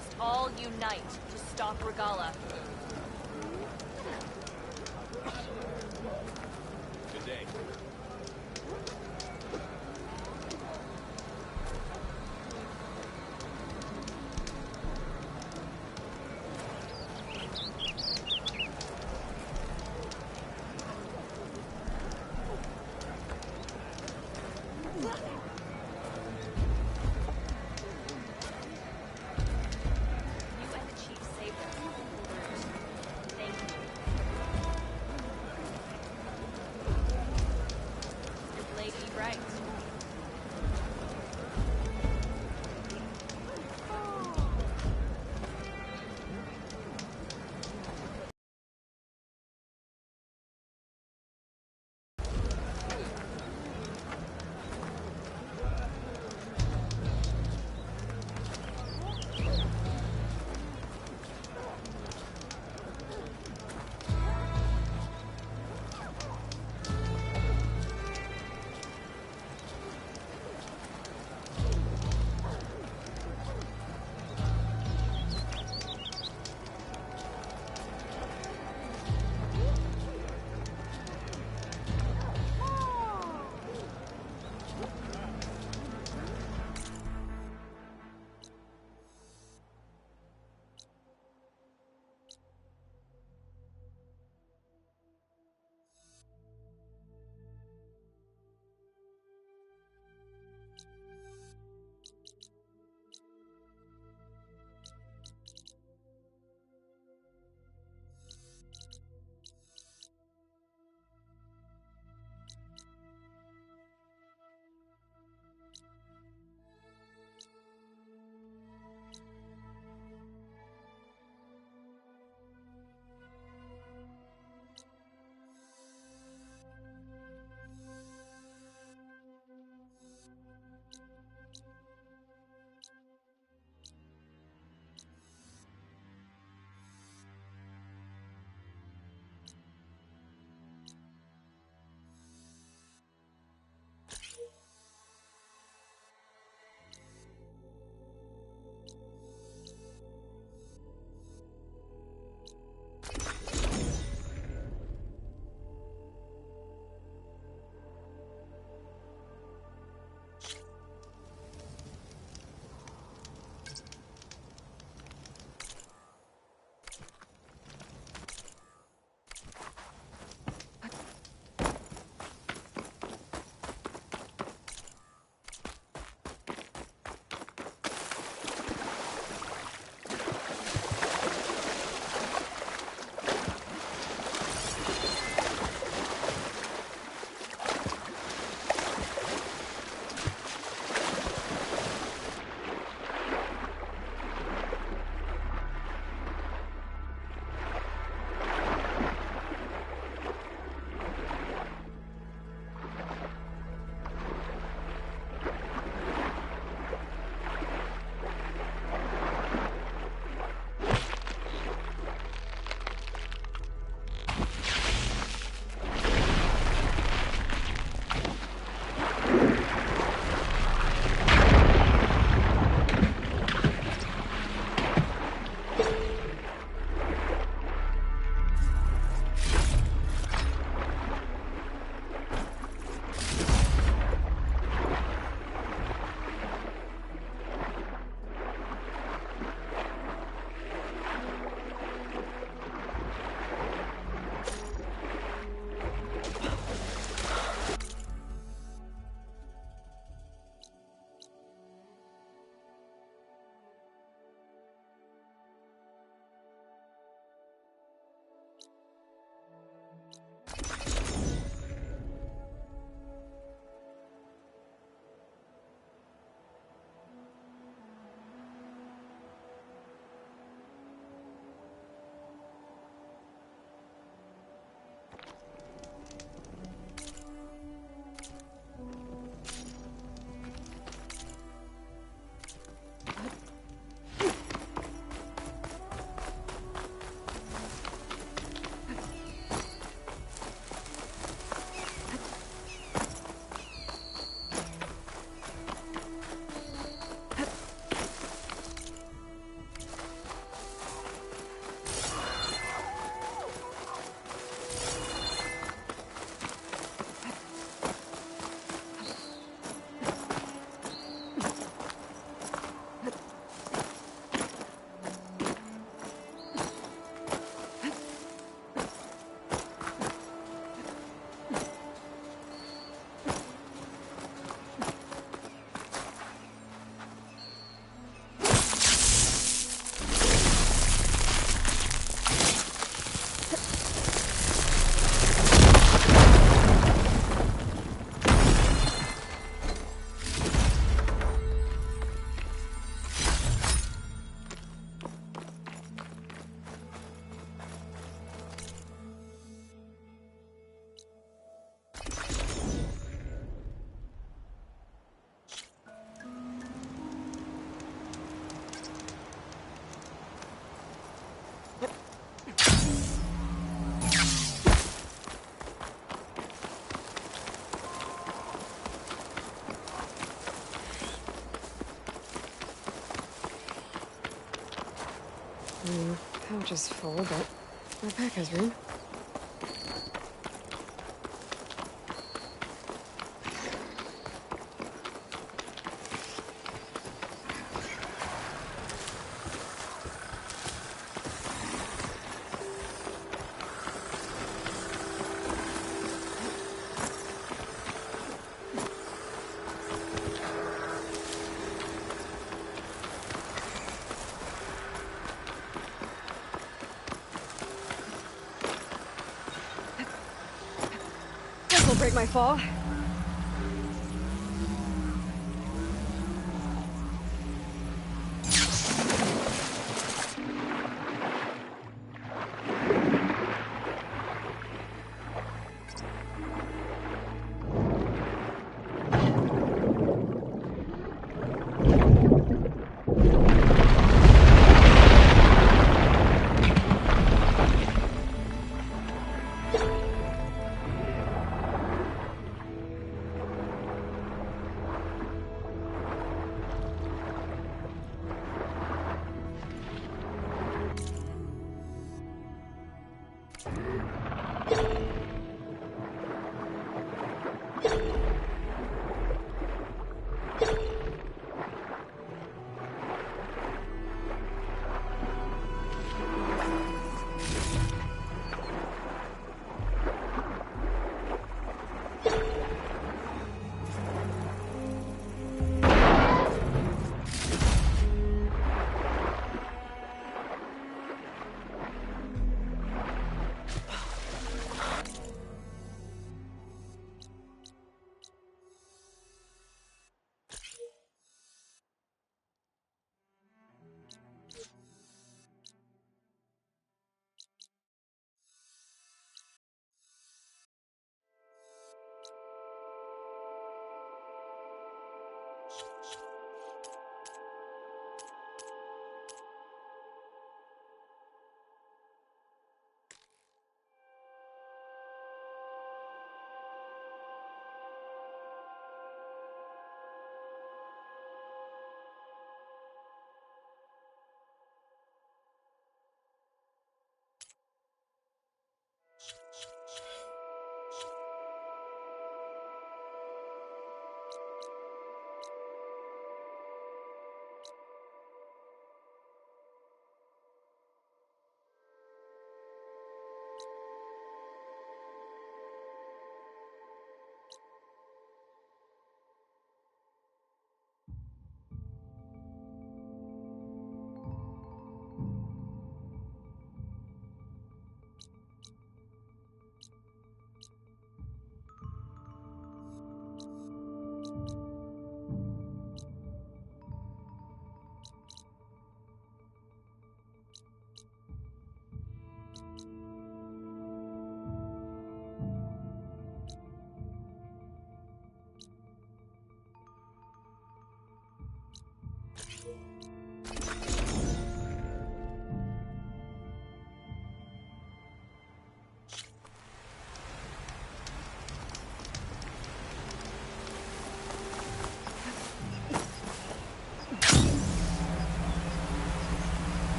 must all unite to stop Regala. Good day. You and the chief saved us. Pouch is full, but my pack has room. This'll break my fall.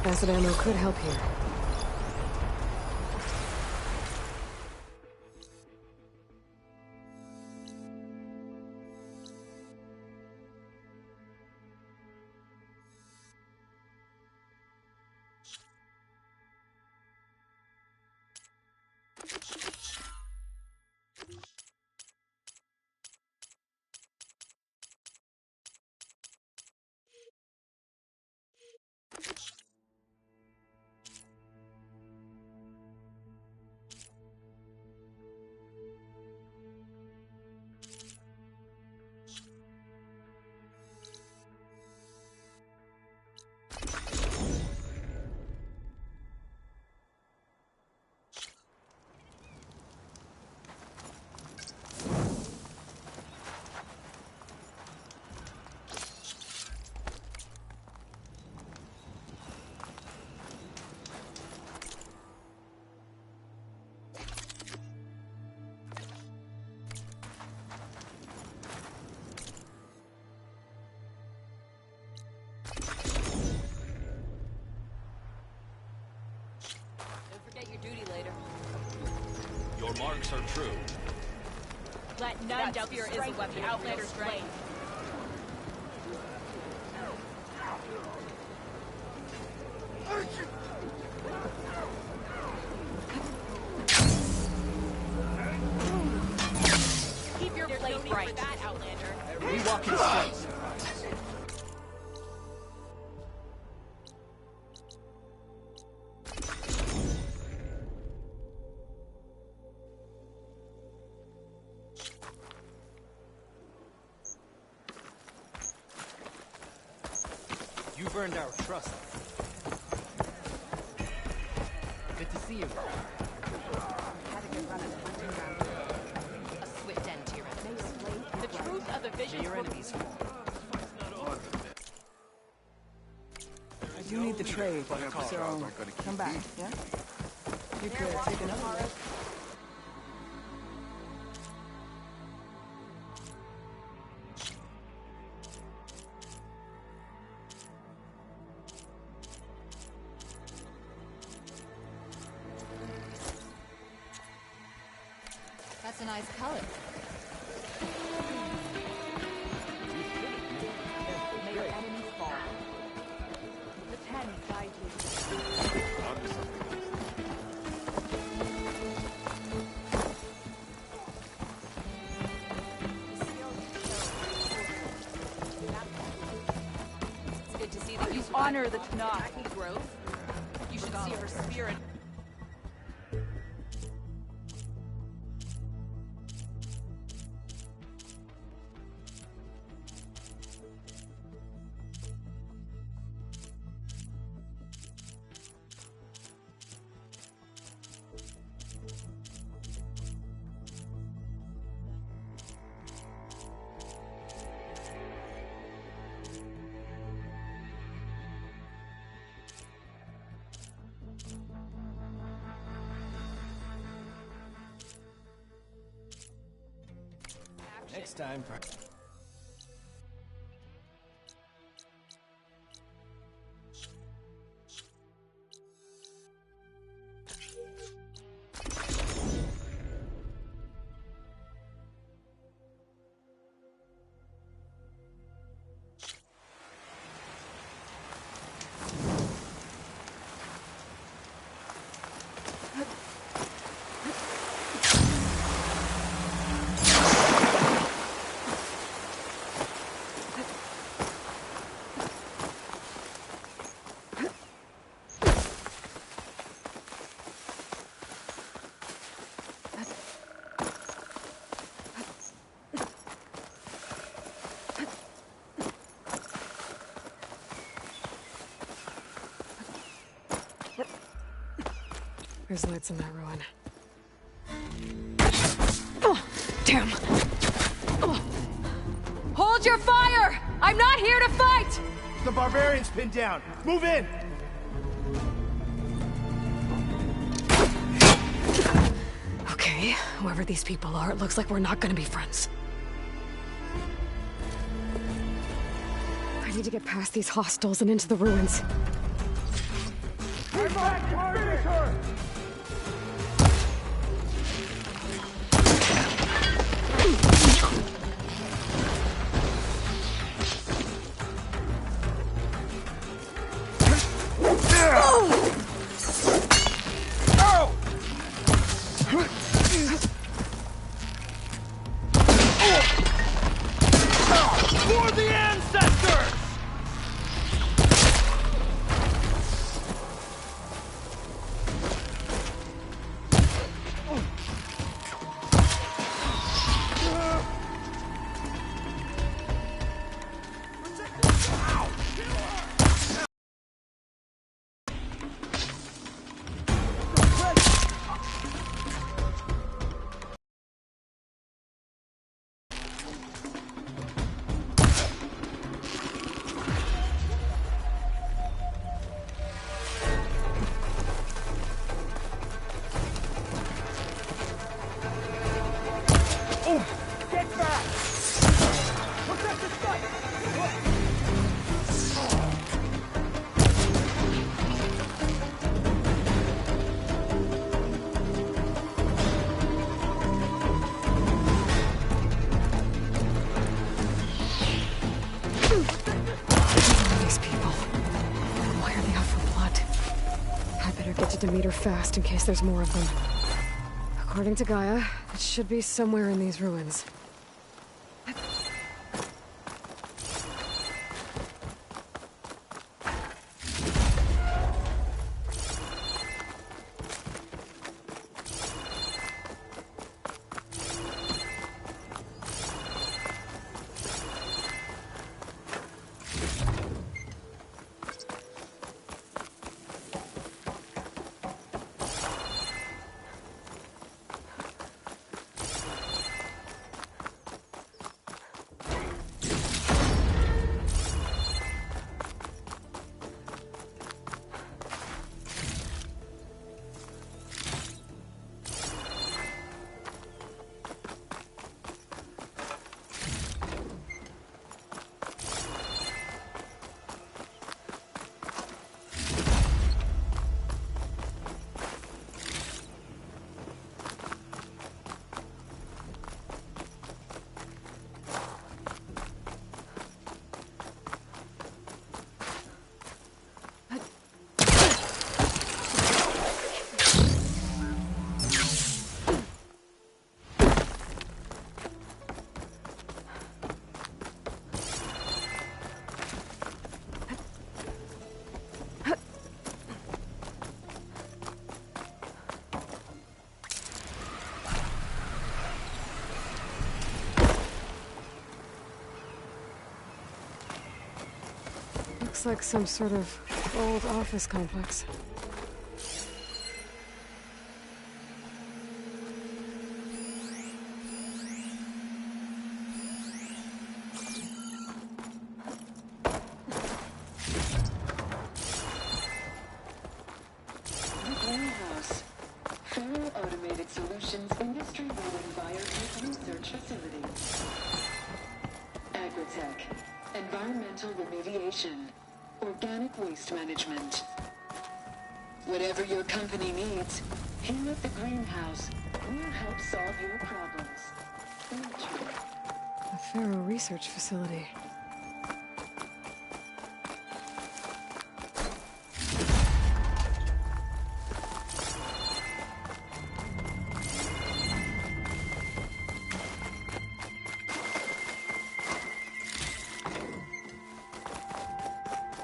Acid ammo could help here. remarks are true. Let none doubt the strength of the Outlander's blade. Keep your blade bright. For that, Outlander. We walk in straight. You've earned our trust. Good to see you. Had a good run at hunting ground. A swift end to your enemies. The truth of the vision. May your enemies fall. I do need the trade, so come back, yeah? You could take another look. That's a nice color. May your enemies fall. The Ten guide you. It's good to see that you Honor the Tanakh. growth. You should see her spirit. Next time for... There's lights in that ruin. Oh, damn! Oh. Hold your fire! I'm not here to fight! The barbarian's pinned down. Move in! Okay, whoever these people are, it looks like we're not gonna be friends. I need to get past these hostels and into the ruins. Finish her! For the ancestors! Demeter fast in case there's more of them. According to Gaia, it should be somewhere in these ruins. Looks like some sort of old office complex. Greenhouse. Federal Automated Solutions Industry-Leading Biotech Research Facility. Agritech. Environmental remediation. Organic waste management. Whatever your company needs, here at the Greenhouse, we'll help solve your problems. Enter. A Faro research facility.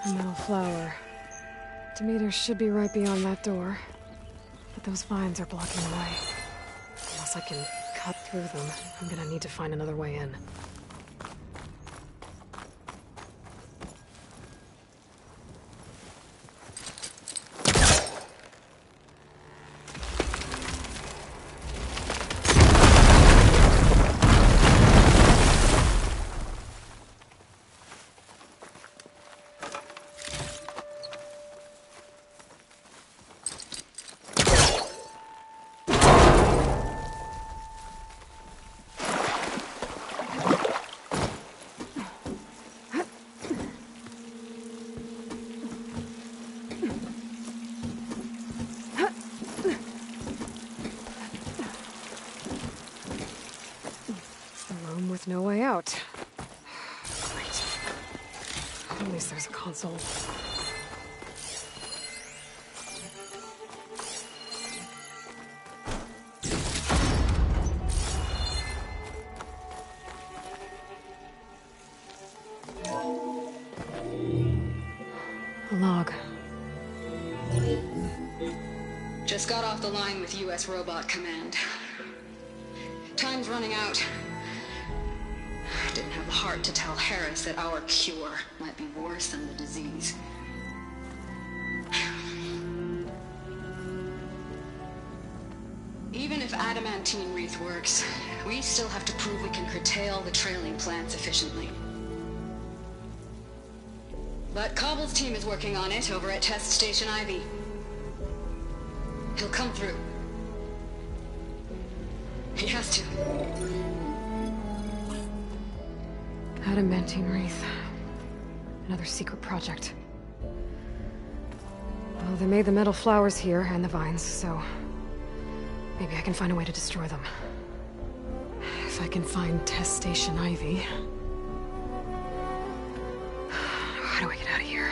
A metal flower. Demeter should be right beyond that door. But those vines are blocking the way. Unless I can cut through them, I'm gonna need to find another way in. With no way out. Great. At least there's a console. A log. Just got off the line with U.S. Robot Command. Time's running out. Didn't have the heart to tell Harris that our cure might be worse than the disease. Even if adamantine wreath works, we still have to prove we can curtail the trailing plants efficiently. But Cobble's team is working on it over at Test Station Ivy. He'll come through. He has to. Adamantine wreath. Another secret project. Well, they made the metal flowers here and the vines, so maybe I can find a way to destroy them. If I can find Test Station Ivy. How do I get out of here?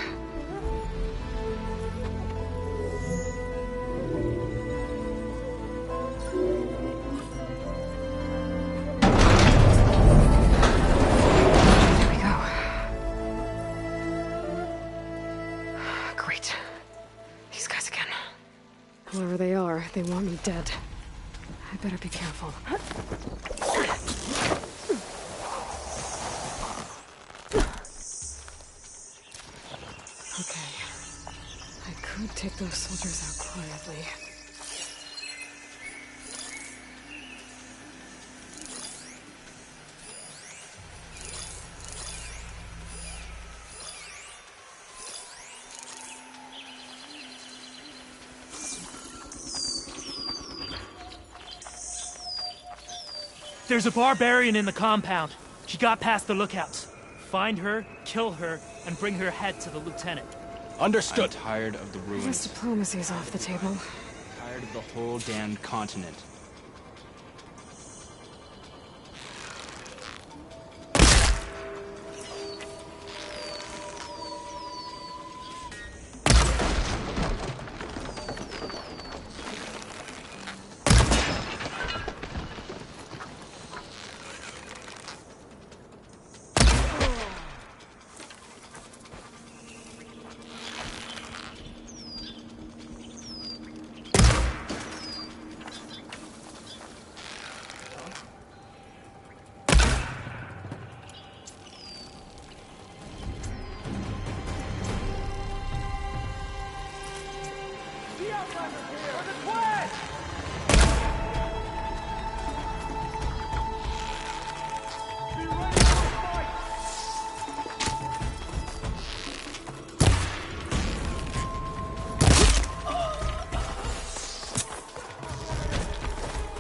They want me dead. I better be careful. Okay. I could take those soldiers out quietly. There's a barbarian in the compound. She got past the lookouts. Find her, kill her, and bring her head to the lieutenant. Understood. I'm tired of the I guess ruins. diplomacy's off the table. Tired of the whole damned continent.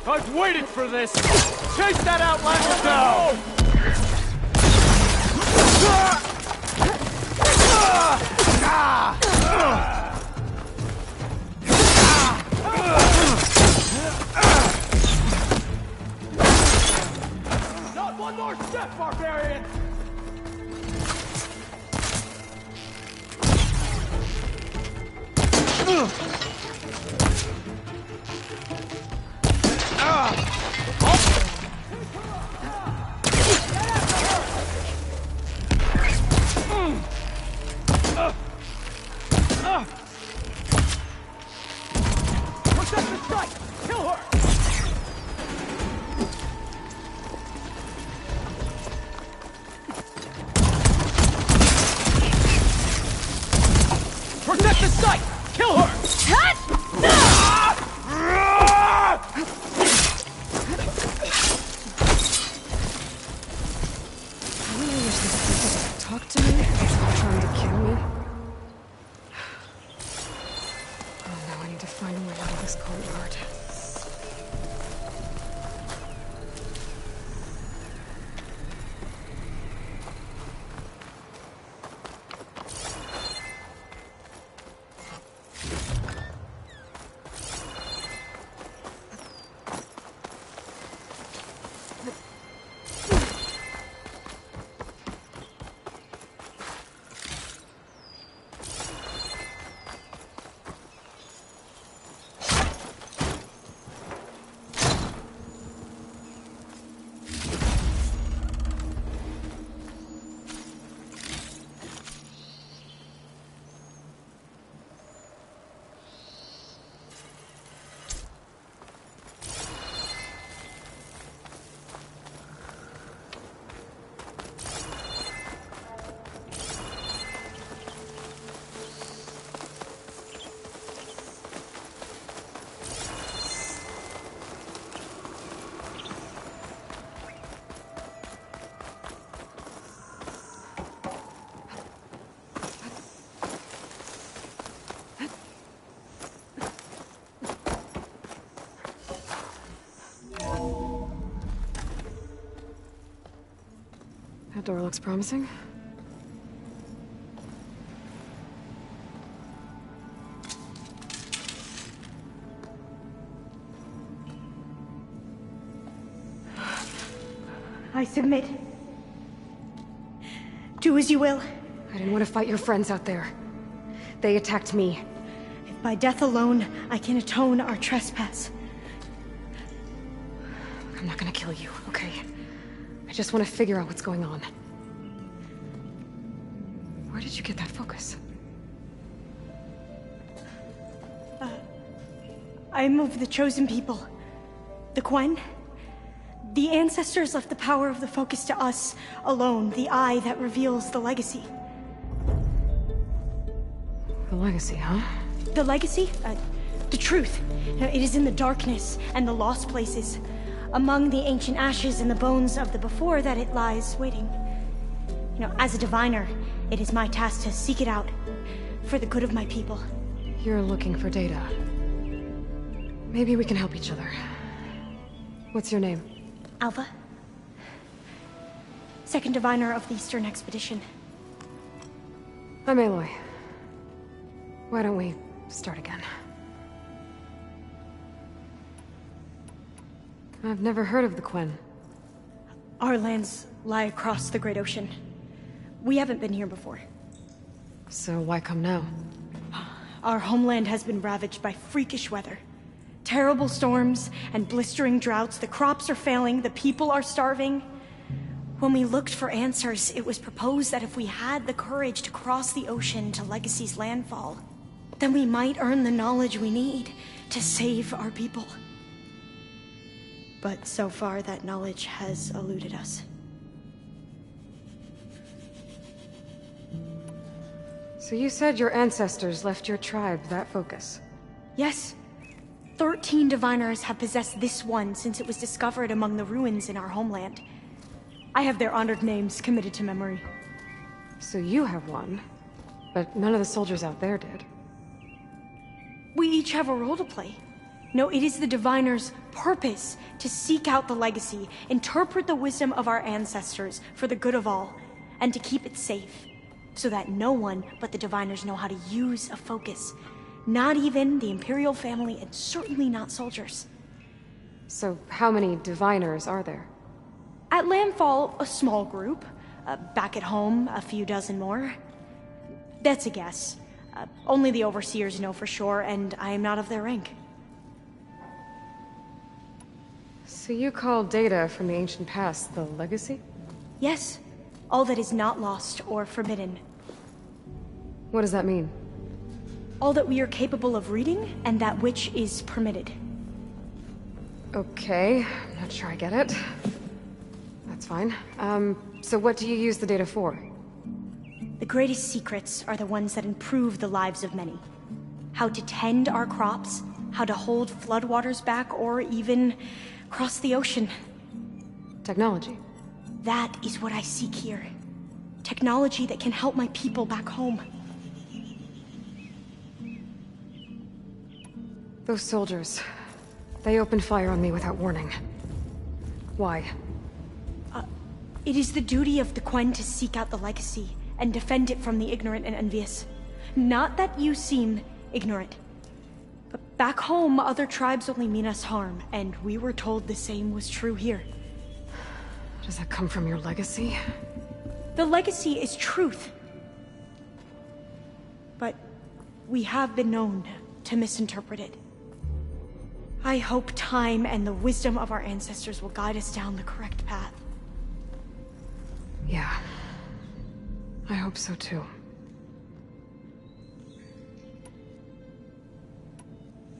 I've waited for this! Chase that outlander down! Not one more step, barbarian! Protect the site! Kill her! I really wish this people would talk to me instead of trying to kill me. Oh, now I need to find a way out of this courtyard. That door looks promising. I submit. Do as you will. I didn't want to fight your friends out there. They attacked me. If by death alone I can atone our trespass. I'm not gonna kill you, okay? I just want to figure out what's going on. Where did you I'm of the chosen people. The Quen. The ancestors left the power of the focus to us alone, the eye that reveals the legacy. The legacy, huh? The legacy? The truth. It is in the darkness and the lost places. Among the ancient ashes and the bones of the before that it lies waiting. As a diviner, it is my task to seek it out. For the good of my people. You're looking for data. Maybe we can help each other. What's your name? Alva. Second diviner of the Eastern Expedition. I'm Aloy. Why don't we start again? I've never heard of the Quen. Our lands lie across the Great Ocean. We haven't been here before. So why come now? Our homeland has been ravaged by freakish weather. Terrible storms and blistering droughts. The crops are failing, the people are starving. When we looked for answers, it was proposed that if we had the courage to cross the ocean to Legacy's landfall, then we might earn the knowledge we need to save our people. But so far, that knowledge has eluded us. So you said your ancestors left your tribe that focus? Yes. 13 diviners have possessed this one since it was discovered among the ruins in our homeland. I have their honored names committed to memory. So you have one, but none of the soldiers out there did. We each have a role to play. No, it is the diviner's purpose to seek out the legacy, interpret the wisdom of our ancestors for the good of all, and to keep it safe, so that no one but the diviners know how to use a focus. Not even the Imperial family, and certainly not soldiers. So how many diviners are there? At landfall, a small group. Back at home, a few dozen more. That's a guess. Only the overseers know for sure, and I am not of their rank. So you call data from the ancient past the legacy? Yes. All that is not lost or forbidden. What does that mean? All that we are capable of reading, and that which is permitted. Okay, I'm not sure I get it. That's fine. So what do you use the data for? The greatest secrets are the ones that improve the lives of many. How to tend our crops, how to hold floodwaters back, or even cross the ocean. Technology. That is what I seek here. Technology that can help my people back home. Those soldiers, they opened fire on me without warning. Why? It is the duty of the Quen to seek out the legacy and defend it from the ignorant and envious. Not that you seem ignorant. But back home, other tribes only mean us harm, and we were told the same was true here. Does that come from your legacy? The legacy is truth. But we have been known to misinterpret it. I hope time and the wisdom of our ancestors will guide us down the correct path. Yeah. I hope so too.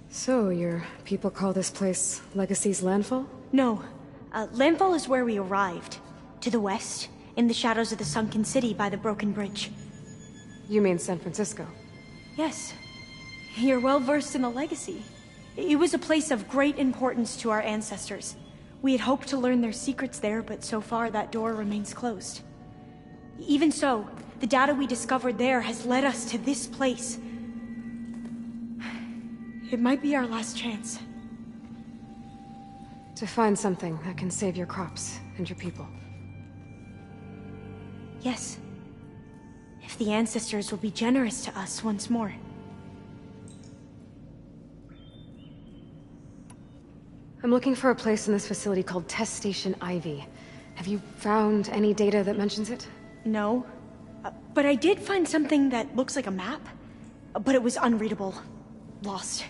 So, your people call this place Legacy's Landfall? No. Landfall is where we arrived. To the west, in the shadows of the sunken city by the broken bridge. You mean San Francisco? Yes. You're well versed in the legacy. It was a place of great importance to our ancestors. We had hoped to learn their secrets there, but so far that door remains closed. Even so, the data we discovered there has led us to this place. It might be our last chance. To find something that can save your crops and your people. Yes. If the ancestors will be generous to us once more. I'm looking for a place in this facility called Test Station Ivy. Have you found any data that mentions it? No. But I did find something that looks like a map. But it was unreadable. Lost.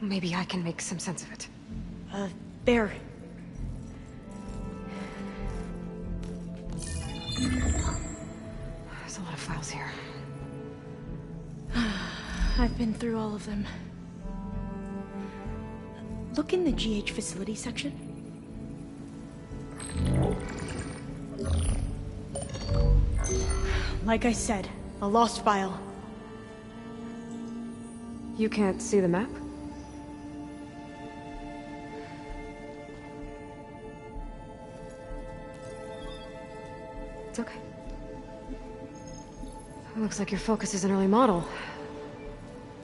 Maybe I can make some sense of it. There. There's a lot of files here. I've been through all of them. Look in the GH facility section. Like I said, a lost file. You can't see the map? It's okay. It looks like your Focus is an early model.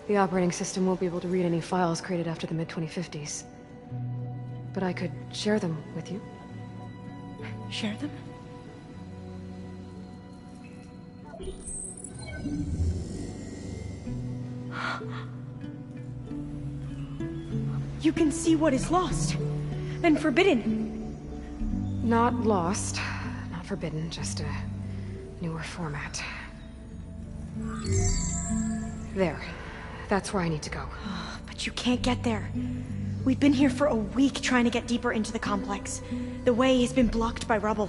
The operating system won't be able to read any files created after the mid-2050s. But I could share them with you. Share them? You can see what is lost and forbidden. Not lost, not forbidden, just a newer format. There. That's where I need to go. But you can't get there. We've been here for a week trying to get deeper into the complex. The way has been blocked by rubble.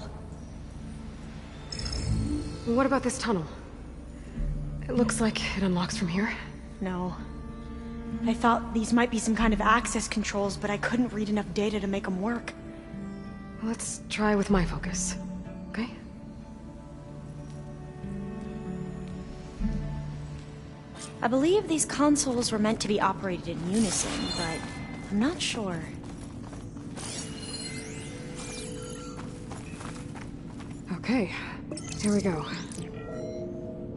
What about this tunnel? It looks like it unlocks from here. No. I thought these might be some kind of access controls, but I couldn't read enough data to make them work. Let's try with my Focus, okay? I believe these consoles were meant to be operated in unison, but I'm not sure. Okay, here we go.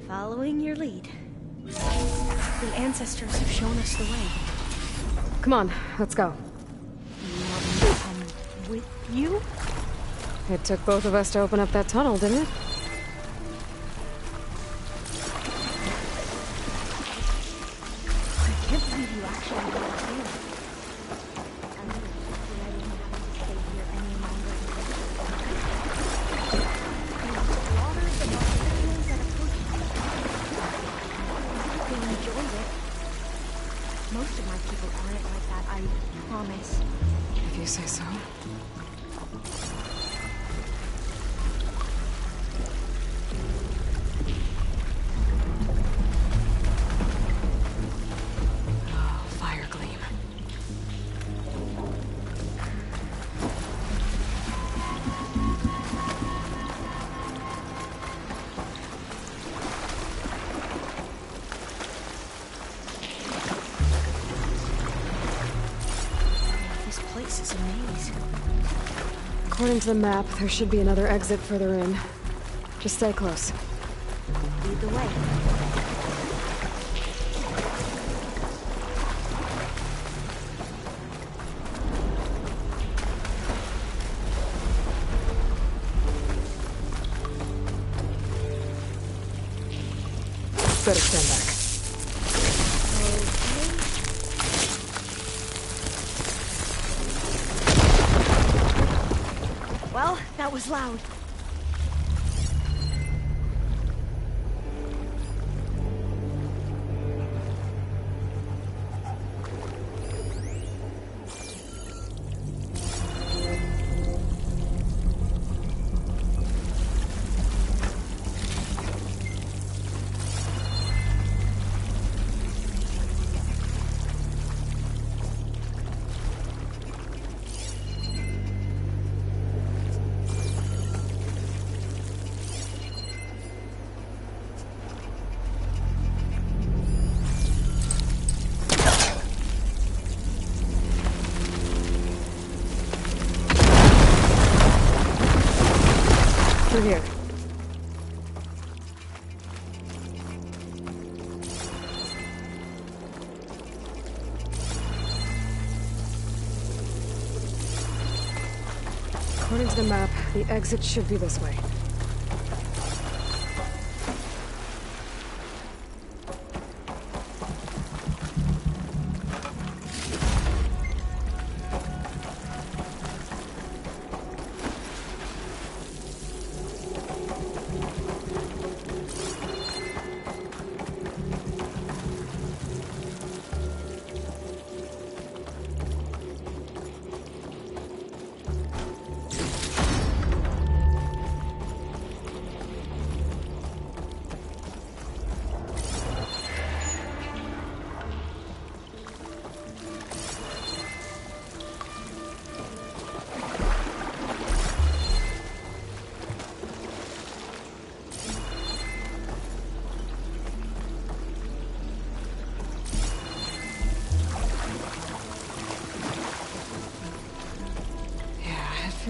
Following your lead. The ancestors have shown us the way. Come on, let's go. You want me to come with you? It took both of us to open up that tunnel, didn't it? I can't believe you actually got here. I mean, I didn't have to stay here any longer. Water the molecules that approach you. They enjoyed it. Most of my people aren't like that, I promise. If you say so. According to the map, there should be another exit further in. Just stay close. Lead the way. Better stand back. Well, that was loud. Through here. According to the map, the exit should be this way.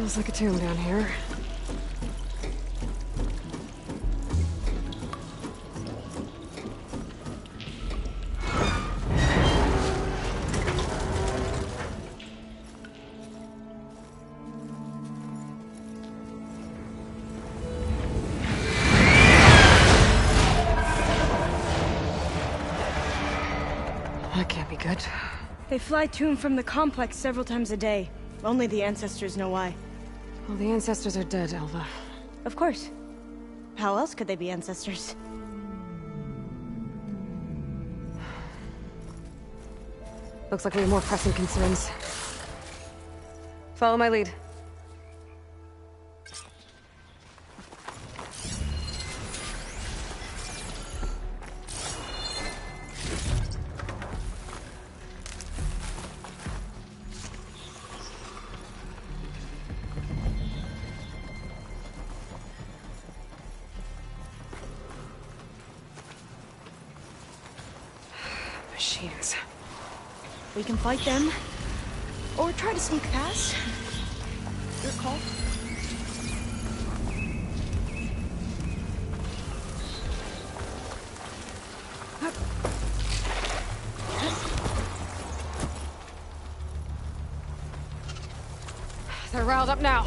Feels like a tomb down here. That can't be good. They fly to and from the complex several times a day. Only the ancestors know why. Well, the ancestors are dead, Elva. Of course. How else could they be ancestors? Looks like we have more pressing concerns. Follow my lead. Machines. We can fight them, or try to sneak past. Your call. They're riled up now.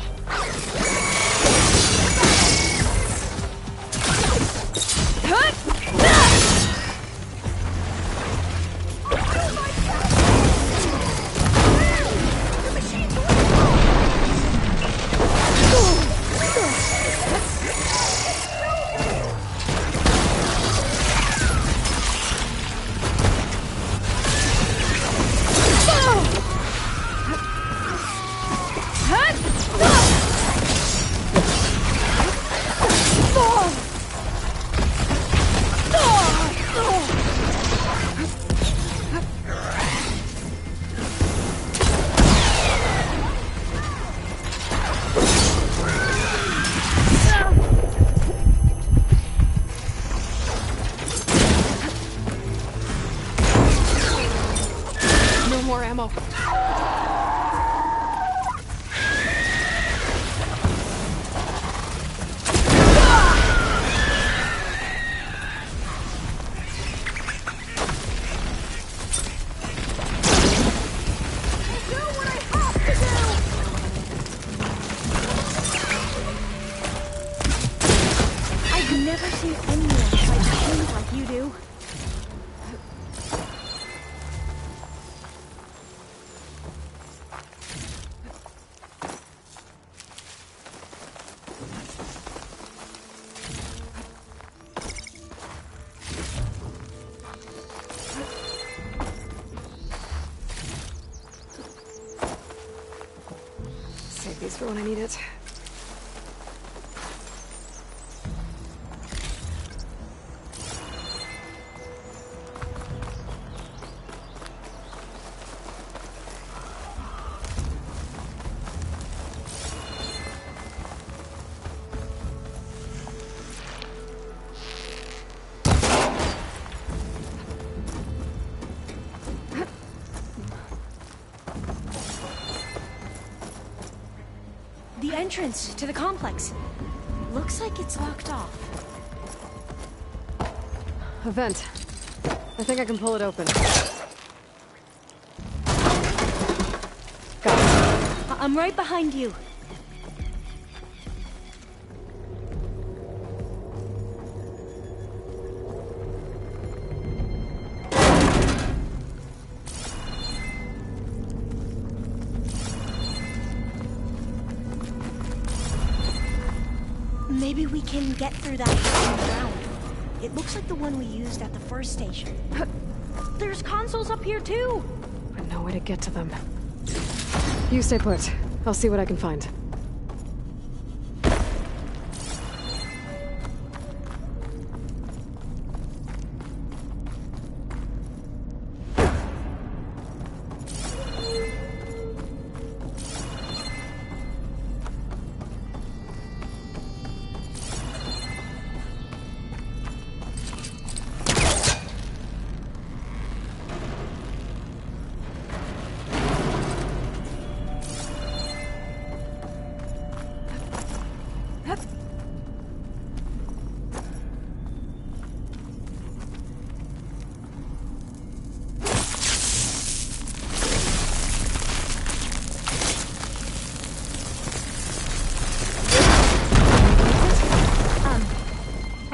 No more ammo. I've never seen anyone fight machines like you do. Save these for when I need it. The entrance to the complex. Looks like it's locked off. A vent. I think I can pull it open. Got it. I'm right behind you. Maybe we can get through that hidden ground. It looks like the one we used at the first station. There's consoles up here too! But no way to get to them. You stay put. I'll see what I can find.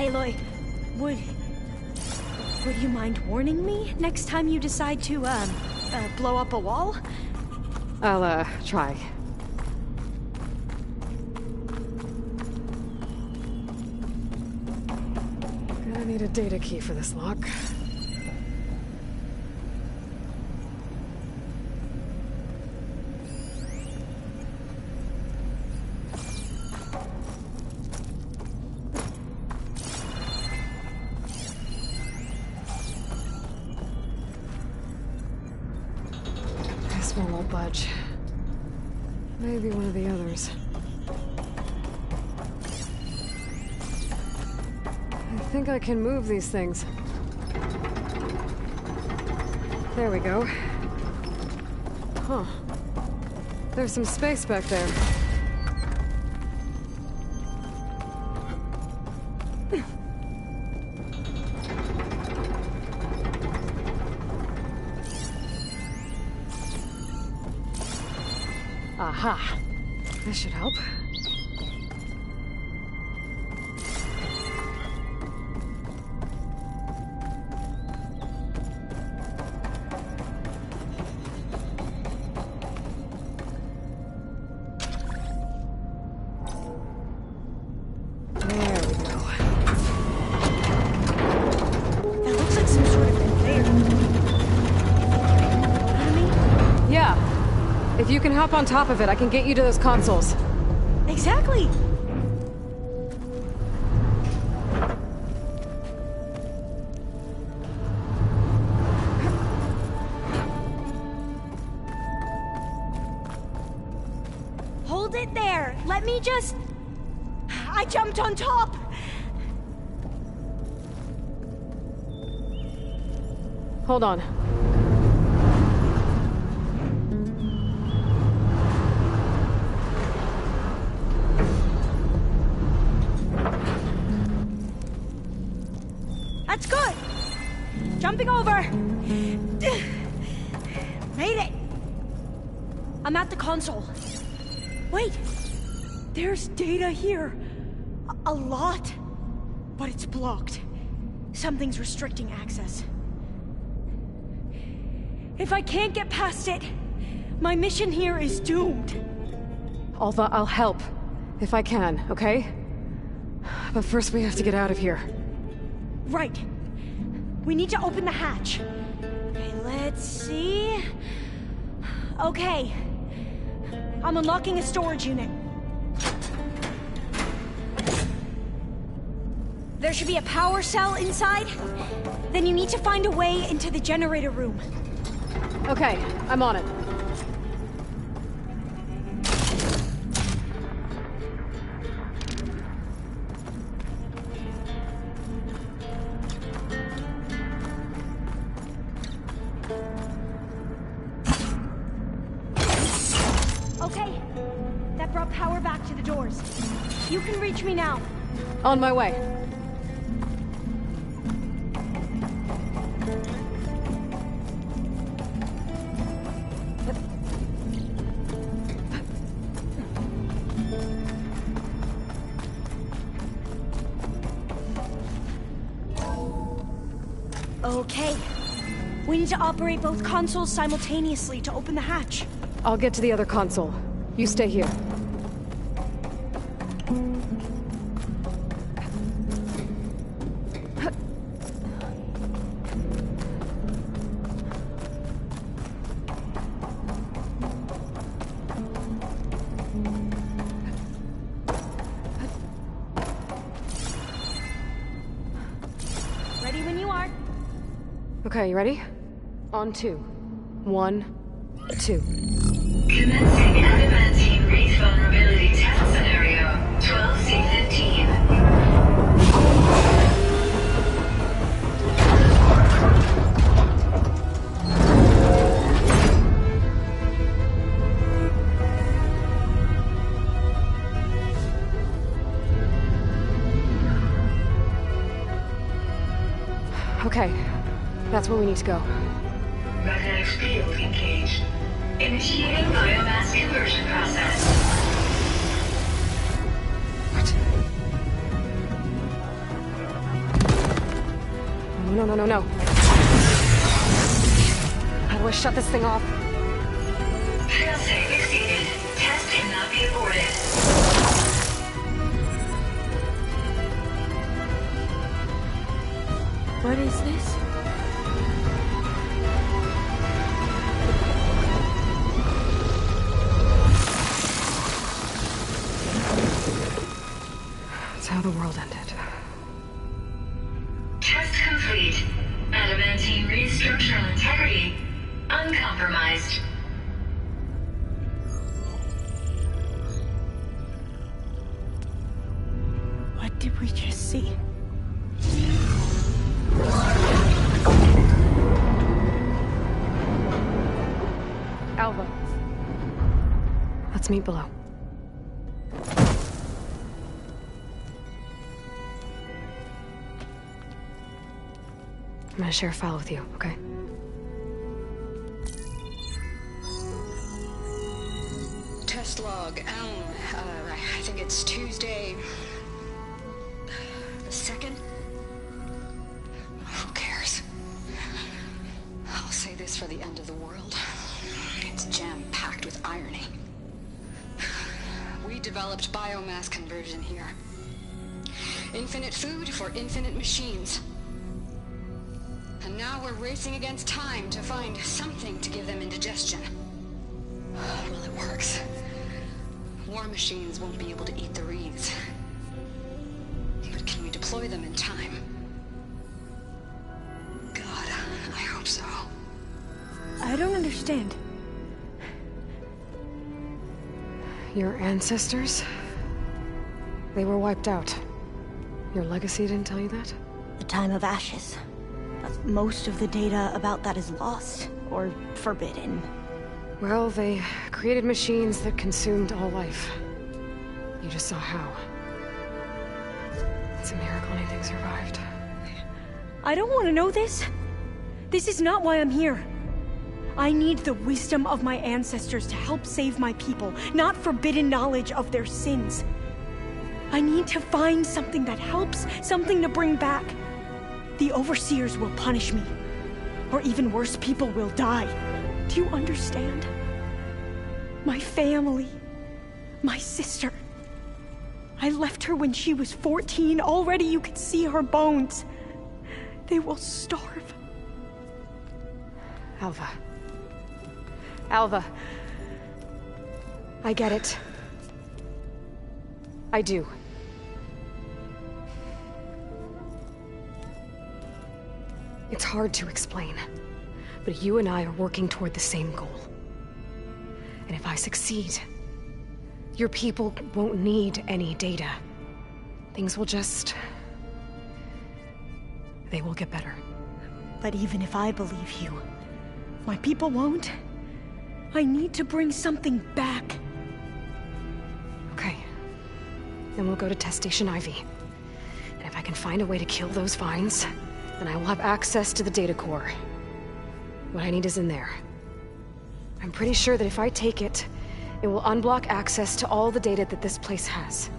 Aloy, would you mind warning me next time you decide to, blow up a wall? I'll, try. Gonna need a data key for this lock. This one won't budge. Maybe one of the others. I think I can move these things. There we go. Huh. There's some space back there. Aha. This should help. If you can hop on top of it, I can get you to those consoles. Exactly! Hold it there! Let me just... I jumped on top! Hold on. That's good! Jumping over! Made it! I'm at the console. Wait! There's data here. A lot. But it's blocked. Something's restricting access. If I can't get past it, my mission here is doomed. Alva, I'll help. If I can, okay? But first we have to get out of here. Right. We need to open the hatch. Okay, let's see... Okay. I'm unlocking a storage unit. There should be a power cell inside. Then you need to find a way into the generator room. Okay, I'm on it. Okay. That brought power back to the doors. You can reach me now. On my way. Okay. We need to operate both consoles simultaneously to open the hatch. I'll get to the other console. You stay here. Ready when you are. Okay, you ready? On 2. 1, 2. Commencing adamantine wraith vulnerability test scenario 12C15. Okay, that's where we need to go. Magnetic field engaged. Initiating biomass conversion process. What? No. How do I shut this thing off? Failsafe exceeded. Test cannot be aborted. What is this? That's how the world ended. Test complete. Adamantine read structural integrity uncompromised. What did we just see? Alva. Let's meet below. I'm gonna share a file with you, okay? Test log, Elm. I think it's Tuesday the 2nd? Who cares? I'll say this for the end of the world. It's jam-packed with irony. We developed biomass conversion here. Infinite food for infinite machines. And now we're racing against time to find something to give them indigestion. Well, it works. War machines won't be able to eat the reeds. But can we deploy them in time? God, I hope so. I don't understand. Your ancestors? They were wiped out. Your legacy didn't tell you that? The time of ashes. But most of the data about that is lost, or forbidden. Well, they created machines that consumed all life. You just saw how. It's a miracle anything survived. I don't want to know this. This is not why I'm here. I need the wisdom of my ancestors to help save my people, not forbidden knowledge of their sins. I need to find something that helps, something to bring back. The Overseers will punish me. Or even worse, people will die. Do you understand? My family. My sister. I left her when she was 14. Already you could see her bones. They will starve. Alva. Alva. I get it. I do. It's hard to explain, but you and I are working toward the same goal. And if I succeed, your people won't need any data. Things will just... they will get better. But even if I believe you, my people won't. I need to bring something back. Okay. Then we'll go to Test Station Ivy. And if I can find a way to kill those vines, then I will have access to the data core. What I need is in there. I'm pretty sure that if I take it, it will unblock access to all the data that this place has.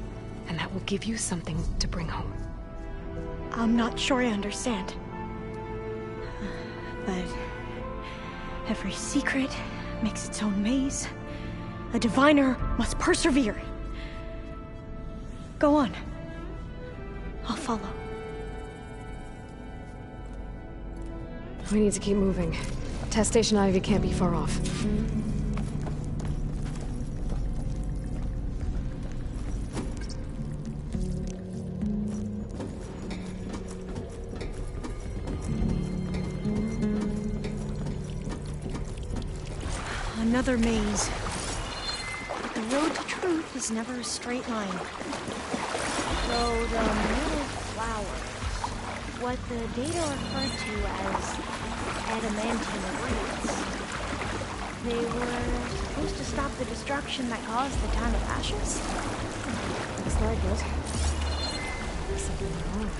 And that will give you something to bring home. I'm not sure I understand. But every secret makes its own maze. A diviner must persevere. Go on. I'll follow. We need to keep moving. Test Station Ivy can't be far off. Another maze. But the road to truth is never a straight line. So the little flowers, what the data referred to as adamantine reeds, they were supposed to stop the destruction that caused the time of ashes? Is that good? Something wrong.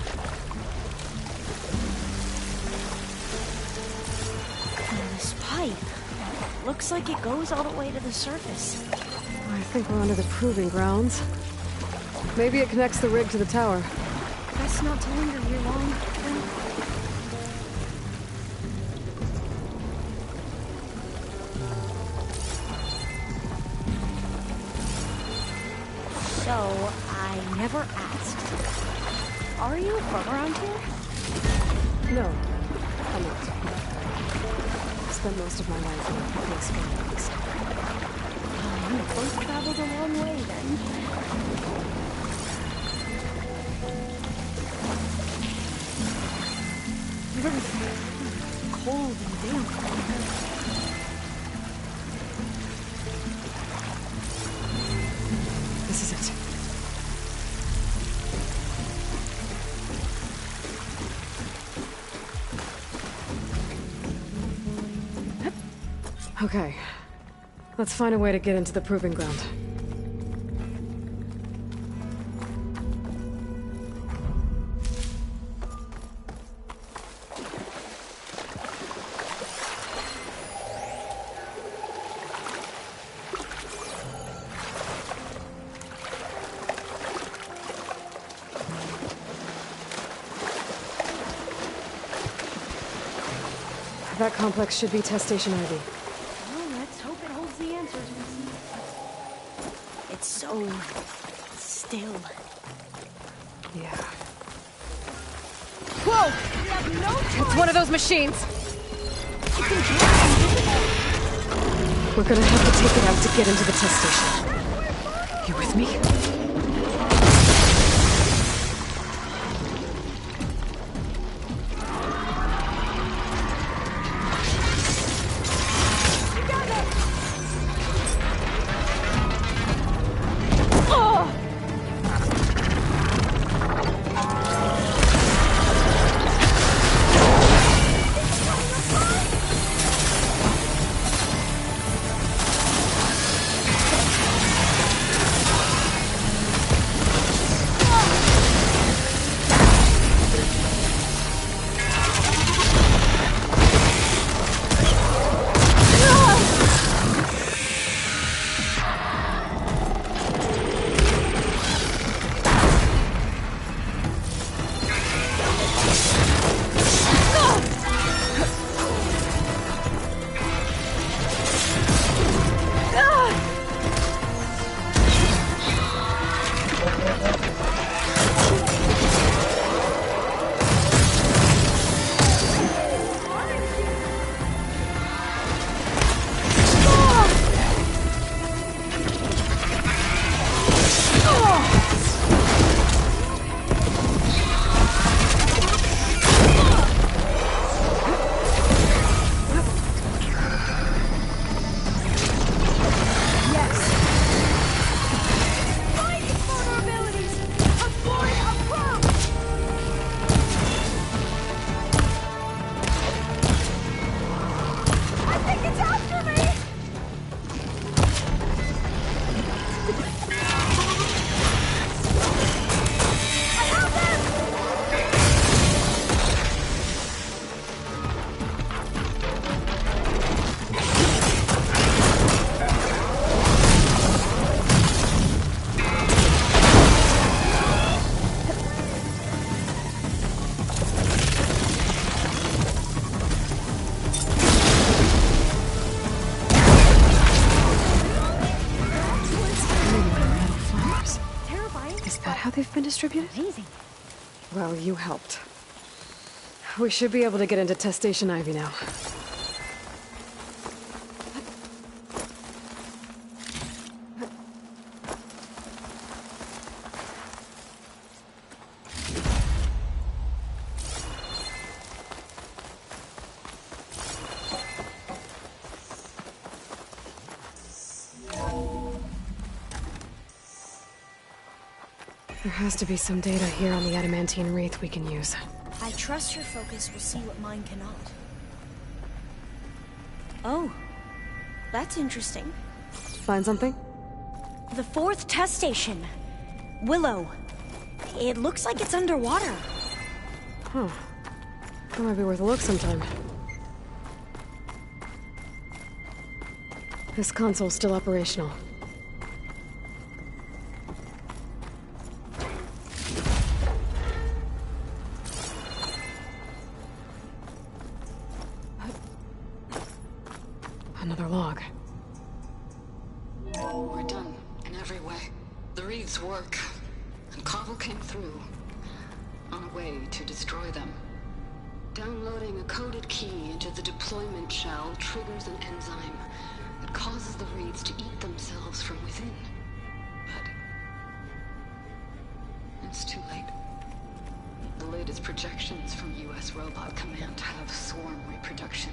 And this pipe, looks like it goes all the way to the surface. I think we're under the proving grounds. Maybe it connects the rig to the tower. Best not to linger here long. So, I never asked. Are you from around here? No, I'm not. I spent most of my life in the Scandinavians. You both traveled a long way then. Very cold and damp. This is it. Okay. Let's find a way to get into the proving ground. That complex should be Test Station Ivy. Well, let's hope it holds the answers we see. It's so still. Yeah. Whoa! We have no choice! It's one of those machines! We're gonna have to take it out to get into the test station. You with me? They've been distributed? Amazing. Well, you helped. We should be able to get into Test Station Ivy now. There has to be some data here on the adamantine wreath we can use. I trust your focus will see what mine cannot. Oh, that's interesting. Find something? The 4th test station. Willow. It looks like it's underwater. Huh. That might be worth a look sometime. This console's still operational. Another log. We're done, in every way. The reeds work, and Carvel came through, on a way to destroy them. Downloading a coded key into the deployment shell triggers an enzyme that causes the reeds to eat themselves from within. But it's too late. The latest projections from U.S. Robot Command have swarm reproduction,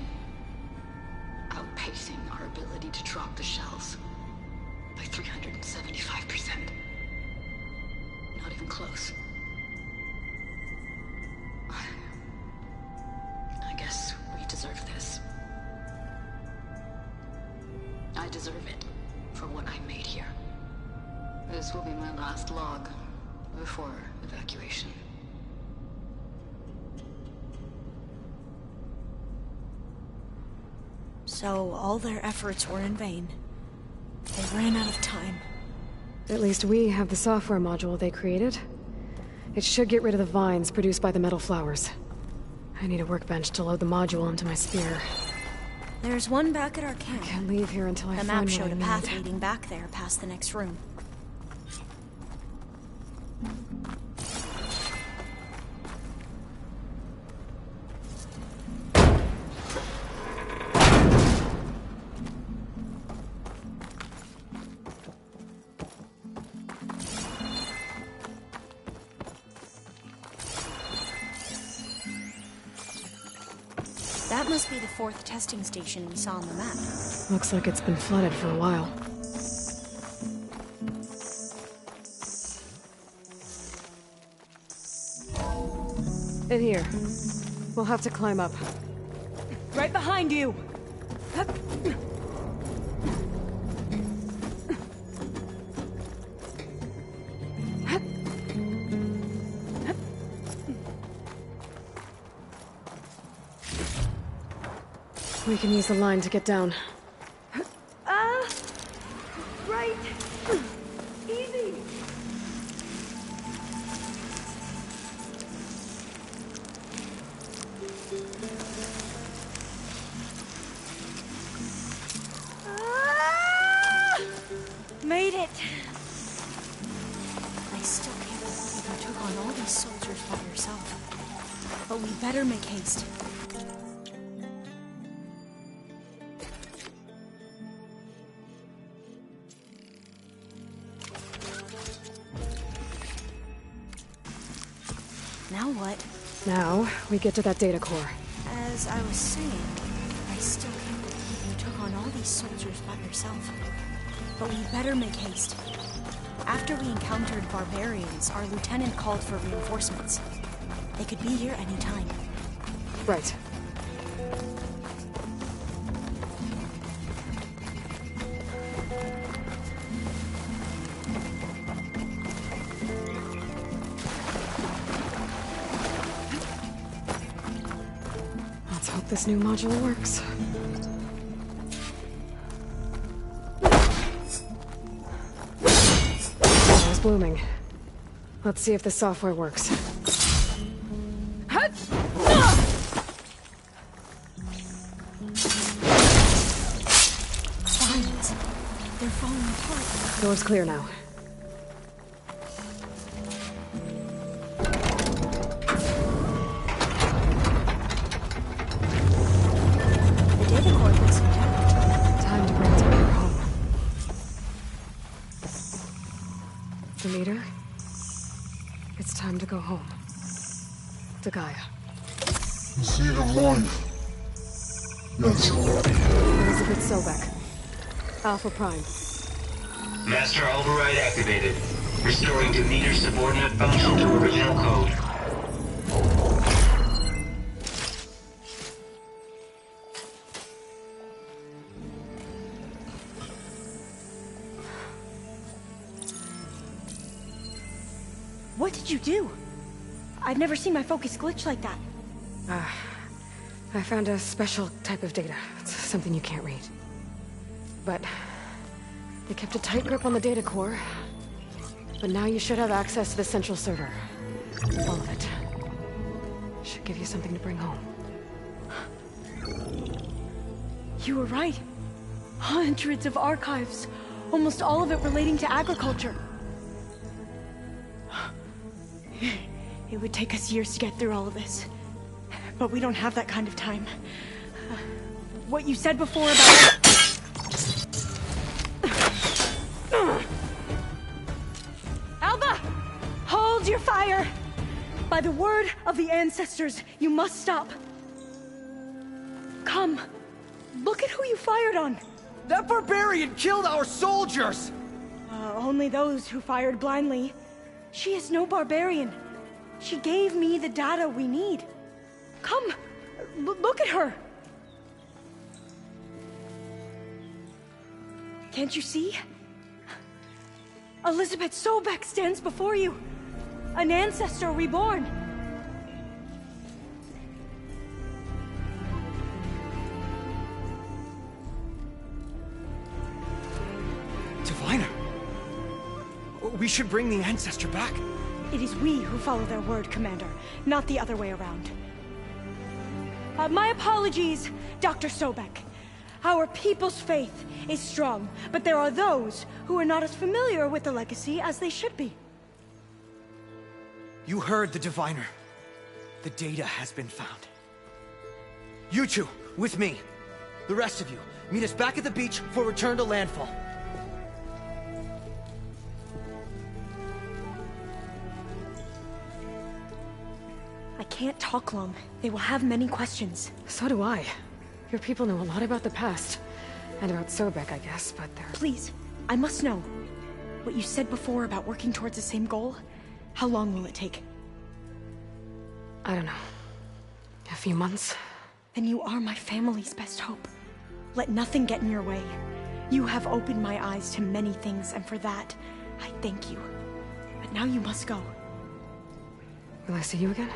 outpacing our ability to drop the shells by 375%. Not even close. I guess we deserve this. I deserve it for what I made here. This will be my last log before evacuation. So all their efforts were in vain. They ran out of time. At least we have the software module they created. It should get rid of the vines produced by the metal flowers. I need a workbench to load the module onto my spear. There's one back at our camp. I can't leave here until I The find map what showed I a need. path leading back there past the next room. That must be the 4th testing station we saw on the map. Looks like it's been flooded for a while. In here. We'll have to climb up. Right behind you! We can use the line to get down. Right! Easy! Made it! I still can't believe you took on all these soldiers by yourself. But we better make haste. Now what? Now, we get to that data core. As I was saying, I still can't believe you took on all these soldiers by yourself. But we better make haste. After we encountered barbarians, our lieutenant called for reinforcements. They could be here any time. Right. Let's hope this new module works. It's blooming. Let's see if the software works. Vines. They're falling apart. Door's clear now. The data core looks intact. Time to bring Demeter home. Demeter? It's time to go home. To Gaia. The seed of life. That's right. Elizabeth Sobek. Alpha Prime. Master override activated. Restoring Demeter's subordinate function to original code. What did you do? I've never seen my focus glitch like that. I found a special type of data. It's something you can't read. But they kept a tight grip on the data core. But now you should have access to the central server. All of it. Should give you something to bring home. You were right. Hundreds of archives. Almost all of it relating to agriculture. It would take us years to get through all of this. But we don't have that kind of time. What you said before about... Alva! Hold your fire! By the word of the ancestors, you must stop. Come. Look at who you fired on. That barbarian killed our soldiers! Only those who fired blindly. She is no barbarian. She gave me the data we need. Come, look at her. Can't you see? Elizabeth Sobek stands before you. An ancestor reborn. Diviner! We should bring the ancestor back. It is we who follow their word, Commander, not the other way around. My apologies, Dr. Sobek. Our people's faith is strong, but there are those who are not as familiar with the legacy as they should be. You heard the Diviner. The data has been found. You two, with me. The rest of you, meet us back at the beach for return to landfall. I can't talk long. They will have many questions. So do I. Your people know a lot about the past. And about Sobek, I guess, but they're... Please, I must know. What you said before about working towards the same goal, how long will it take? I don't know. A few months? Then you are my family's best hope. Let nothing get in your way. You have opened my eyes to many things, and for that, I thank you. But now you must go. Will I see you again?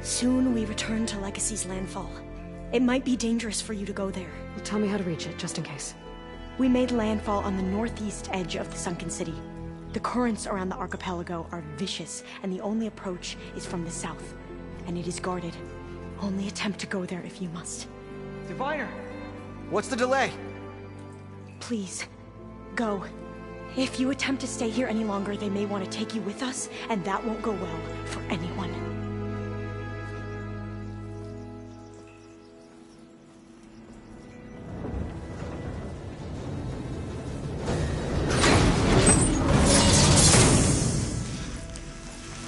Soon we return to Legacy's landfall. It might be dangerous for you to go there. Well, tell me how to reach it, just in case. We made landfall on the northeast edge of the sunken city. The currents around the archipelago are vicious, and the only approach is from the south. And it is guarded. Only attempt to go there if you must. Diviner! What's the delay? Please, go. If you attempt to stay here any longer, they may want to take you with us, and that won't go well for anyone.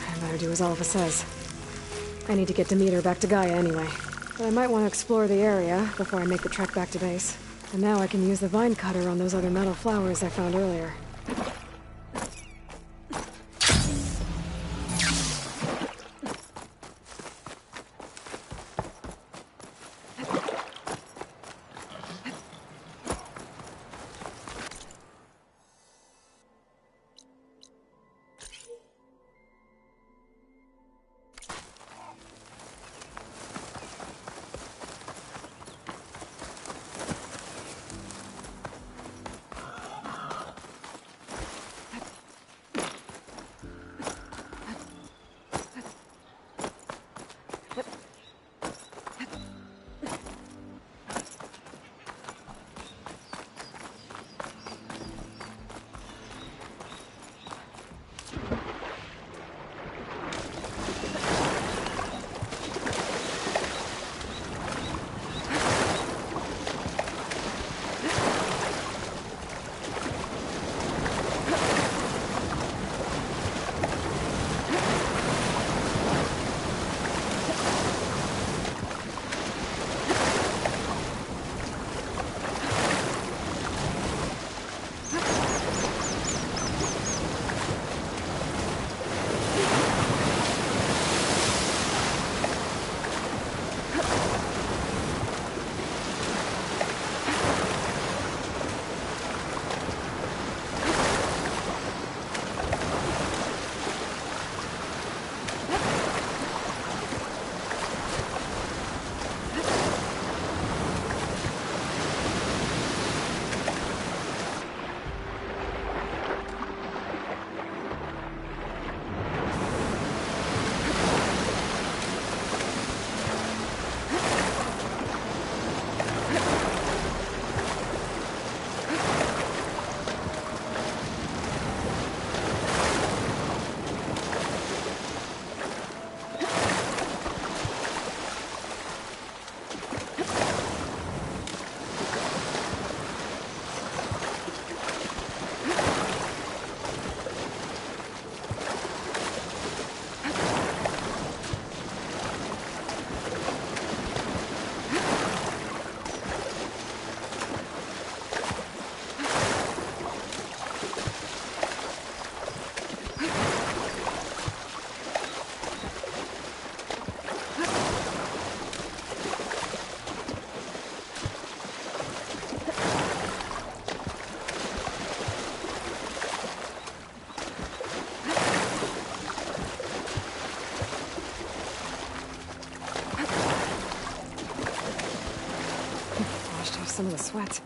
I better do as Alva says. I need to get Demeter back to Gaia anyway. But I might want to explore the area before I make the trek back to base. And now I can use the vine cutter on those other metal flowers I found earlier. some of the sweat.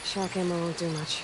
Shock ammo won't do much.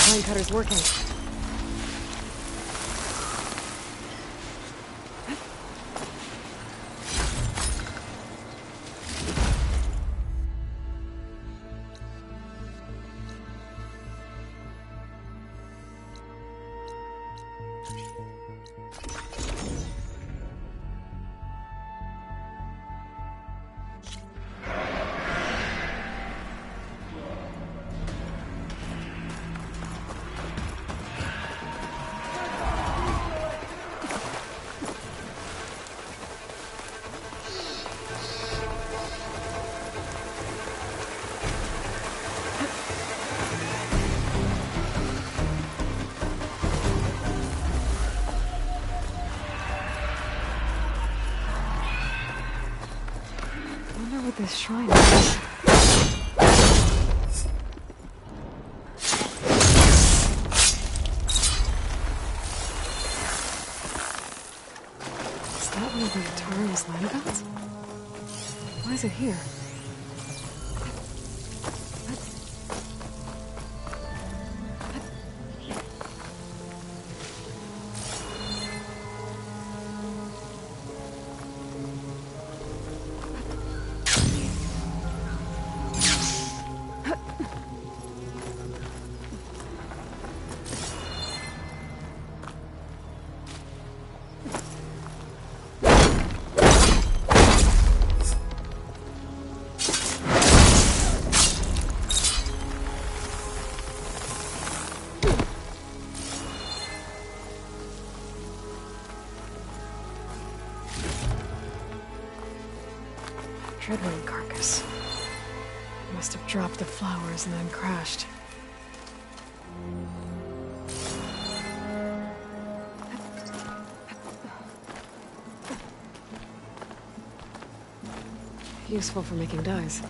Line cutter's working. This shrine is. Is that one of the Atari's land gods? Why is it here? Dreadwing carcass. Must have dropped the flowers and then crashed. Useful for making dyes.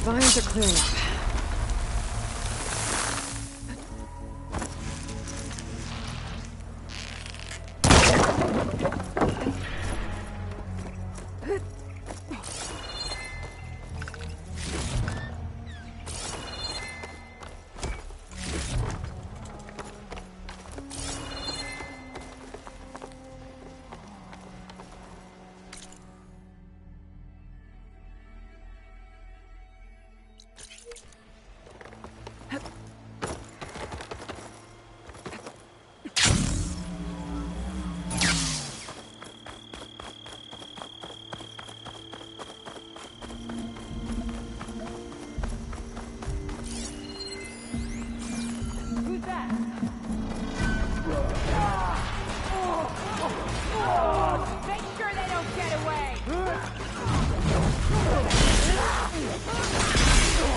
Vines are clearing up.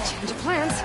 Change of plans.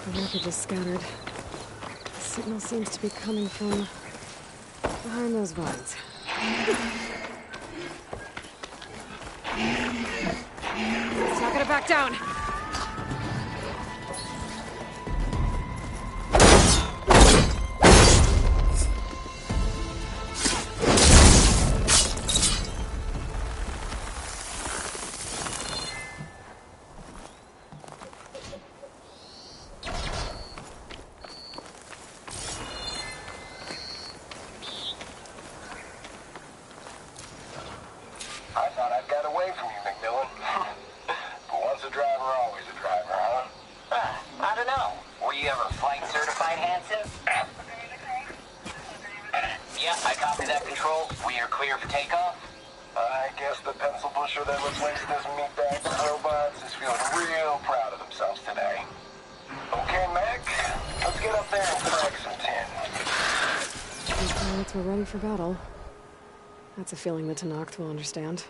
The wreckage is scattered. The signal seems to be coming from behind those vines. It's not gonna back down! I thought I'd got away from you, McMillan. But once a driver, always a driver, huh? I don't know. Were you ever flight certified, Hanson? Yeah, I copy that, Control. We are clear for takeoff. I guess the pencil pusher that replaced this meatbag with robots is feeling real proud of themselves today. Okay, Mac, let's get up there and crack some tin. These pilots were ready for battle. That's a feeling the Tenakth will understand.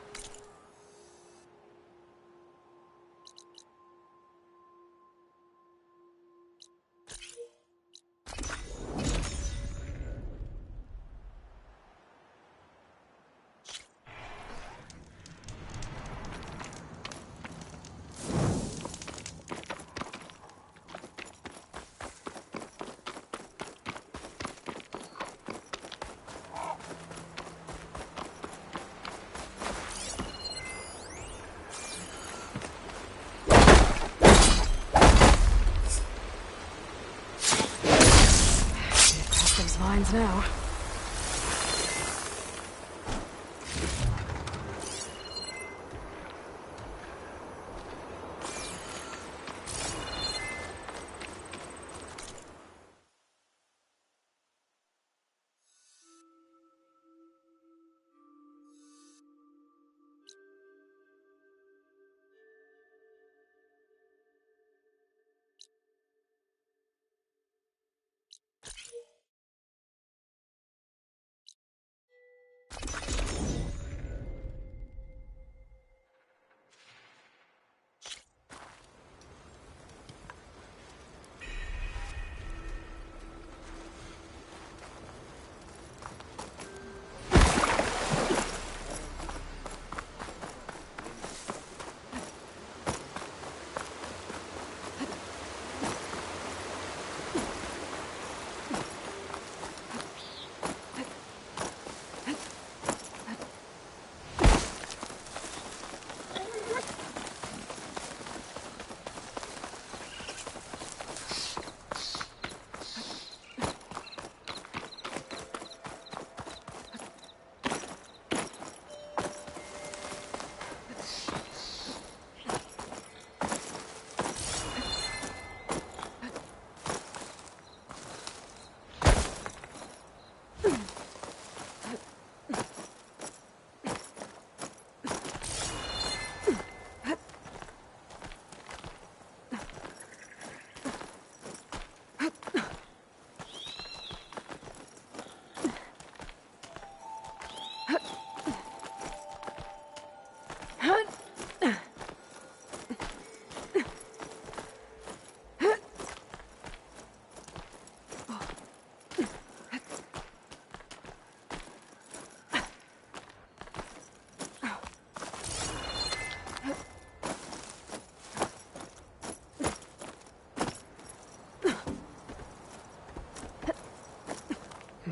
Those lines now.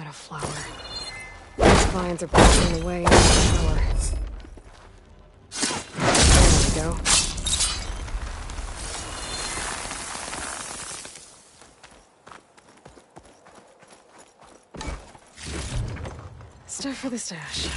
a flower. Those vines are blocking the way into the tower. There we go. Stuff for the stash.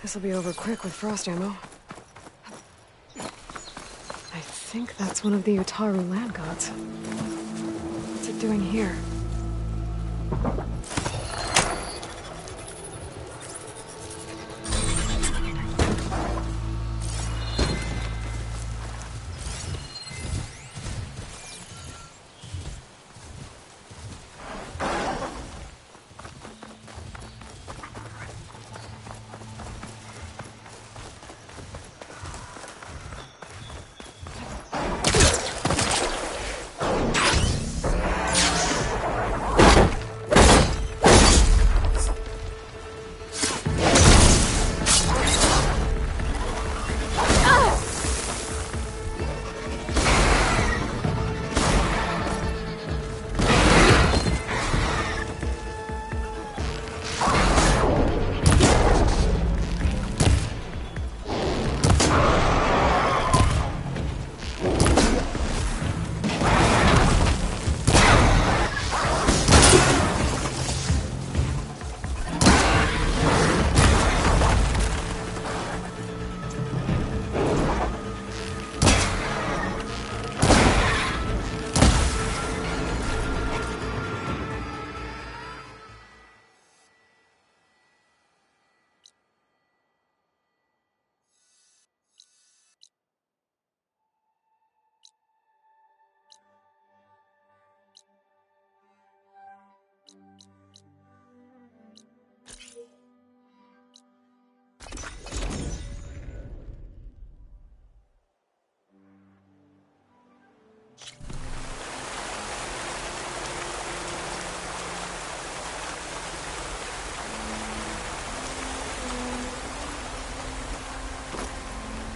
This'll be over quick with frost ammo. I think that's one of the Utaru land gods. What's it doing here?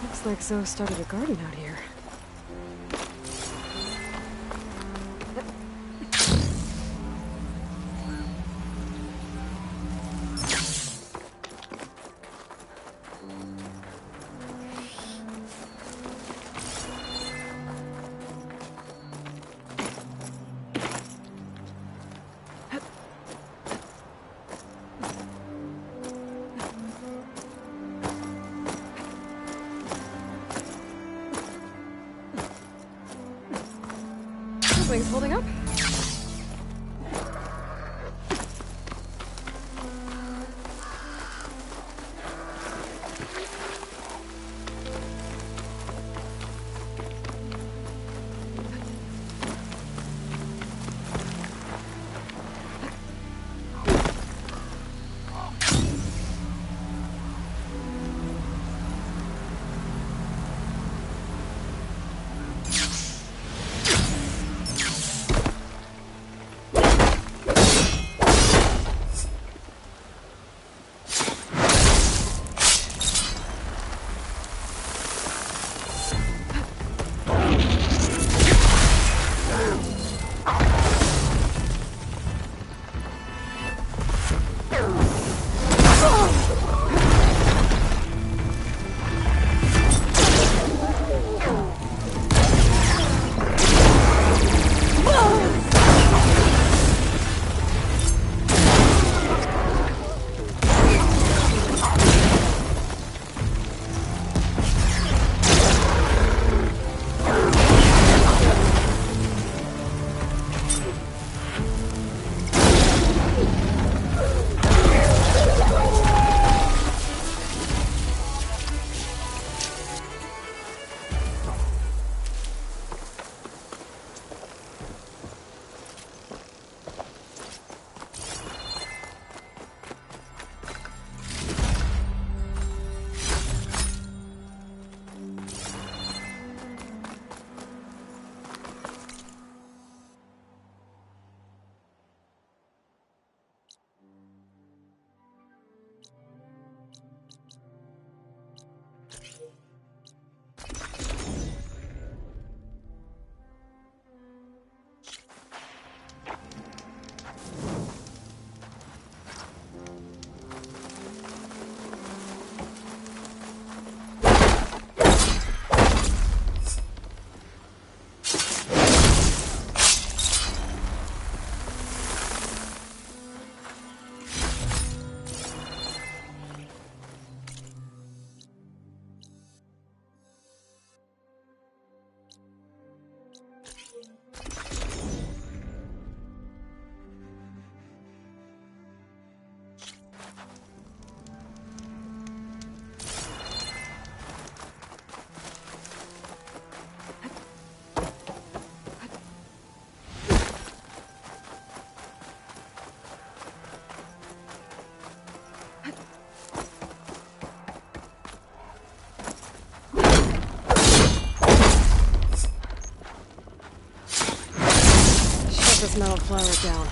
Looks like Zoe started a garden out here. Wings holding up? put this metal flower down.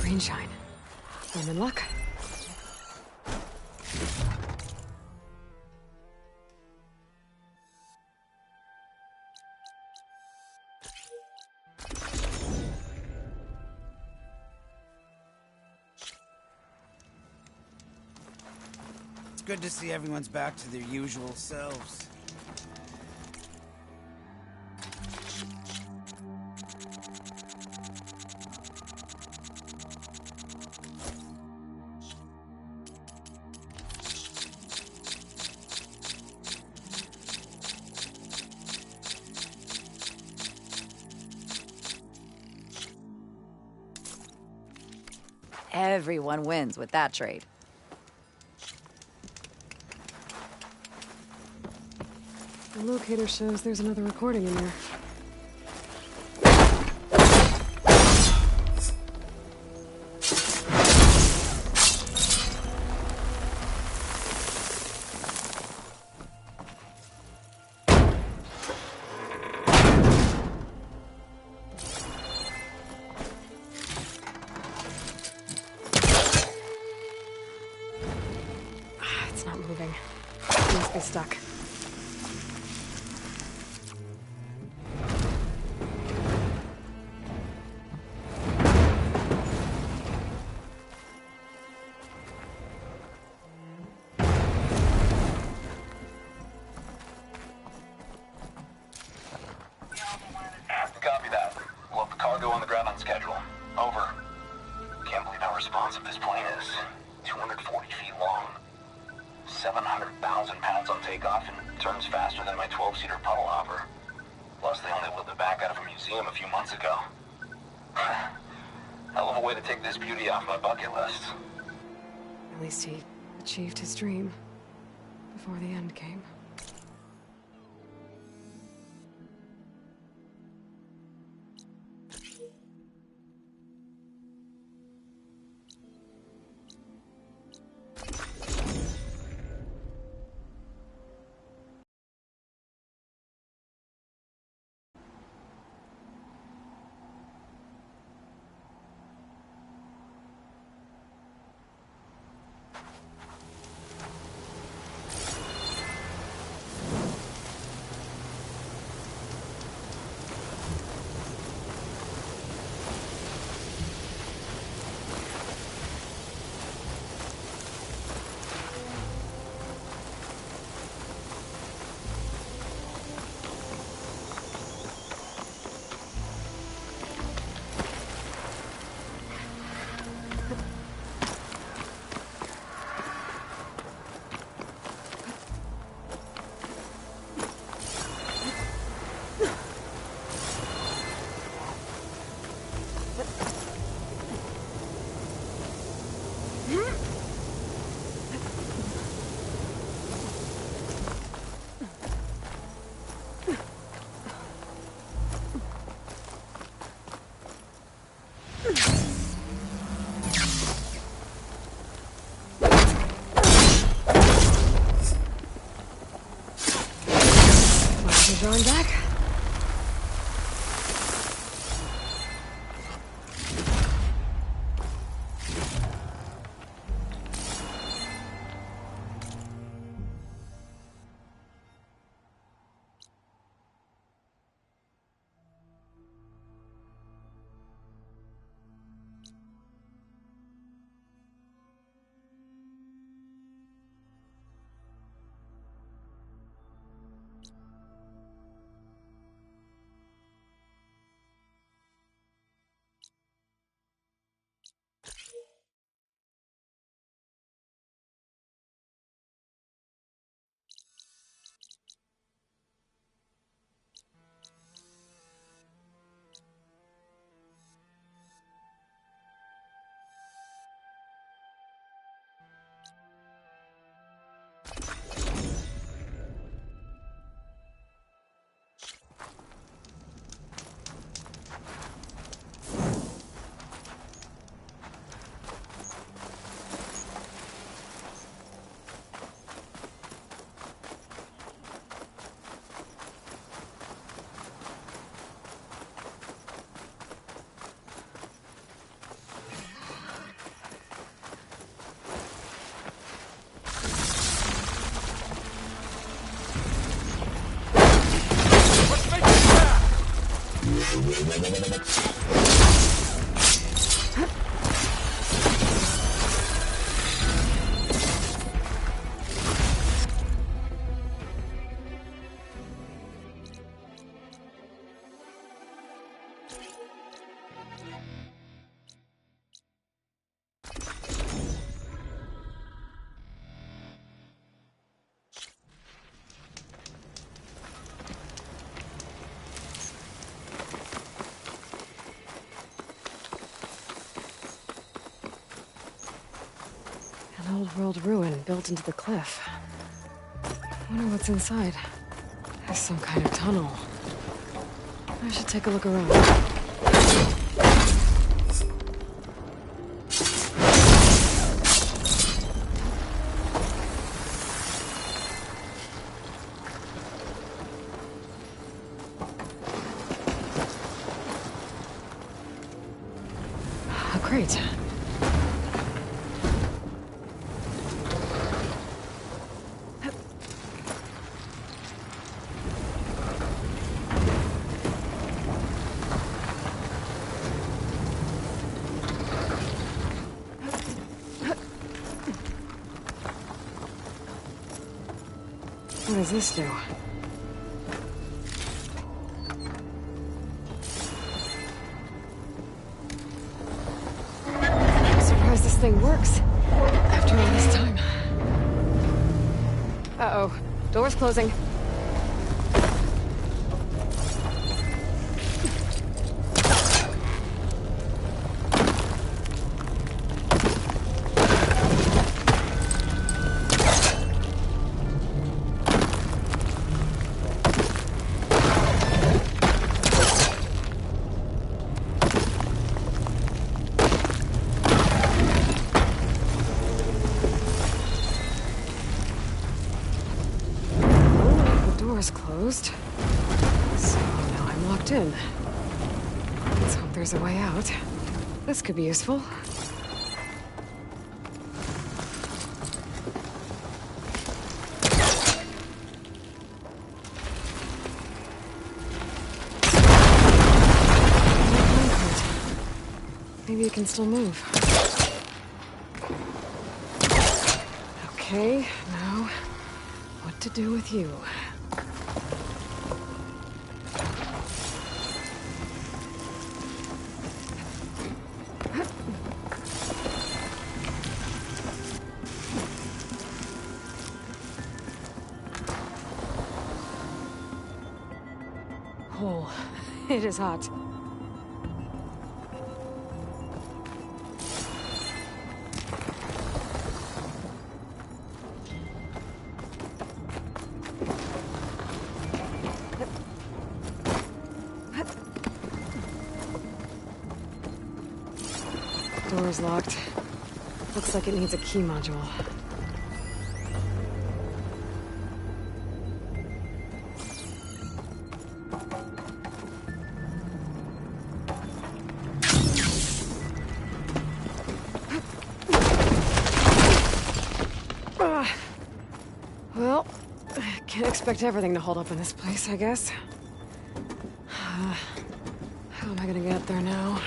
Greenshine. I'm in luck. It's good to see everyone's back to their usual selves. Everyone wins with that trade. The locator shows there's another recording in there. must be stuck. Copy that. We'll have the cargo on the ground on schedule. Over. Can't believe how responsive this plane is. 240 feet long. 700,000 pounds on takeoff and turns faster than my 12-seater puddle hopper. Plus, they only wheeled it back out of a museum a few months ago. Hell of a way to take this beauty off my bucket list. At least he achieved his dream before the end came. Drawing back. An old world ruin built into the cliff. Wonder what's inside. There's some kind of tunnel. I should take a look around. A crate. What does this do? I'm surprised this thing works after all this time. Uh-oh. Door's closing. Closed. So now I'm locked in. Let's hope there's a way out. This could be useful. Maybe it can still move. Okay, now what to do with you? Oh, it is hot. Door's locked. Looks like it needs a key module. Well, can't expect everything to hold up in this place, I guess. How am I gonna get there now?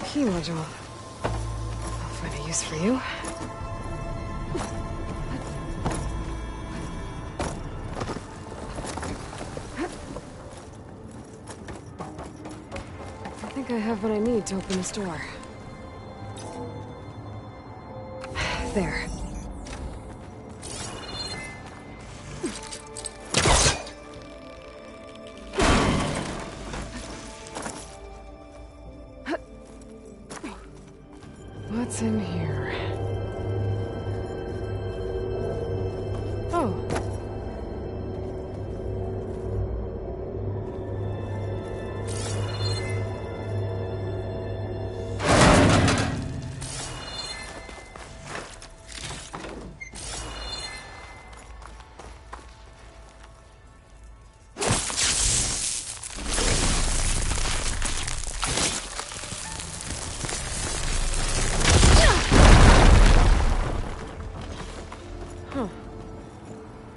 Key module. I'll find a use for you. I think I have what I need to open this door. There. What's in here? Oh.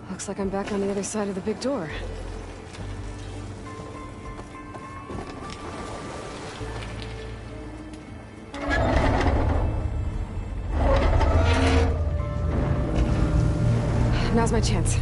Looks like I'm back on the other side of the big door. Now's my chance.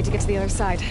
need to get to the other side.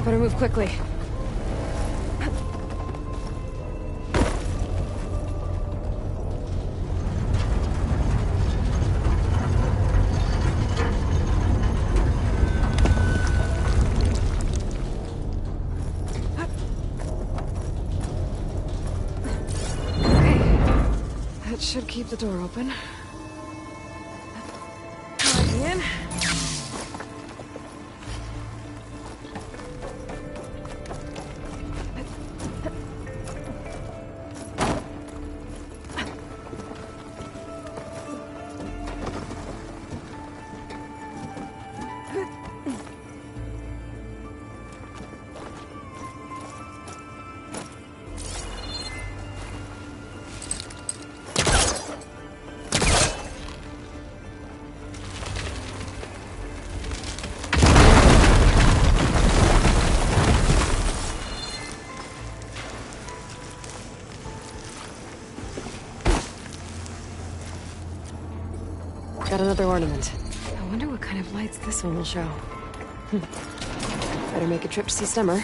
Better move quickly. That should keep the door open. Let me in. Got another ornament. I wonder what kind of lights this one will show. Better make a trip to see Summer.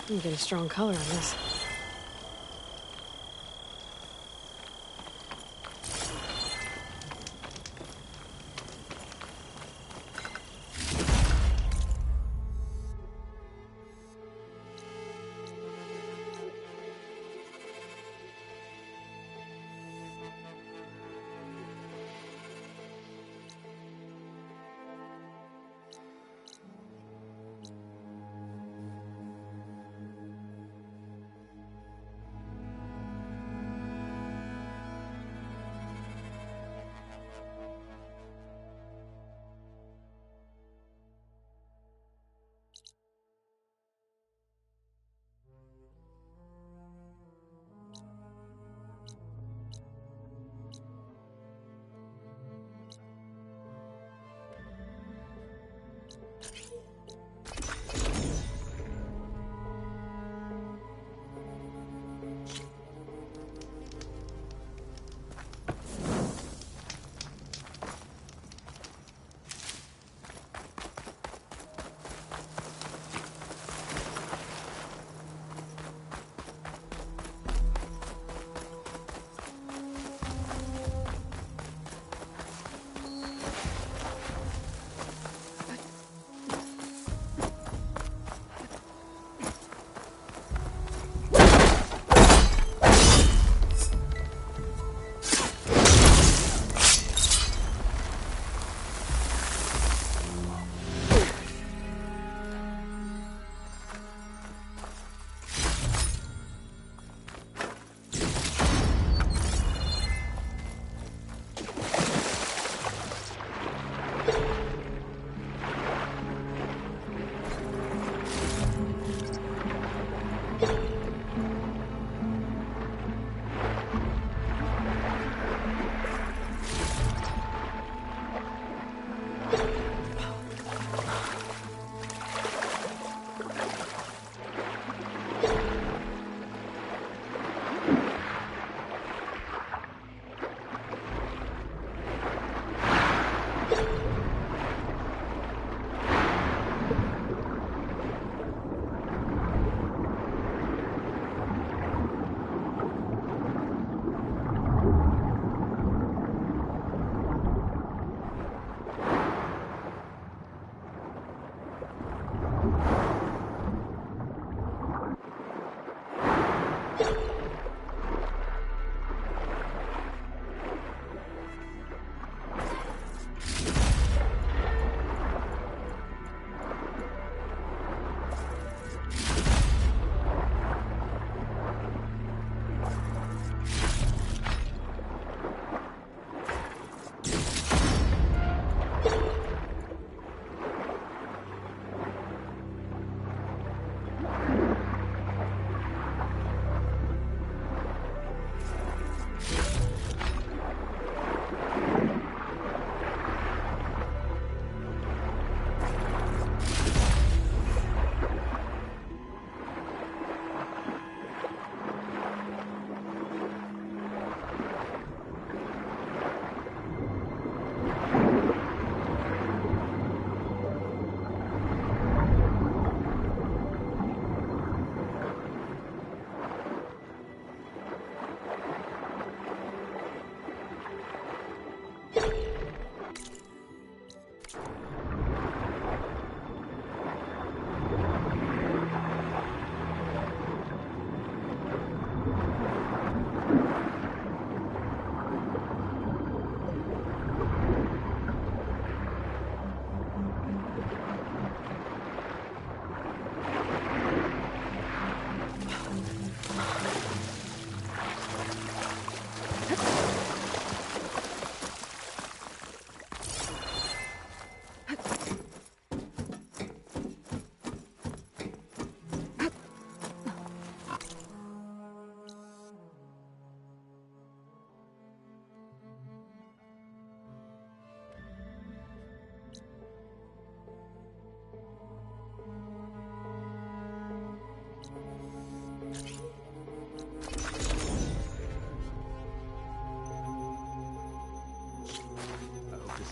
You get a strong color on this.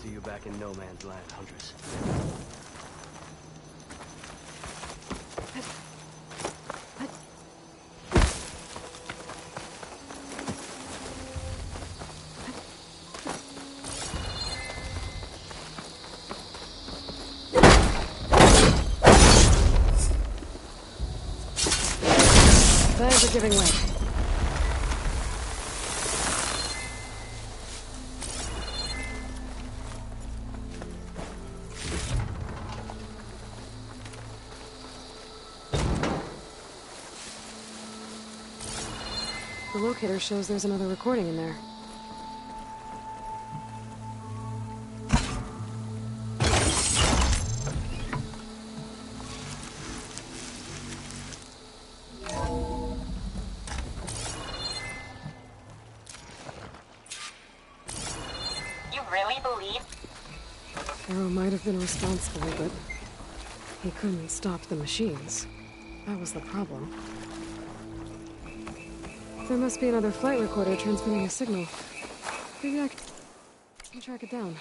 See you back in no man's land, Huntress. are giving way. The locator shows there's another recording in there. You really believe? Arrow might have been responsible, but he couldn't stop the machines. That was the problem. There must be another flight recorder transmitting a signal. Maybe I can track it down.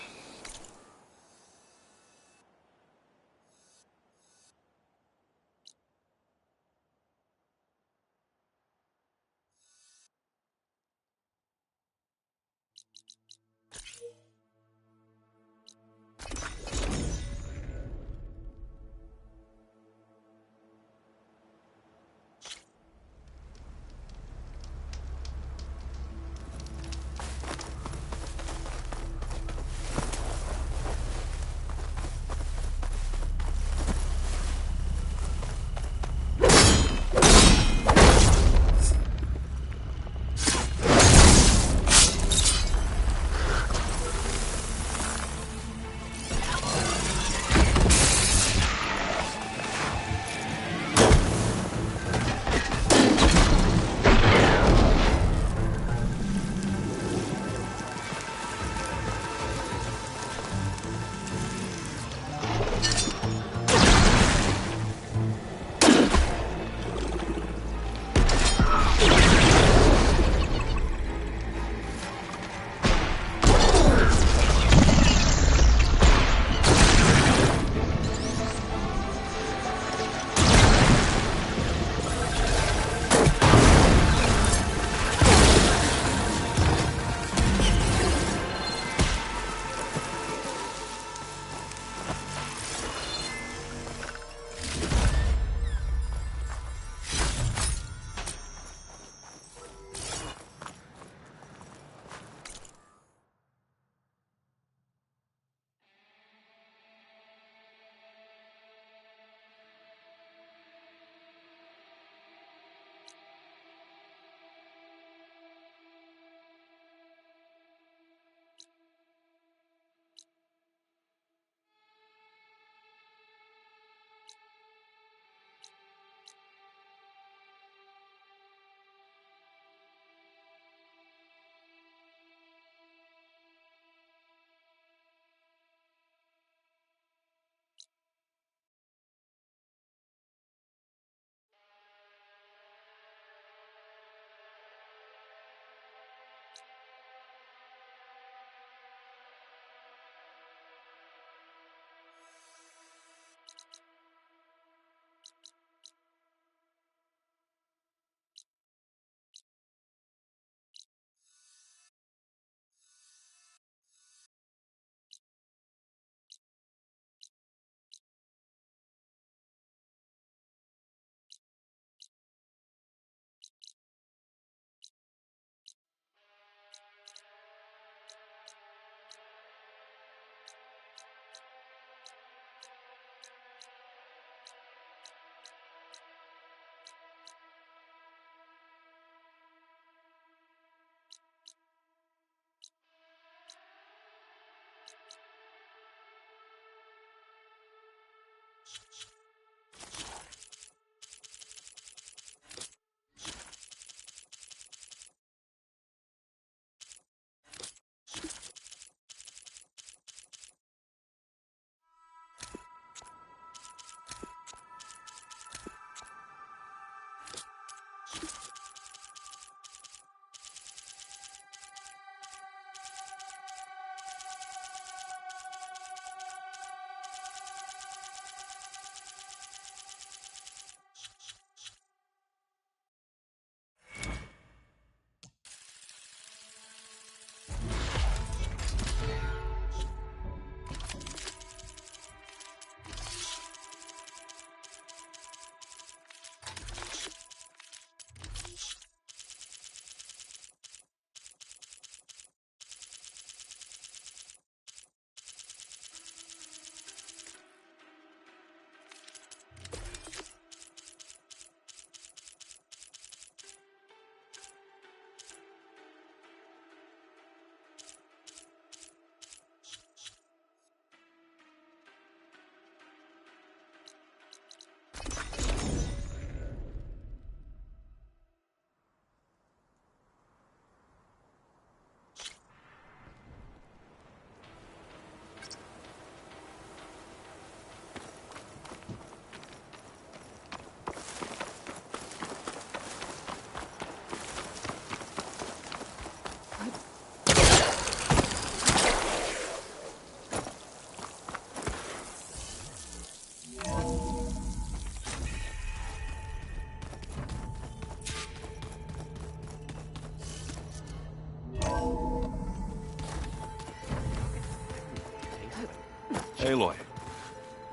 Aloy,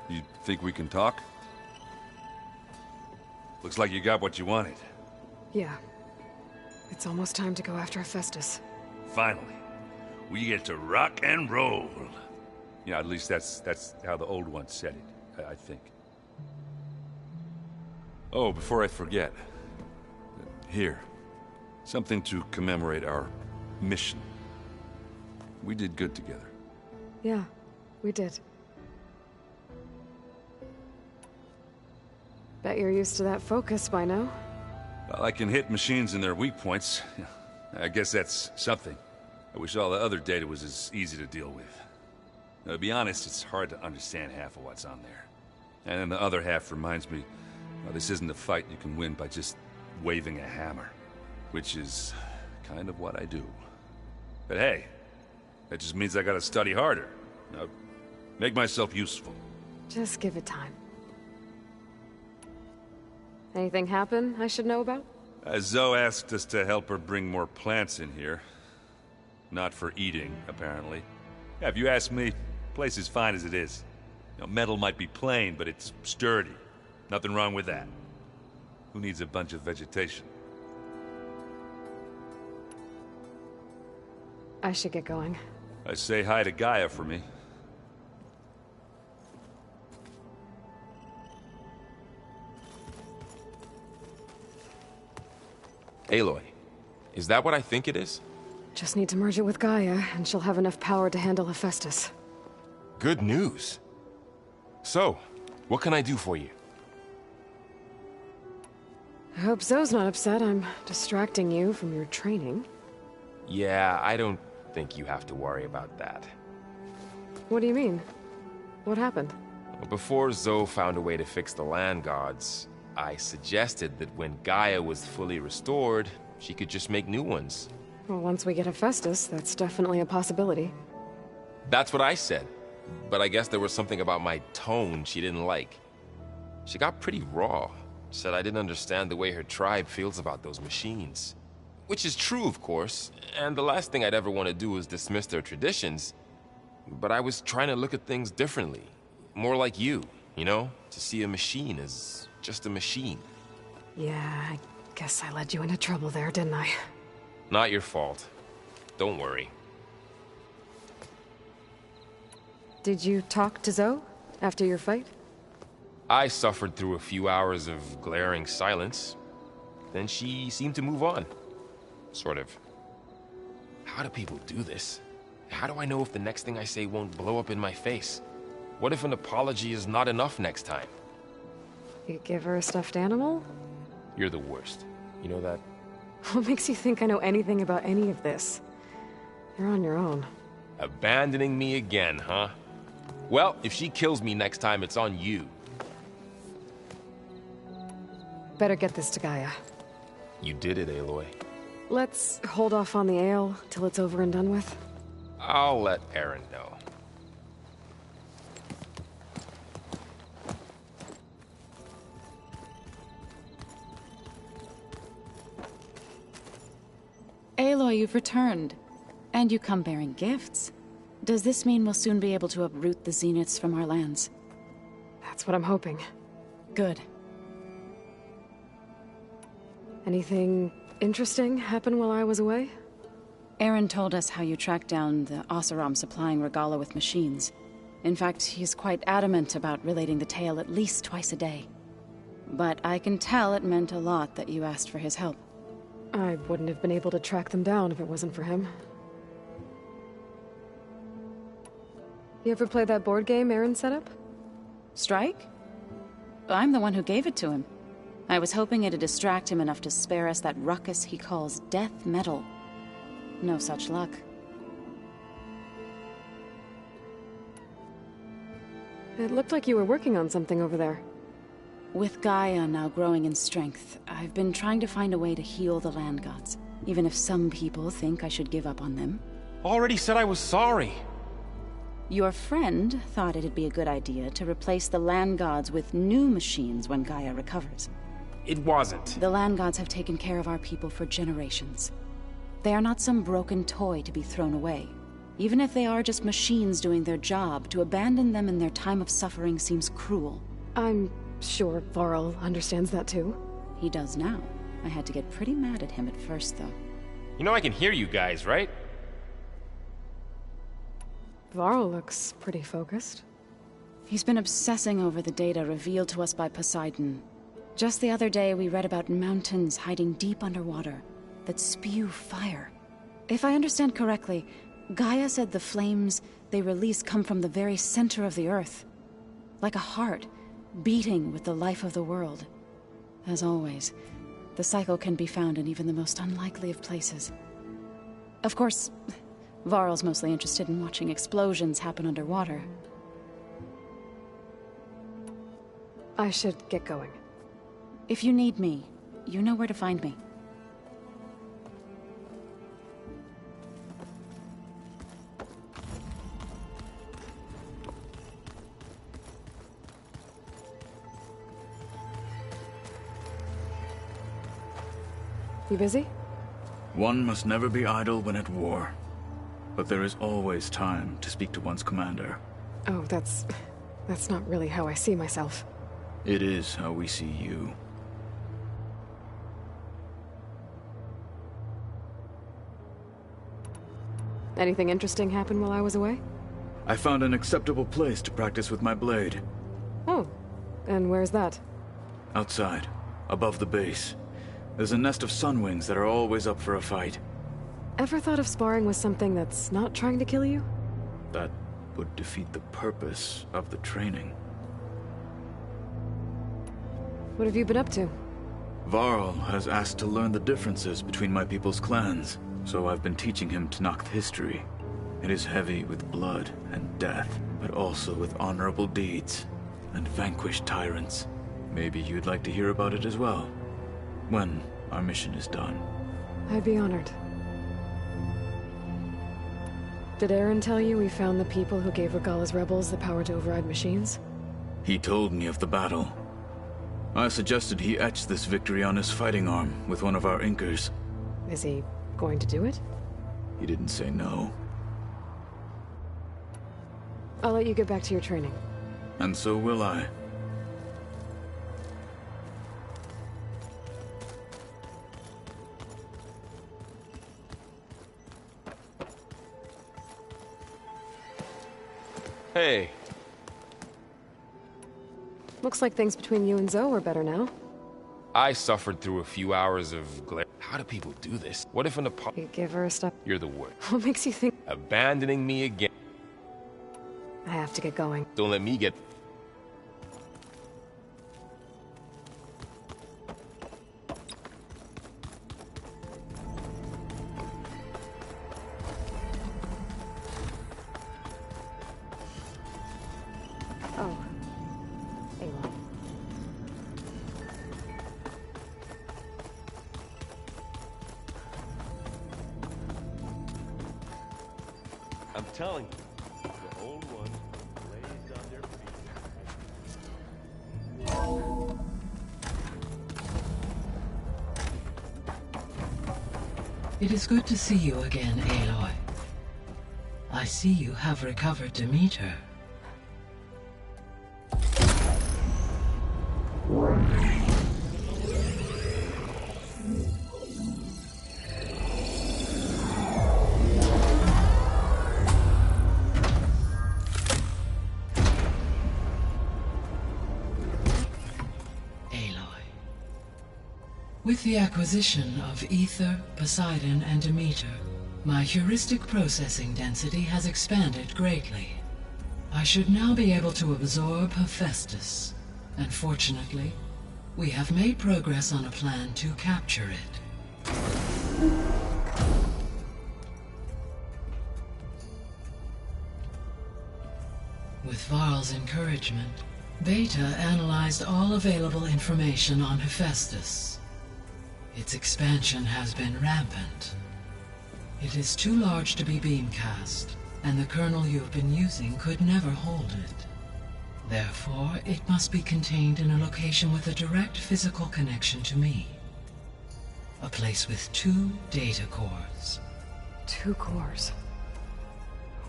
you think we can talk? Looks like you got what you wanted. Yeah. It's almost time to go after Hephaestus. Finally, we get to rock and roll. Yeah, at least that's how the old one said it, I think. Oh, before I forget. Here. Something to commemorate our mission. We did good together. Yeah, we did. Bet you're used to that focus by now. Well, I can hit machines in their weak points. I guess that's something. I wish all the other data was as easy to deal with. Now, to be honest, it's hard to understand half of what's on there. And then the other half reminds me, well, this isn't a fight you can win by just waving a hammer. Which is kind of what I do. But hey, that just means I gotta study harder. Now, make myself useful. Just give it time. Anything happen I should know about? Zoe asked us to help her bring more plants in here. Not for eating, apparently. Yeah, if you ask me, the place is fine as it is. You know, metal might be plain, but it's sturdy. Nothing wrong with that. Who needs a bunch of vegetation? I should get going. Say hi to Gaia for me. Aloy, is that what I think it is? Just need to merge it with Gaia, and she'll have enough power to handle Hephaestus. Good news. So, what can I do for you? I hope Zoe's not upset I'm distracting you from your training. Yeah, I don't think you have to worry about that. What do you mean? What happened? Before Zoe found a way to fix the land gods, I suggested that when Gaia was fully restored, she could just make new ones. Well, once we get Hephaestus, that's definitely a possibility. That's what I said. But I guess there was something about my tone she didn't like. She got pretty raw. Said I didn't understand the way her tribe feels about those machines. Which is true, of course, and the last thing I'd ever want to do is dismiss their traditions. But I was trying to look at things differently. More like you know? To see a machine as just a machine. Yeah, I guess I led you into trouble there, didn't I? Not your fault. Don't worry. Did you talk to Zoe after your fight? I suffered through a few hours of glaring silence. Then she seemed to move on. Sort of. How do people do this? How do I know if the next thing I say won't blow up in my face? What if an apology is not enough next time? You give her a stuffed animal? You're the worst. You know that? What makes you think I know anything about any of this? You're on your own. Abandoning me again, huh? Well, if she kills me next time, it's on you. Better get this to Gaia. You did it, Aloy. Let's hold off on the ale till it's over and done with. I'll let Aaron know. Aloy, you've returned. And you come bearing gifts. Does this mean we'll soon be able to uproot the Zeniths from our lands? That's what I'm hoping. Good. Anything interesting happen while I was away? Aaron told us how you tracked down the Oseram supplying Regalla with machines. In fact, he's quite adamant about relating the tale at least twice a day. But I can tell it meant a lot that you asked for his help. I wouldn't have been able to track them down if it wasn't for him. You ever play that board game Aaron set up? Strike? I'm the one who gave it to him. I was hoping it'd distract him enough to spare us that ruckus he calls death metal. No such luck. It looked like you were working on something over there. With Gaia now growing in strength, I've been trying to find a way to heal the land gods, even if some people think I should give up on them. Already said I was sorry. Your friend thought it'd be a good idea to replace the land gods with new machines when Gaia recovers. It wasn't. The land gods have taken care of our people for generations. They are not some broken toy to be thrown away. Even if they are just machines doing their job, to abandon them in their time of suffering seems cruel. I'm sure Varl understands that too. He does now. I had to get pretty mad at him at first, though. You know I can hear you guys, right? Varl looks pretty focused. He's been obsessing over the data revealed to us by Poseidon. Just the other day, we read about mountains hiding deep underwater that spew fire. If I understand correctly, Gaia said the flames they release come from the very center of the Earth. Like a heart, beating with the life of the world. As always, the cycle can be found in even the most unlikely of places. Of course, Varl's mostly interested in watching explosions happen underwater. I should get going. If you need me, you know where to find me. You busy? One must never be idle when at war. But there is always time to speak to one's commander. Oh, that's not really how I see myself. It is how we see you. Anything interesting happen while I was away? I found an acceptable place to practice with my blade. Oh, and where's that? Outside, above the base. There's a nest of sunwings that are always up for a fight. Ever thought of sparring with something that's not trying to kill you? That would defeat the purpose of the training. What have you been up to? Varl has asked to learn the differences between my people's clans, so I've been teaching him Tenakth history. It is heavy with blood and death, but also with honorable deeds and vanquished tyrants. Maybe you'd like to hear about it as well, when our mission is done. I'd be honored. Did Aaron tell you we found the people who gave Regalla's rebels the power to override machines? He told me of the battle. I suggested he etch this victory on his fighting arm with one of our Inkers. Is he going to do it? He didn't say no. I'll let you get back to your training. And so will I. Hey. Looks like things between you and Zoe are better now. I suffered through a few hours of glare. How do people do this? What if an You give her a step. You're the worst. What makes you think? Abandoning me again. I have to get going. Don't let me get... Oh. Aloy. I'm telling you, the old ones blazed on their feet. It is good to see you again, Aloy. I see you have recovered Demeter. With the acquisition of Ether, Poseidon, and Demeter, my heuristic processing density has expanded greatly. I should now be able to absorb Hephaestus, and fortunately, we have made progress on a plan to capture it. With Varl's encouragement, Beta analyzed all available information on Hephaestus. Its expansion has been rampant. It is too large to be beamcast, and the kernel you've been using could never hold it. Therefore, it must be contained in a location with a direct physical connection to me. A place with 2 data cores. 2 cores?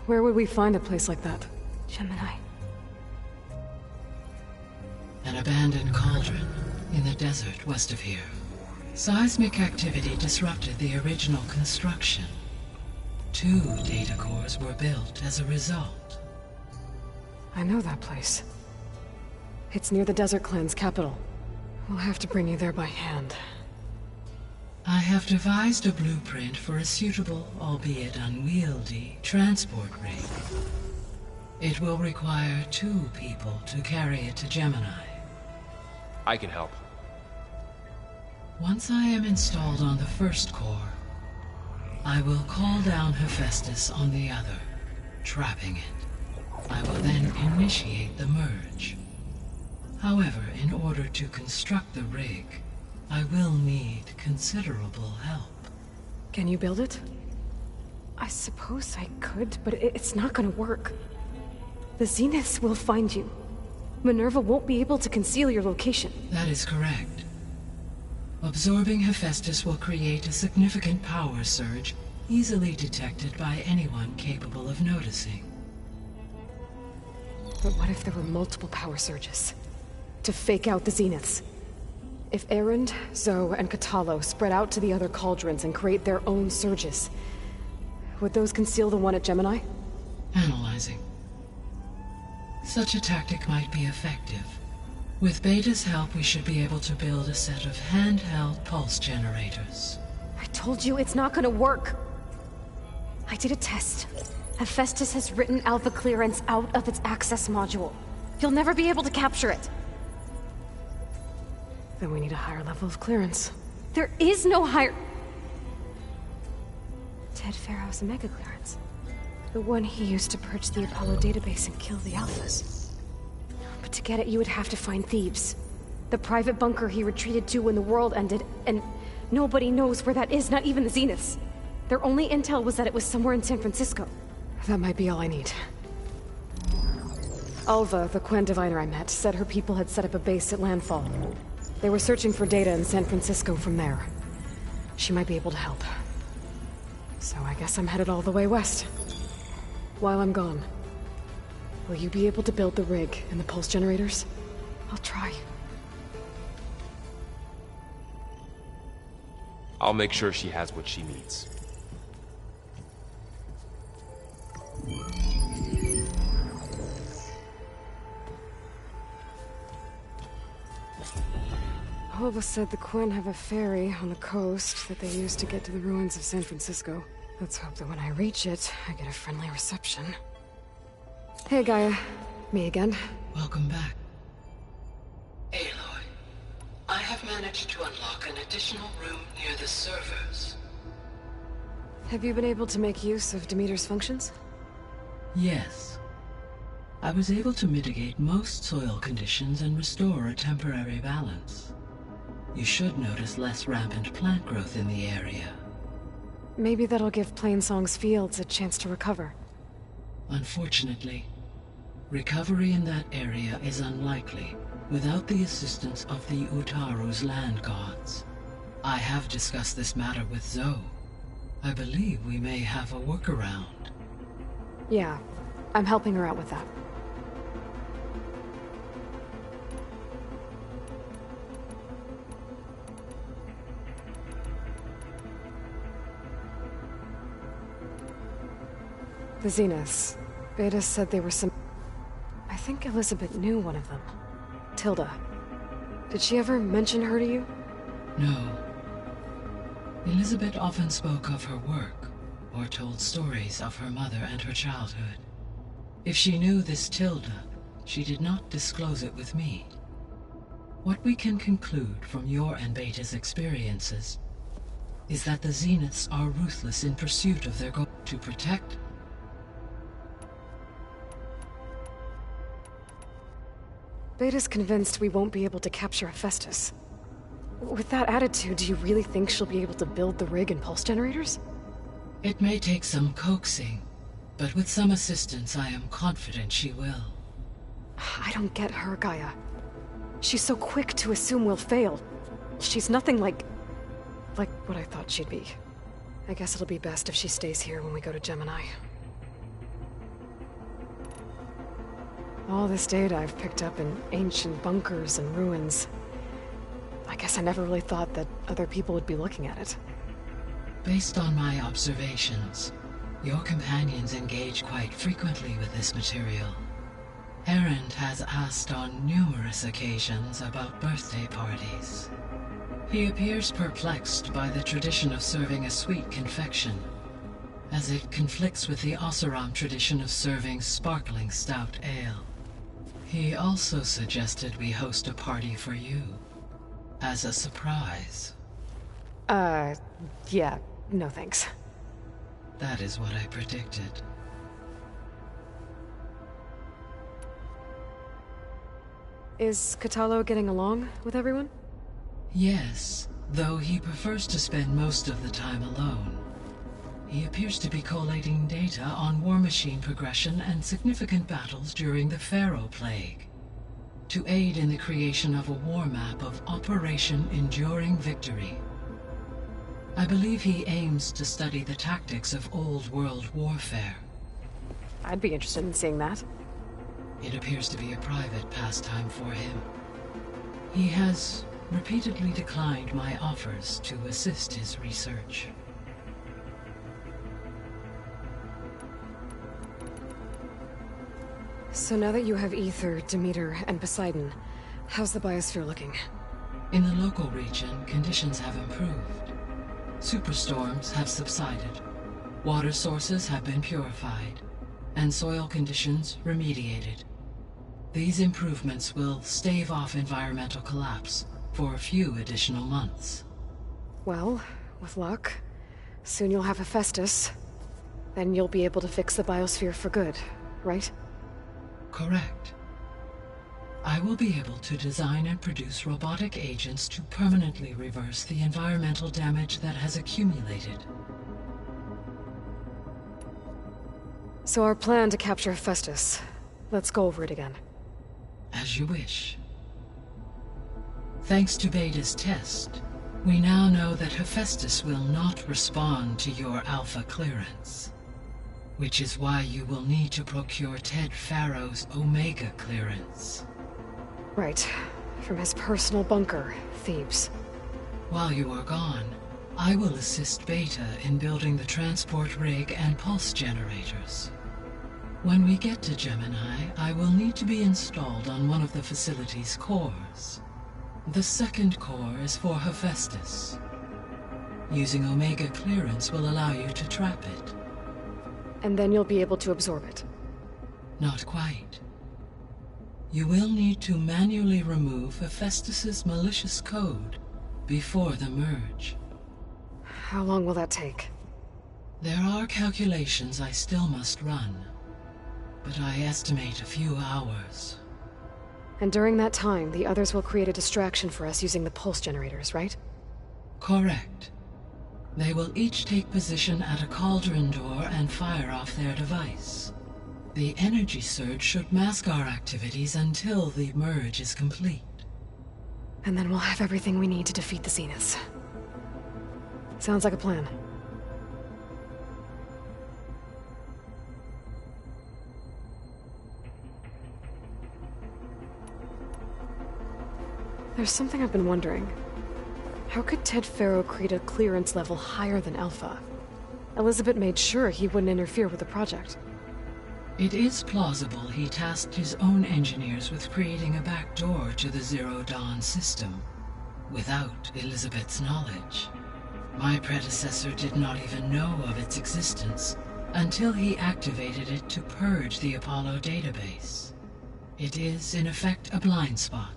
Where would we find a place like that? Gemini. An abandoned cauldron in the desert west of here. Seismic activity disrupted the original construction. 2 data cores were built as a result. I know that place. It's near the Desert Clan's capital. We'll have to bring you there by hand. I have devised a blueprint for a suitable, albeit unwieldy, transport rig. It will require 2 people to carry it to Gemini. I can help. Once I am installed on the first core, I will call down Hephaestus on the other, trapping it. I will then initiate the merge. However, in order to construct the rig, I will need considerable help. Can you build it? I suppose I could, but it's not gonna work. The Zeniths will find you. Minerva won't be able to conceal your location. That is correct. Absorbing Hephaestus will create a significant power surge, easily detected by anyone capable of noticing. But what if there were multiple power surges? To fake out the Zeniths? If Erend, Zoe, and Katalo spread out to the other cauldrons and create their own surges, would those conceal the one at Gemini? Analyzing. Such a tactic might be effective. With Beta's help, we should be able to build a set of handheld pulse generators. I told you it's not gonna work. I did a test. Hephaestus has written Alpha clearance out of its access module. You'll never be able to capture it. Then we need a higher level of clearance. There is no higher... Ted Pharaoh's Omega clearance. The one he used to purge the Apollo database and kill the Alphas. But to get it, you would have to find Thebes. The private bunker he retreated to when the world ended, and nobody knows where that is, not even the Zeniths. Their only intel was that it was somewhere in San Francisco. That might be all I need. Alva, the Quen diviner I met, said her people had set up a base at Landfall. They were searching for data in San Francisco from there. She might be able to help. So I guess I'm headed all the way west. While I'm gone, will you be able to build the rig and the pulse generators? I'll try. I'll make sure she has what she needs. Alva said the Quen have a ferry on the coast that they use to get to the ruins of San Francisco. Let's hope that when I reach it, I get a friendly reception. Hey, Gaia. Me again. Welcome back. Aloy, I have managed to unlock an additional room near the servers. Have you been able to make use of Demeter's functions? Yes. I was able to mitigate most soil conditions and restore a temporary balance. You should notice less rampant plant growth in the area. Maybe that'll give Plainsong's fields a chance to recover. Unfortunately, recovery in that area is unlikely without the assistance of the Utaru's land gods. I have discussed this matter with Zoe. I believe we may have a workaround. Yeah, I'm helping her out with that. The Zeniths. Beta said they were some... I think Elizabeth knew one of them. Tilda. Did she ever mention her to you? No. Elizabeth often spoke of her work, or told stories of her mother and her childhood. If she knew this Tilda, she did not disclose it with me. What we can conclude from your and Beta's experiences is that the Zeniths are ruthless in pursuit of their goal to protect. Beta's convinced we won't be able to capture Hephaestus. With that attitude, do you really think she'll be able to build the rig and pulse generators? It may take some coaxing, but with some assistance I am confident she will. I don't get her, Gaia. She's so quick to assume we'll fail. She's nothing like what I thought she'd be. I guess it'll be best if she stays here when we go to Gemini. All this data I've picked up in ancient bunkers and ruins. I guess I never really thought that other people would be looking at it. Based on my observations, your companions engage quite frequently with this material. Erend has asked on numerous occasions about birthday parties. He appears perplexed by the tradition of serving a sweet confection, as it conflicts with the Oseram tradition of serving sparkling stout ale. He also suggested we host a party for you, as a surprise. Yeah, no thanks. That is what I predicted. Is Kotallo getting along with everyone? Yes, though he prefers to spend most of the time alone. He appears to be collating data on war machine progression and significant battles during the Pharaoh Plague, to aid in the creation of a war map of Operation Enduring Victory. I believe he aims to study the tactics of old world warfare. I'd be interested in seeing that. It appears to be a private pastime for him. He has repeatedly declined my offers to assist his research. So now that you have Ether, Demeter, and Poseidon, how's the biosphere looking? In the local region, conditions have improved. Superstorms have subsided, water sources have been purified, and soil conditions remediated. These improvements will stave off environmental collapse for a few additional months. Well, with luck, soon you'll have Hephaestus. Then you'll be able to fix the biosphere for good, right? Correct. I will be able to design and produce robotic agents to permanently reverse the environmental damage that has accumulated. So our plan to capture Hephaestus. Let's go over it again. As you wish. Thanks to Beta's test, we now know that Hephaestus will not respond to your Alpha clearance. Which is why you will need to procure Ted Pharaoh's Omega clearance. Right. From his personal bunker, Thebes. While you are gone, I will assist Beta in building the transport rig and pulse generators. When we get to Gemini, I will need to be installed on one of the facility's cores. The second core is for Hephaestus. Using Omega clearance will allow you to trap it. And then you'll be able to absorb it. Not quite. You will need to manually remove Hephaestus's malicious code before the merge. How long will that take? There are calculations I still must run, but I estimate a few hours. And during that time, the others will create a distraction for us using the pulse generators, right? Correct. They will each take position at a cauldron door and fire off their device. The energy surge should mask our activities until the merge is complete. And then we'll have everything we need to defeat the Zeniths. Sounds like a plan. There's something I've been wondering. How could Ted Pharaoh create a clearance level higher than Alpha? Elizabeth made sure he wouldn't interfere with the project. It is plausible he tasked his own engineers with creating a back door to the Zero Dawn system, without Elizabeth's knowledge. My predecessor did not even know of its existence until he activated it to purge the Apollo database. It is, in effect, a blind spot.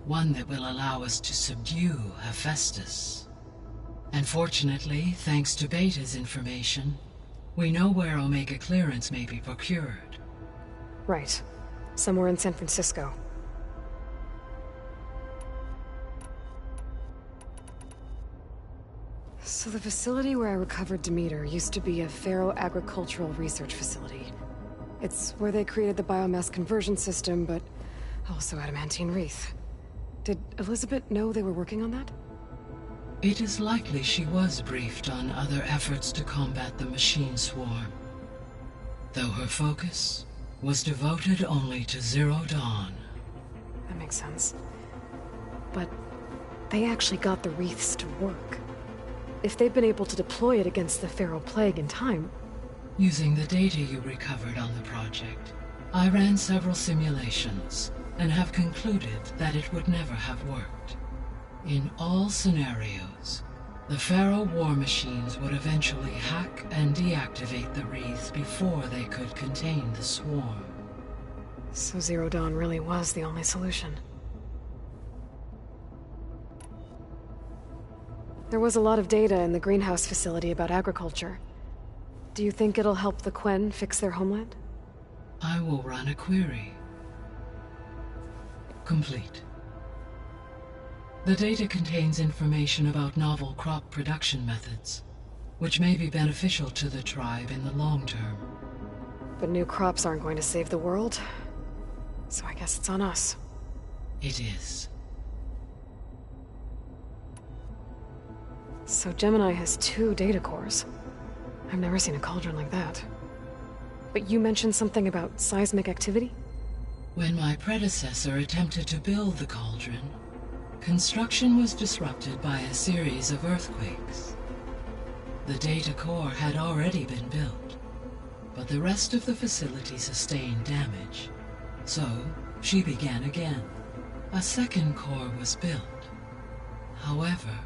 One that will allow us to subdue Hephaestus. And fortunately, thanks to Beta's information, we know where Omega clearance may be procured. Right. Somewhere in San Francisco. So the facility where I recovered Demeter used to be a Pharaoh agricultural research facility. It's where they created the biomass conversion system, but also Adamantine Wreath. Did Elizabeth know they were working on that? It is likely she was briefed on other efforts to combat the machine swarm, though her focus was devoted only to Zero Dawn. That makes sense. But they actually got the wreaths to work. If they've been able to deploy it against the Feral Plague in time... Using the data you recovered on the project, I ran several simulations and have concluded that it would never have worked. In all scenarios, the Feral war machines would eventually hack and deactivate the wreaths before they could contain the swarm. So Zero Dawn really was the only solution. There was a lot of data in the greenhouse facility about agriculture. Do you think it'll help the Quen fix their homeland? I will run a query. Complete. The data contains information about novel crop production methods, which may be beneficial to the tribe in the long term. But new crops aren't going to save the world, so I guess it's on us. It is. So Gemini has 2 data cores. I've never seen a cauldron like that. But you mentioned something about seismic activity? When my predecessor attempted to build the cauldron, construction was disrupted by a series of earthquakes. The data core had already been built, but the rest of the facility sustained damage. So, she began again. A second core was built. However,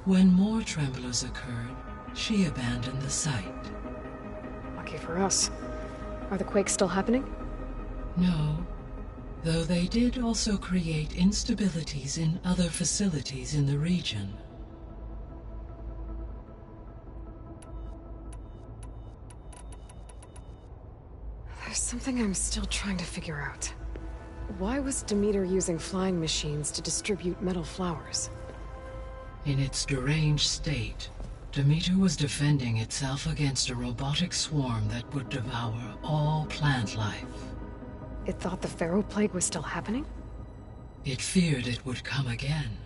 when more tremblers occurred, she abandoned the site. Lucky for us. Are the quakes still happening? No, though they did also create instabilities in other facilities in the region. There's something I'm still trying to figure out. Why was Demeter using flying machines to distribute metal flowers? In its deranged state, Demeter was defending itself against a robotic swarm that would devour all plant life. It thought the Feral Plague was still happening? It feared it would come again.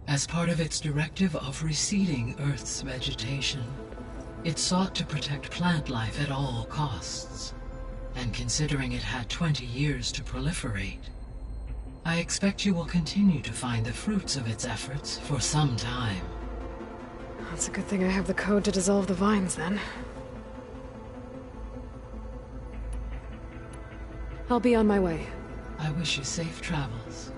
As part of its directive of reseeding Earth's vegetation, it sought to protect plant life at all costs. And considering it had 20 years to proliferate, I expect you will continue to find the fruits of its efforts for some time. That's a good thing I have the code to dissolve the vines, then. I'll be on my way. I wish you safe travels.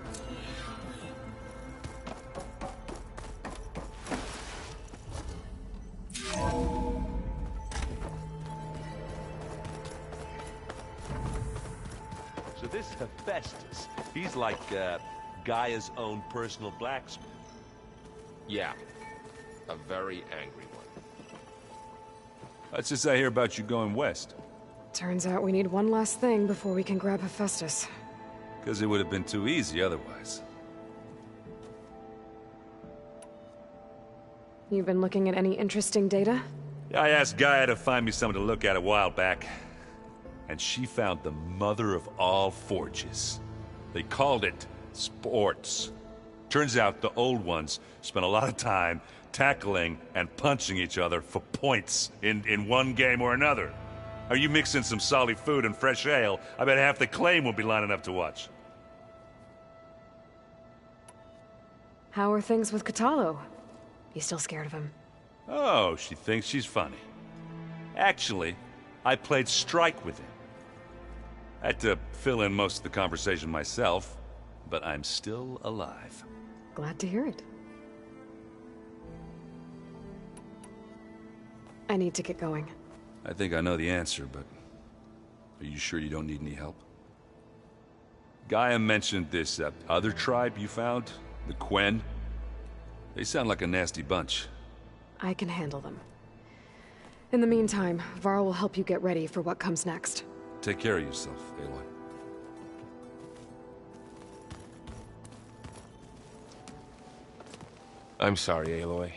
So this Hephaestus, he's like Gaia's own personal blacksmith. Yeah, a very angry one. What's this I hear about you going west? Turns out we need one last thing before we can grab Hephaestus. Because it would have been too easy otherwise. You've been looking at any interesting data? I asked Gaia to find me something to look at a while back, and she found the mother of all forges. They called it sports. Turns out the old ones spent a lot of time tackling and punching each other for points in one game or another. Are you mixing some salty food and fresh ale? I bet half the claim will be lining up to watch. How are things with Kotallo? You still scared of him? Oh, she thinks she's funny. Actually, I played strike with him. I had to fill in most of the conversation myself, but I'm still alive. Glad to hear it. I need to get going. I think I know the answer, but are you sure you don't need any help? Gaia mentioned this other tribe you found, the Quen. They sound like a nasty bunch. I can handle them. In the meantime, Varl will help you get ready for what comes next. Take care of yourself, Aloy. I'm sorry, Aloy.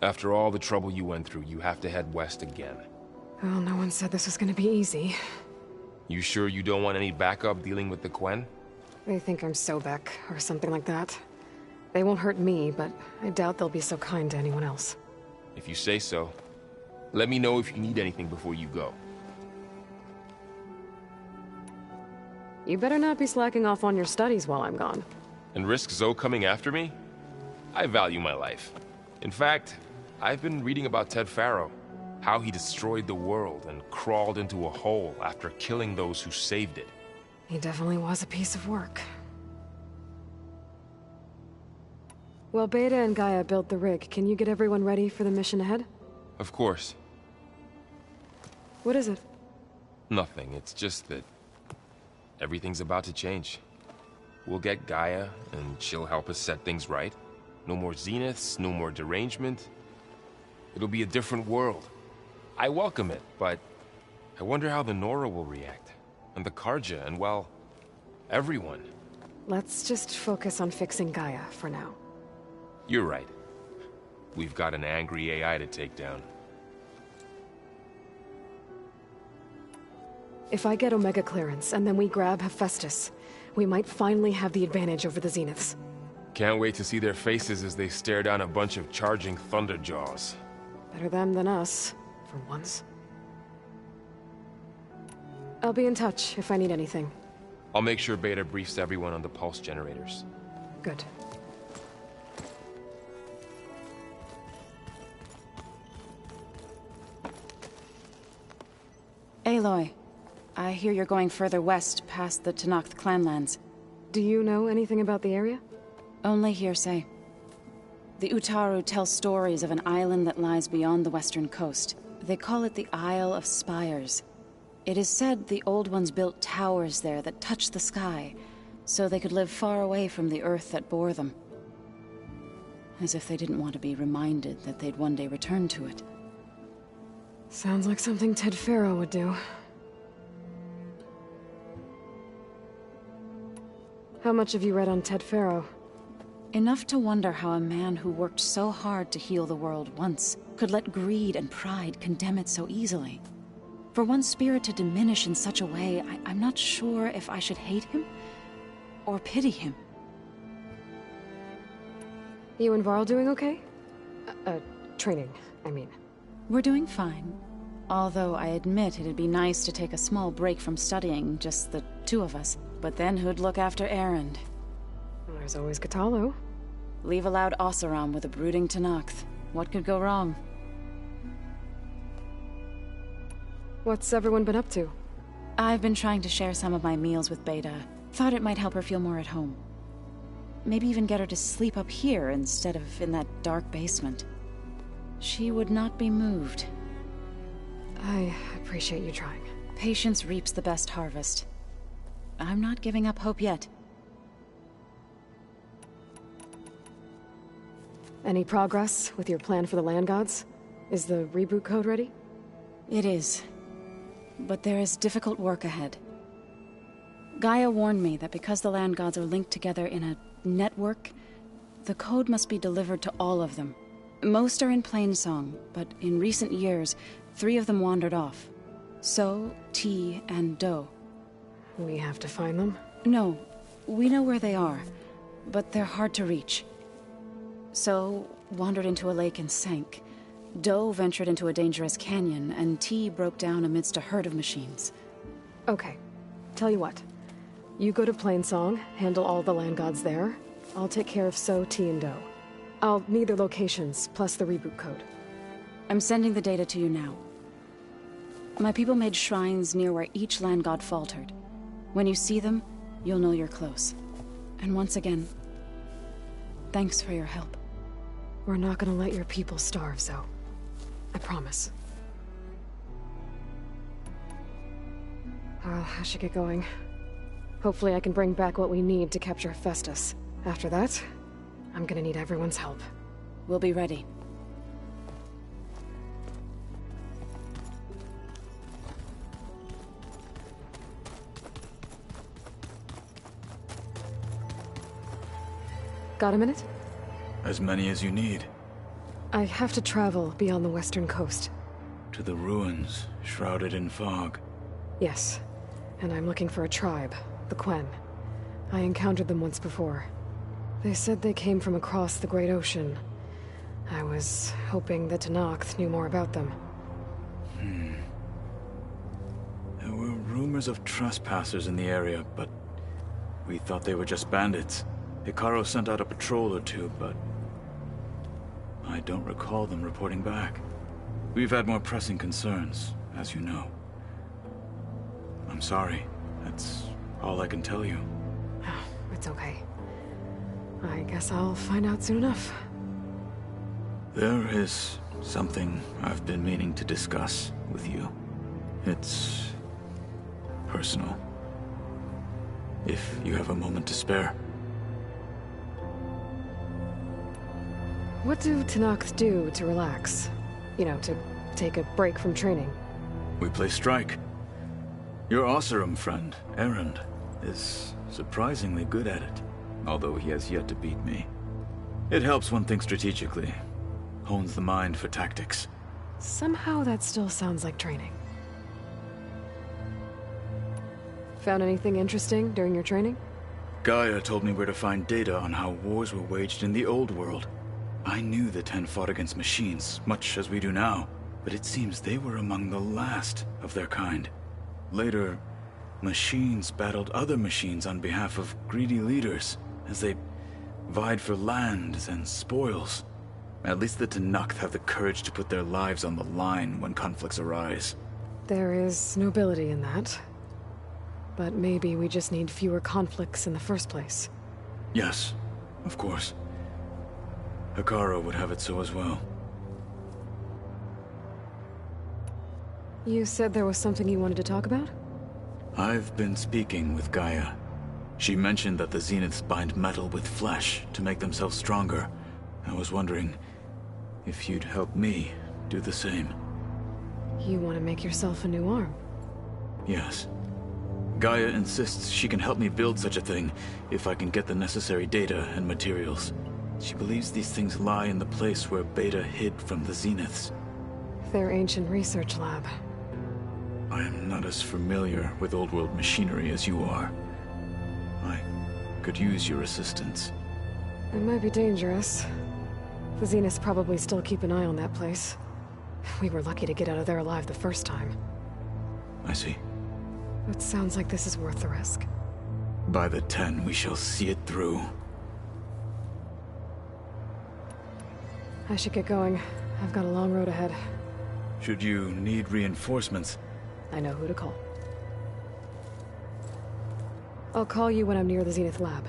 After all the trouble you went through, you have to head west again. Well, no one said this was gonna be easy. You sure you don't want any backup dealing with the Quen? They think I'm Sobek, or something like that. They won't hurt me, but I doubt they'll be so kind to anyone else. If you say so. Let me know if you need anything before you go. You better not be slacking off on your studies while I'm gone. And risk Zoe coming after me? I value my life. In fact, I've been reading about Ted Faro. How he destroyed the world and crawled into a hole after killing those who saved it. He definitely was a piece of work. Well, Beta and Gaia built the rig. Can you get everyone ready for the mission ahead? Of course. What is it? Nothing. It's just that everything's about to change. We'll get Gaia, and she'll help us set things right. No more zeniths, no more derangement. It'll be a different world. I welcome it, but I wonder how the Nora will react. And the Carja, and well, everyone. Let's just focus on fixing Gaia for now. You're right. We've got an angry AI to take down. If I get Omega clearance, and then we grab Hephaestus, we might finally have the advantage over the Zeniths. Can't wait to see their faces as they stare down a bunch of charging Thunderjaws. Better them than us, for once. I'll be in touch if I need anything. I'll make sure Beta briefs everyone on the pulse generators. Good. Aloy, I hear you're going further west past the Tenakth clanlands. Do you know anything about the area? Only hearsay. The Utaru tell stories of an island that lies beyond the western coast. They call it the Isle of Spires. It is said the Old Ones built towers there that touched the sky, so they could live far away from the earth that bore them. As if they didn't want to be reminded that they'd one day return to it. Sounds like something Ted Faro would do. How much have you read on Ted Faro? Enough to wonder how a man who worked so hard to heal the world once could let greed and pride condemn it so easily. For one's spirit to diminish in such a way, I'm not sure if I should hate him or pity him. You and Varl doing okay? Training, I mean. We're doing fine. Although I admit it'd be nice to take a small break from studying, just the two of us. But then who'd look after Erend? Well, there's always Kotallo. Leave a loud Oseram with a brooding Tenakth. What could go wrong? What's everyone been up to? I've been trying to share some of my meals with Beta. Thought it might help her feel more at home. Maybe even get her to sleep up here instead of in that dark basement. She would not be moved. I appreciate you trying. Patience reaps the best harvest. I'm not giving up hope yet. Any progress with your plan for the Land Gods? Is the reboot code ready? It is. But there is difficult work ahead. Gaia warned me that because the Land Gods are linked together in a network, the code must be delivered to all of them. Most are in Plainsong, but in recent years, 3 of them wandered off. So, T, and Do. We have to find them? No, we know where they are, but they're hard to reach. So, wandered into a lake and sank. Do ventured into a dangerous canyon, and T broke down amidst a herd of machines. Okay. Tell you what. You go to Plainsong, handle all the Land Gods there. I'll take care of So, T, and Do. I'll need their locations, plus the reboot code. I'm sending the data to you now. My people made shrines near where each Land God faltered. When you see them, you'll know you're close. And once again, thanks for your help. We're not gonna let your people starve, Zoe. I promise. Well, I should get going. Hopefully I can bring back what we need to capture Hephaestus. After that, I'm gonna need everyone's help. We'll be ready. Got a minute? As many as you need. I have to travel beyond the western coast. To the ruins, shrouded in fog. Yes, and I'm looking for a tribe, the Quen. I encountered them once before. They said they came from across the Great Ocean. I was hoping that Tenakth knew more about them. There were rumors of trespassers in the area, but We thought they were just bandits. Hikaru sent out a patrol or two, but I don't recall them reporting back. We've had more pressing concerns, as you know. I'm sorry. That's all I can tell you. It's okay. I guess I'll find out soon enough. There is something I've been meaning to discuss with you. It's personal. If you have a moment to spare. What do Tenakth do to relax? You know, to take a break from training? We play strike. Your Oseram friend, Erend, is surprisingly good at it, although he has yet to beat me. It helps one think strategically, hones the mind for tactics. Somehow that still sounds like training. Found anything interesting during your training? Gaia told me where to find data on how wars were waged in the old world. I knew the Ten fought against machines, much as we do now, but it seems they were among the last of their kind. Later, machines battled other machines on behalf of greedy leaders, as they vied for lands and spoils. At least the Tenakth have the courage to put their lives on the line when conflicts arise. There is nobility in that. But maybe we just need fewer conflicts in the first place. Yes, of course. Hikaru would have it so as well. You said there was something you wanted to talk about? I've been speaking with Gaia. She mentioned that the Zeniths bind metal with flesh to make themselves stronger. I was wondering if you'd help me do the same. You want to make yourself a new arm? Yes. Gaia insists she can help me build such a thing if I can get the necessary data and materials. She believes these things lie in the place where Beta hid from the Zeniths. Their ancient research lab. I am not as familiar with old world machinery as you are. I could use your assistance. It might be dangerous. The Zeniths probably still keep an eye on that place. We were lucky to get out of there alive the first time. I see. It sounds like this is worth the risk. By the 10, we shall see it through. I should get going. I've got a long road ahead. Should you need reinforcements, I know who to call. I'll call you when I'm near the Zenith lab.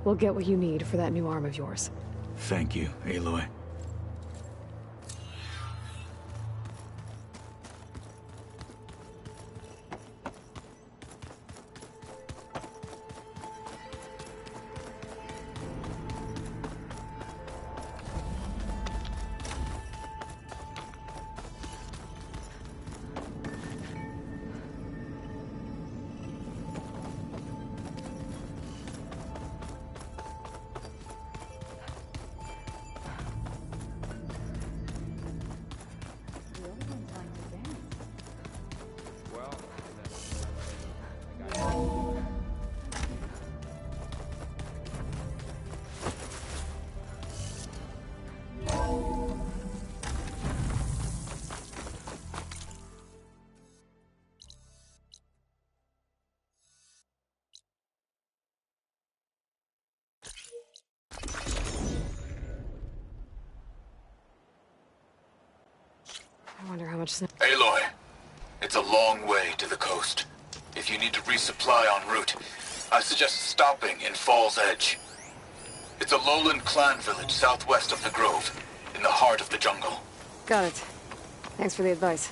We'll get what you need for that new arm of yours. Thank you, Aloy. I wonder how much snow. Aloy, it's a long way to the coast. If you need to resupply en route, I suggest stopping in Fall's Edge. It's a lowland clan village southwest of the Grove, in the heart of the jungle. Got it. Thanks for the advice.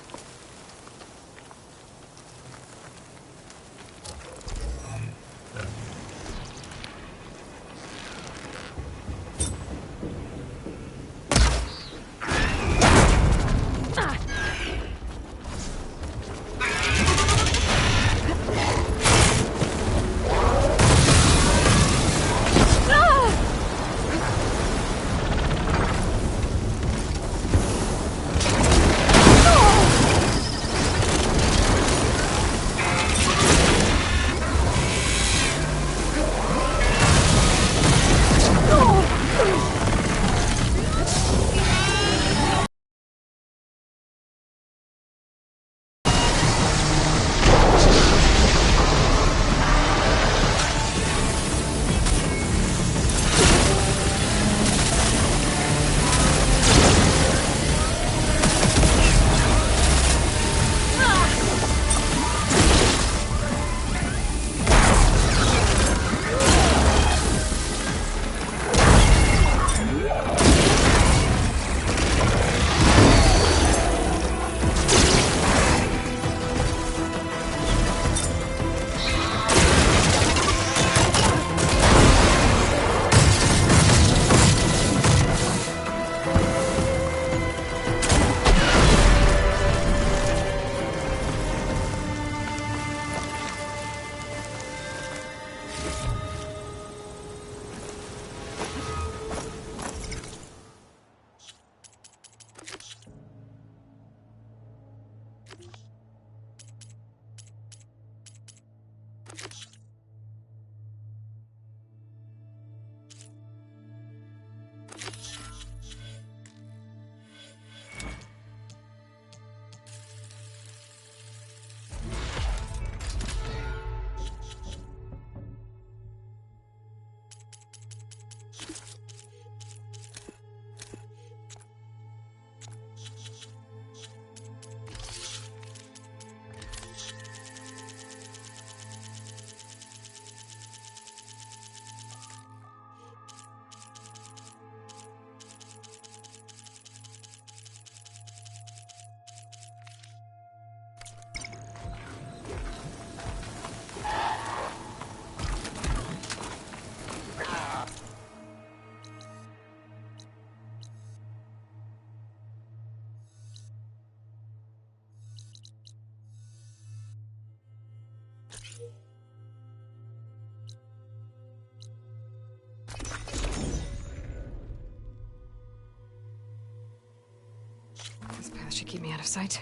This path should keep me out of sight.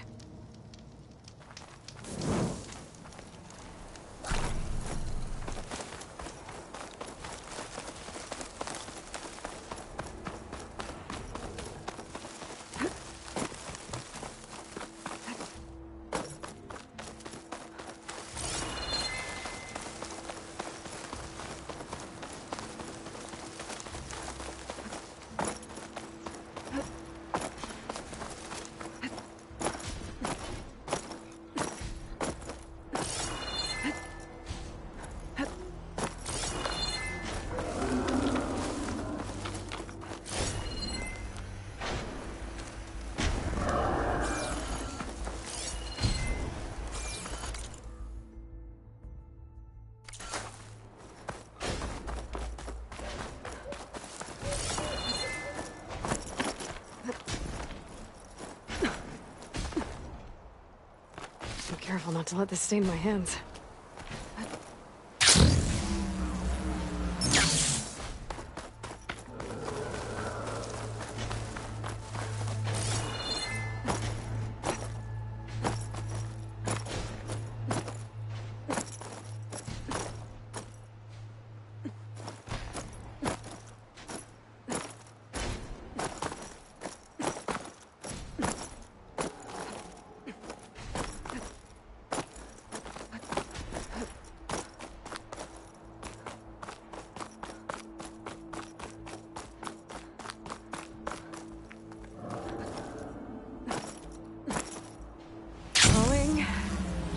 Be careful not to let this stain my hands.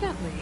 Gently.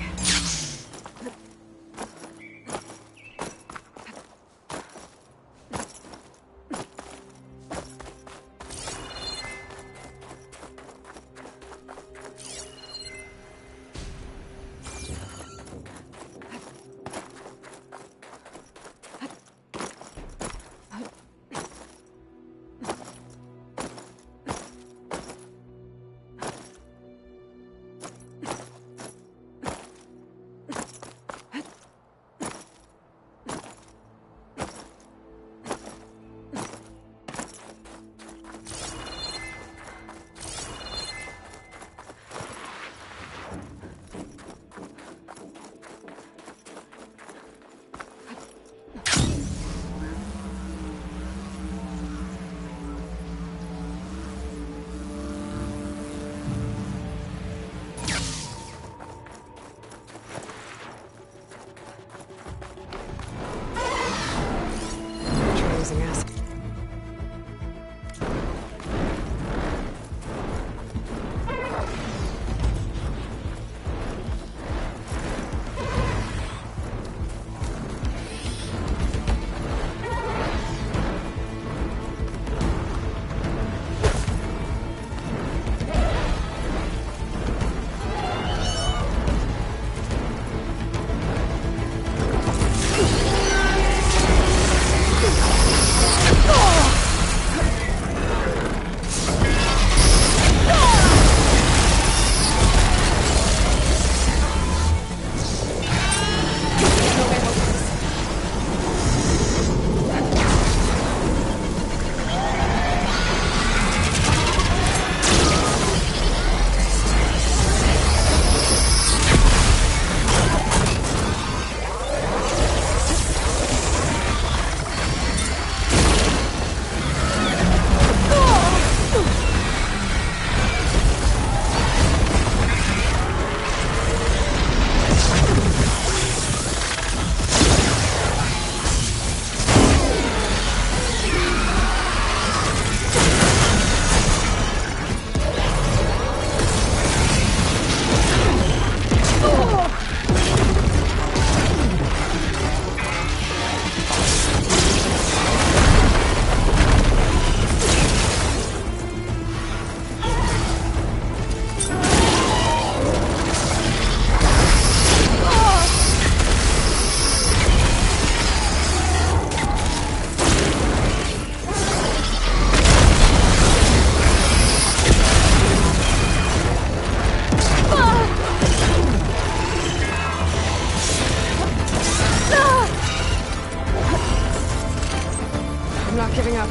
I'm not giving up.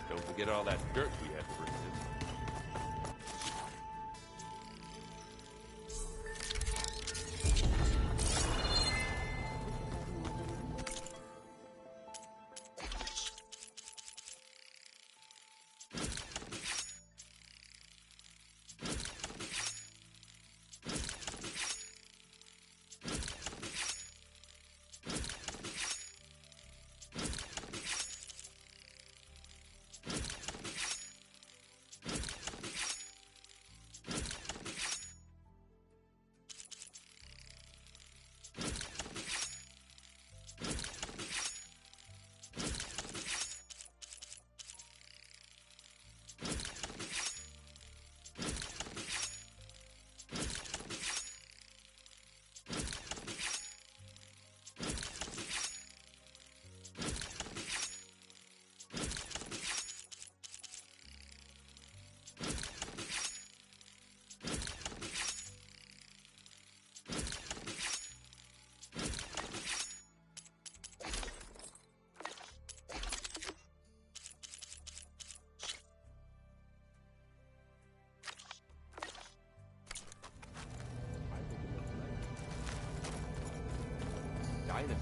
Don't forget all that dirt we had to bring in. Dinosaurs.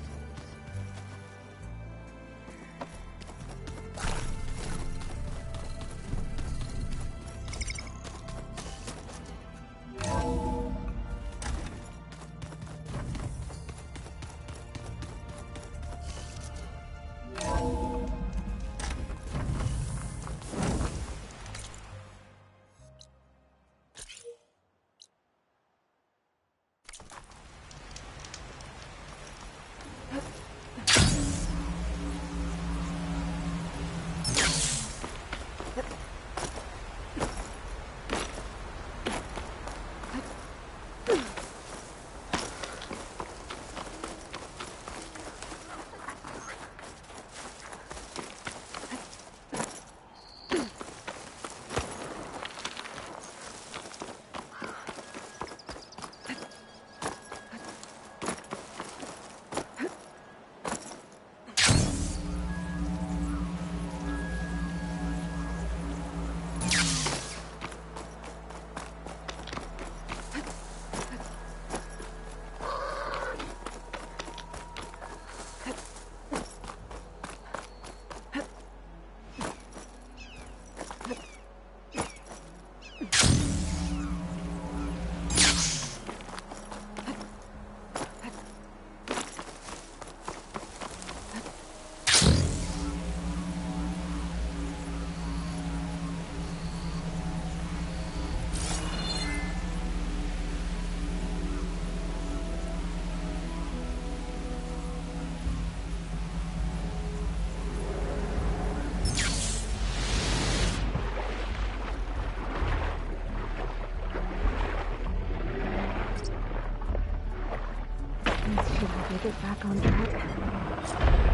Get back on track.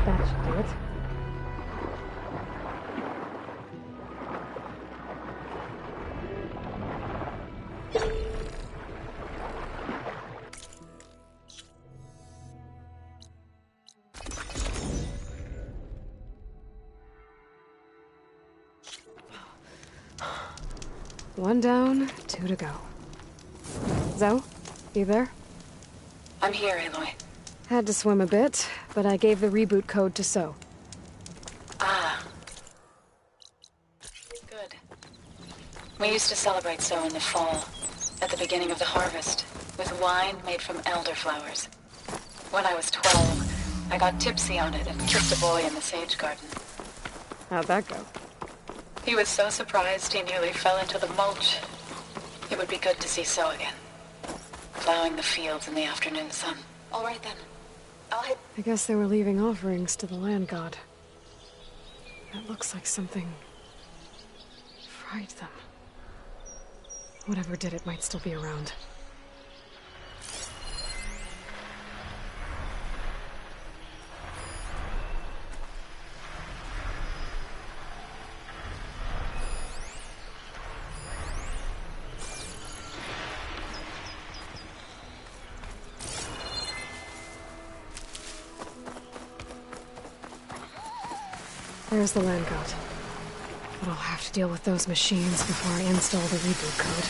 That should do it. One down, 2 to go. Zoe, you there? I'm here, Aloy. Had to swim a bit, but I gave the reboot code to So. Ah. Good. We used to celebrate So in the fall, at the beginning of the harvest, with wine made from elderflowers. When I was 12, I got tipsy on it and kissed a boy in the sage garden. How'd that go? He was so surprised he nearly fell into the mulch. It would be good to see So again, plowing the fields in the afternoon sun. All right then. I guess they were leaving offerings to the land god. That looks like something fried them. Whatever did it might still be around. There's the land god. But I'll have to deal with those machines before I install the reboot code.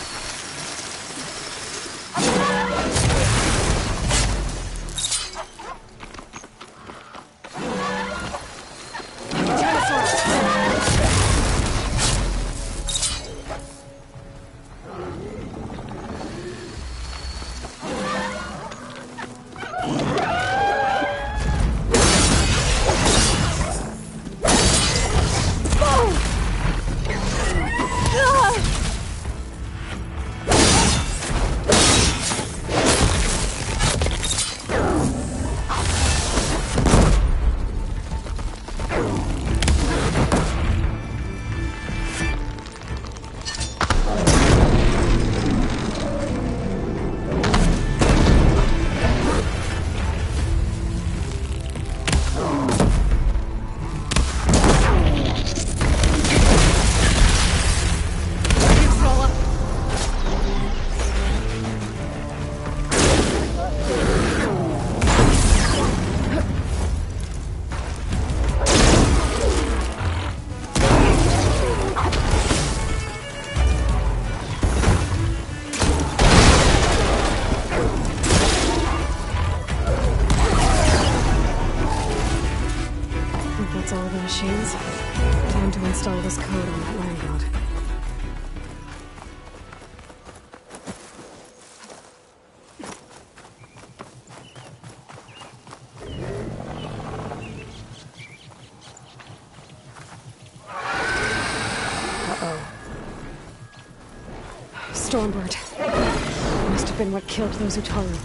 Time to install this code on that land god. Uh-oh. Stormbird. Must have been what killed those Utaru.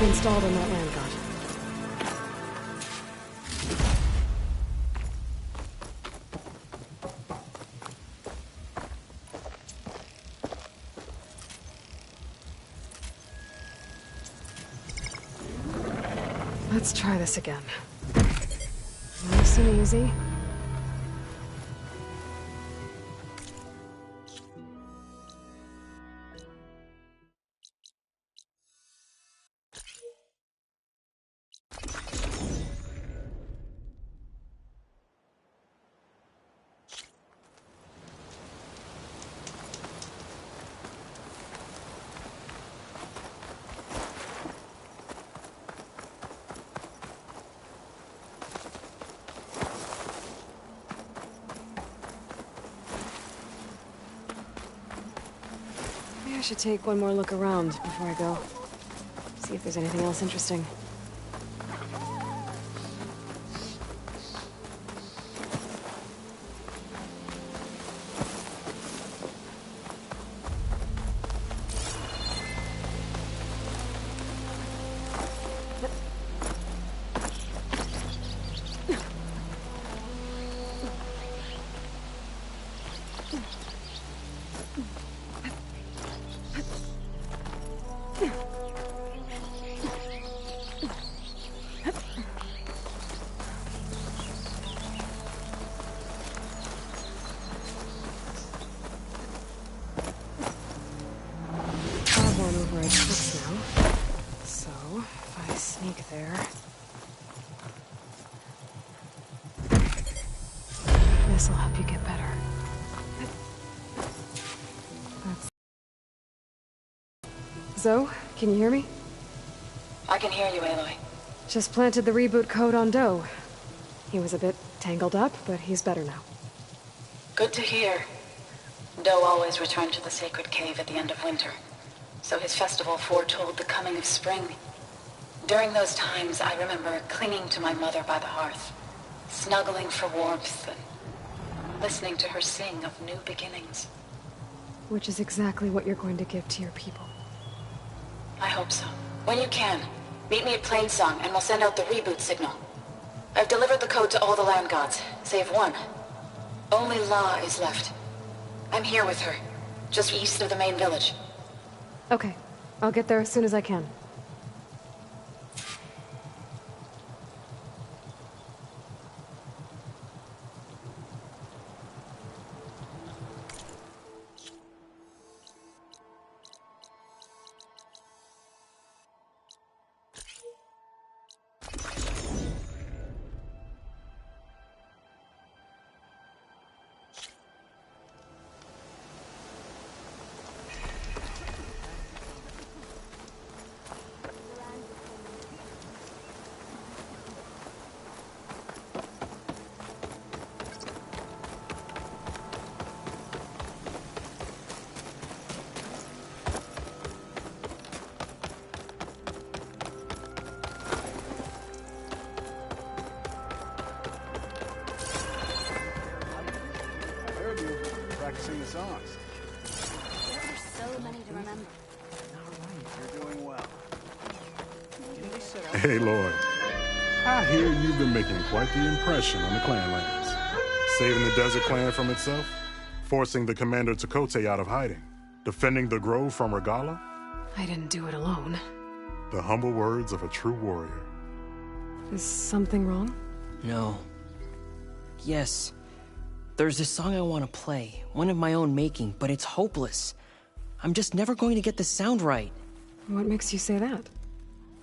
Installed on that land god. Let's try this again. Nice and easy. I should take one more look around before I go. See if there's anything else interesting. Override 6 now. So, if I sneak there... This'll help you get better. That's... Zoe, can you hear me? I can hear you, Aloy. Just planted the reboot code on Doe. He was a bit tangled up, but he's better now. Good to hear. Doe always returned to the sacred cave at the end of winter, so his festival foretold the coming of spring. During those times, I remember clinging to my mother by the hearth, snuggling for warmth, and listening to her sing of new beginnings. Which is exactly what you're going to give to your people. I hope so. When you can, meet me at Plainsong, and we'll send out the reboot signal. I've delivered the code to all the land gods, save one. Only La is left. I'm here with her, just east of the main village. Okay. I'll get there as soon as I can. Practicing the songs. There are so many to remember. You're doing well. Hey, Lord. I hear you've been making quite the impression on the clan lands. Saving the desert clan from itself, forcing the commander Tekotteh out of hiding, defending the grove from Regalla. I didn't do it alone. The humble words of a true warrior. Is something wrong? No. Yes. There's this song I want to play, one of my own making, but it's hopeless. I'm just never going to get the sound right. What makes you say that?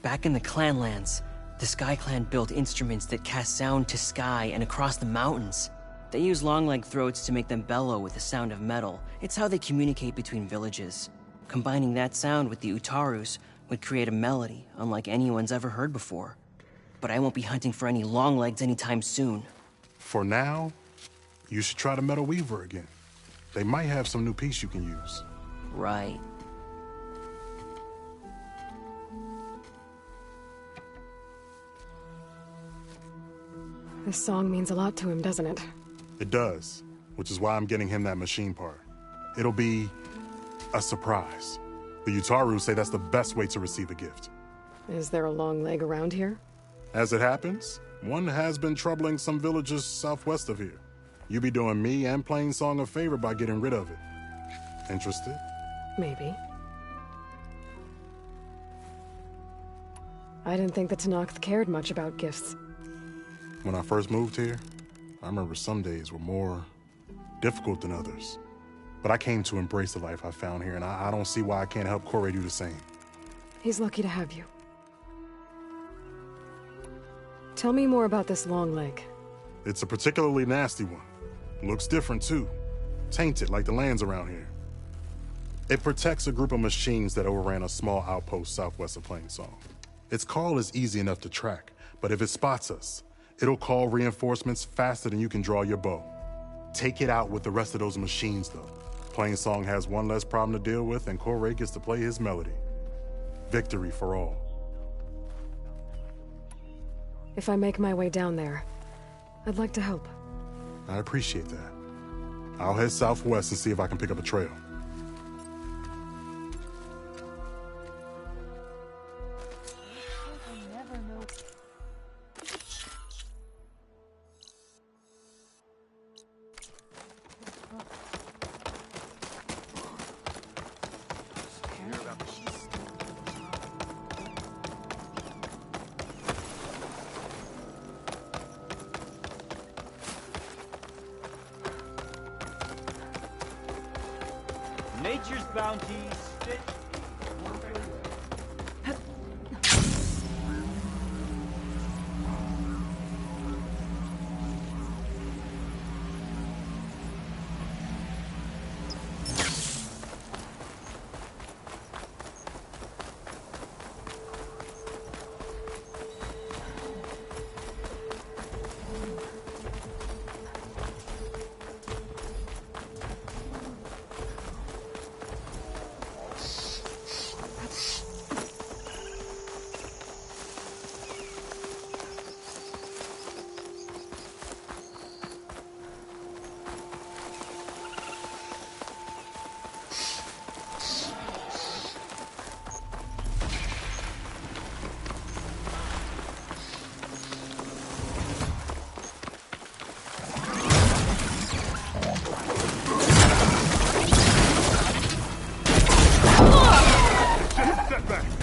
Back in the Clanlands, the Sky Clan built instruments that cast sound to sky and across the mountains. They use long-leg throats to make them bellow with the sound of metal. It's how they communicate between villages. Combining that sound with the Utarus would create a melody unlike anyone's ever heard before. But I won't be hunting for any longlegs anytime soon. For now, you should try the Metal Weaver again. They might have some new piece you can use. Right. This song means a lot to him, doesn't it? It does, which is why I'm getting him that machine part. It'll be a surprise. The Utaru say that's the best way to receive a gift. Is there a long leg around here? As it happens, one has been troubling some villages southwest of here. You be doing me and Plainsong a favor by getting rid of it. Interested? Maybe. I didn't think the Tenakth cared much about gifts. When I first moved here, I remember some days were more difficult than others. But I came to embrace the life I found here, and I don't see why I can't help Corey do the same. He's lucky to have you. Tell me more about this long leg. It's a particularly nasty one. Looks different, too. Tainted, like the lands around here. It protects a group of machines that overran a small outpost southwest of Plainsong. Its call is easy enough to track, but if it spots us, it'll call reinforcements faster than you can draw your bow. Take it out with the rest of those machines, though. Plainsong has one less problem to deal with, and Corey gets to play his melody. Victory for all. If I make my way down there, I'd like to help. I appreciate that. I'll head southwest and see if I can pick up a trail. Nature's bounty.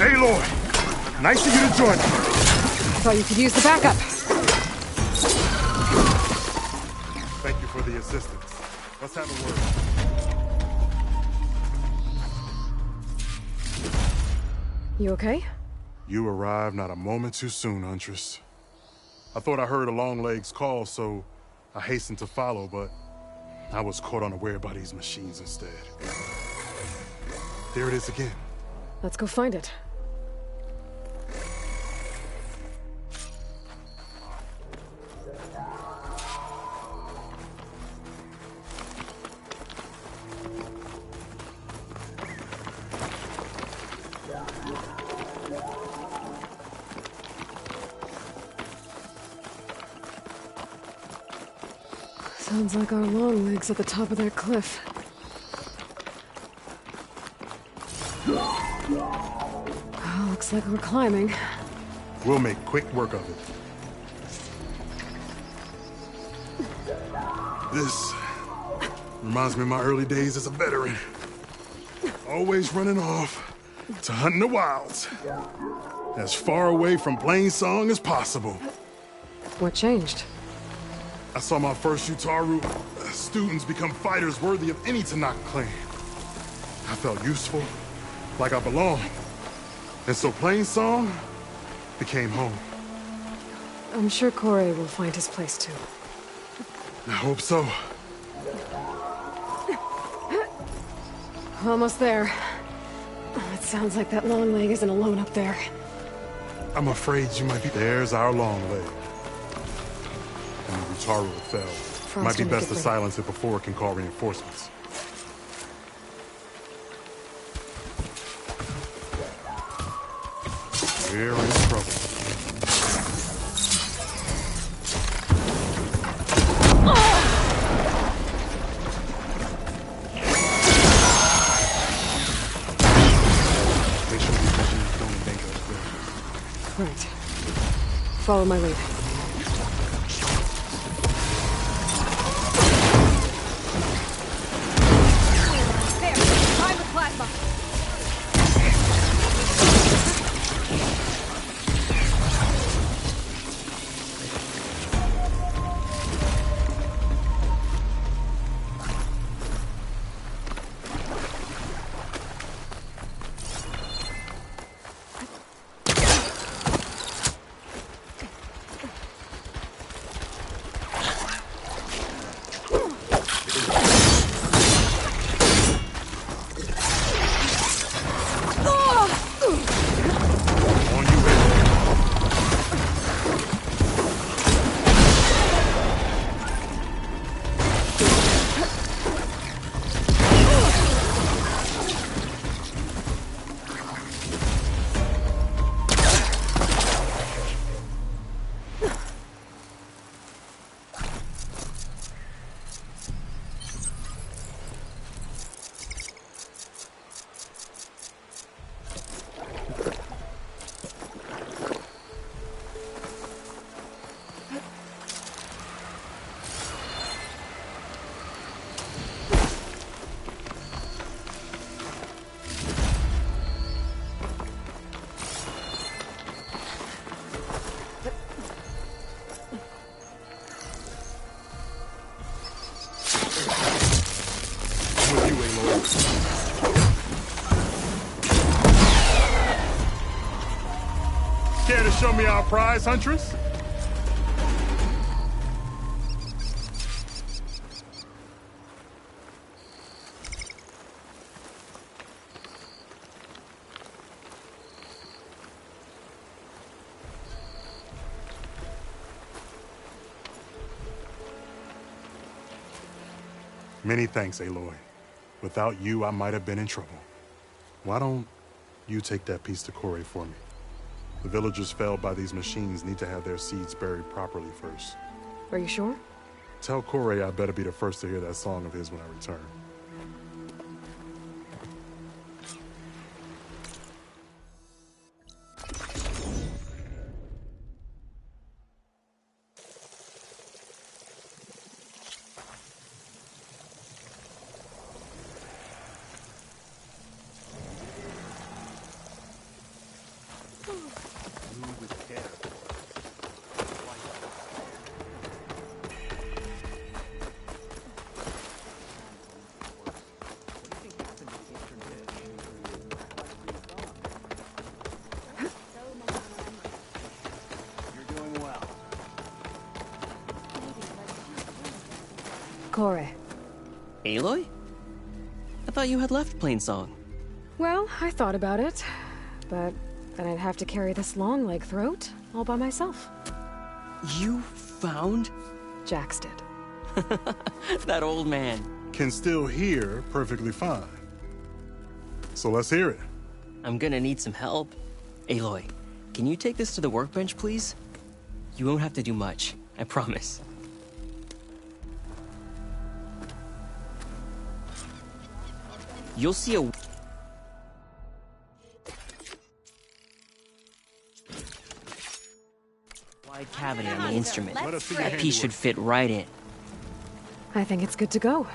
Aloy, nice of you to join me. Thought you could use the backup. Thank you for the assistance. Let's have a word. You okay? You arrived not a moment too soon, Huntress. I thought I heard a Longlegs call, so I hastened to follow, but I was caught unaware by these machines instead. There it is again. Let's go find it. Sounds like our Longlegs at the top of that cliff. Oh, looks like we're climbing. We'll make quick work of it. This reminds me of my early days as a veteran. Always running off to hunt in the wilds. As far away from Plainsong as possible. What changed? I saw my first Utaru students become fighters worthy of any Tenakth clan. I felt useful, like I belonged. And so Plainsong became home. I'm sure Corey will find his place too. I hope so. Almost there. Oh, it sounds like that Longleg isn't alone up there. I'm afraid you might be. There's our Longleg. And the Utaru fell. Might be best to silence it before it can call reinforcements. We're in trouble. Make sure these machines don't endanger us there. Right. Follow my lead. Care to show me our prize, Huntress? Many thanks, Aloy. Without you, I might have been in trouble. Why don't you take that piece to Corey for me? The villagers felled by these machines need to have their seeds buried properly first. Are you sure? Tell Corey I better be the first to hear that song of his when I return. Corey. Aloy? I thought you had left Plainsong. Well, I thought about it, but then I'd have to carry this long leg throat all by myself. You found? Jax did. That old man. Can still hear perfectly fine. So let's hear it. I'm gonna need some help. Aloy, can you take this to the workbench, please? You won't have to do much, I promise. You'll see a... wide cavity on the instrument. That piece should fit right in. I think it's good to go.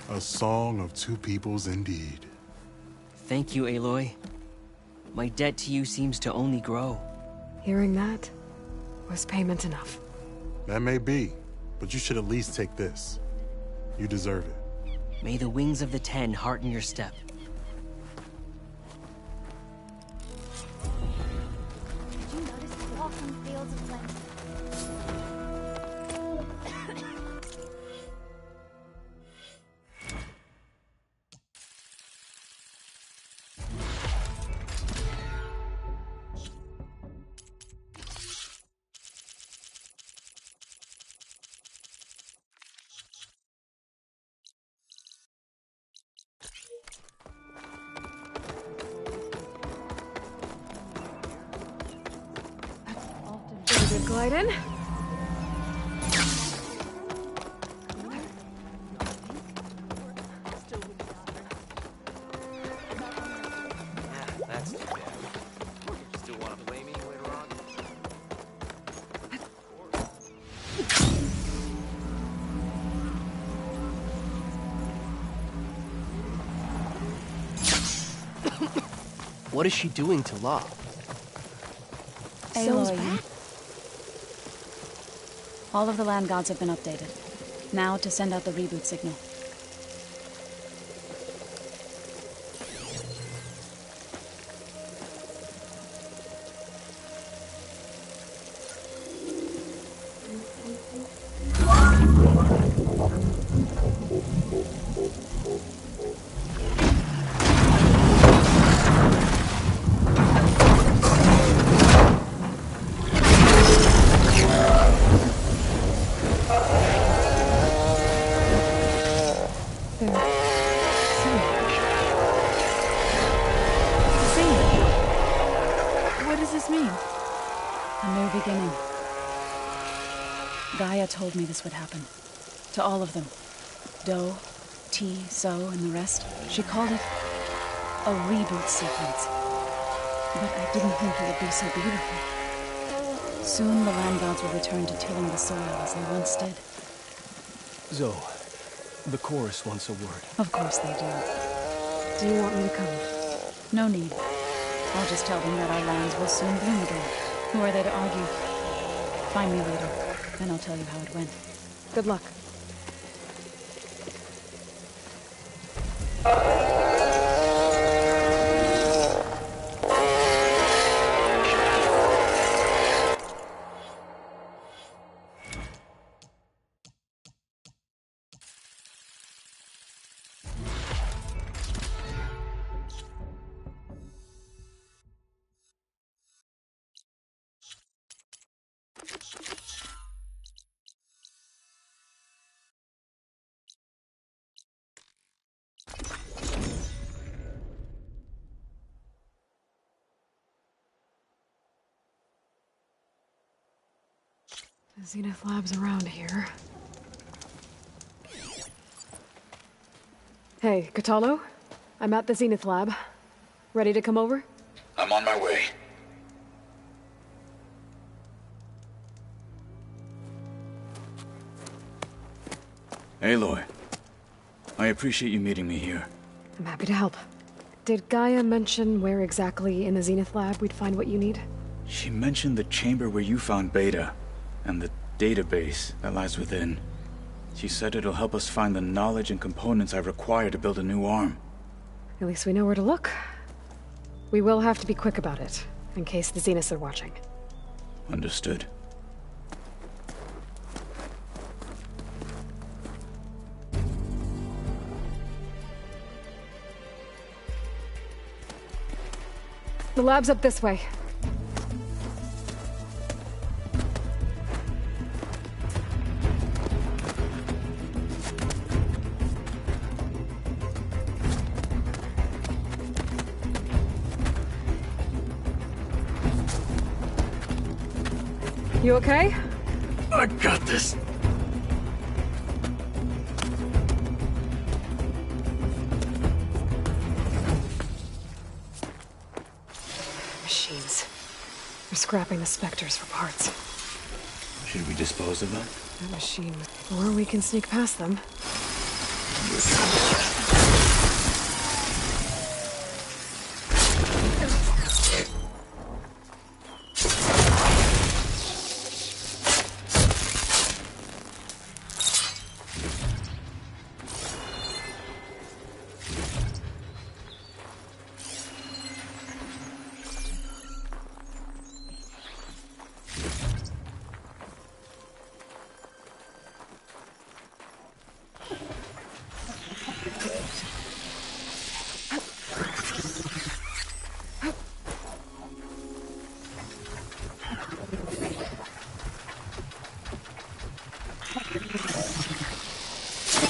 A song of two peoples indeed. Thank you, Aloy. My debt to you seems to only grow. Hearing that was payment enough. That may be, but you should at least take this. You deserve it. May the wings of the Ten hearten your step. Did you notice the awesome fields of land? Good glide in. That's too bad. Still want to play me later on? What is she doing to Law? Aloy. All of the land gods have been updated. Now to send out the reboot signal. A new beginning. Gaia told me this would happen. To all of them. Do, T, So, and the rest. She called it a reboot sequence. But I didn't think it would be so beautiful. Soon the land gods will return to tilling the soil as they once did. Zoe, the chorus wants a word. Of course they do. Do you want me to come? No need. I'll just tell them that our lands will soon bloom again. Who are they to argue? Find me later, and I'll tell you how it went. Good luck. The Zenith Lab's around here. Hey, Kotallo? I'm at the Zenith Lab. Ready to come over? I'm on my way. Aloy, I appreciate you meeting me here. I'm happy to help. Did Gaia mention where exactly in the Zenith Lab we'd find what you need? She mentioned the chamber where you found Beta, and the database that lies within. She said it'll help us find the knowledge and components I require to build a new arm. At least we know where to look. We will have to be quick about it, in case the Zeniths are watching. Understood. The lab's up this way. You okay? I got this. Machines. They're scrapping the Spectres for parts. Should we dispose of them? That machine. Or we can sneak past them.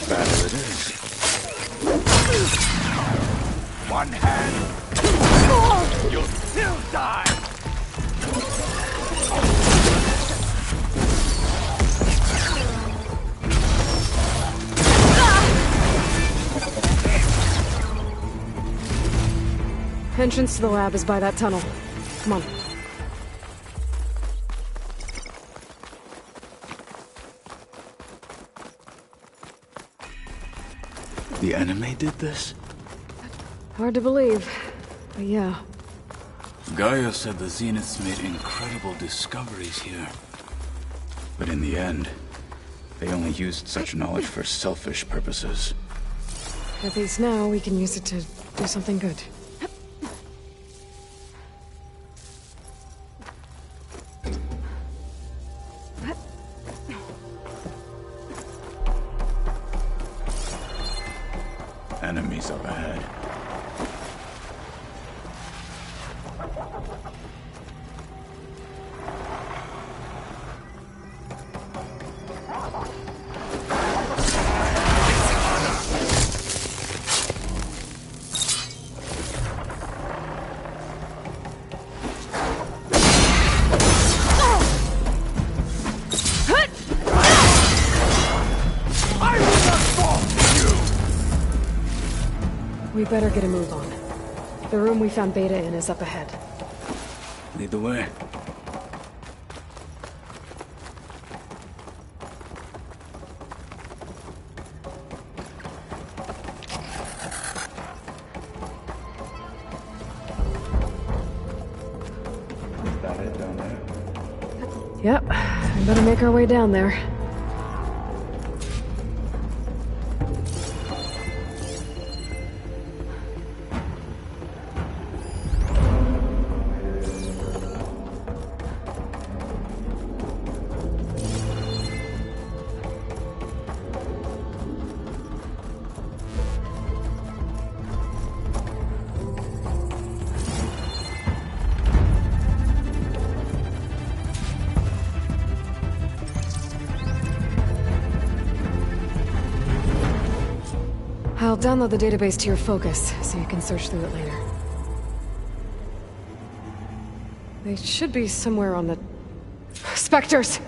Battle it is. One hand. You'll still die. Entrance to the lab is by that tunnel. Come on. The enemy did this? Hard to believe, but yeah. Gaia said the Zeniths made incredible discoveries here. But in the end, they only used such knowledge for selfish purposes. At least now we can use it to do something good. Enemies up ahead. We better get a move on. The room we found Beta in is up ahead. Lead the way. Yep, we better make our way down there. I'll download the database to your Focus, so you can search through it later. They should be somewhere on the... Spectres!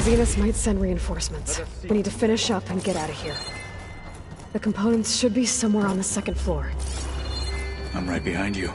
Zenith might send reinforcements. We need to finish up and get out of here. The components should be somewhere on the second floor. I'm right behind you.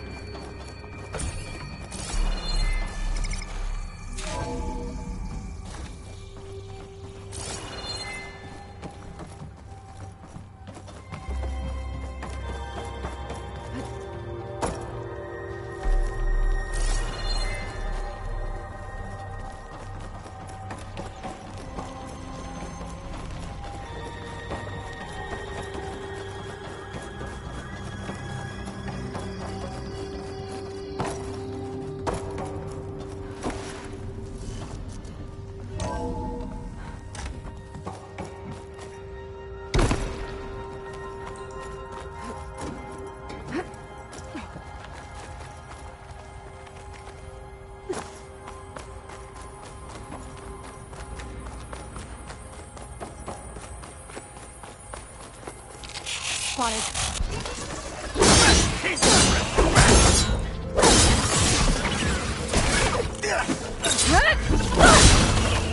Spotted.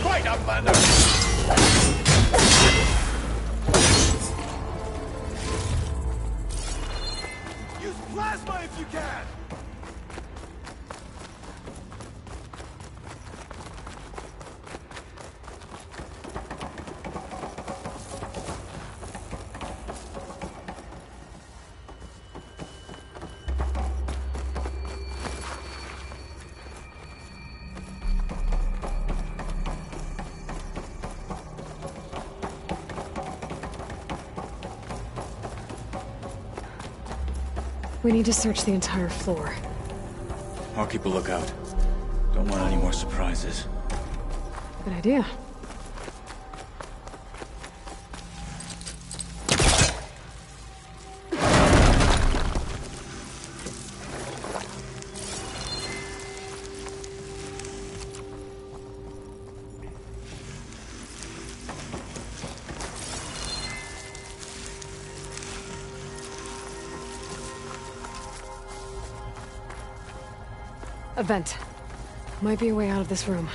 Fight up, Lander! Use plasma if you can! We need to search the entire floor. I'll keep a lookout. Don't want any more surprises. Good idea. A vent. Might be a way out of this room.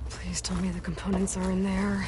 Please tell me the components are in there.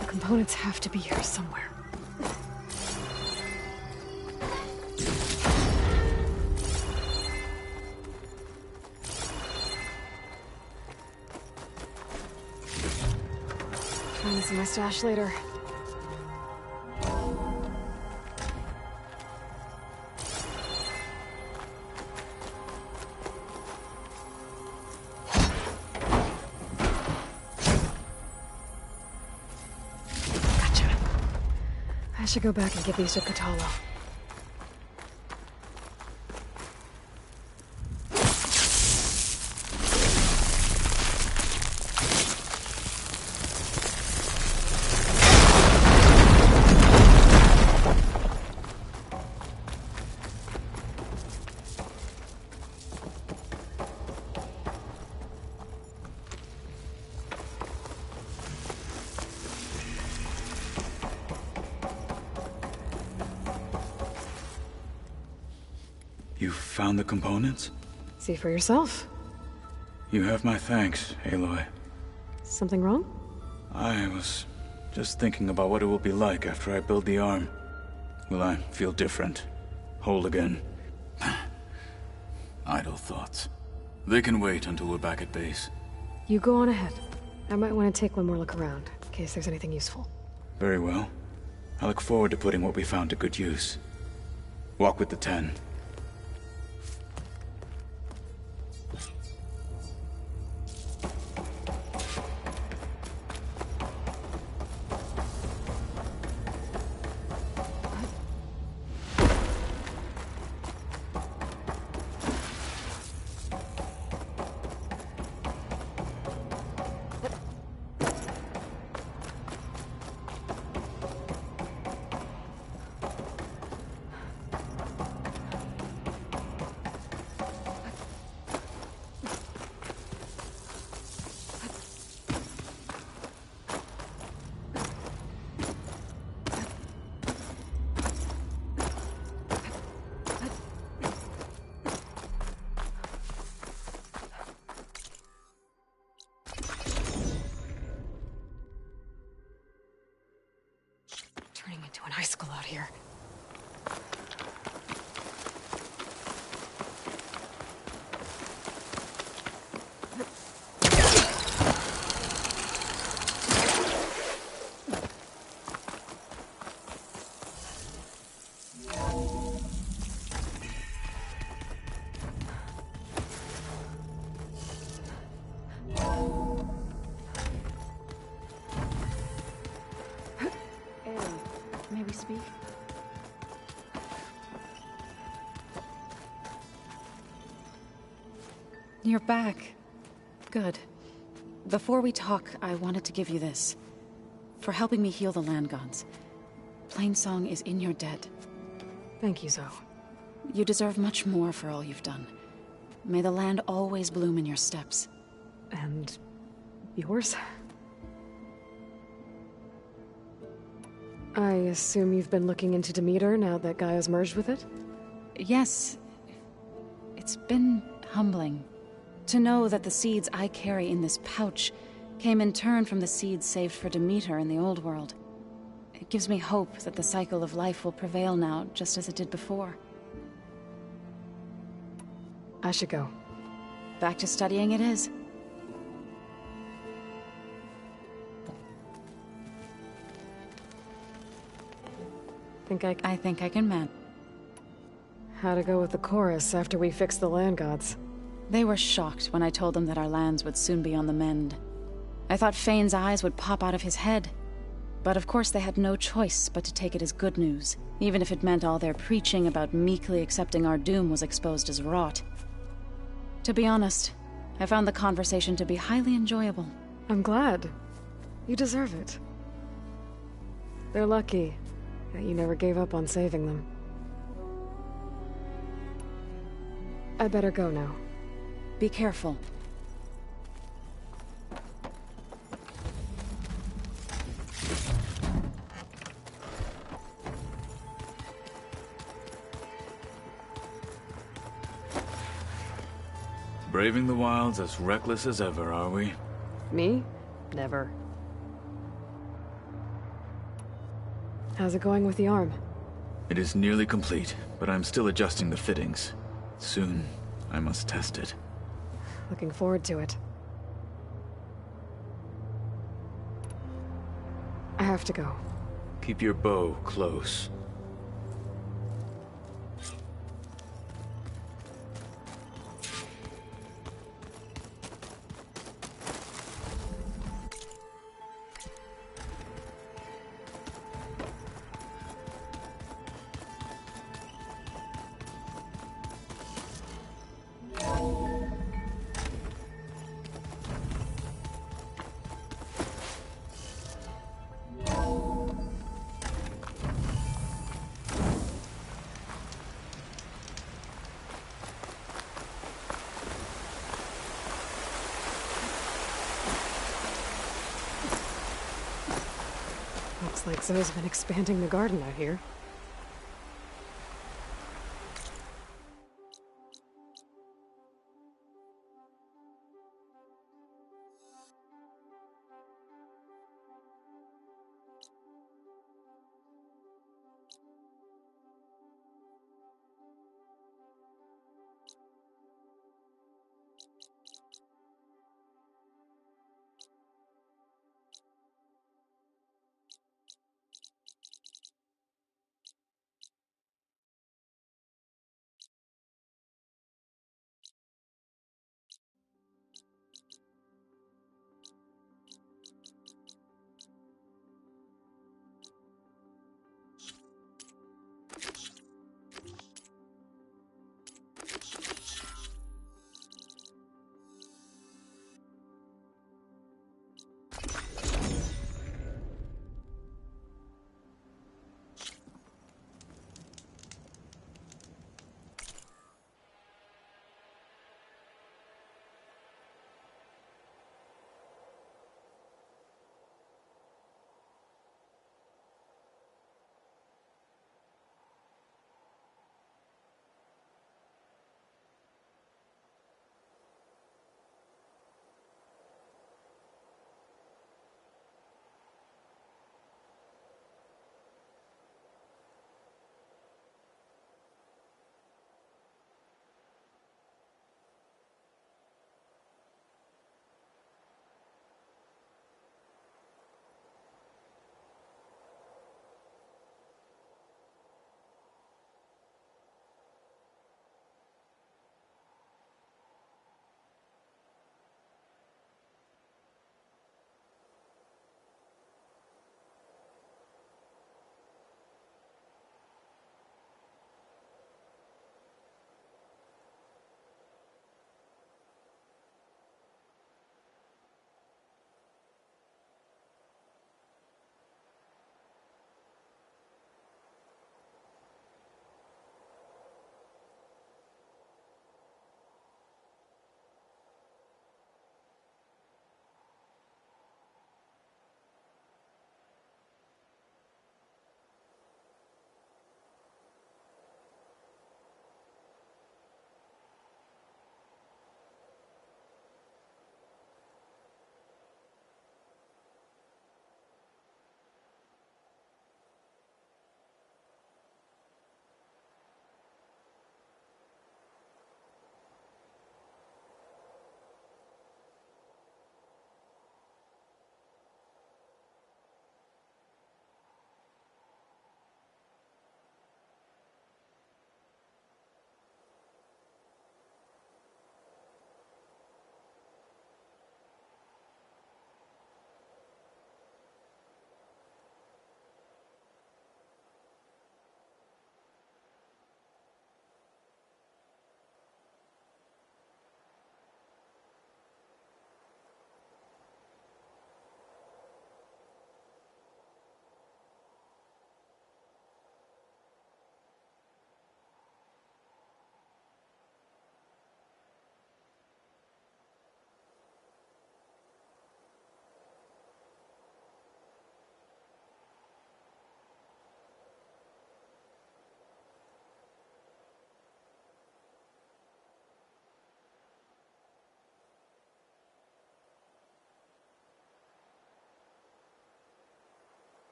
The components have to be here somewhere. Find this in my stash later. I should go back and give these to Kotallo. You found the components? See for yourself. You have my thanks, Aloy. Something wrong? I was just thinking about what it will be like after I build the arm. Will I feel different? Whole again? Idle thoughts. They can wait until we're back at base. You go on ahead. I might want to take one more look around, in case there's anything useful. Very well. I look forward to putting what we found to good use. Walk with the 10. Turning into an icicle out here. May we speak? You're back. Good. Before we talk, I wanted to give you this. For helping me heal the land gods. Plainsong is in your debt. Thank you, Zoe. You deserve much more for all you've done. May the land always bloom in your steps. And yours? I assume you've been looking into Demeter now that Gaia's merged with it? Yes. It's been humbling. To know that the seeds I carry in this pouch came in turn from the seeds saved for Demeter in the old world. It gives me hope that the cycle of life will prevail now, just as it did before. I should go. Back to studying it is. I think I can man. How to go with the chorus after we fix the land gods? They were shocked when I told them that our lands would soon be on the mend. I thought Fane's eyes would pop out of his head. But of course they had no choice but to take it as good news, even if it meant all their preaching about meekly accepting our doom was exposed as rot. To be honest, I found the conversation to be highly enjoyable. I'm glad. You deserve it. They're lucky that you never gave up on saving them. I better go now. Be careful. Braving the wilds as reckless as ever, are we? Me? Never. How's it going with the arm? It is nearly complete, but I'm still adjusting the fittings. Soon, I must test it. Looking forward to it. I have to go. Keep your bow close. Looks like Zoe's been expanding the garden out here.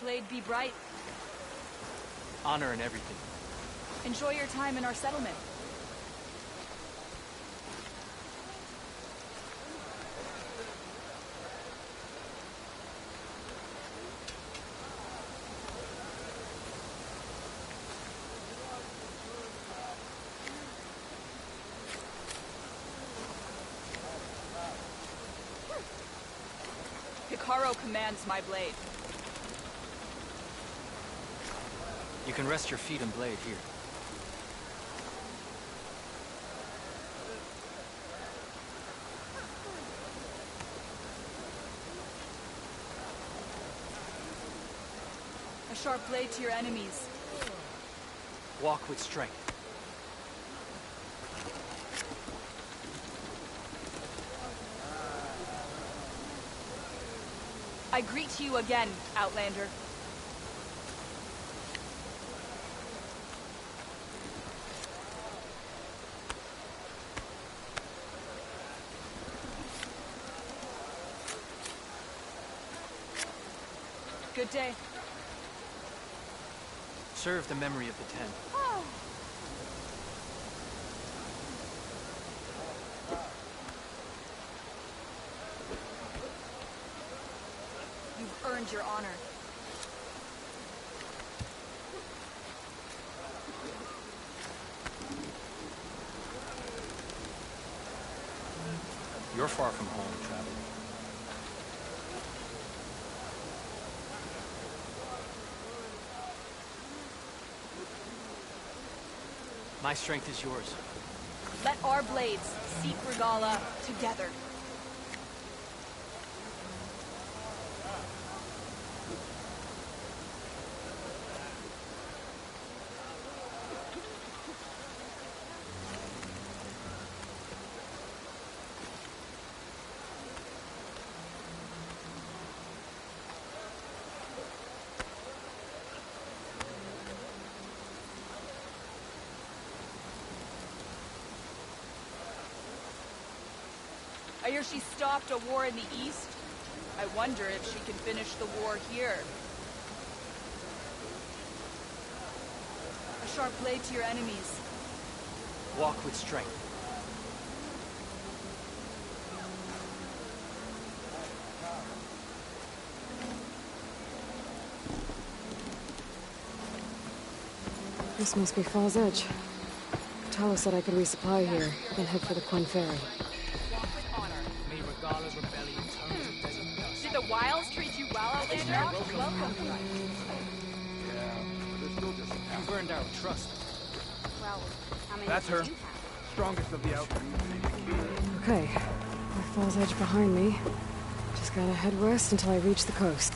blade be bright. Honor and everything. Enjoy your time in our settlement. Hikaru commands my blade. You can rest your feet and blade here. A sharp blade to your enemies. Walk with strength. I greet you again, Outlander. Good day. Serve the memory of the Ten. You've earned your honor. You're far from home, traveler. My strength is yours. Let our blades seek Regalla together. I hear she stopped a war in the east. I wonder if she can finish the war here. A sharp blade to your enemies. Walk with strength. This must be Fall's Edge. Tala said I could resupply here, then head for the Quen Ferry. Did the Wilds treat you well, Outlander? Welcome. You burned our trust. Well, how many That's do her. you have? Strongest of the outfits. Okay, with Fall's Edge behind me, just gotta head west until I reach the coast.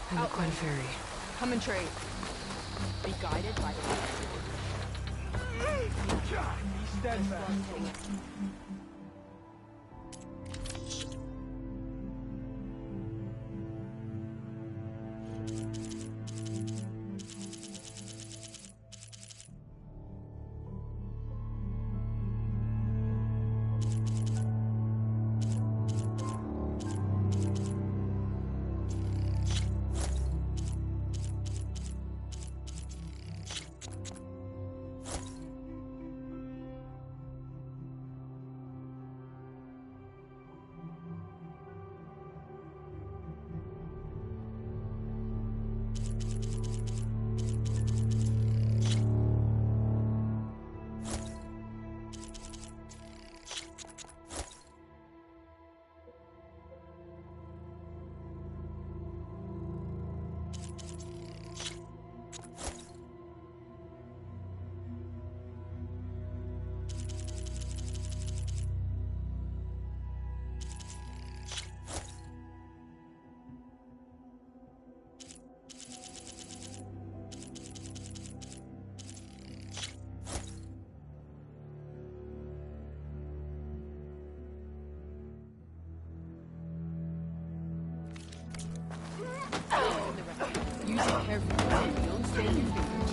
And the Quen Ferry. Come and trade. Be guided by Be steadfast. Use it carefully. Don't stain your fingers.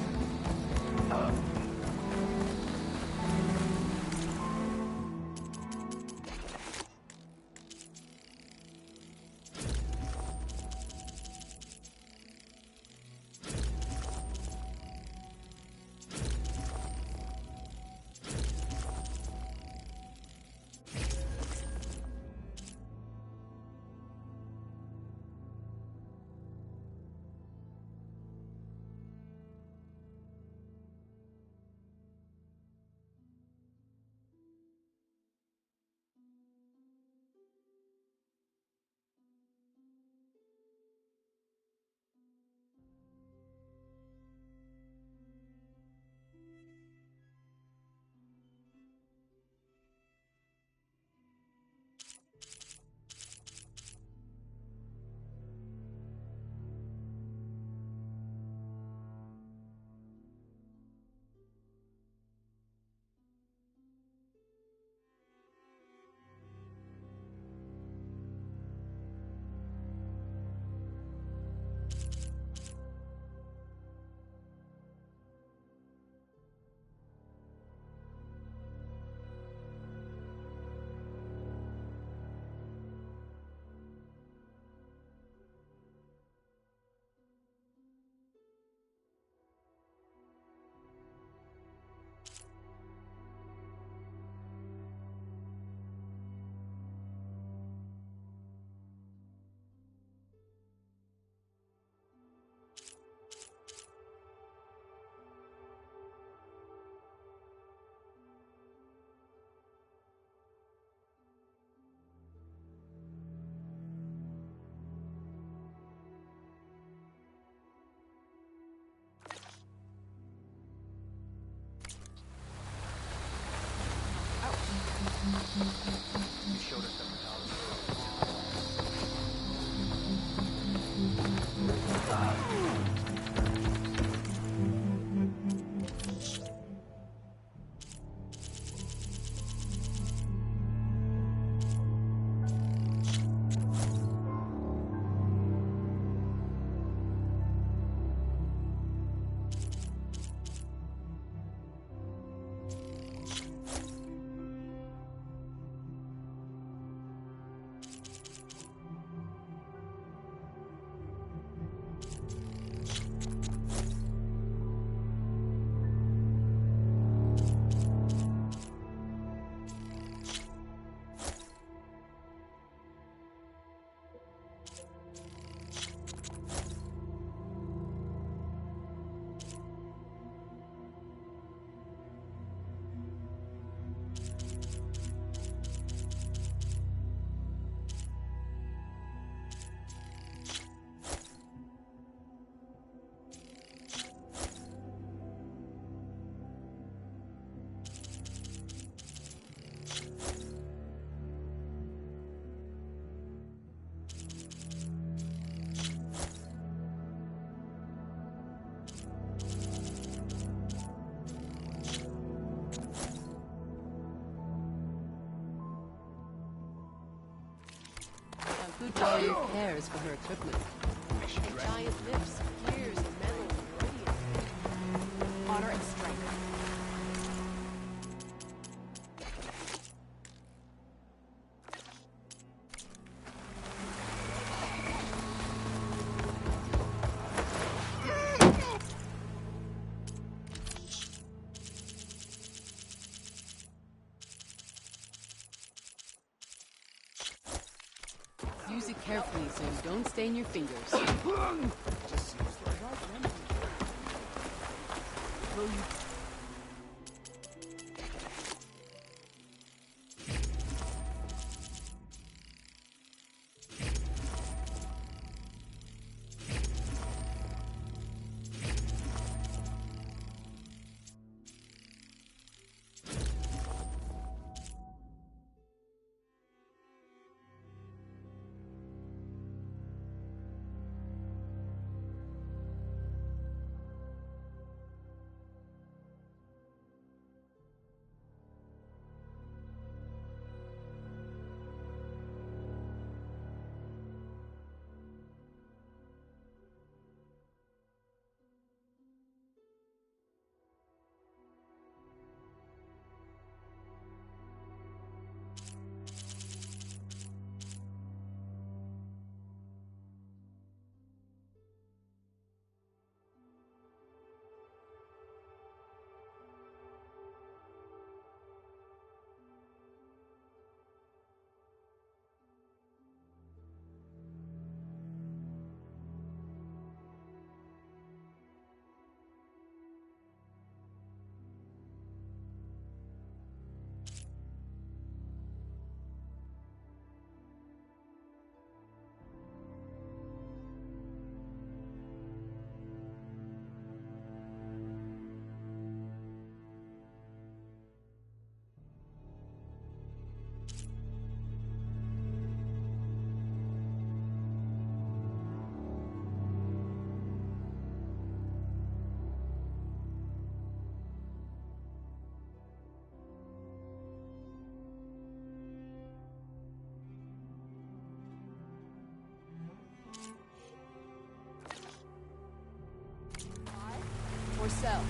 You showed us Good giant hairs for her equipment. And giant lips, gears, and metal and radiant. Honor and strength. Use it carefully so you don't stain your fingers. Just seems like Will you Or sell.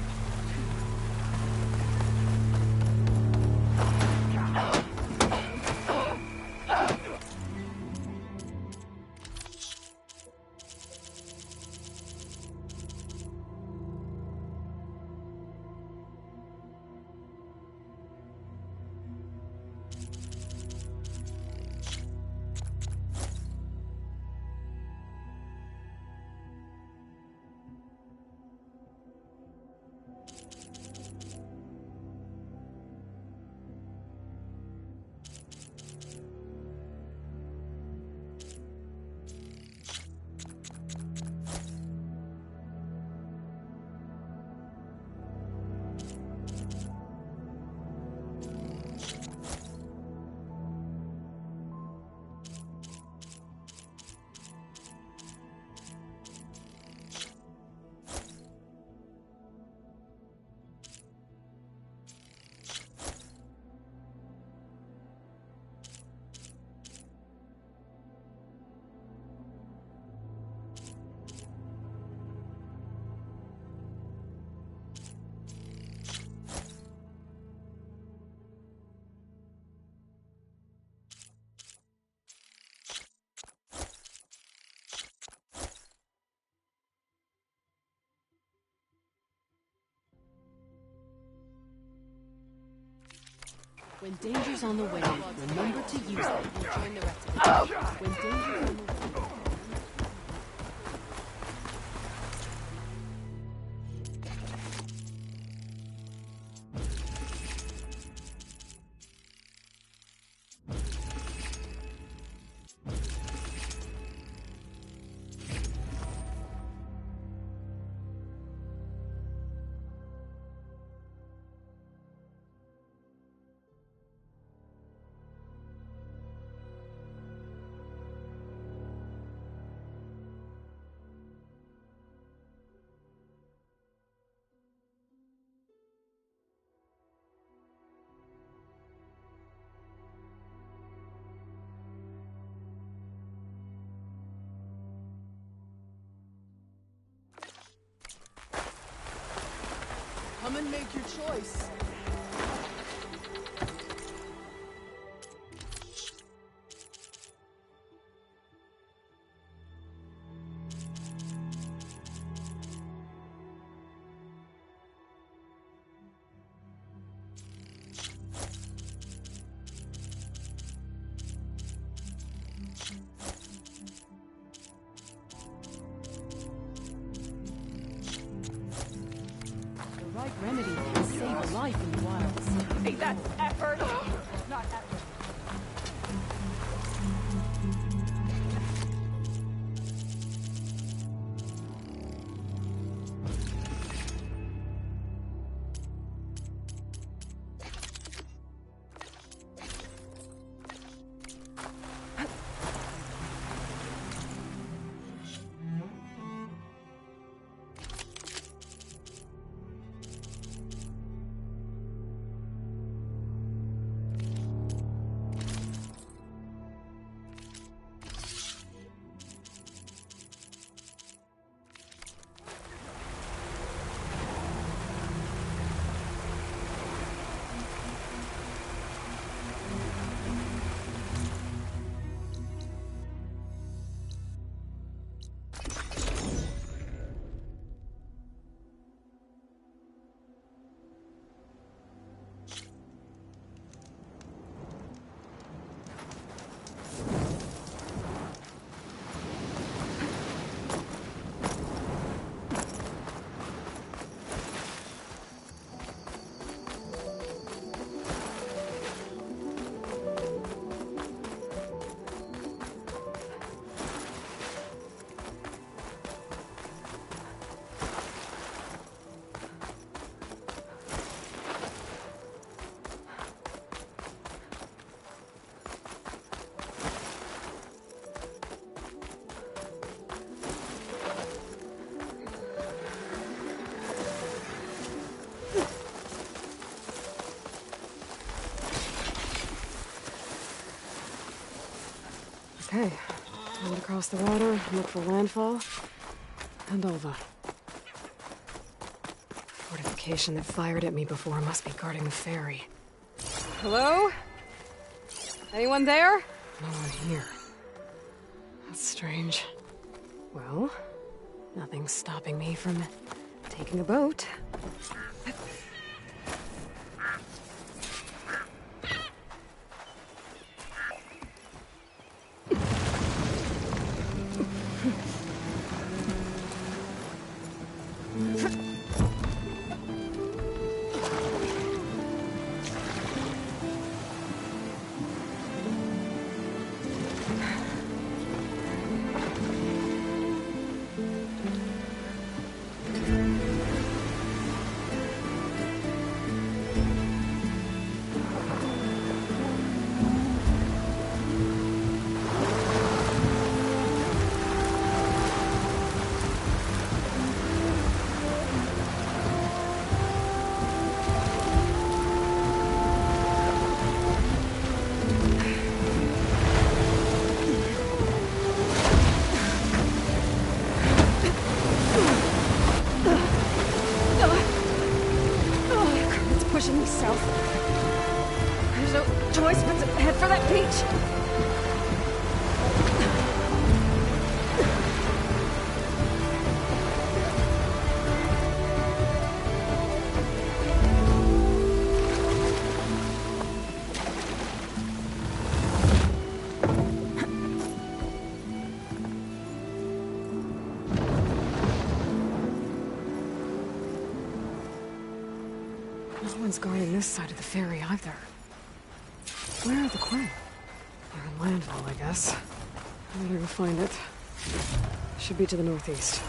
When danger's on the way, remember to use it. We'll join the rest of the team. When danger's on the way... Come and make your choice. Remedy can save a life in the wilds. Hey, that's effort! Not effort. Okay, time to cross the water, look for landfall, and Olva. Fortification that fired at me before must be guarding the ferry. Hello? Anyone there? No one here. That's strange. Well, nothing's stopping me from taking a boat. Pushing me south. There's no choice but to head for that beach. No one's guarding this side of the ferry either. Where are the Quinn? They're in landfall, I guess. I better go find it. Should be to the northeast.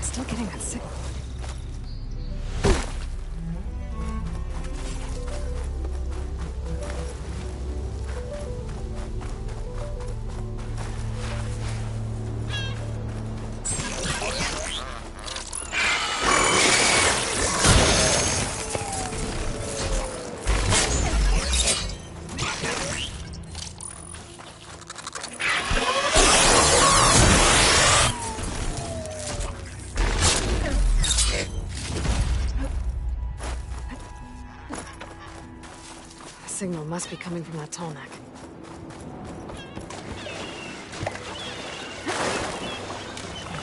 Still getting that signal. Signal must be coming from that tall neck.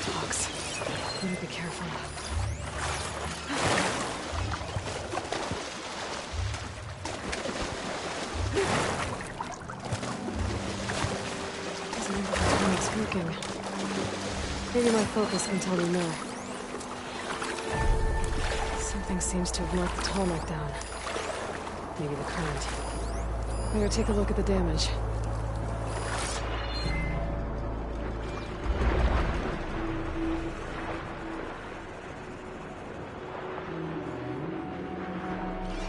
Dogs. Need to be careful. Doesn't look like the tonics working. Maybe my focus can tell me more. Something seems to have knocked the tall neck down. Maybe the current. Better take a look at the damage.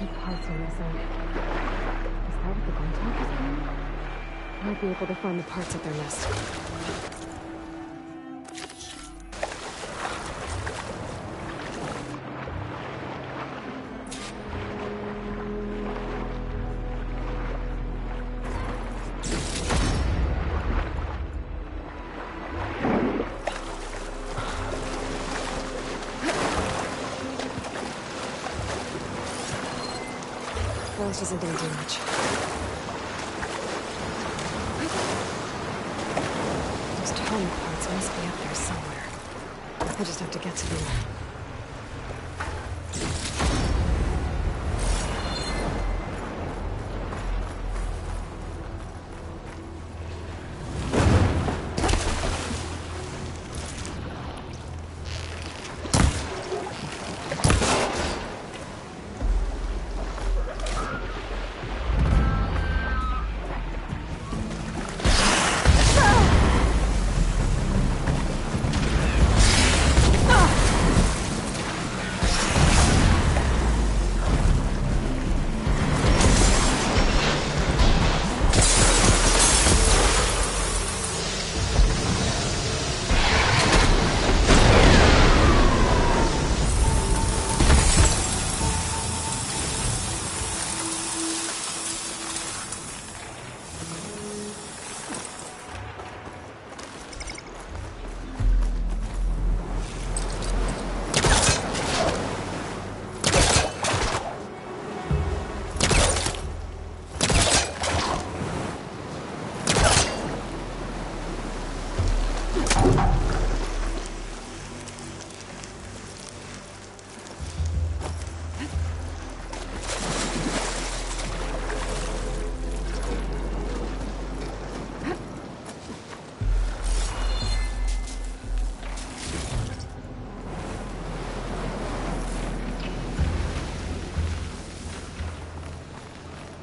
Two parts are missing. Is that what the Glintok is doing? Might be able to find the parts at their nest. This isn't gonna do much. Those tone parts must be up there somewhere. I just have to get to them.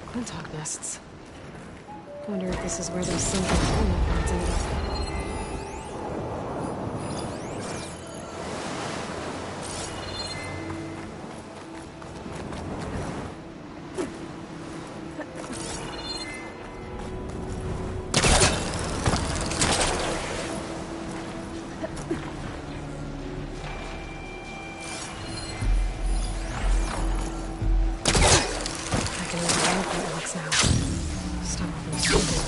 Glintok nests. Wonder if this is where those sunken coal parts ended up.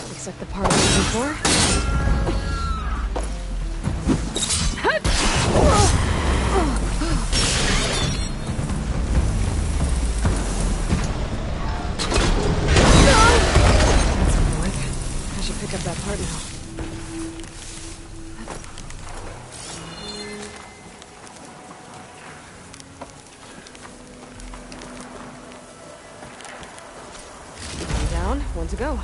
Looks like the part I'm looking for. That's annoying. I should pick up that part now. Down, one to go.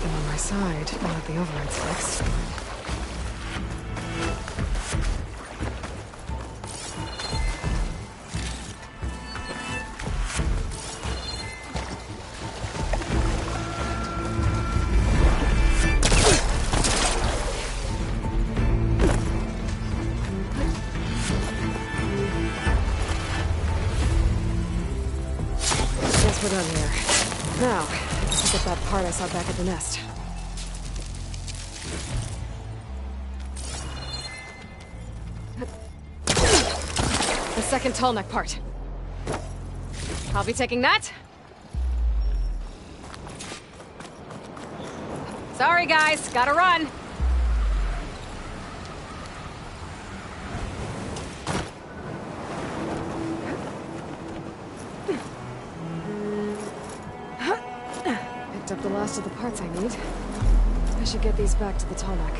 them on my side, now that the override's fixed. Guess we're done here. Now, I can pick up that part I saw back at the nest. The second tall neck part. I'll be taking that. Sorry, guys. Gotta run. Picked up the last of the parts I need. I should get these back to the tall neck.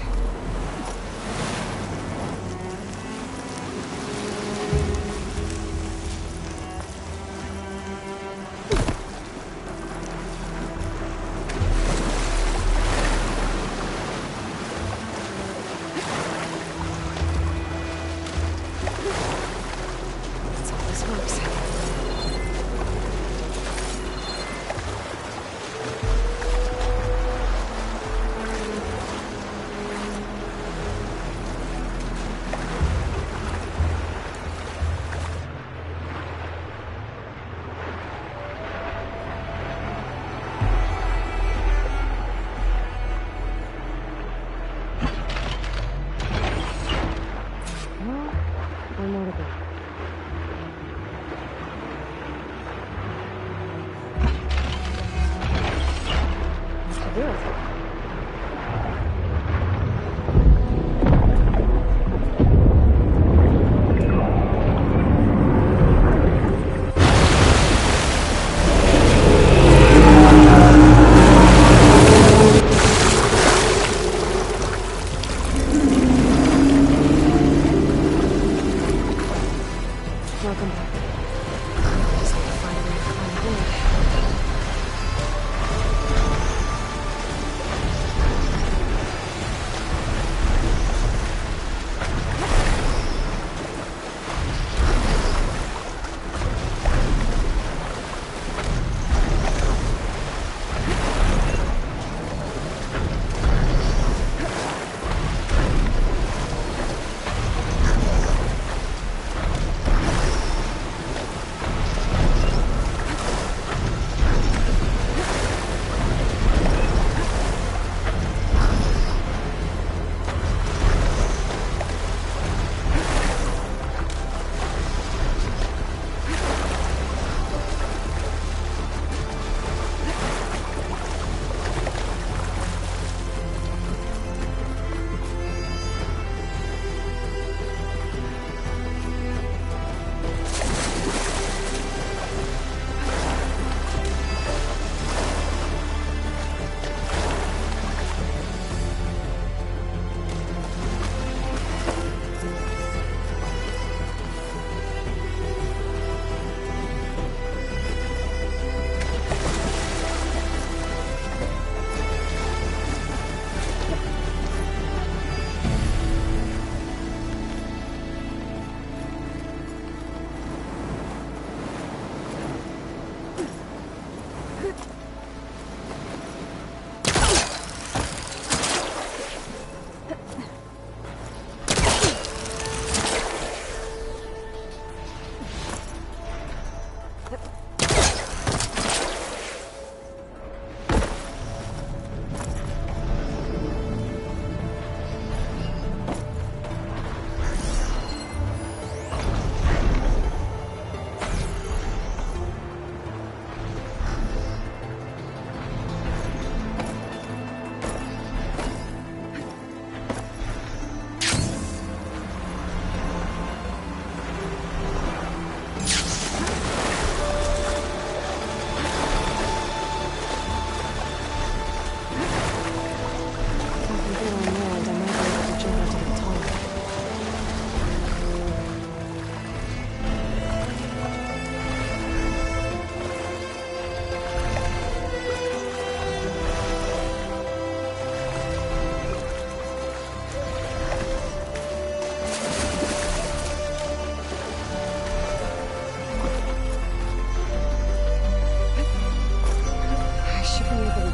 That's how this works. One more to go. That should do it. Welcome back. Just need to find a way to climb aboard.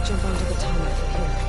jump onto the tunnel from here.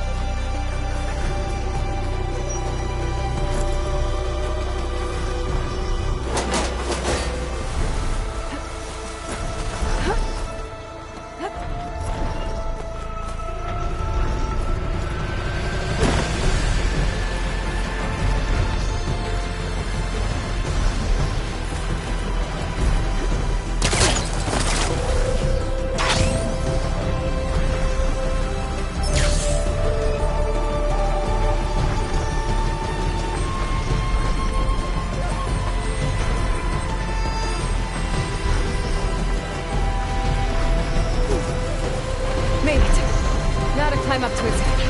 Climb up to its head.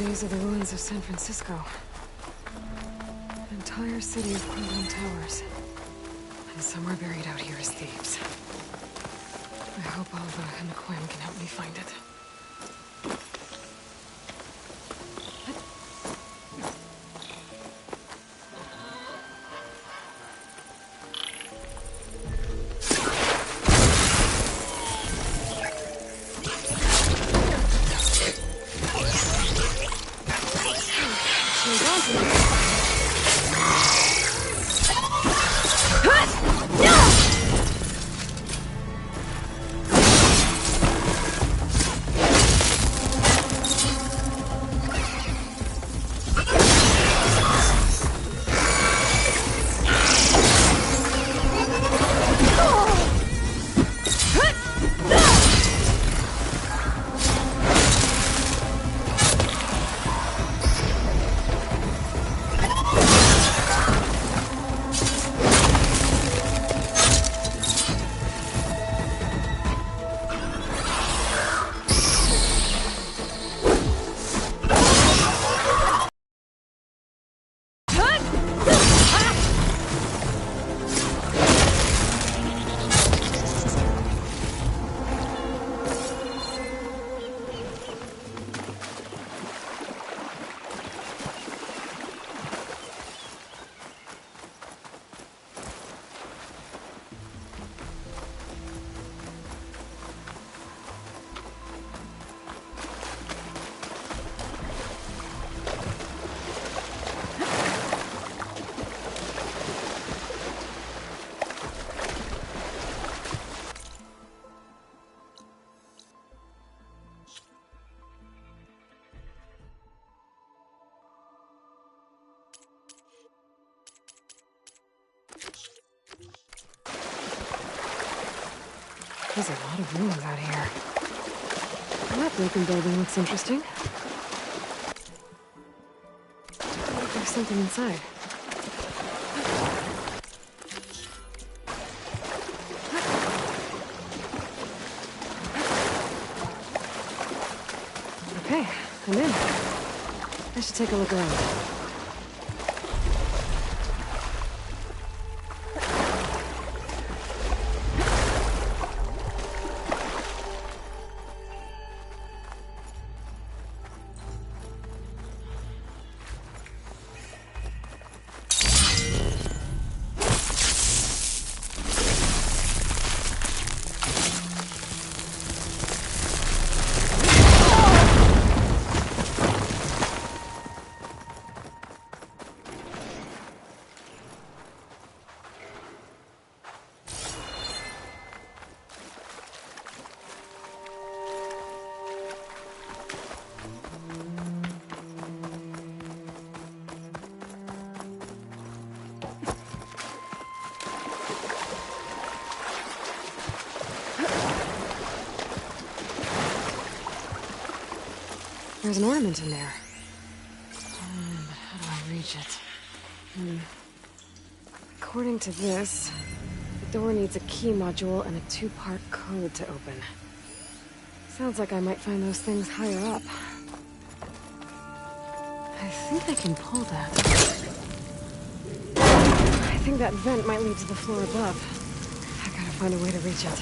These are the ruins of San Francisco. An entire city of crumbling towers. And somewhere buried out here is Thebes. I hope Alva and Quinn can help me find it. There's a lot of rooms out here. That broken building looks interesting. What if there's something inside? Okay, I'm in. I should take a look around. There's an ornament in there. How do I reach it? According to this, the door needs a key module and a 2-part code to open. Sounds like I might find those things higher up. I think I can pull that. I think that vent might lead to the floor above. I gotta find a way to reach it.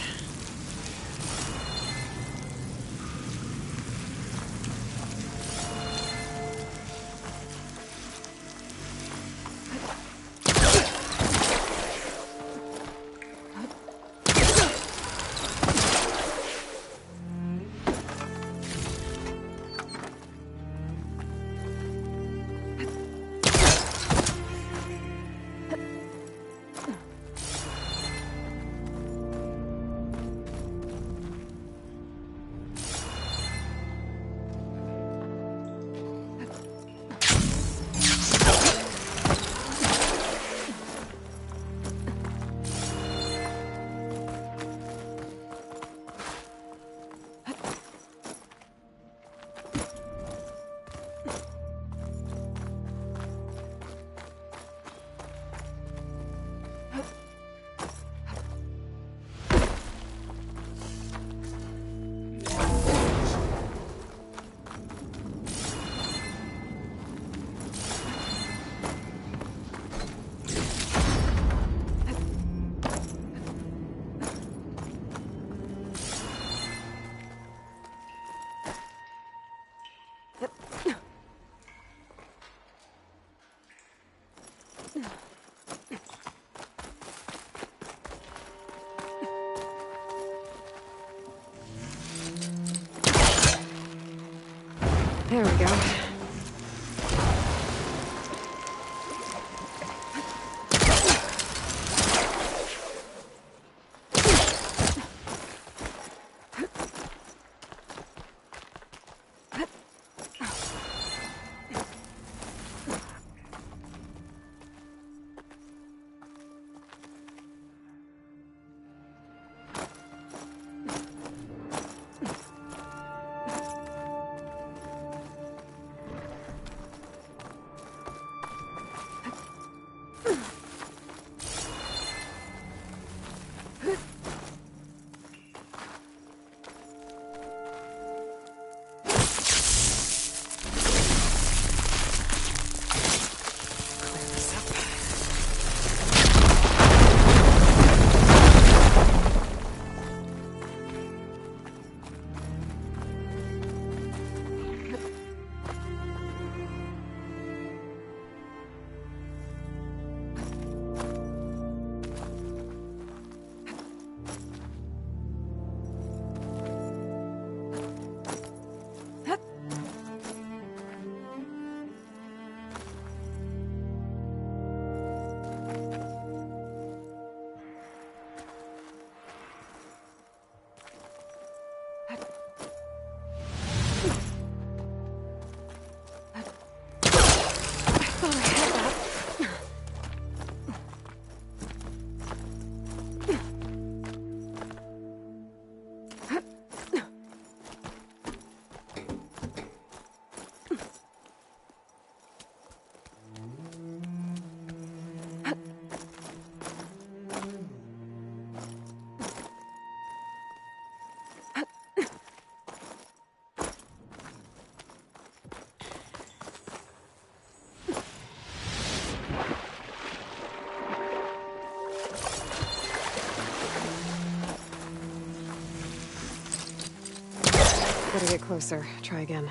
Gotta get closer. Try again.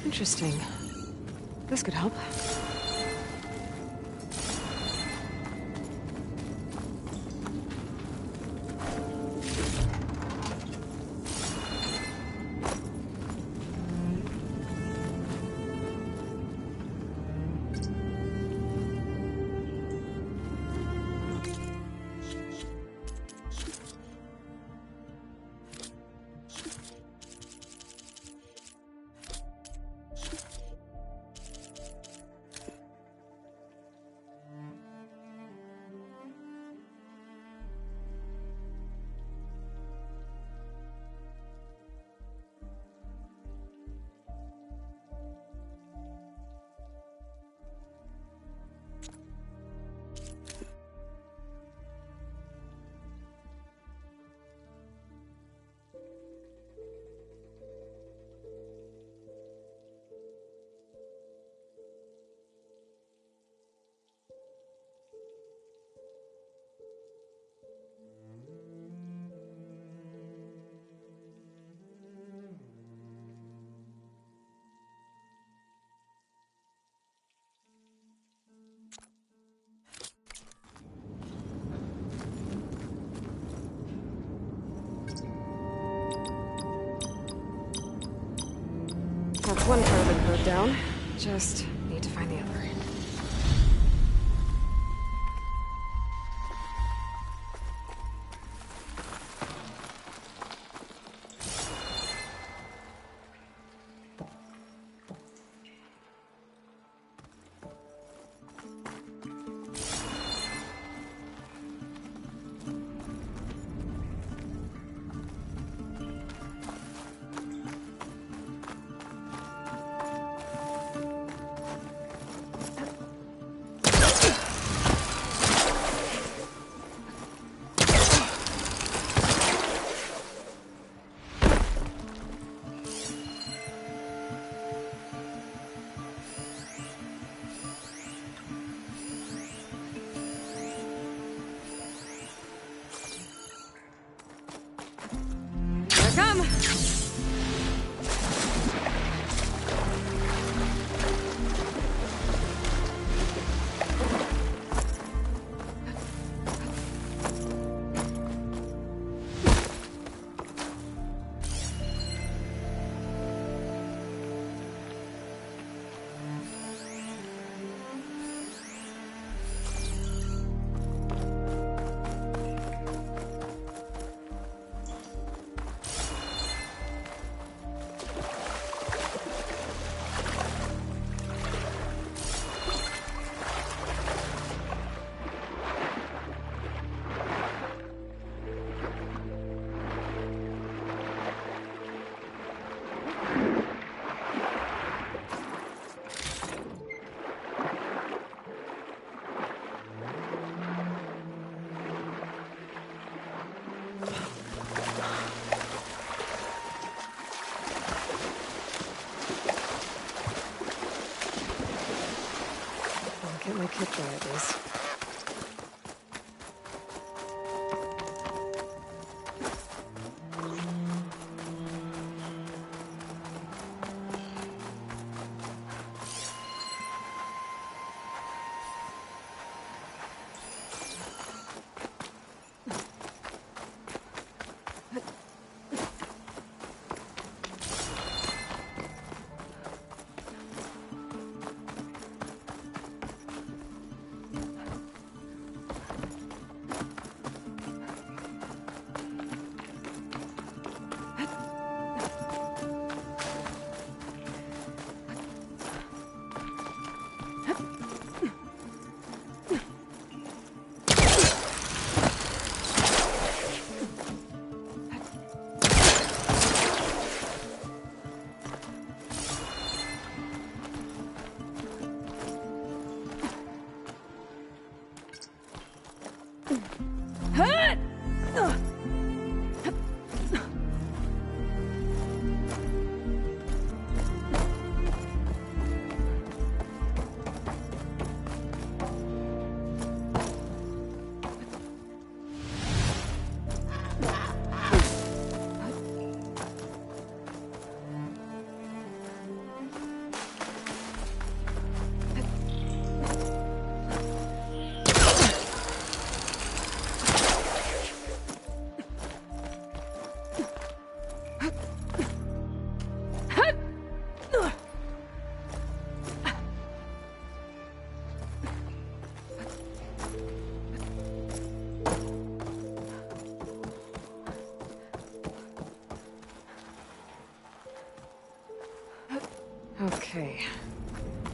Interesting. This could help. That's one carbon code down. Just need to find the other. Come! Get my kit dry at least. Okay.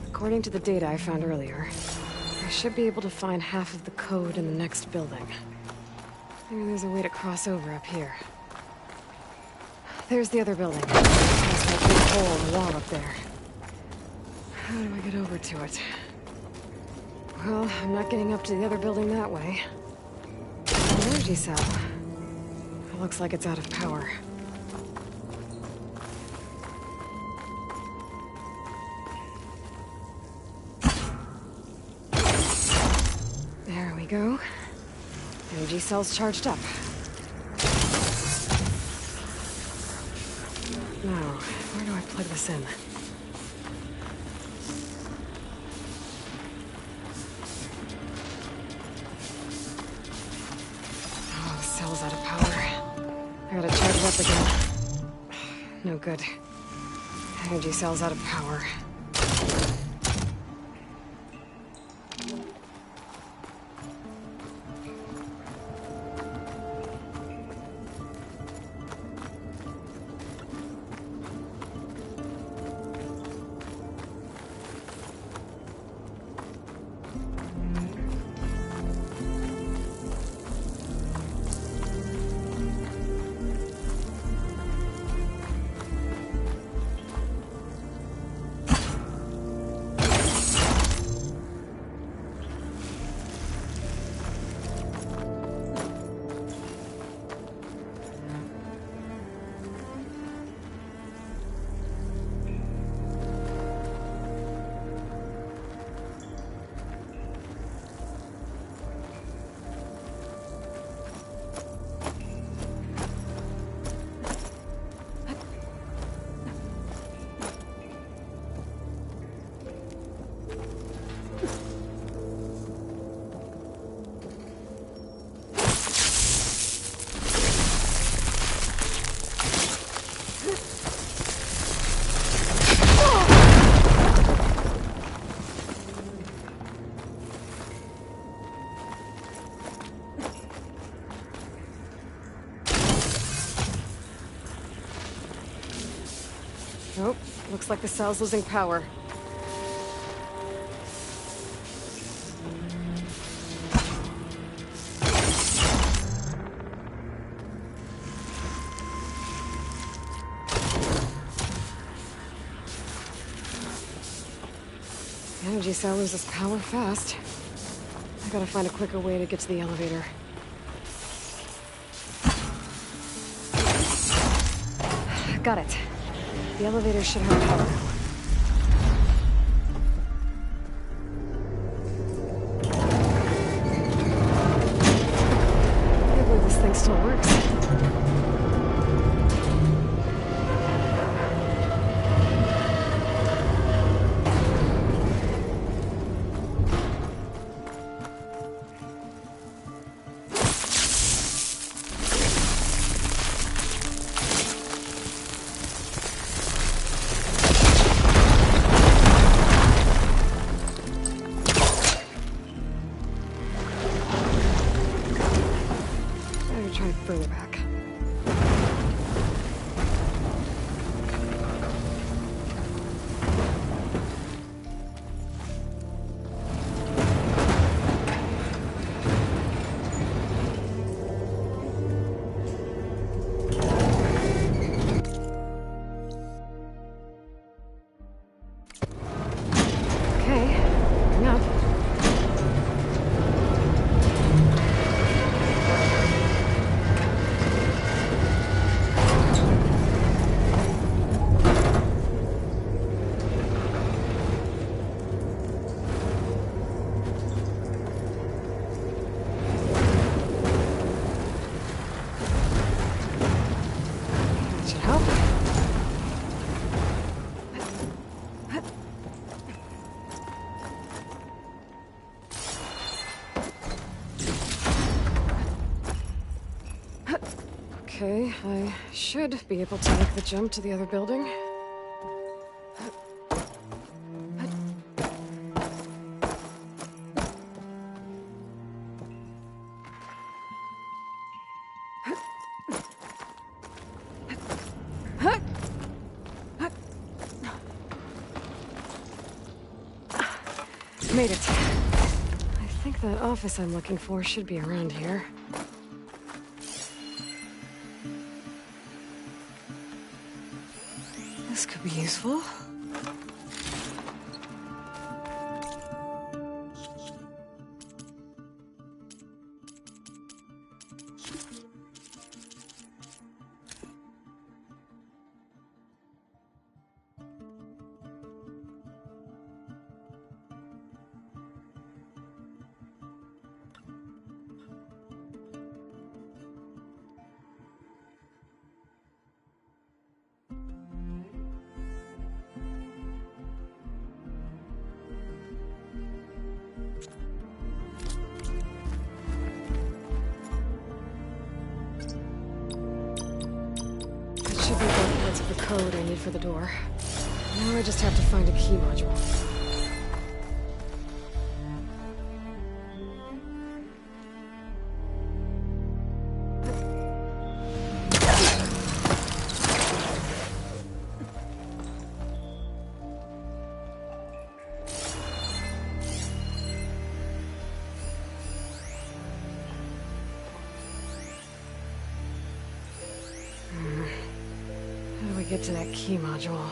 According to the data I found earlier, I should be able to find half of the code in the next building. Maybe there's a way to cross over up here. There's the other building. There's that big hole in the wall up there. How do I get over to it? Well, I'm not getting up to the other building that way. An energy cell. It looks like it's out of power. There we go. Energy cell's charged up. Now, where do I plug this in? Oh, the cell's out of power. I gotta charge it up again. No good. Energy cell's out of power. Nope. Looks like the cell's losing power. The energy cell loses power fast. I gotta find a quicker way to get to the elevator. Got it. The elevator should have power now. I can't believe this thing still works. Try further back. Okay, hang up. Okay, I should be able to make the jump to the other building. Made it. I think that office I'm looking for should be around here. This could be useful. Should be both parts of the code I need for the door. Now I just have to find a key module. How do we get to that key module?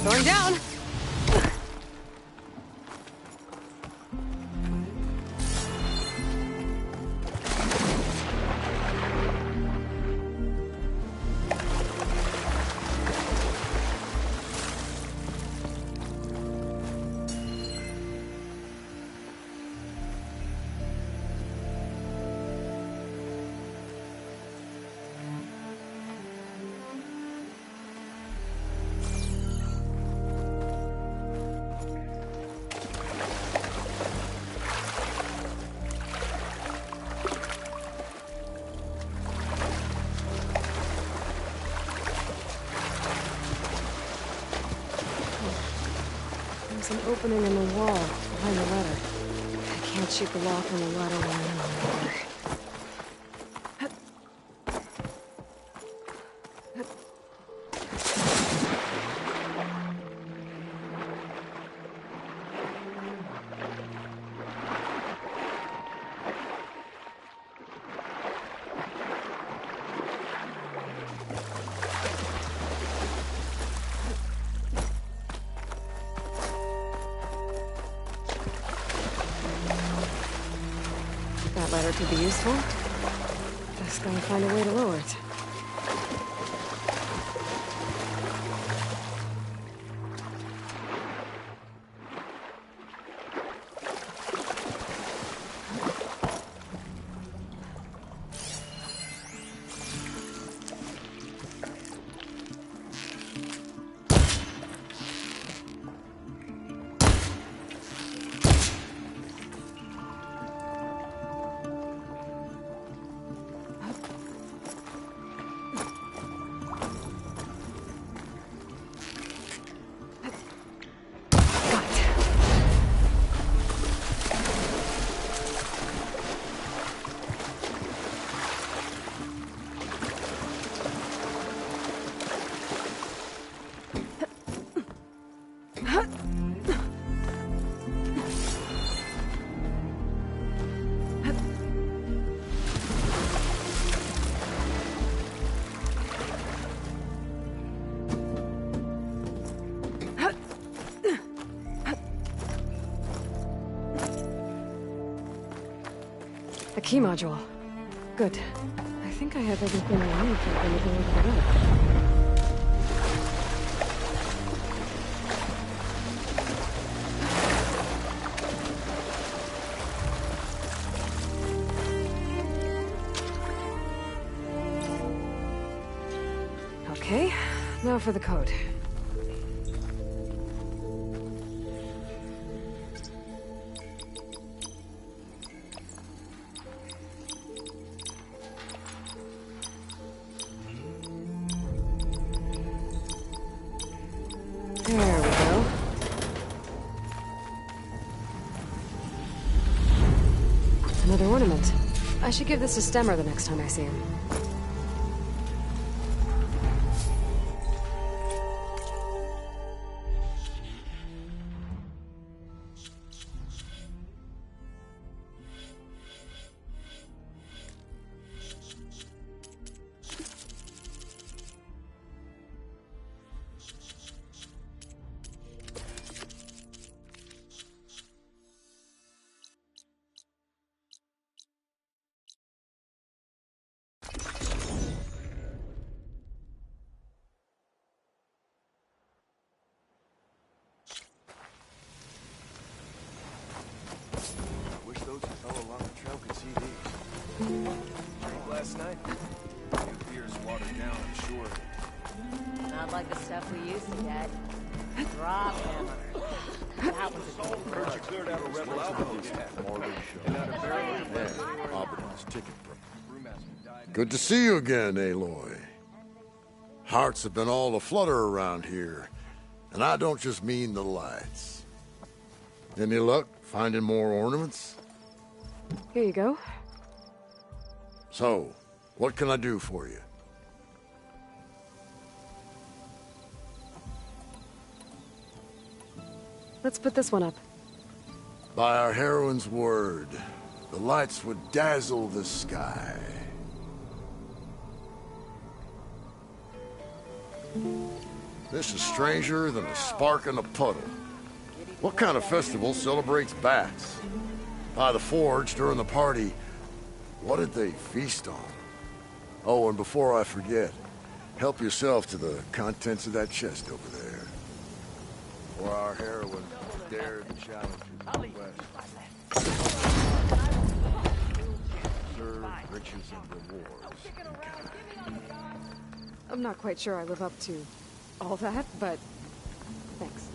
Going down! There's an opening in the wall behind the ladder. I can't shoot the lock on the ladder while I'm in the water. That ladder could be useful. Just gotta find a way to lower it. A key module. Good. I think I have everything I need for opening the door to the room. Okay, now for the code. There we go. Another ornament. I should give this to Stemmer the next time I see him. Wish those who fell along the trail could see these. Drink last night? Your beer's watered down, I'm sure. Not like the stuff we used to get. Drop hammer. That was a good Heard you cleared out a rebel outpost. And out a barrel of lead. Oberyn's ticket from. Good to see you again, Aloy. Hearts have been all aflutter around here, and I don't just mean the lights. Any luck finding more ornaments? Here you go. So, what can I do for you? Let's put this one up. By our heroine's word, the lights would dazzle the sky. This is stranger than a spark in a puddle. What kind of festival celebrates bats? By the forge, during the party, what did they feast on? Oh, and before I forget, help yourself to the contents of that chest over there. For our heroine dared the challenges of the West. Serve riches and rewards in kind. I'm not quite sure I live up to all that, but thanks.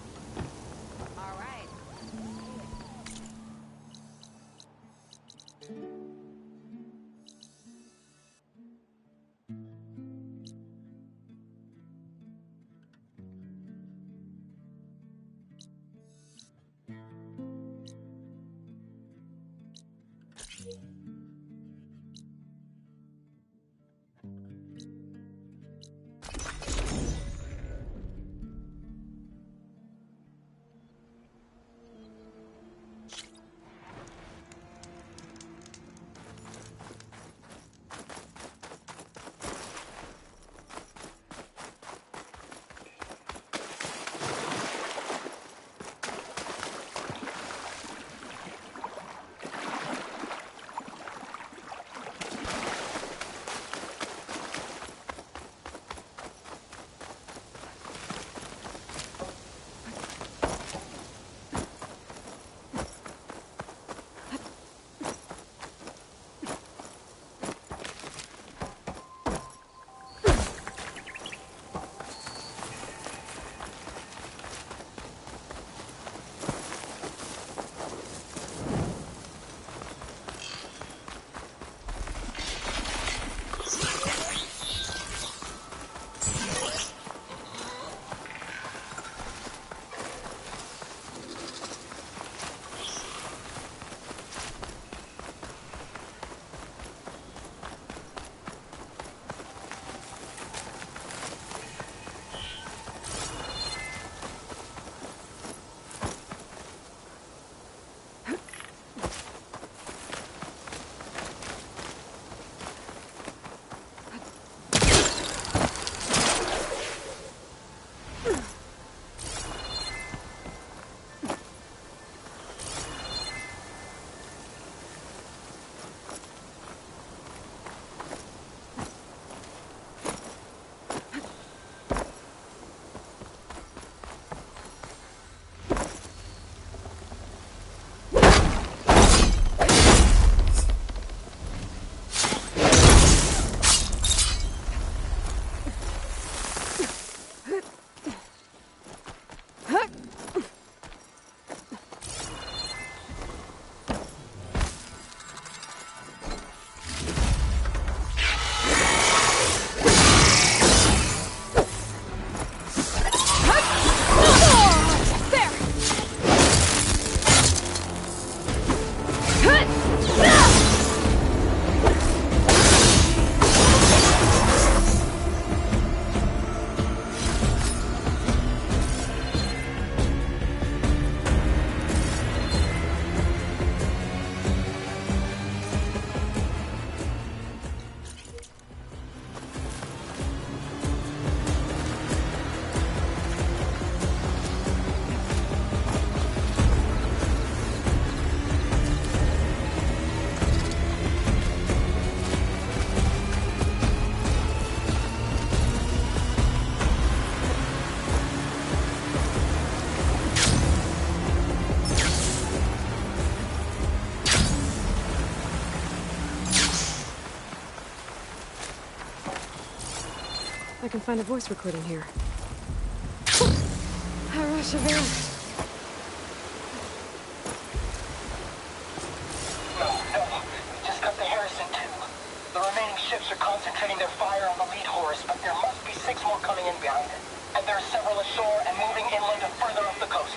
I can find a voice recording here. Harashaville. No. Just cut the Harrison too. The remaining ships are concentrating their fire on the lead Horus, but there must be 6 more coming in behind it. And there are several ashore and moving inland and further up the coast.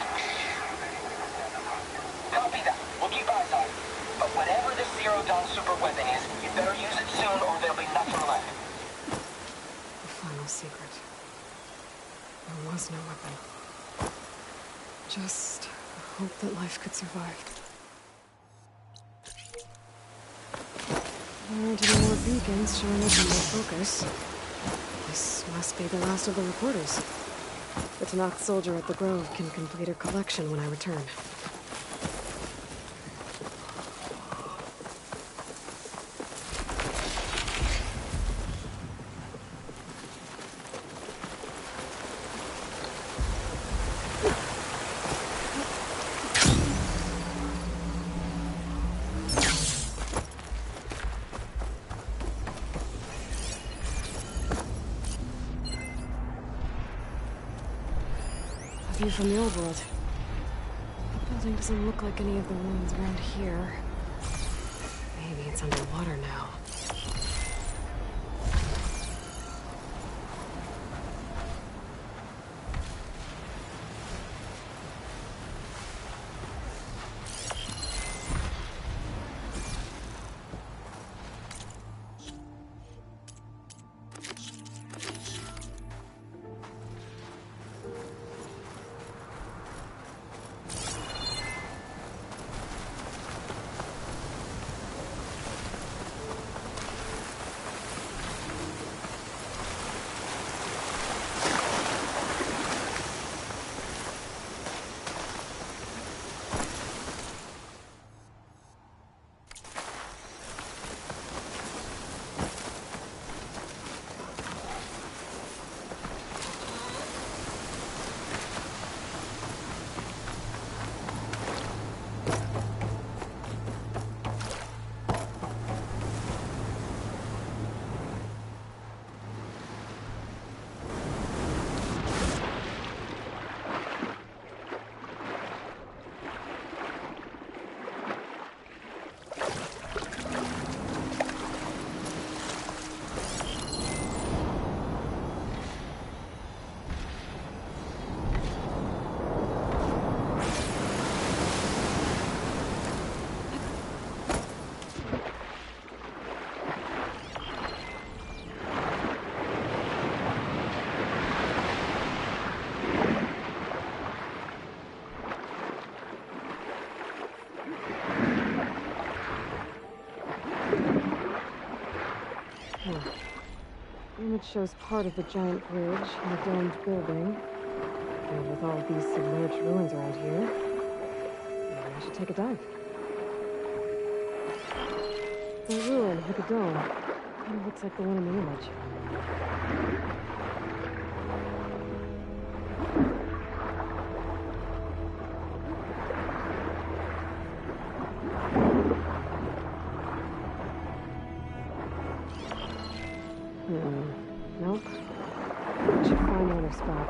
Copy that. We'll keep eyes on it. But whatever this Zero Dawn super weapon is, you better use it soon or there'll be nothing left. Final secret. There was no weapon. Just hope that life could survive. There aren't any more beacons showing up in my focus. This must be the last of the recorders. The Tanakh soldier at the Grove can complete her collection when I return. View from the old world. The building doesn't look like any of the ruins around here. Maybe it's underwater now. Image shows part of the giant bridge and the domed building. And with all these submerged ruins around here, maybe I should take a dive. The ruin with the dome kind of looks like the one in the image. Nope. I should find another spot.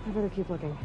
I better keep looking.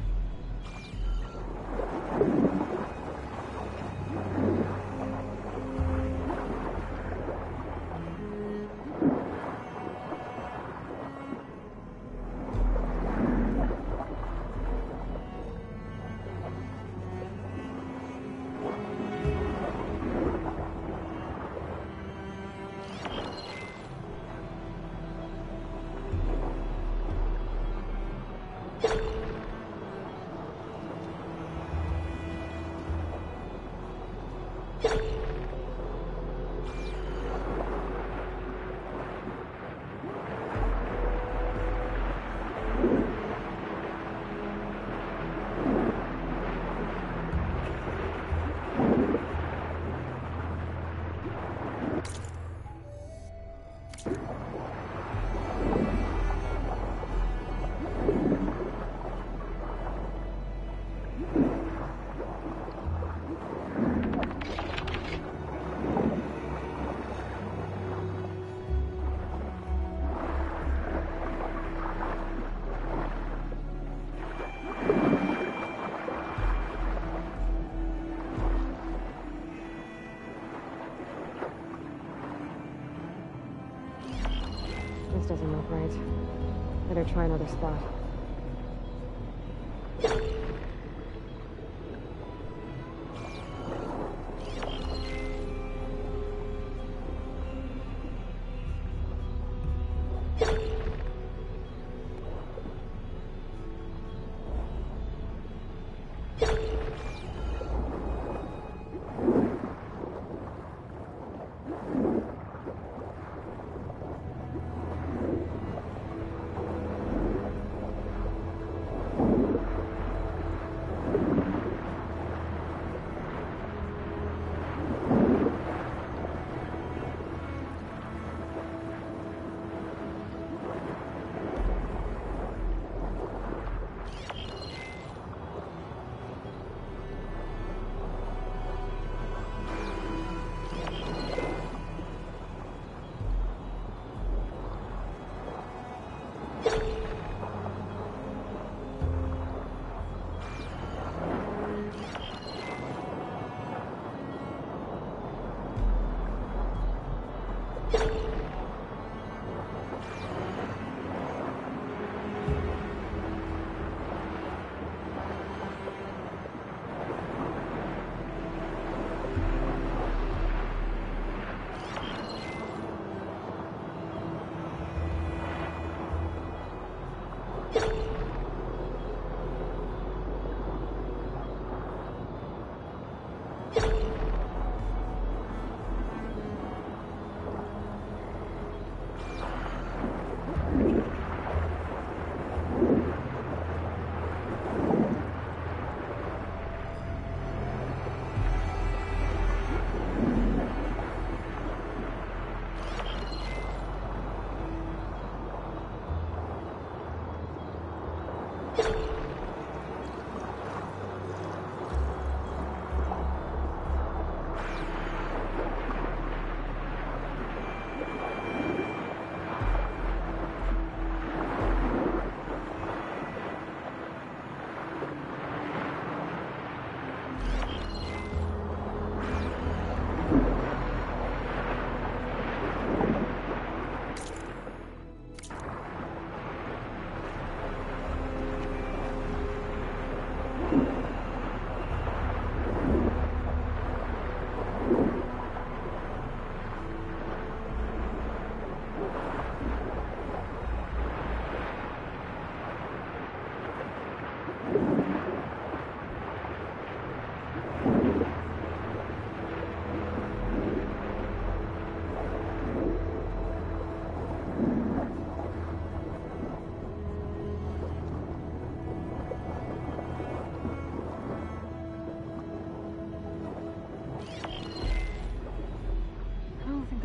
This doesn't look right. Better try another spot.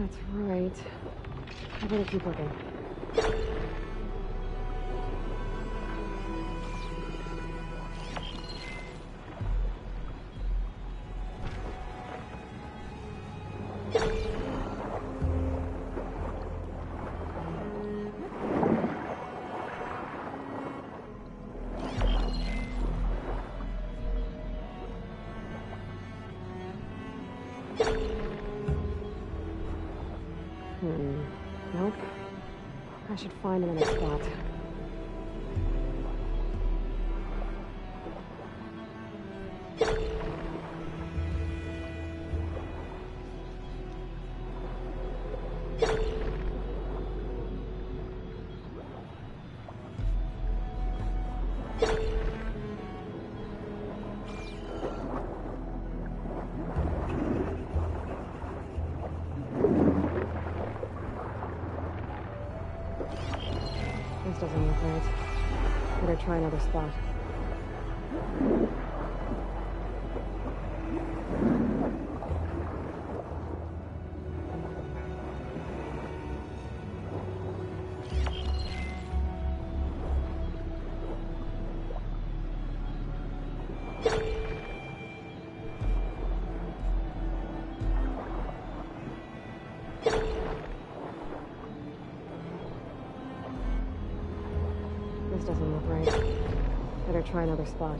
That's right. I better keep looking. Nope. I should find another spot. This doesn't look right. Better try another spot. This doesn't look right. Better try another spot.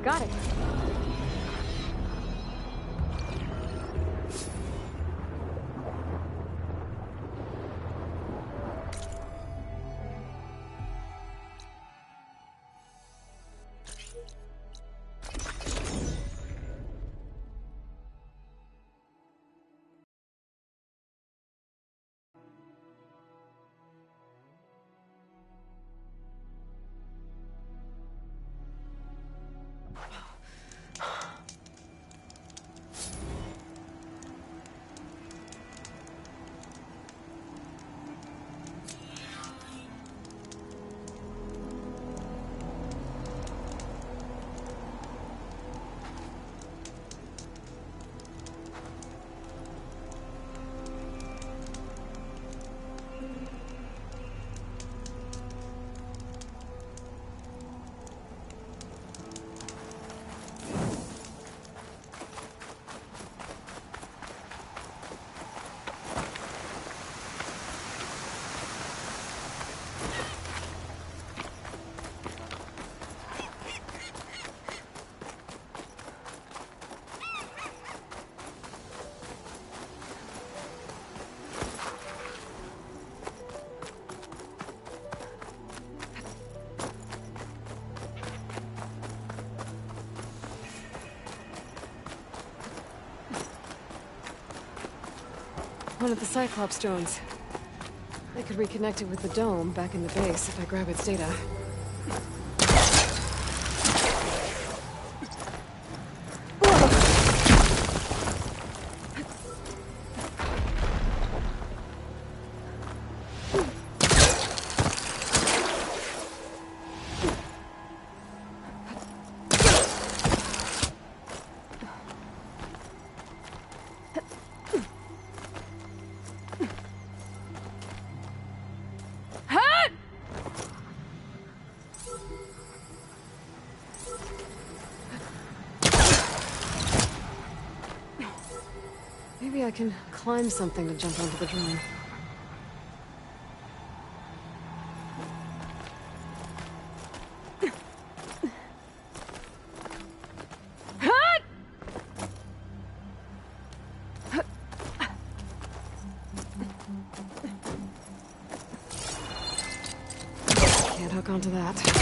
Got it. One of the Cyclops drones. I could reconnect it with the dome back in the base if I grab its data. Maybe I can climb something to jump onto the drone. Can't hook onto that.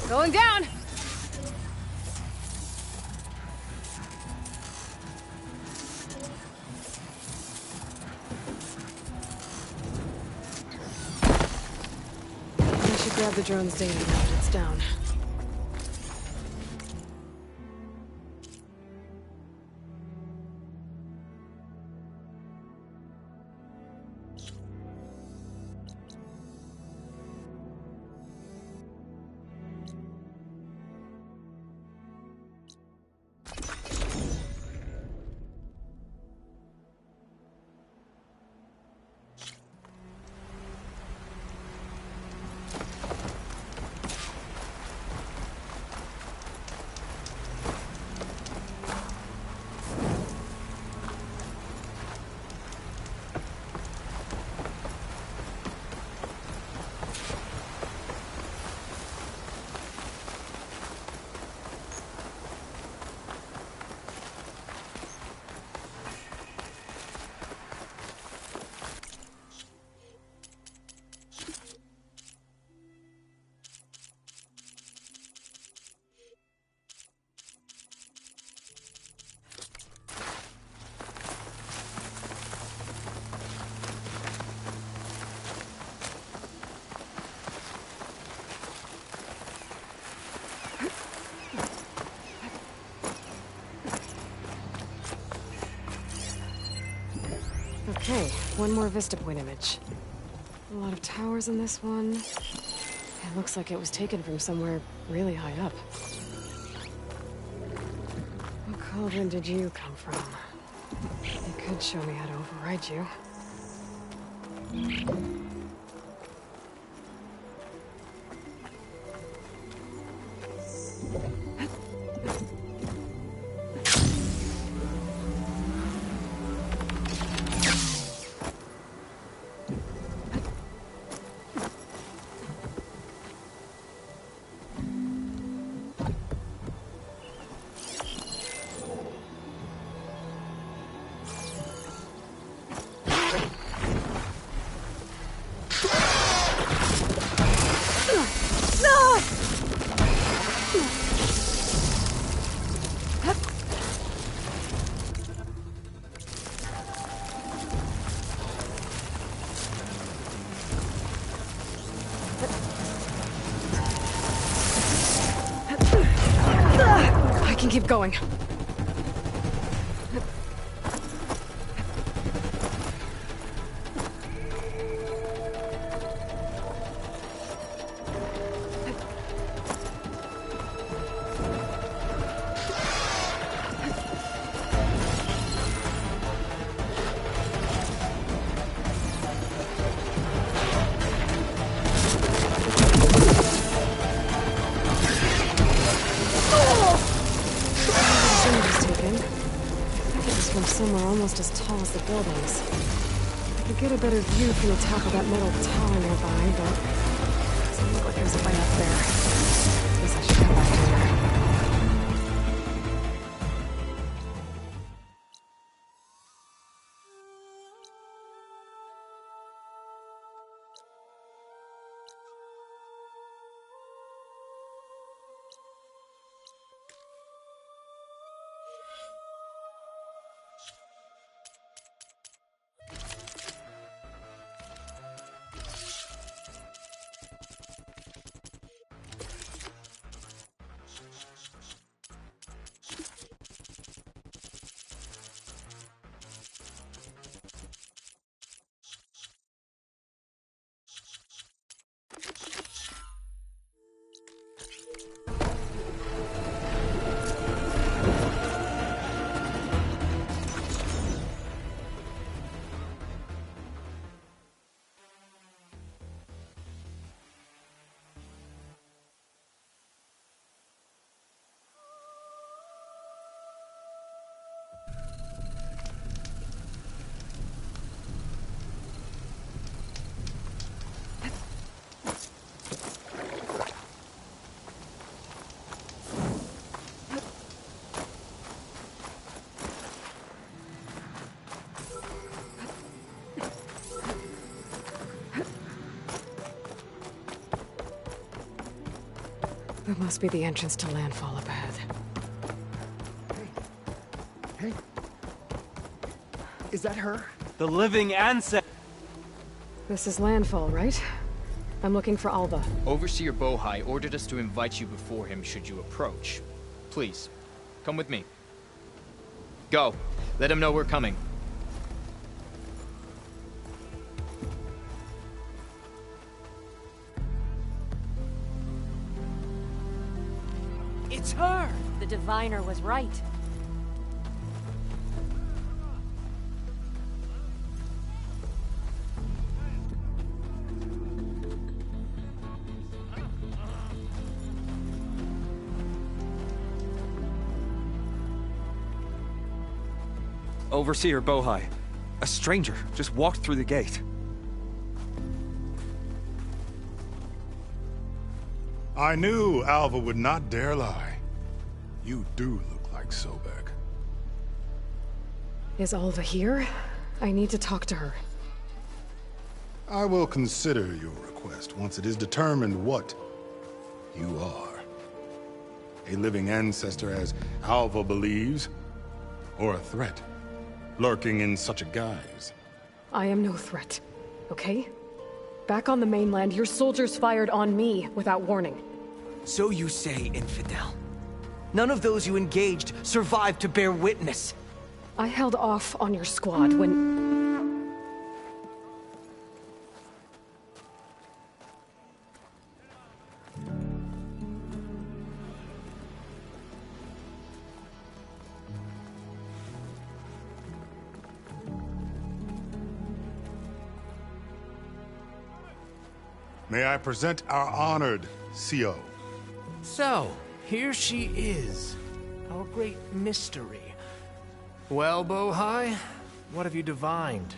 Going down! I should grab the drone's data now that it's down. one more Vista Point image. A lot of towers in this one. It looks like it was taken from somewhere really high up. What cauldron did you come from? You could show me how to override you. I can keep going. Somewhere almost as tall as the buildings. I could get a better view from the top of that metal tower nearby, but it doesn't look like there's a way up there. Guess I should come back here. That must be the entrance to Landfall up ahead. Hey. Is that her? The living ancestor. This is Landfall, right? I'm looking for Alva. Overseer Bohai ordered us to invite you before him should you approach. Please, come with me. Go. Let him know we're coming. It's her! The diviner was right. Overseer Bohai. A stranger just walked through the gate. I knew Alva would not dare lie. You do look like Sobek. Is Alva here? I need to talk to her. I will consider your request once it is determined what you are. A living ancestor, as Alva believes, or a threat, lurking in such a guise. I am no threat, okay? Back on the mainland, your soldiers fired on me without warning. So you say, infidel. None of those you engaged survived to bear witness. I held off on your squad when... May I present our honored CO. So, here she is, our great mystery. Well, Bohai, what have you divined?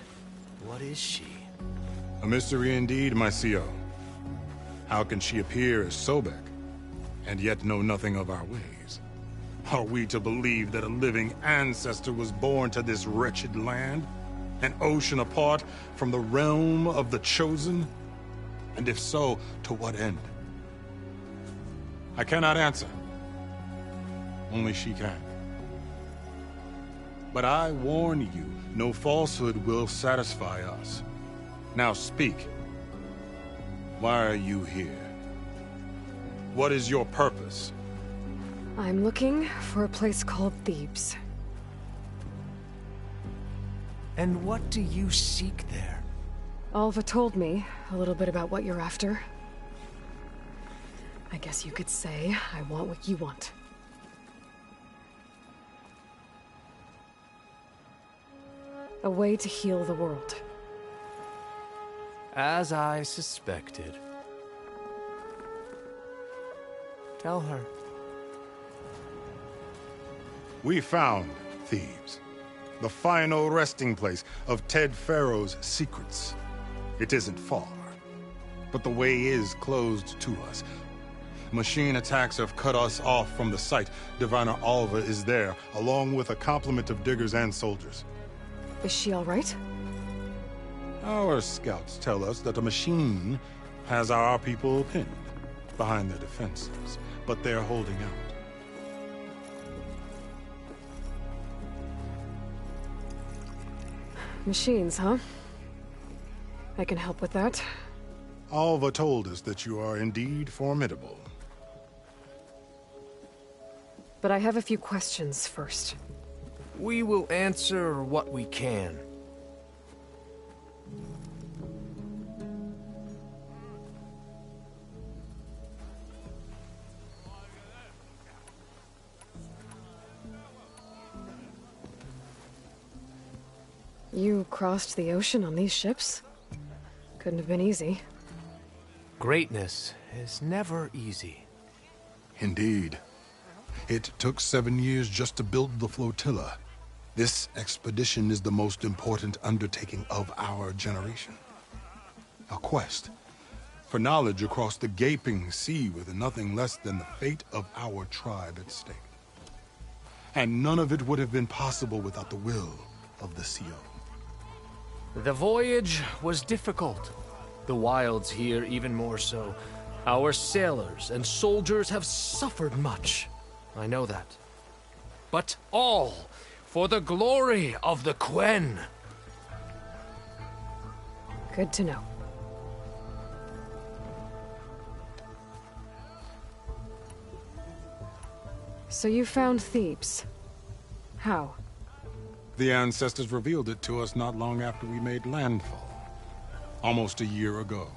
What is she? A mystery indeed, my CO. How can she appear as Sobek, and yet know nothing of our ways? Are we to believe that a living ancestor was born to this wretched land? An ocean apart from the realm of the Chosen? And if so, to what end? I cannot answer. Only she can. But I warn you, no falsehood will satisfy us. Now speak. Why are you here? What is your purpose? I'm looking for a place called Thebes. And what do you seek there? Alva told me a little bit about what you're after. I guess you could say I want what you want. A way to heal the world. As I suspected. Tell her. We found Thebes, the final resting place of Ted Pharaoh's secrets. It isn't far, but the way is closed to us. Machine attacks have cut us off from the site. Diviner Alva is there, along with a complement of diggers and soldiers. Is she all right? Our scouts tell us that a machine has our people pinned behind their defenses, but they're holding out. Machines, huh? I can help with that. Alva told us that you are indeed formidable. But I have a few questions first. We will answer what we can. You crossed the ocean on these ships? Couldn't have been easy. Greatness is never easy. Indeed. It took 7 years just to build the flotilla. This expedition is the most important undertaking of our generation. A quest for knowledge across the gaping sea with nothing less than the fate of our tribe at stake. And none of it would have been possible without the will of the CO. The voyage was difficult. The wilds here even more so. Our sailors and soldiers have suffered much. I know that. But all for the glory of the Quen. Good to know. So you found Thebes. How? The ancestors revealed it to us not long after we made landfall. Almost a year ago.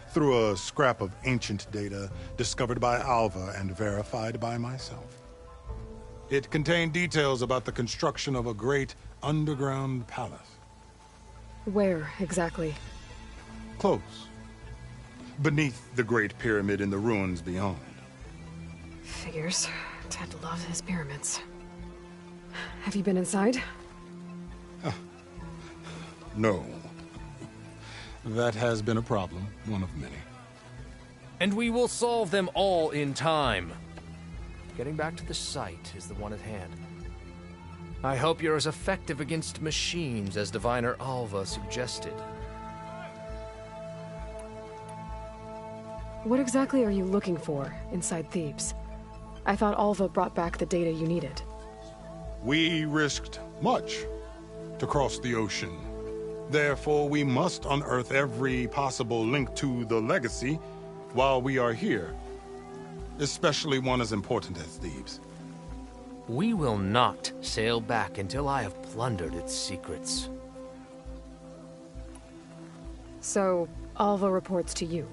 Through a scrap of ancient data discovered by Alva and verified by myself. It contained details about the construction of a great underground palace. Where, exactly? Close. Beneath the Great Pyramid in the ruins beyond. Figures. Ted loves his pyramids. Have you been inside? No. That has been a problem, one of many. And we will solve them all in time. Getting back to the site is the one at hand. I hope you're as effective against machines as Diviner Alva suggested. What exactly are you looking for inside Thebes? I thought Alva brought back the data you needed. We risked much to cross the ocean. Therefore, we must unearth every possible link to the legacy while we are here. Especially one as important as Thebes. We will not sail back until I have plundered its secrets. So, Alva reports to you?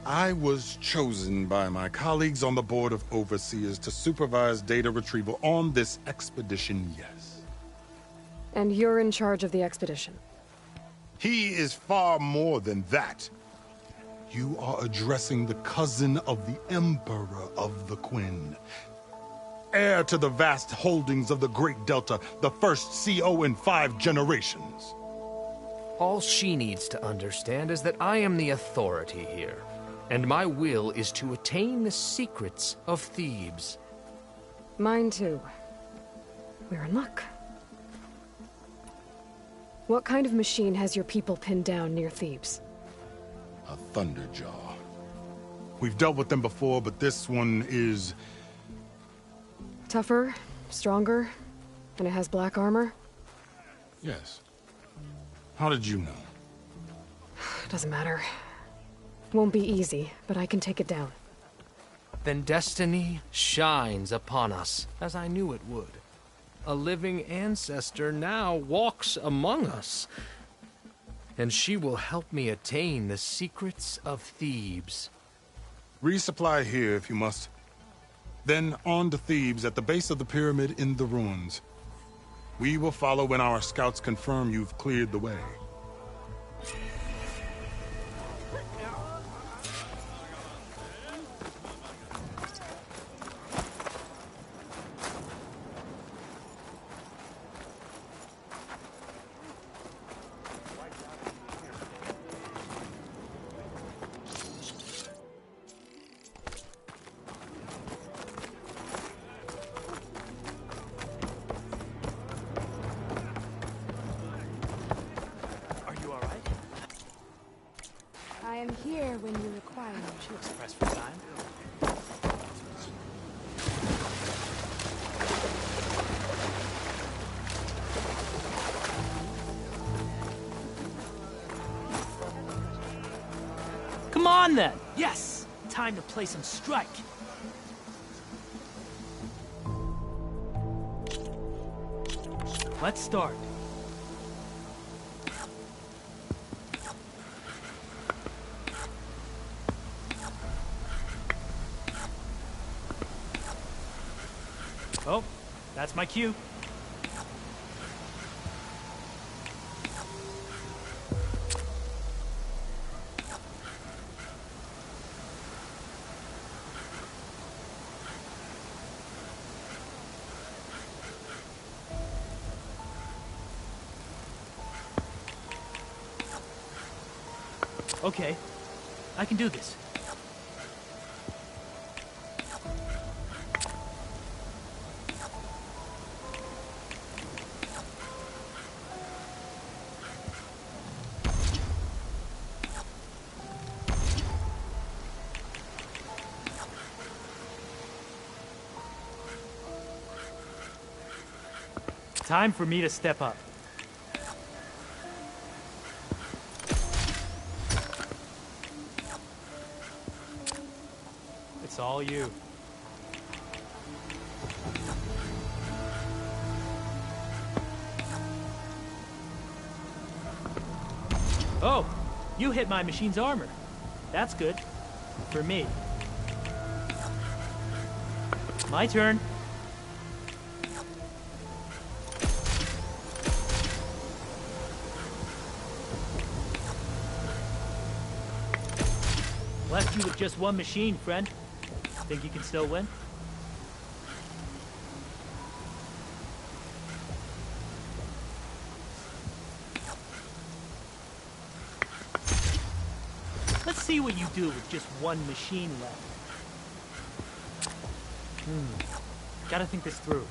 I was chosen by my colleagues on the Board of Overseers to supervise data retrieval on this expedition, yes. And you're in charge of the expedition? He is far more than that. You are addressing the cousin of the Emperor of the Quen. Heir to the vast holdings of the Great Delta, the first CO in 5 generations. All she needs to understand is that I am the authority here, and my will is to attain the secrets of Thebes. Mine too. We're in luck. What kind of machine has your people pinned down near Thebes? A Thunderjaw. We've dealt with them before, but this one is... Tougher, stronger, and it has black armor? Yes. How did you know? Doesn't matter. Won't be easy, but I can take it down. Then destiny shines upon us, as I knew it would. A living ancestor now walks among us, and she will help me attain the secrets of Thebes. Resupply here if you must. Then on to Thebes at the base of the pyramid in the ruins. We will follow when our scouts confirm you've cleared the way. I am here when you require me. She looks pressed for time. Come on then! Yes! Time to play some strike! Let's start. Oh, that's my cue. Okay, I can do this. Time for me to step up. It's all you. Oh, you hit my machine's armor. That's good. For me. My turn. Left you with just one machine, friend. Think you can still win? Let's see what you do with just one machine left. Gotta think this through.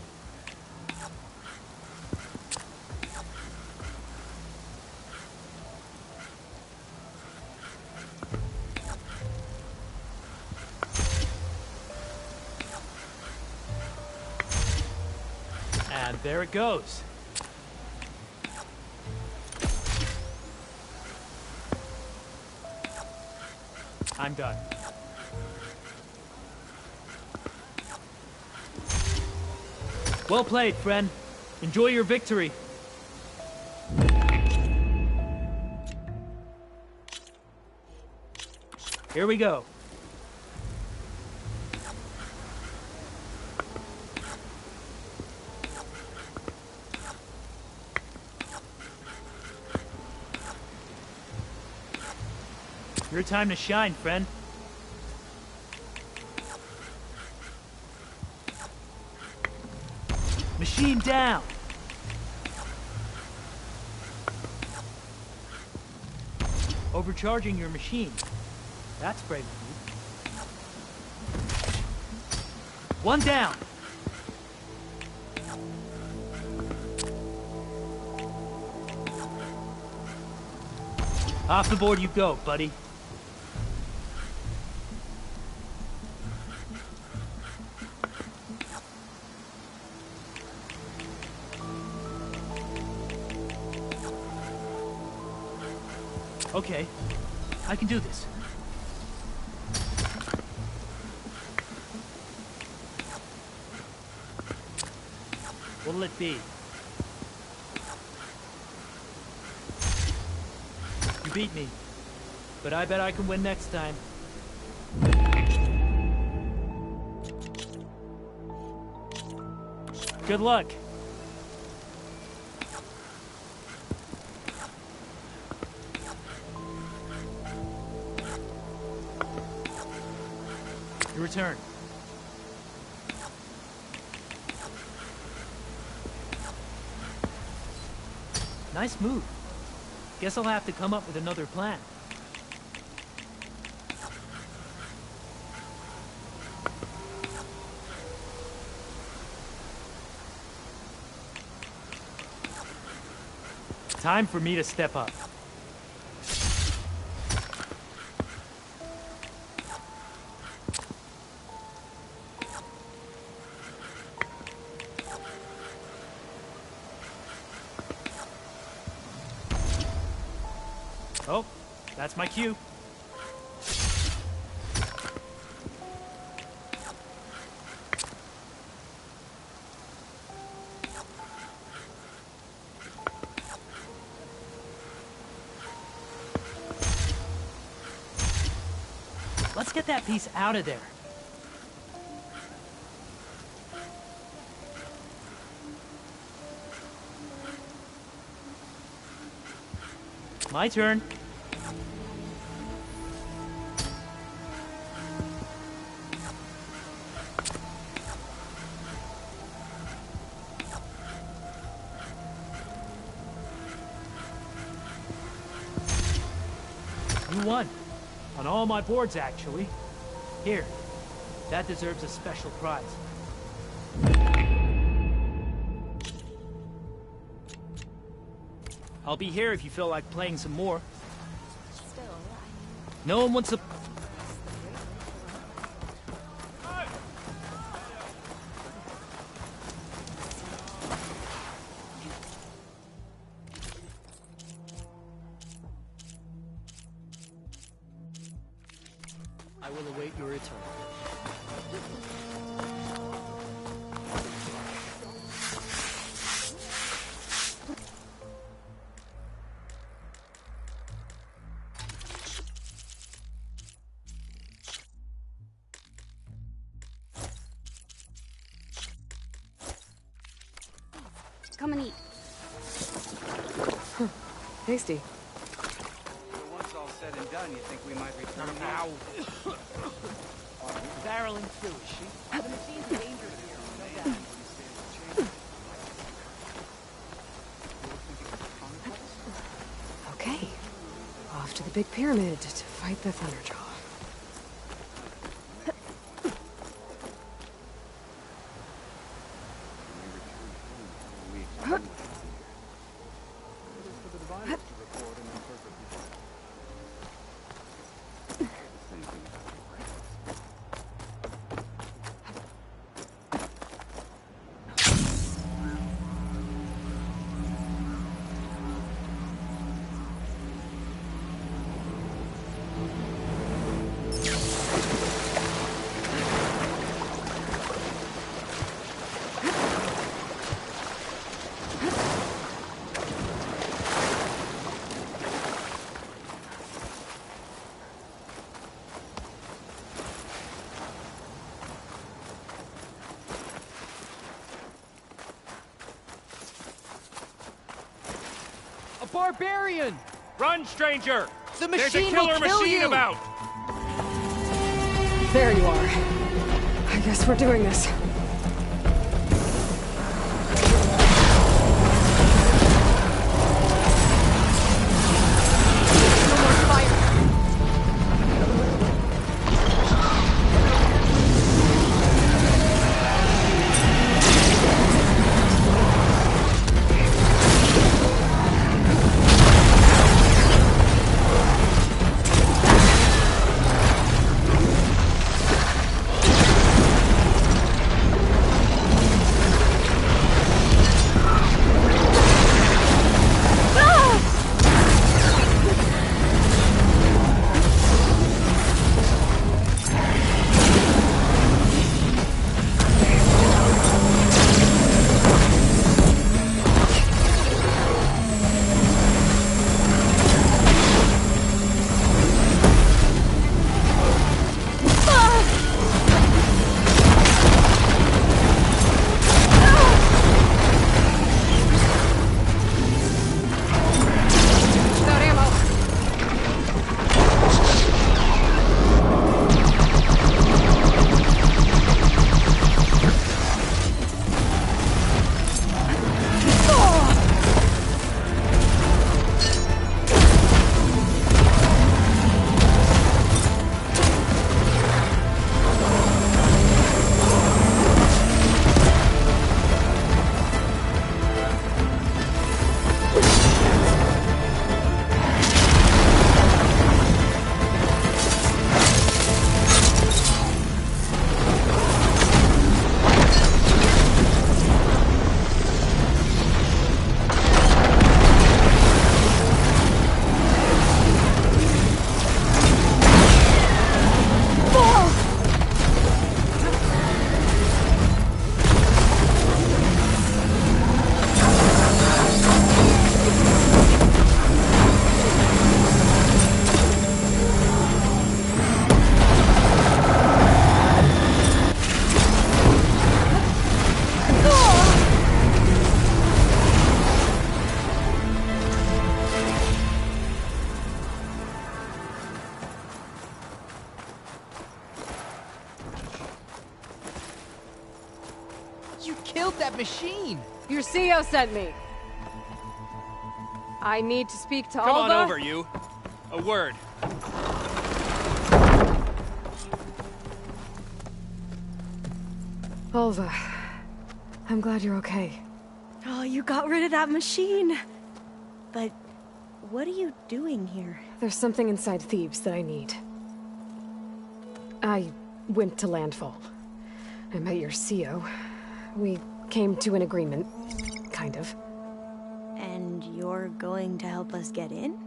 And there it goes. I'm done. Well played, friend. Enjoy your victory. Here we go. Your time to shine, friend. Machine down! Overcharging your machine. That's brave of you. One down! Off the board you go, buddy. Okay, I can do this. What'll it be? You beat me, but I bet I can win next time. Good luck. Your return. Nice move. Guess I'll have to come up with another plan. Time for me to step up. Oh, that's my cue. Let's get that piece out of there. My turn. You won. On all my boards, actually. Here. That deserves a special prize. I'll be here if you feel like playing some more. No one wants to... I will await your return. Come and eat. Tasty. So once all said and done, you think we might return now? Barreling through, is she? The machine's dangerous here, no doubt. Okay. Off to the big pyramid to fight the Thunderjaw. Barbarian! Run, stranger! The There's a machine killer will kill machine you! about! There you are. I guess we're doing this. You killed that machine! Your CEO sent me. I need to speak to Come Alva. on over, you. A word. Alva, I'm glad you're okay. Oh, you got rid of that machine. But what are you doing here? There's something inside Thebes that I need. I went to Landfall. I met your CEO. We came to an agreement, kind of. And you're going to help us get in?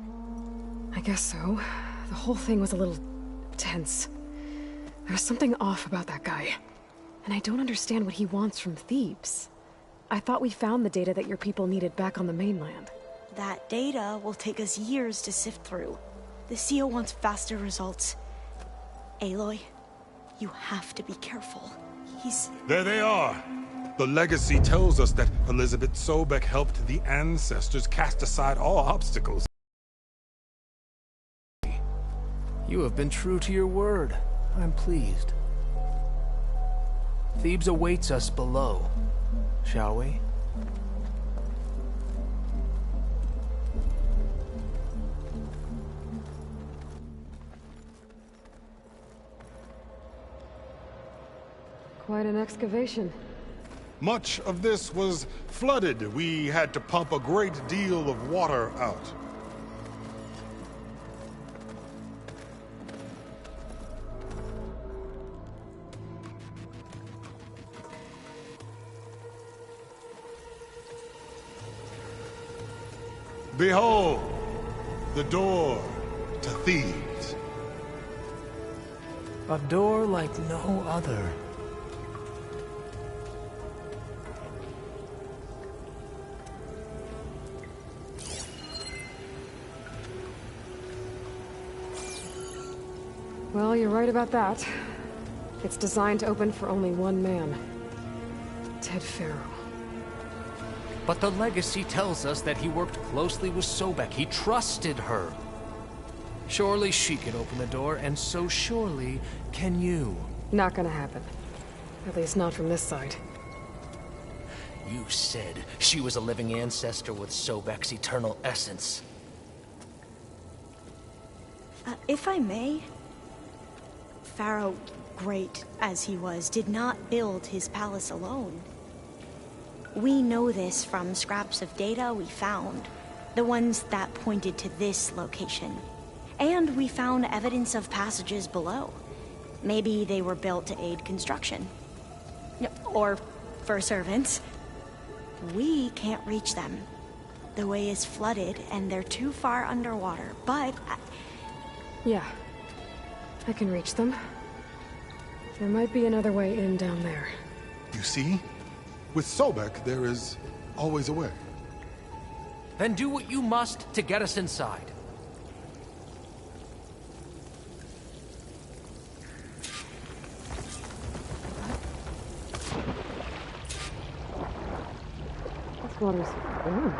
I guess so. The whole thing was a little tense. There was something off about that guy. And I don't understand what he wants from Thebes. I thought we found the data that your people needed back on the mainland. That data will take us years to sift through. The CEO wants faster results. Aloy, you have to be careful. He's... There they are. The legacy tells us that Elizabeth Sobek helped the ancestors cast aside all obstacles. You have been true to your word. I'm pleased. Thebes awaits us below. Shall we? Quite an excavation. Much of this was flooded. We had to pump a great deal of water out. Behold, the door to Thebes. A door like no other. Well, you're right about that. It's designed to open for only one man. Ted Faro. But the legacy tells us that he worked closely with Sobek. He trusted her. Surely she can open the door, and so surely can you. Not gonna happen. At least not from this side. You said she was a living ancestor with Sobek's eternal essence. If I may, Pharaoh, great as he was, did not build his palace alone. We know this from scraps of data we found, the ones that pointed to this location. And we found evidence of passages below. Maybe they were built to aid construction. Or for servants. We can't reach them. The way is flooded and they're too far underwater, but... Yeah. I can reach them. There might be another way in down there. You see? With Sobek, there is always a way. Then do what you must to get us inside. This water's warm.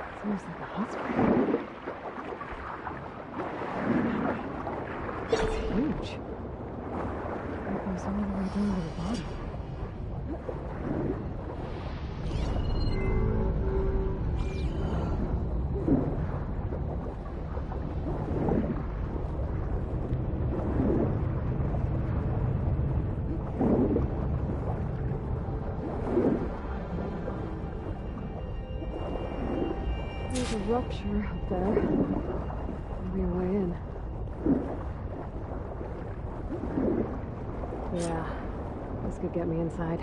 It's almost like a hot spring. It's huge. It goes all the way down to the bottom. There's a rupture up there. Maybe a way in. Yeah, this could get me inside.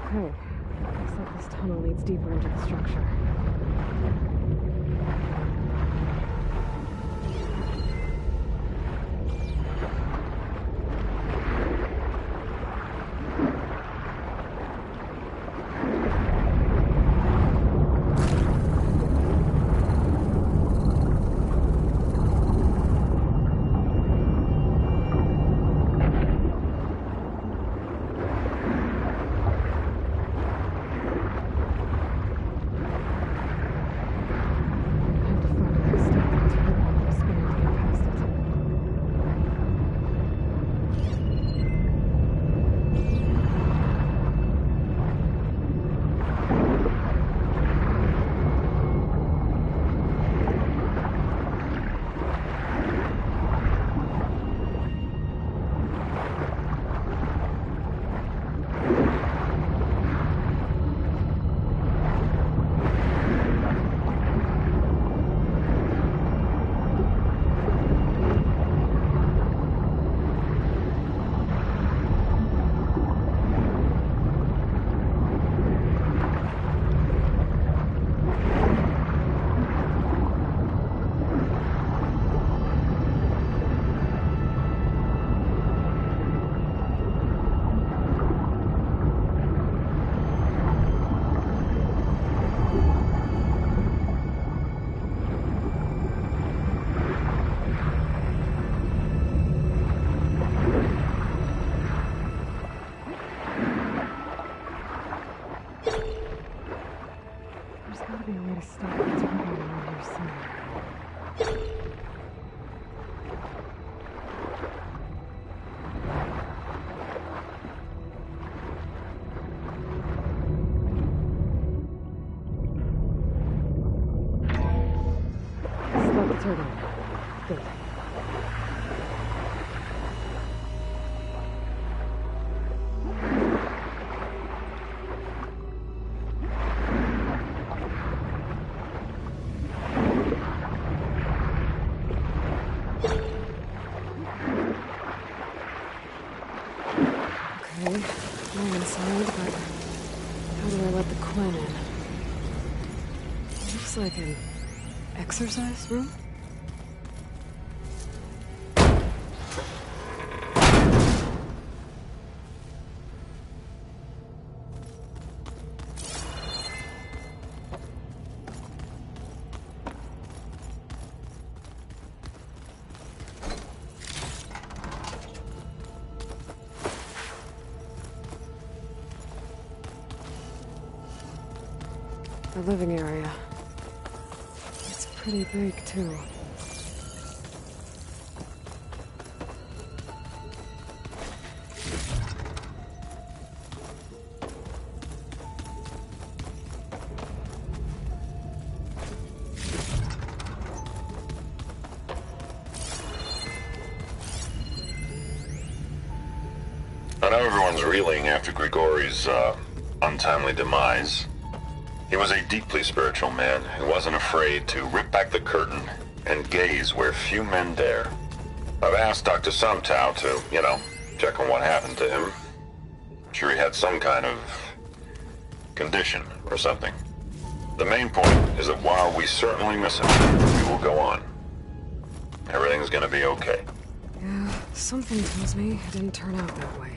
Okay, looks like this tunnel leads deeper into the structure. Good. Okay, I'm inside, but how do I let the Quen in? Looks like an exercise room? the living area. It's pretty big, too. I know everyone's reeling after Grigori's untimely demise. He was a deeply spiritual man who wasn't afraid to rip back the curtain and gaze where few men dare. I've asked Dr. Sumtow to, check on what happened to him. I'm sure he had some kind of condition or something. The main point is that while we certainly miss him, we will go on. Everything's gonna be okay. Yeah, something tells me it didn't turn out that way.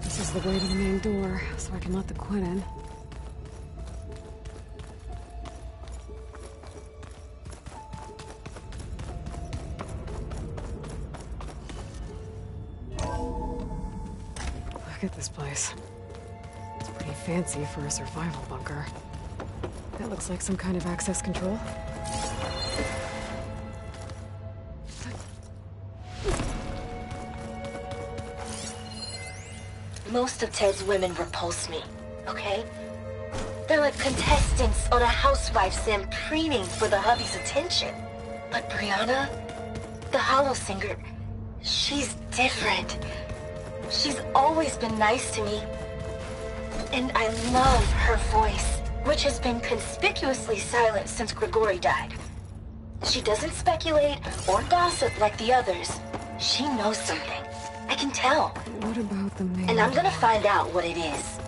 This is the way to the main door, so I can let the Quinn in. Look at this place. It's pretty fancy for a survival bunker. That looks like some kind of access control. Most of Ted's women repulse me, okay? They're like contestants on a housewife sim preening for the hubby's attention. But Brianna, the Hollow Singer, she's different. She's always been nice to me. And I love her voice, which has been conspicuously silent since Grigori died. She doesn't speculate or gossip like the others. She knows something. I can tell. What about the main? And I'm gonna find out what it is.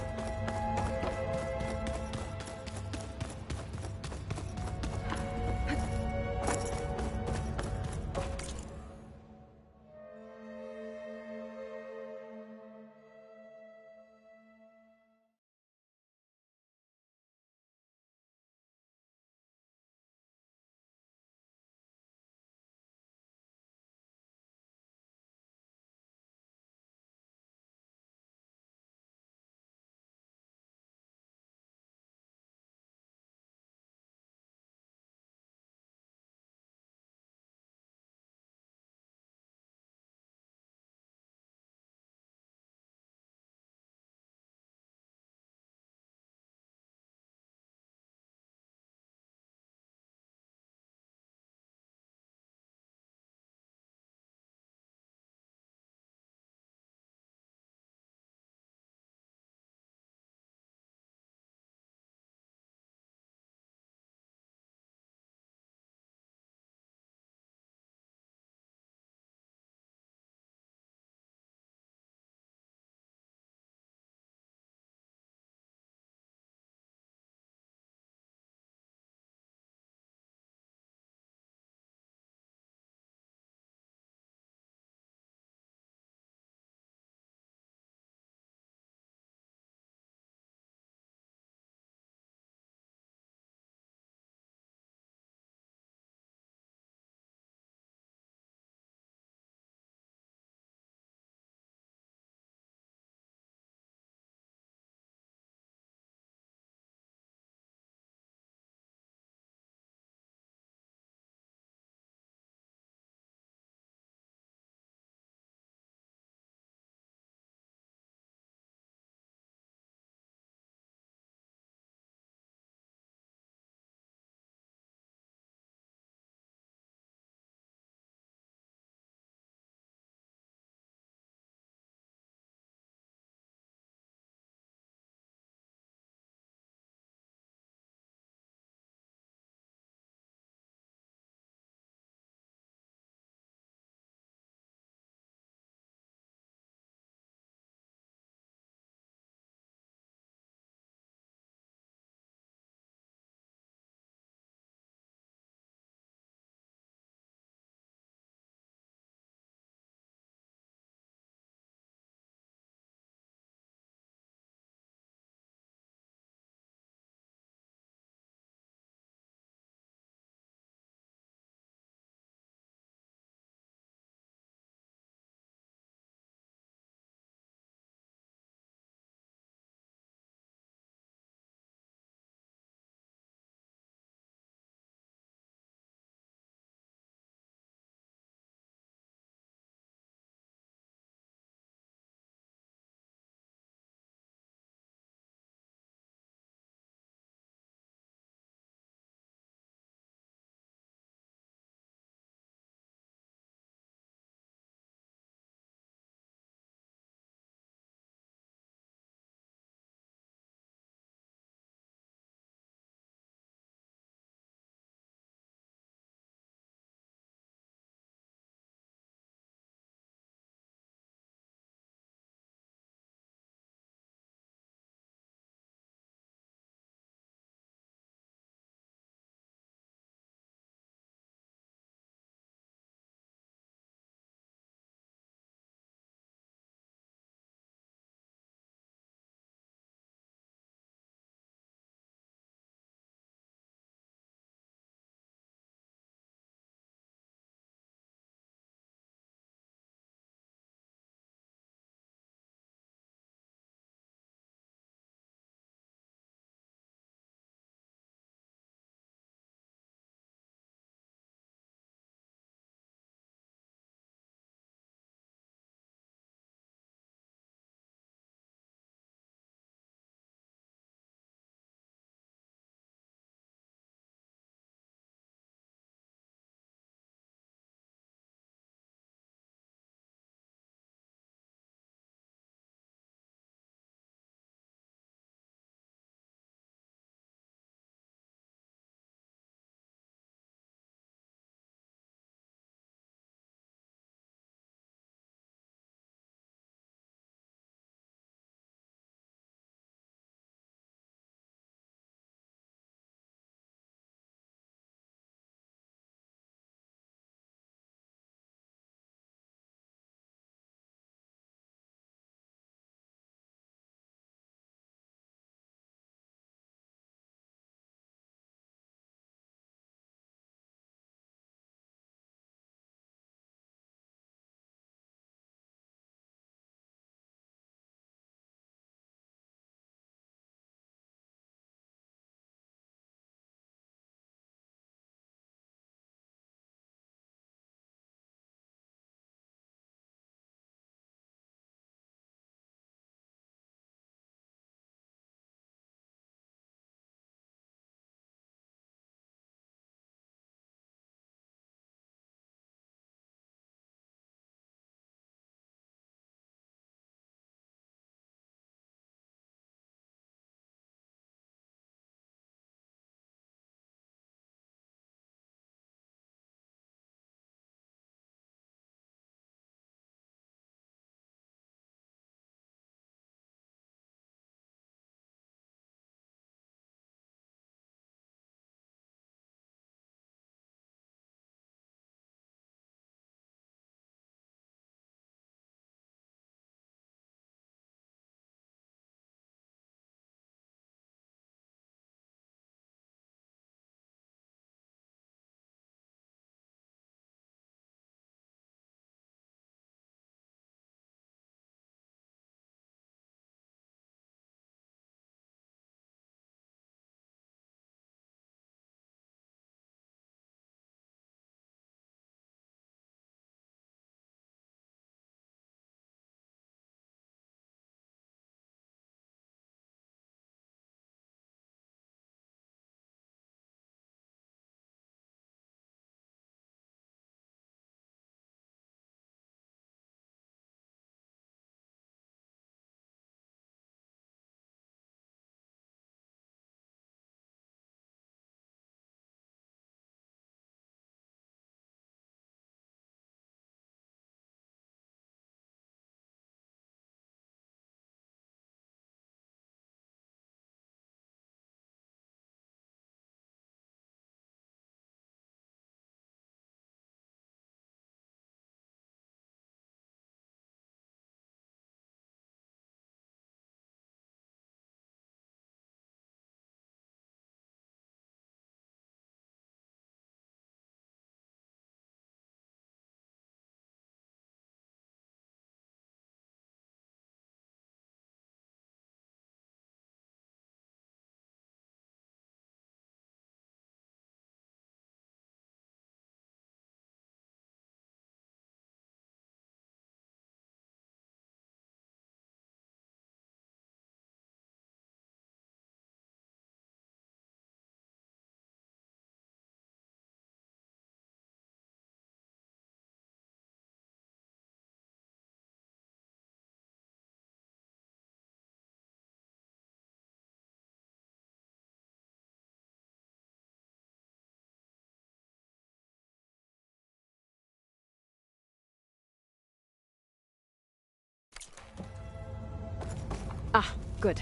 Ah, good.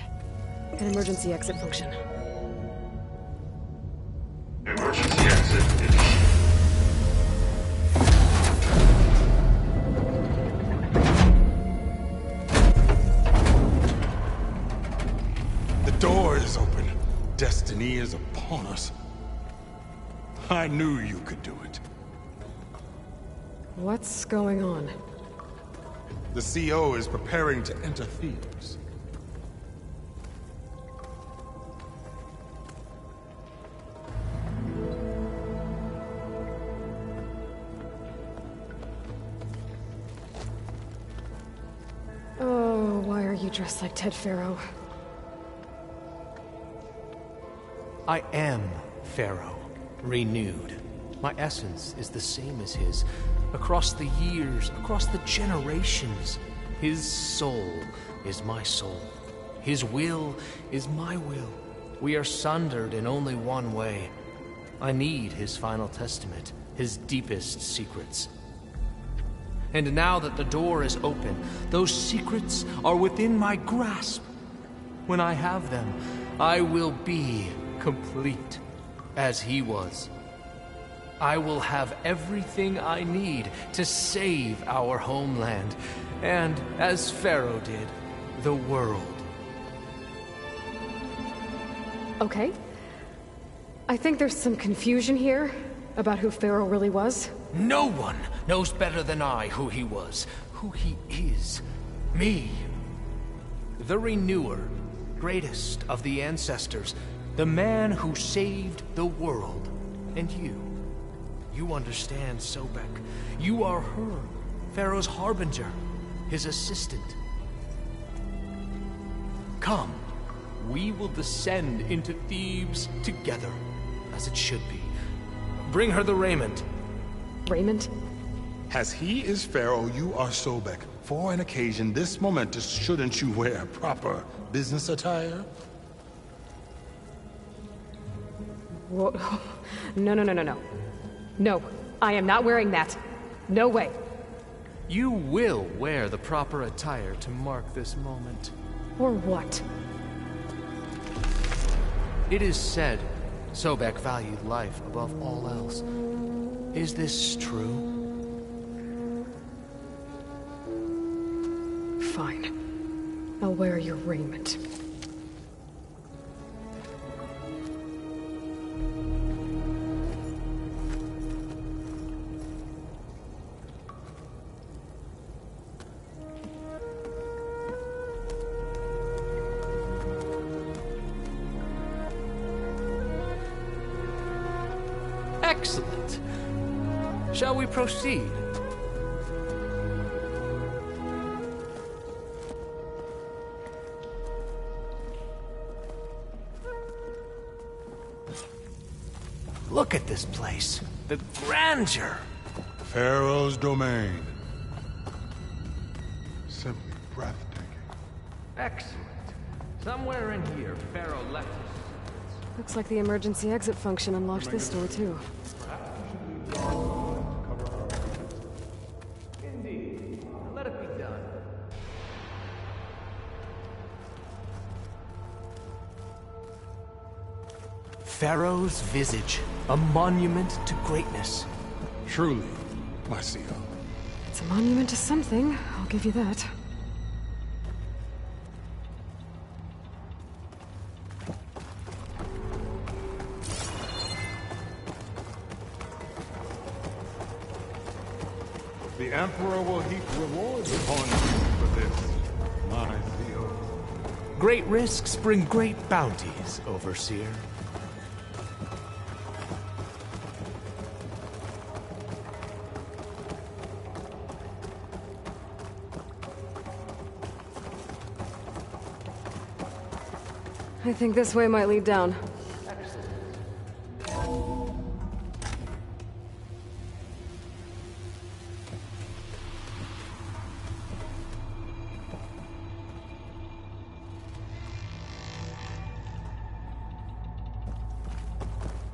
An emergency exit function. Emergency exit. The door is open. Destiny is upon us. I knew you could do it. What's going on? The CO is preparing to enter Thebes. Oh, why are you dressed like Ted Faro? I am Pharaoh, renewed. My essence is the same as his. Across the years, across the generations, his soul is my soul. His will is my will. We are sundered in only one way. I need his final testament, his deepest secrets. And now that the door is open, those secrets are within my grasp. When I have them, I will be complete, as he was. I will have everything I need to save our homeland, and, as Pharaoh did, the world. Okay. I think there's some confusion here about who Pharaoh really was. No one knows better than I who he was, who he is. Me. The Renewer, greatest of the ancestors, the man who saved the world. And you. You understand, Sobek. You are her, Pharaoh's harbinger, his assistant. Come, we will descend into Thebes together, as it should be. Bring her the raiment. Raiment? As he is Pharaoh, you are Sobek. For an occasion this momentous, shouldn't you wear proper business attire? Whoa. No, no, no, no, no. No, I am not wearing that. No way. You will wear the proper attire to mark this moment. Or what? It is said Sobek valued life above all else. Is this true? Fine. I'll wear your raiment. Excellent. Shall we proceed? Look at this place. The grandeur. Pharaoh's domain. Simply breathtaking. Excellent. Somewhere in here, Pharaoh left his... Looks like the emergency exit function unlocked this door, too. Indeed. Let it be done. Pharaoh's visage, a monument to greatness. Truly, my CO. It's a monument to something, I'll give you that. The Emperor will heap rewards upon you for this, my CO. Great risks bring great bounties, Overseer. I think this way might lead down.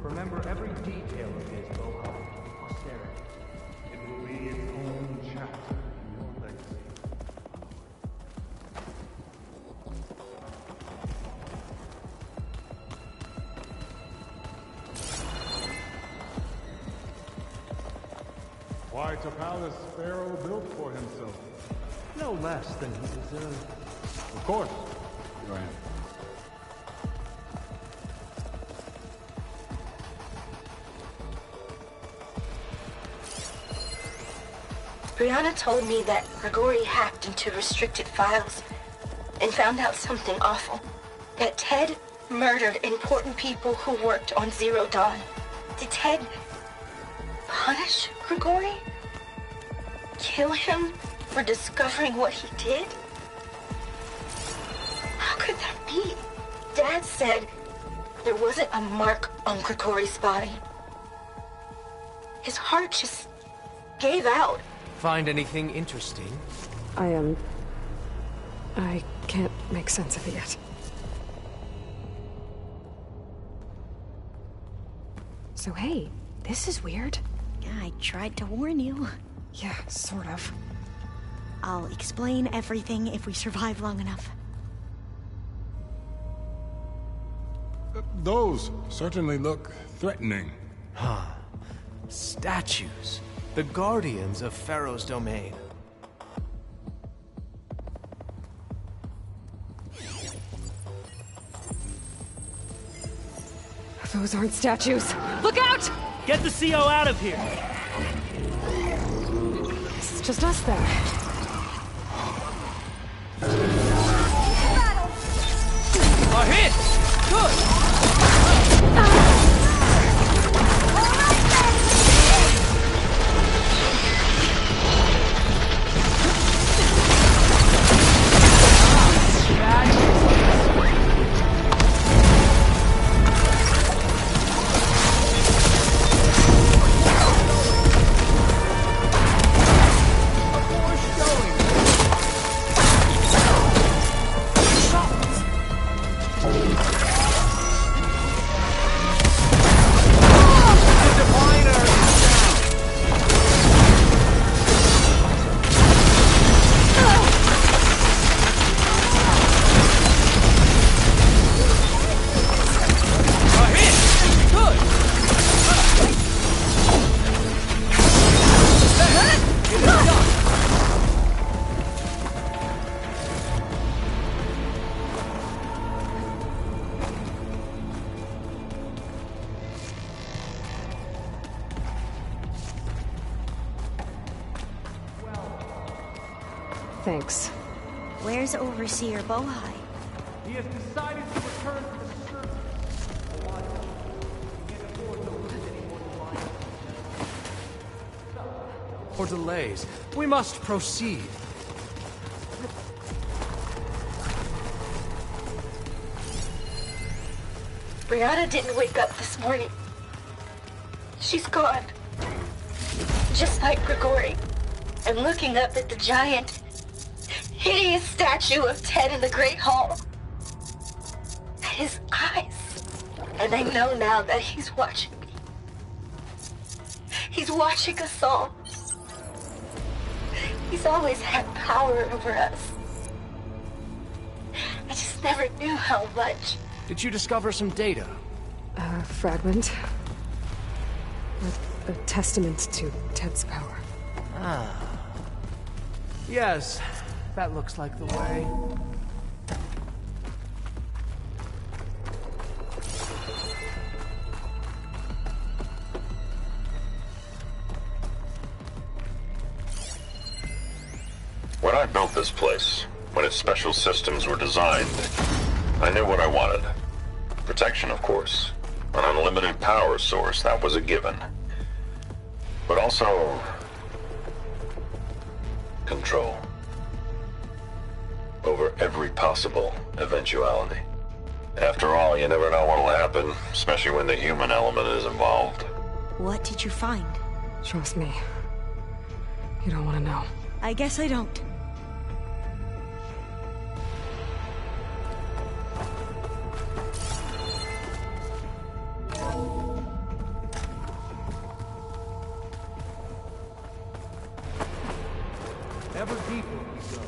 Remember every detail of his Boha posterity. It will be its own chapter in your legacy. Quite a palace Pharaoh built for himself. No less than he deserved. Of course, Your Hand. Brianna told me that Grigori hacked into restricted files and found out something awful. That Ted murdered important people who worked on Zero Dawn. Did Ted punish Grigori? Kill him for discovering what he did? How could that be? Dad said there wasn't a mark on Grigori's body. His heart just gave out. Find anything interesting? I can't make sense of it yet. So hey, this is weird. I tried to warn you. Yeah, sort of. I'll explain everything if we survive long enough. Those certainly look threatening. Huh. Statues. The guardians of Pharaoh's domain. Those aren't statues. Look out! Get the CO out of here! It's just us then. A hit! Good! Thanks. Where's Overseer Bohai? He has decided to return to the surface. He can't afford to lose any more lives. Or delays. We must proceed. Brianna didn't wake up this morning. She's gone. Just like Grigori. I'm looking up at the giant, hideous statue of Ted in the Great Hall. At his eyes. And I know now that he's watching me. He's watching us all. He's always had power over us. I just never knew how much. Did you discover some data? A fragment. A testament to Ted's power. Ah. Yes, that looks like the way. When I built this place, when its special systems were designed, I knew what I wanted. Protection, of course. An unlimited power source, that was a given. But also... control. Over every possible eventuality. After all, you never know what'll happen, especially when the human element is involved. What did you find? Trust me. You don't want to know. I guess I don't. Ever deeper we go.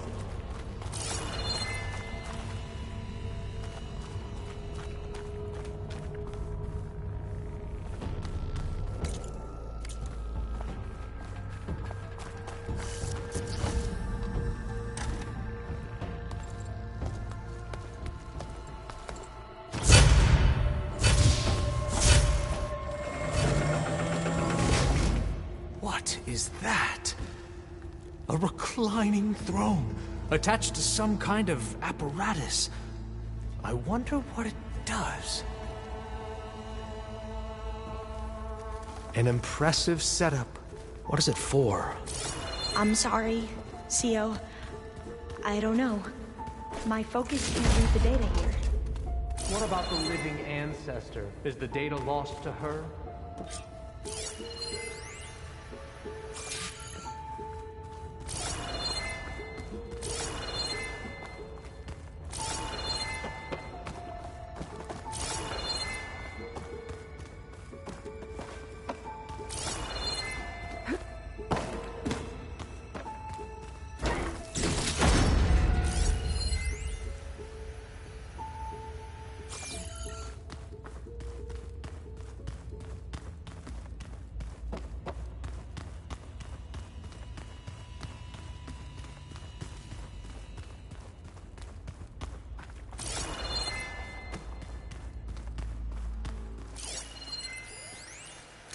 is that? A reclining throne, attached to some kind of apparatus. I wonder what it does. An impressive setup. What is it for? I'm sorry, Cio. I don't know. My focus can't read the data here. What about the living ancestor? Is the data lost to her?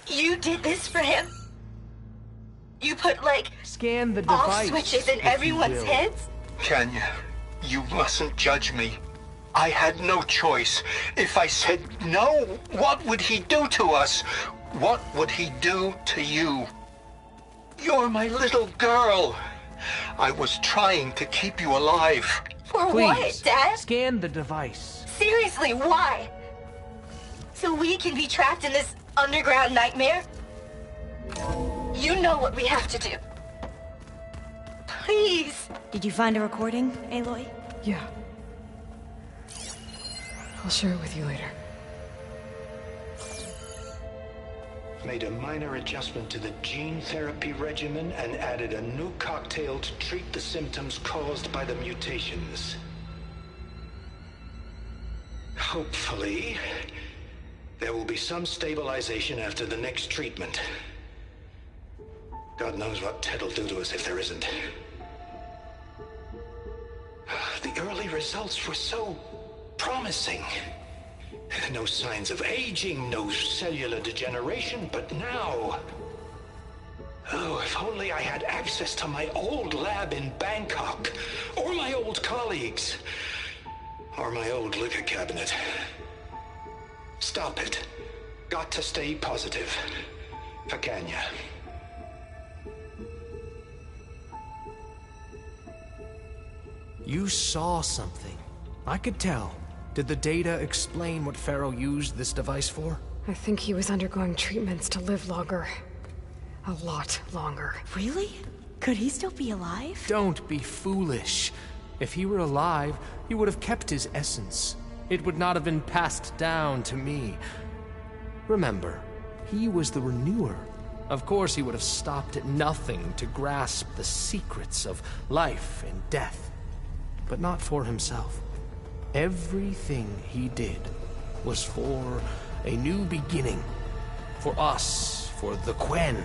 You did this for him? You put, like, scan the off device, switches in if everyone's you will. heads? Kenya, you mustn't judge me. I had no choice. If I said no, what would he do to us? What would he do to you? You're my little girl. I was trying to keep you alive. For Please, what, Dad? scan the device. Seriously, why? So we can be trapped in this underground nightmare? You know what we have to do. Please. Did you find a recording, Aloy? Yeah. I'll share it with you later. Made a minor adjustment to the gene therapy regimen and added a new cocktail to treat the symptoms caused by the mutations. Hopefully, there will be some stabilization after the next treatment. God knows what Ted'll do to us if there isn't. The early results were so promising. No signs of aging, no cellular degeneration, but now... Oh, if only I had access to my old lab in Bangkok, or my old colleagues, or my old liquor cabinet. Stop it. Got to stay positive. For Kenya. You saw something. I could tell. Did the data explain what Pharaoh used this device for? I think he was undergoing treatments to live longer. A lot longer. Really? Could he still be alive? Don't be foolish. If he were alive, he would have kept his essence. It would not have been passed down to me. Remember, he was the renewer. Of course, he would have stopped at nothing to grasp the secrets of life and death. But not for himself. Everything he did was for a new beginning. For us, for the Quen.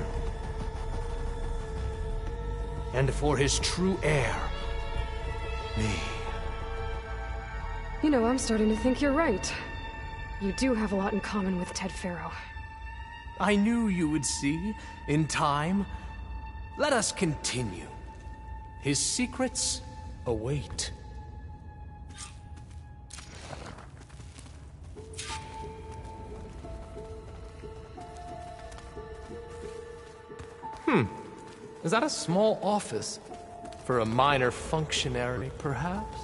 And for his true heir, me. You know, I'm starting to think you're right. You do have a lot in common with Ted Pharaoh. I knew you would see, in time. Let us continue. His secrets await. Is that a small office? For a minor functionary, perhaps?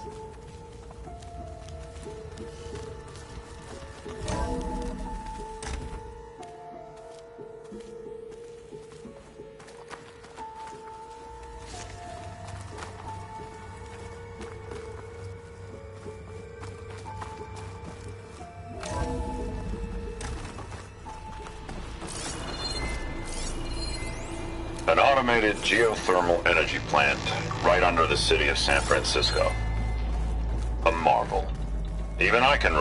An automated geothermal energy plant right under the city of San Francisco. A marvel. Even I can...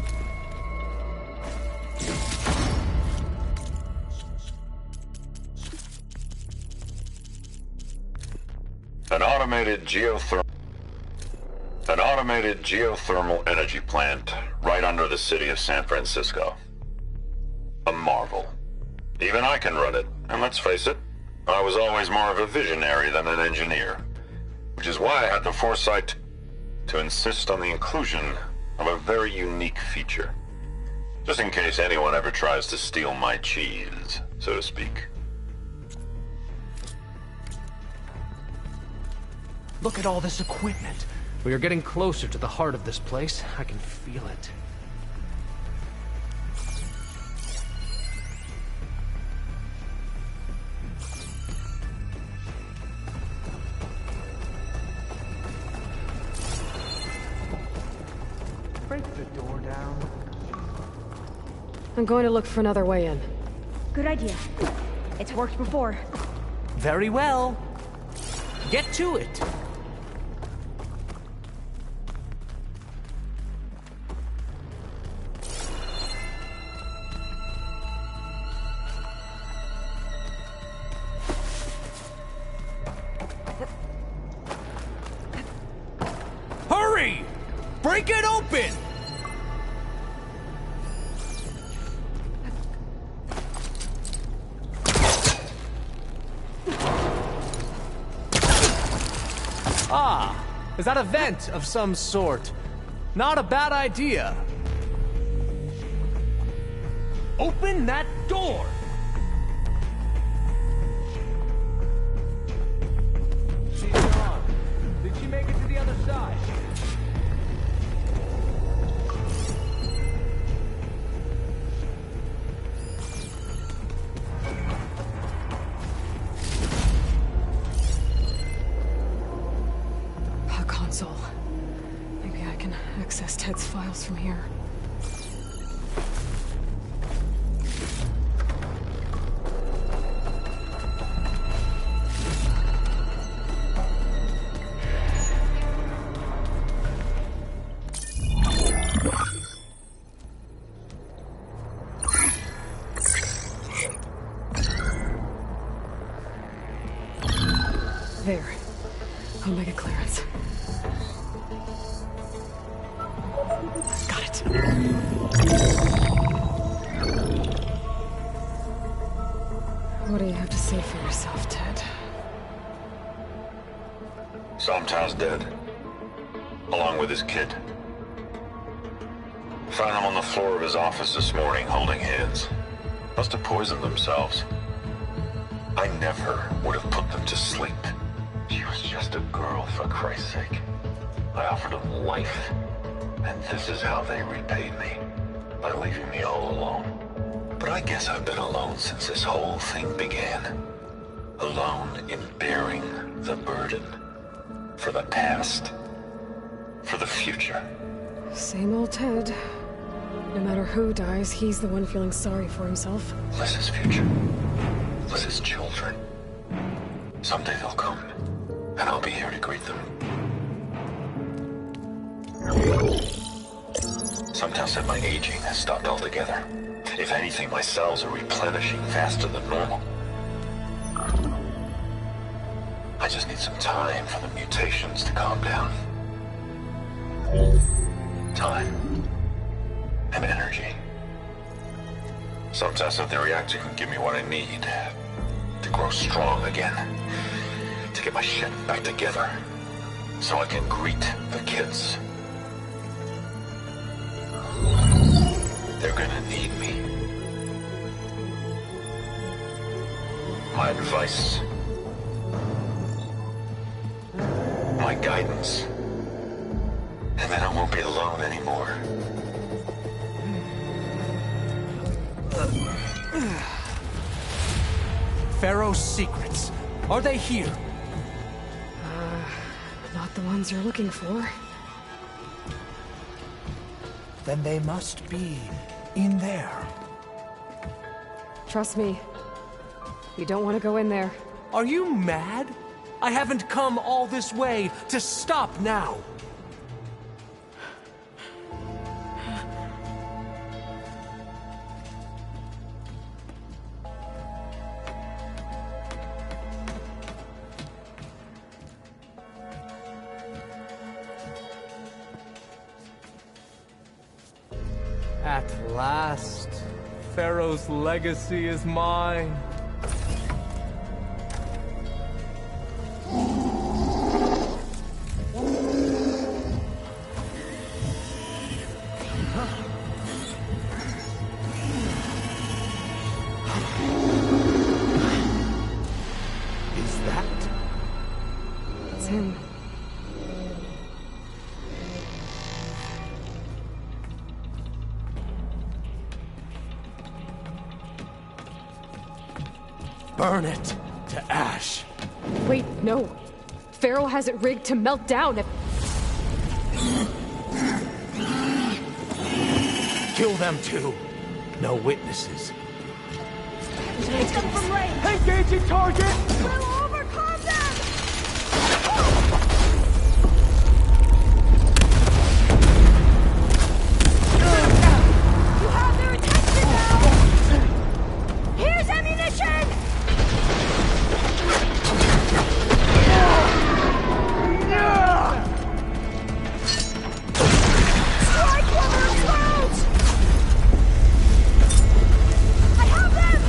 An automated geothermal energy plant right under the city of San Francisco. A marvel. Even I can run it, and let's face it, I was always more of a visionary than an engineer, which is why I had the foresight to insist on the inclusion of a very unique feature. Just in case anyone ever tries to steal my cheese, so to speak. Look at all this equipment. We are getting closer to the heart of this place. I can feel it. Break the door down. I'm going to look for another way in. Good idea. It's worked before. Very well. Get to it. Hurry! Break it open! Ah, is that a vent of some sort? Not a bad idea. Open that door! She's gone. Did she make it to the other side? A console. Maybe I can access Ted's files from here. There. Omega clearance. Got it. What do you have to say for yourself, Ted? Somtow's dead. Along with his kid. Found him on the floor of his office this morning, holding hands. Must have poisoned themselves. I never would have put them to sleep. She was just a girl, for Christ's sake. I offered them life, and this is how they repaid me, by leaving me all alone. But I guess I've been alone since this whole thing began. Alone in bearing the burden. For the past. For the future. Same old Ted. No matter who dies, he's the one feeling sorry for himself. Liz's future. Liz's children. Someday they'll come. And I'll be here to greet them. Sometimes said my aging has stopped altogether. If anything, my cells are replenishing faster than normal. I just need some time for the mutations to calm down. Time. And energy. Sometimes said the reactor can give me what I need. To grow strong again. To get my shit back together. So I can greet the kids. They're gonna need me. My advice. My guidance. And then I won't be alone anymore. Pharaoh's secrets. Are they here? Not the ones you're looking for. Then they must be in there. Trust me. You don't want to go in there. Are you mad? I haven't come all this way to stop now. At last, Pharaoh's legacy is mine. burn it to ash. Wait, no. Pharaoh has it rigged to melt down if... Kill them too. No witnesses. Take them from range! Engaging target! We'll overcome them! You have their attention now! Here's ammunition! Strike while they're afloat! I have them!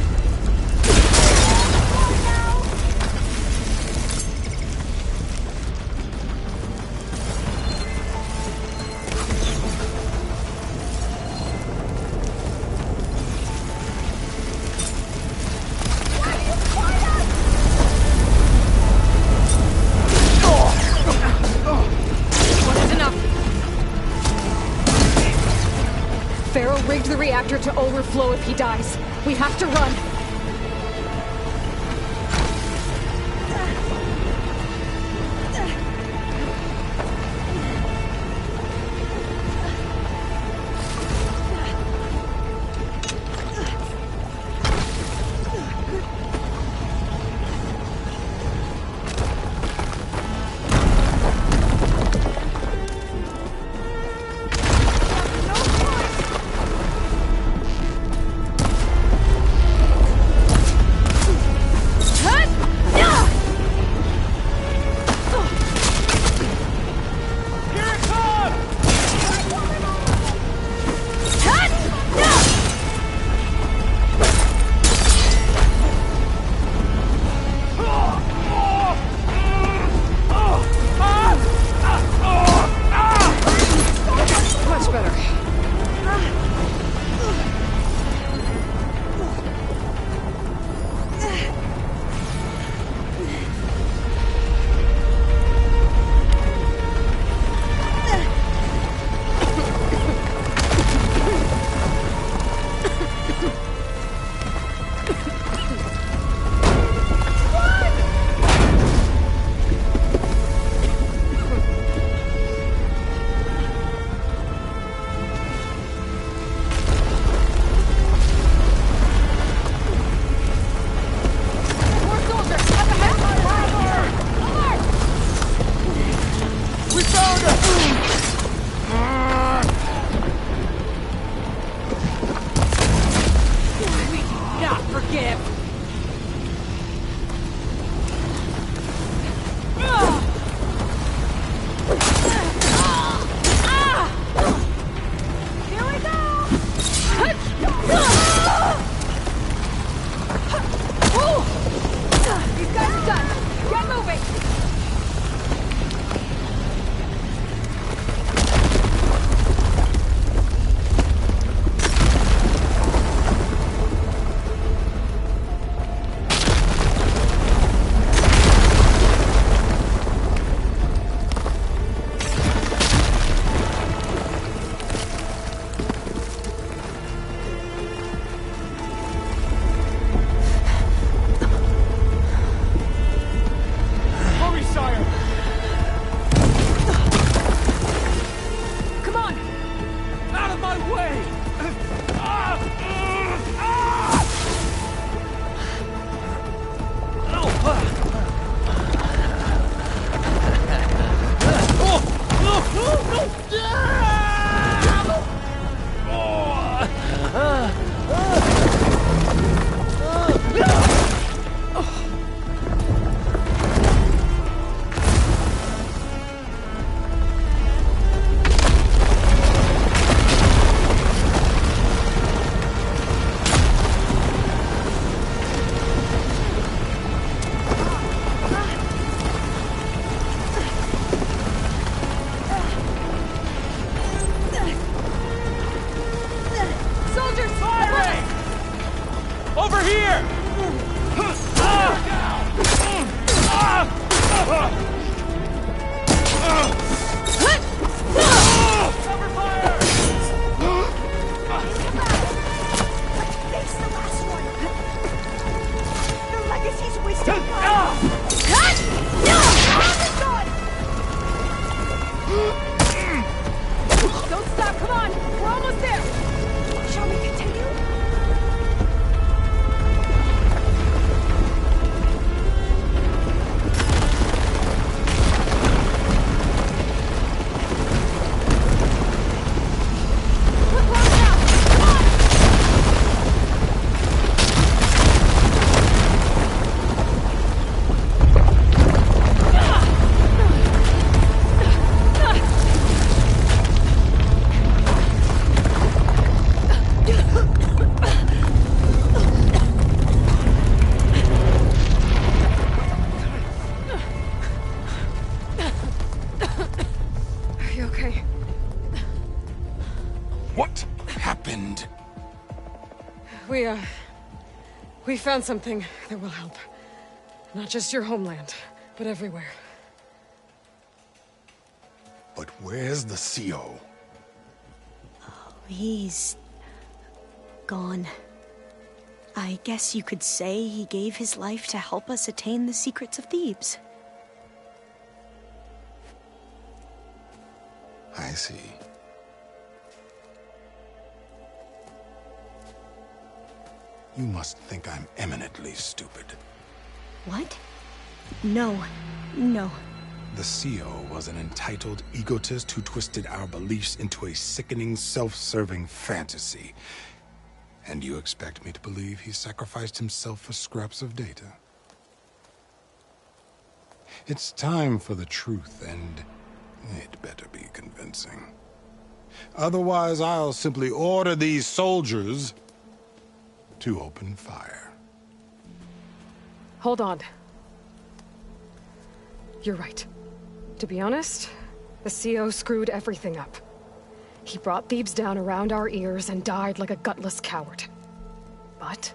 Pharaoh rigged the reactor to overflow if he dies. We have to run. We found something that will help. Not just your homeland, but everywhere. But where's the CO? He's gone. I guess you could say he gave his life to help us attain the secrets of Thebes. I see. You must think I'm eminently stupid. What? No. No. The CO was an entitled egotist who twisted our beliefs into a sickening, self-serving fantasy. And you expect me to believe he sacrificed himself for scraps of data? It's time for the truth, and it better be convincing. Otherwise, I'll simply order these soldiers to open fire. Hold on. You're right. To be honest, the CO screwed everything up. He brought Thebes down around our ears and died like a gutless coward. But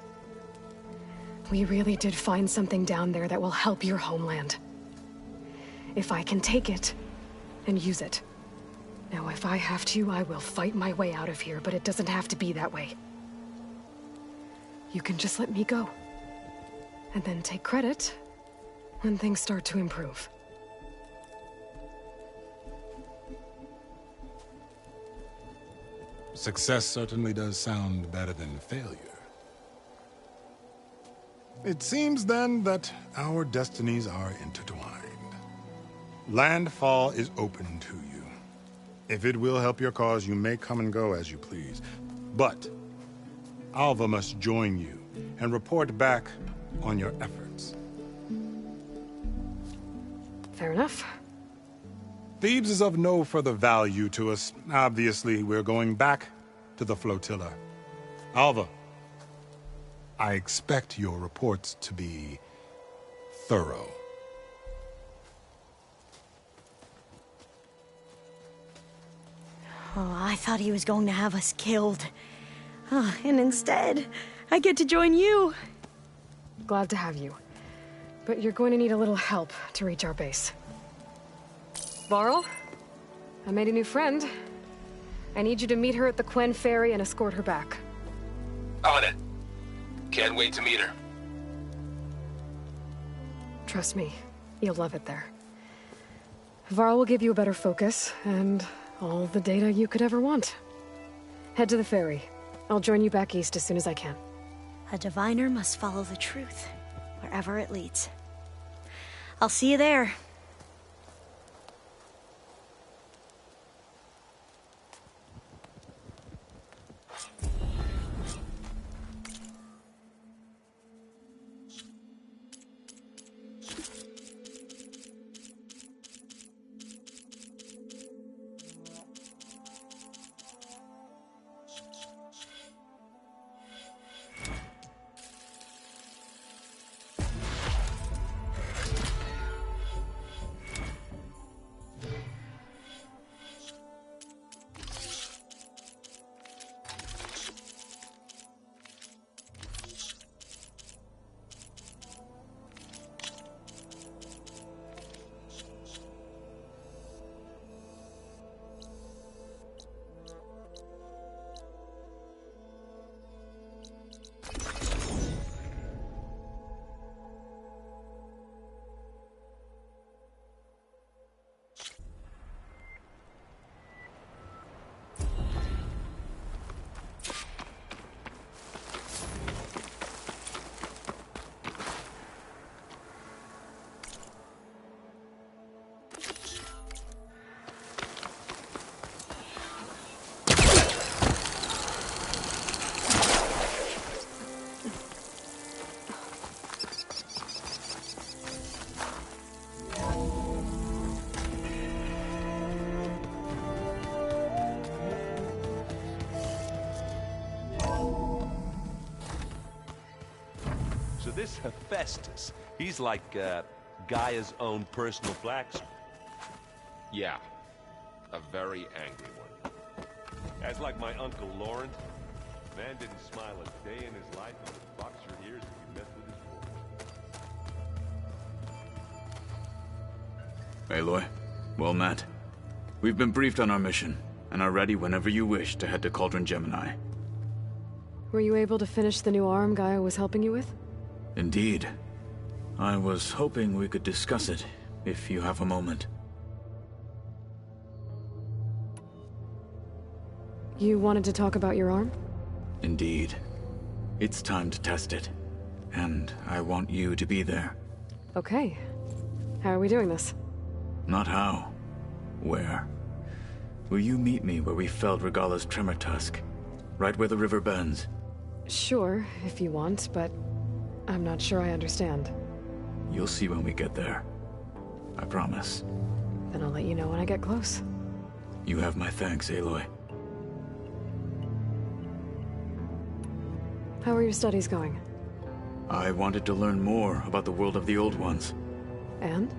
we really did find something down there that will help your homeland. If I can take it and use it. Now, if I have to, I will fight my way out of here, but it doesn't have to be that way. You can just let me go. And then take credit when things start to improve. Success certainly does sound better than failure. It seems then that our destinies are intertwined. Landfall is open to you. If it will help your cause, you may come and go as you please. But Alva must join you and report back on your efforts. Fair enough. Thebes is of no further value to us. Obviously, we're going back to the flotilla. Alva, I expect your reports to be thorough. Oh, I thought he was going to have us killed. Oh, and instead, I get to join you. Glad to have you. But you're going to need a little help to reach our base. Varl, I made a new friend. I need you to meet her at the Quen Ferry and escort her back. On it. Can't wait to meet her. Trust me, you'll love it there. Varl will give you a better focus, and all the data you could ever want. Head to the ferry. I'll join you back east as soon as I can. A diviner must follow the truth, wherever it leads. I'll see you there. This Hephaestus, he's like Gaia's own personal blacksmith. Yeah, a very angry one. That's like my Uncle Laurent. Man, man didn't smile a day in his life and would box your ears if you messed with his Aloy, well met. We've been briefed on our mission, and are ready whenever you wish to head to Cauldron Gemini. Were you able to finish the new arm Gaia was helping you with? Indeed. I was hoping we could discuss it, if you have a moment. You wanted to talk about your arm? Indeed. It's time to test it. And I want you to be there. Okay. How are we doing this? Not how. Where? Will you meet me where we felled Regalla's Tremor Tusk? Right where the river bends? Sure, if you want, but I'm not sure I understand. You'll see when we get there. I promise. Then I'll let you know when I get close. You have my thanks, Aloy. How are your studies going? I wanted to learn more about the world of the Old Ones. And?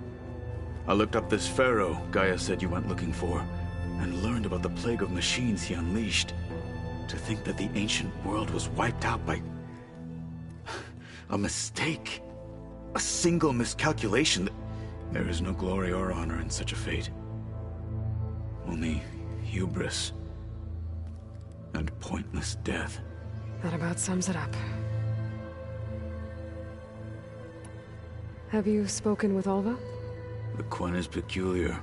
I looked up this pharaoh Gaia said you went looking for, and learned about the plague of machines he unleashed. To think that the ancient world was wiped out by a mistake. A single miscalculation. There is no glory or honor in such a fate. Only hubris and pointless death. That about sums it up. Have you spoken with Alva? The Quen is peculiar.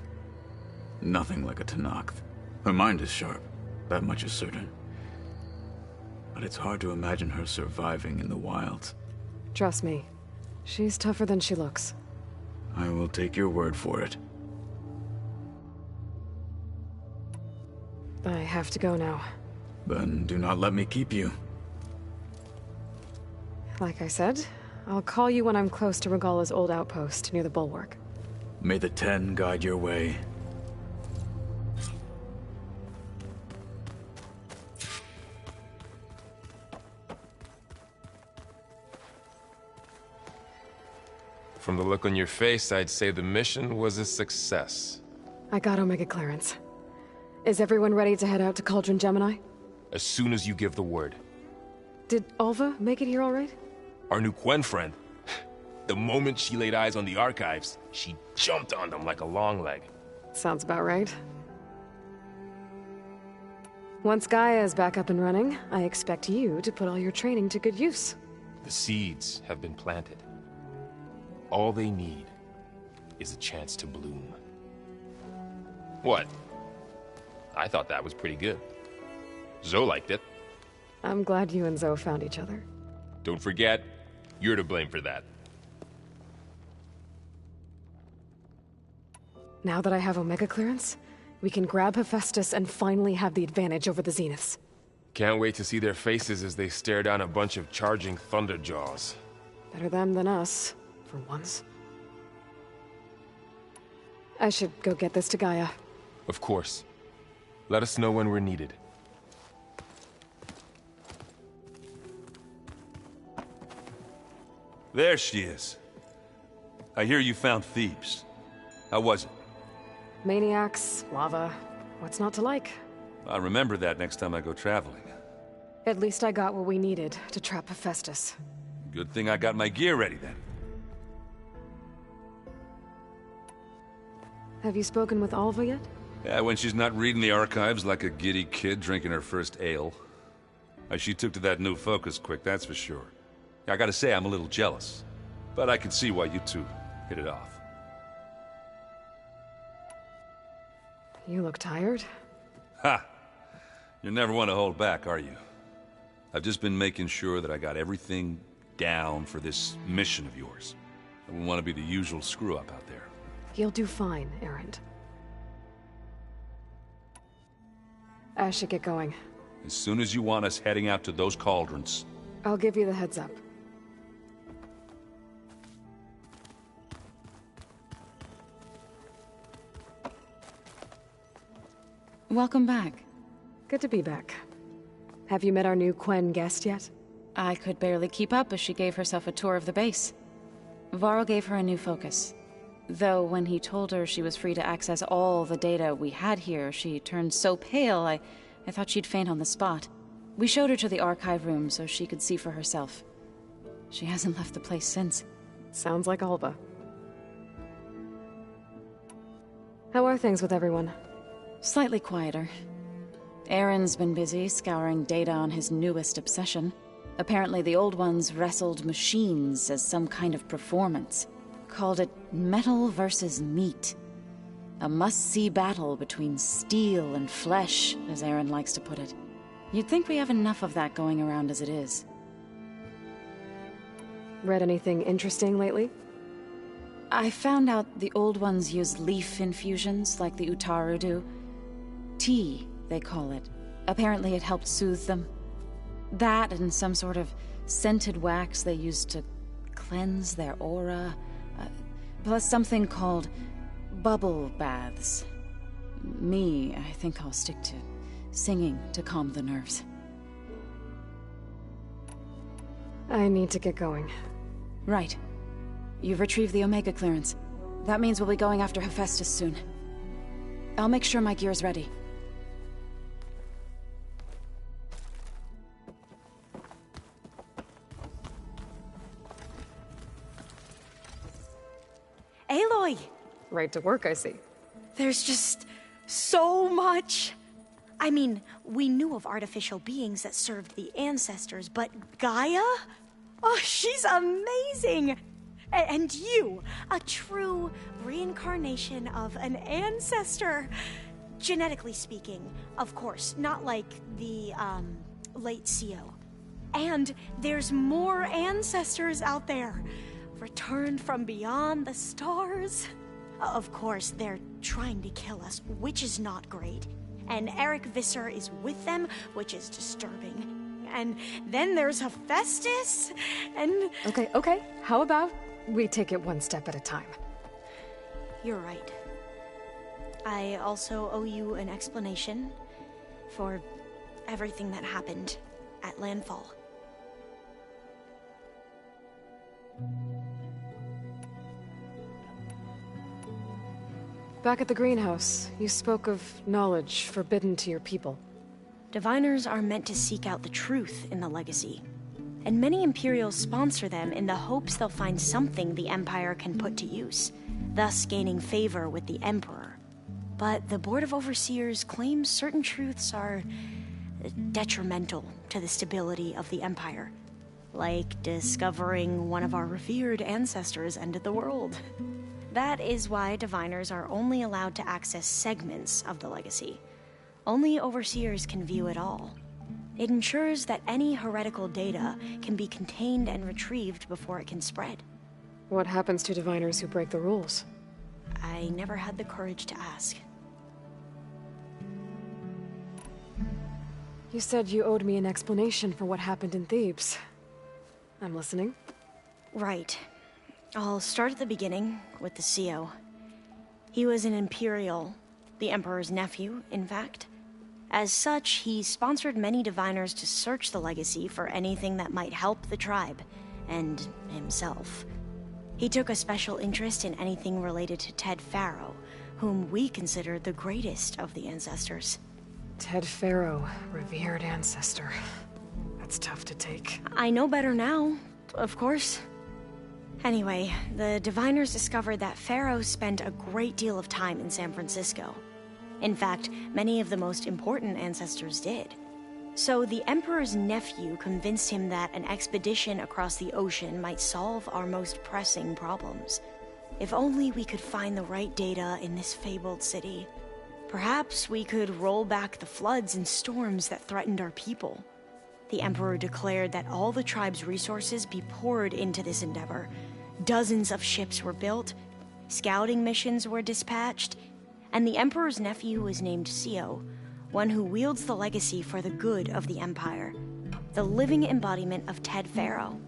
Nothing like a Tenakth. Her mind is sharp, that much is certain. But it's hard to imagine her surviving in the wilds. Trust me, she's tougher than she looks. I will take your word for it. I have to go now. Then do not let me keep you. Like I said, I'll call you when I'm close to Regalla's old outpost near the bulwark. May the Ten guide your way. From the look on your face, I'd say the mission was a success. I got Omega clearance. Is everyone ready to head out to Cauldron Gemini? As soon as you give the word. Did Alva make it here all right? Our new Quen friend. The moment she laid eyes on the archives, she jumped on them like a long leg. Sounds about right. Once Gaia is back up and running, I expect you to put all your training to good use. The seeds have been planted. All they need is a chance to bloom. What? I thought that was pretty good. Zoe liked it. I'm glad you and Zoe found each other. Don't forget, you're to blame for that. Now that I have Omega clearance, we can grab Hephaestus and finally have the advantage over the Zeniths. Can't wait to see their faces as they stare down a bunch of charging Thunderjaws. Better them than us, for once. I should go get this to Gaia. Of course. Let us know when we're needed. There she is. I hear you found Thebes. How was it? Maniacs, lava, what's not to like? I'll remember that next time I go traveling. At least I got what we needed to trap Hephaestus. Good thing I got my gear ready then. Have you spoken with Alva yet? Yeah, when she's not reading the archives like a giddy kid drinking her first ale. She took to that new focus quick, that's for sure. I gotta say, I'm a little jealous. But I can see why you two hit it off. You look tired. Ha! You never want to hold back, are you? I've just been making sure that I got everything down for this mission of yours. I wouldn't want to be the usual screw-up out there. You'll do fine, Erend. I should get going. As soon as you want us heading out to those cauldrons. I'll give you the heads up. Welcome back. Good to be back. Have you met our new Quen guest yet? I could barely keep up as she gave herself a tour of the base. Varl gave her a new focus. Though when he told her she was free to access all the data we had here, she turned so pale, I thought she'd faint on the spot. We showed her to the archive room so she could see for herself. She hasn't left the place since. Sounds like Alba. How are things with everyone? Slightly quieter. Aaron's been busy scouring data on his newest obsession. Apparently the old ones wrestled machines as some kind of performance. Called it metal versus meat. A must-see battle between steel and flesh, as Aaron likes to put it. You'd think we have enough of that going around as it is. Read anything interesting lately? I found out the old ones use leaf infusions like the Utaru do. Tea, they call it. Apparently it helped soothe them. That and some sort of scented wax they used to cleanse their aura. Plus something called bubble baths. Me, I think I'll stick to singing to calm the nerves. I need to get going. Right. You've retrieved the Omega clearance. That means we'll be going after Hephaestus soon. I'll make sure my gear's ready. Aloy! Right to work, I see. There's just so much. I mean, we knew of artificial beings that served the ancestors, but Gaia? Oh, she's amazing! And you, a true reincarnation of an ancestor. Genetically speaking, of course, not like the, late CO. And there's more ancestors out there, returned from beyond the stars. Of course, they're trying to kill us, which is not great. And Eric Visser is with them, which is disturbing. And then there's Hephaestus, and... Okay. How about we take it one step at a time? You're right. I also owe you an explanation for everything that happened at Landfall. Back at the greenhouse, you spoke of knowledge forbidden to your people. Diviners are meant to seek out the truth in the Legacy, and many Imperials sponsor them in the hopes they'll find something the Empire can put to use, thus gaining favor with the Emperor. But the Board of Overseers claims certain truths are detrimental to the stability of the Empire, like discovering one of our revered ancestors ended the world. That is why Diviners are only allowed to access segments of the Legacy. Only Overseers can view it all. It ensures that any heretical data can be contained and retrieved before it can spread. What happens to Diviners who break the rules? I never had the courage to ask. You said you owed me an explanation for what happened in Thebes. I'm listening. Right. I'll start at the beginning, with the CO. He was an Imperial, the Emperor's nephew, in fact. As such, he sponsored many Diviners to search the Legacy for anything that might help the tribe, and himself. He took a special interest in anything related to Ted Faro, whom we consider the greatest of the ancestors. Ted Faro, revered ancestor. That's tough to take. I know better now, of course. Anyway, the Diviners discovered that Faro spent a great deal of time in San Francisco. In fact, many of the most important ancestors did. So the Emperor's nephew convinced him that an expedition across the ocean might solve our most pressing problems. If only we could find the right data in this fabled city. Perhaps we could roll back the floods and storms that threatened our people. The Emperor declared that all the tribe's resources be poured into this endeavor. Dozens of ships were built, scouting missions were dispatched, and the Emperor's nephew was named CO, one who wields the Legacy for the good of the Empire, the living embodiment of Ted Faro,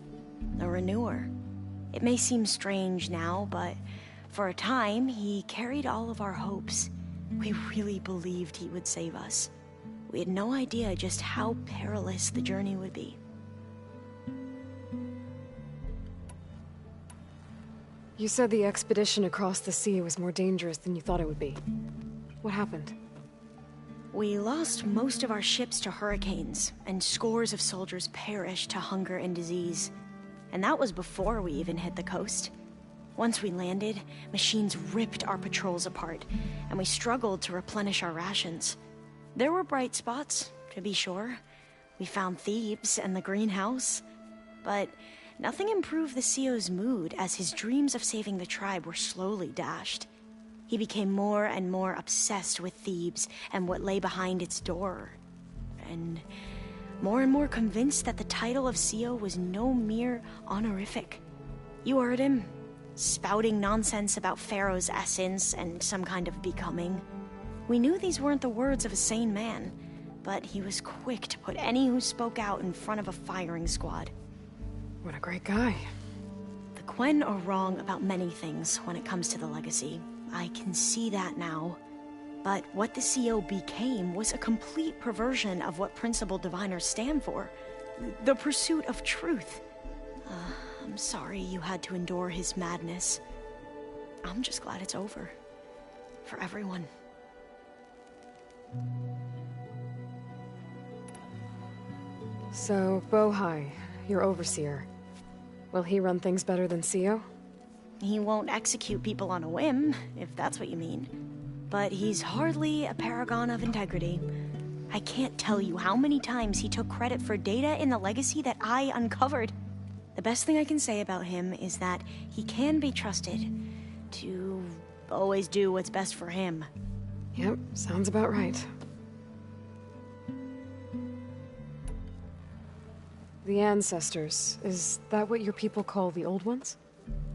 the Renewer. It may seem strange now, but for a time, he carried all of our hopes. We really believed he would save us. We had no idea just how perilous the journey would be. You said the expedition across the sea was more dangerous than you thought it would be. What happened? We lost most of our ships to hurricanes, and scores of soldiers perished to hunger and disease. And that was before we even hit the coast. Once we landed, machines ripped our patrols apart, and we struggled to replenish our rations. There were bright spots, to be sure. We found Thebes and the greenhouse, but nothing improved the CEO's mood as his dreams of saving the tribe were slowly dashed. He became more and more obsessed with Thebes and what lay behind its door, and more convinced that the title of CEO was no mere honorific. You heard him, spouting nonsense about Pharaoh's essence and some kind of becoming. We knew these weren't the words of a sane man, but he was quick to put any who spoke out in front of a firing squad. What a great guy. The Quen are wrong about many things when it comes to the legacy. I can see that now. But what the CEO became was a complete perversion of what principled diviners stand for. The pursuit of truth. I'm sorry you had to endure his madness. I'm just glad it's over. For everyone. So, Bohai, your overseer. Will he run things better than CEO? He won't execute people on a whim, if that's what you mean. But he's hardly a paragon of integrity. I can't tell you how many times he took credit for data in the legacy that I uncovered. The best thing I can say about him is that he can be trusted to always do what's best for him. Yep, sounds about right. The Ancestors, is that what your people call the Old Ones?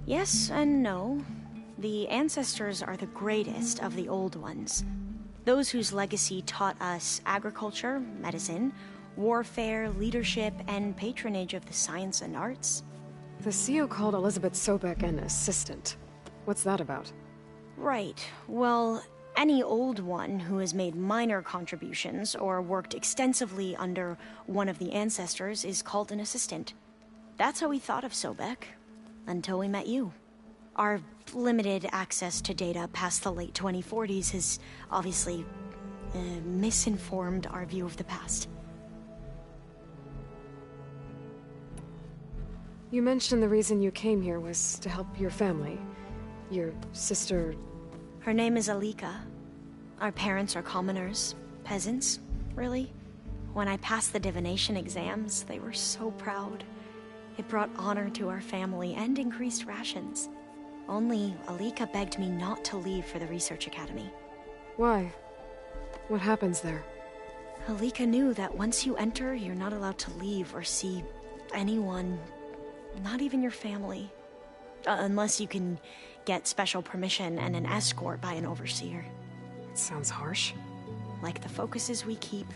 Yes and no. The Ancestors are the greatest of the Old Ones. Those whose legacy taught us agriculture, medicine, warfare, leadership, and patronage of the science and arts. The CEO called Elizabeth Sobek an assistant. What's that about? Right. Well, any Old One who has made minor contributions or worked extensively under one of the Ancestors is called an assistant. That's how we thought of Sobek. Until we met you. Our limited access to data past the late 2040s has obviously misinformed our view of the past. You mentioned the reason you came here was to help your family. Your sister... Her name is Alika. Our parents are commoners. Peasants, really. When I passed the divination exams, they were so proud. It brought honor to our family and increased rations. Only Alika begged me not to leave for the research academy. Why? What happens there? Alika knew that once you enter, you're not allowed to leave or see anyone, not even your family. Unless you can get special permission and an escort by an overseer. It sounds harsh. Like the focuses we keep,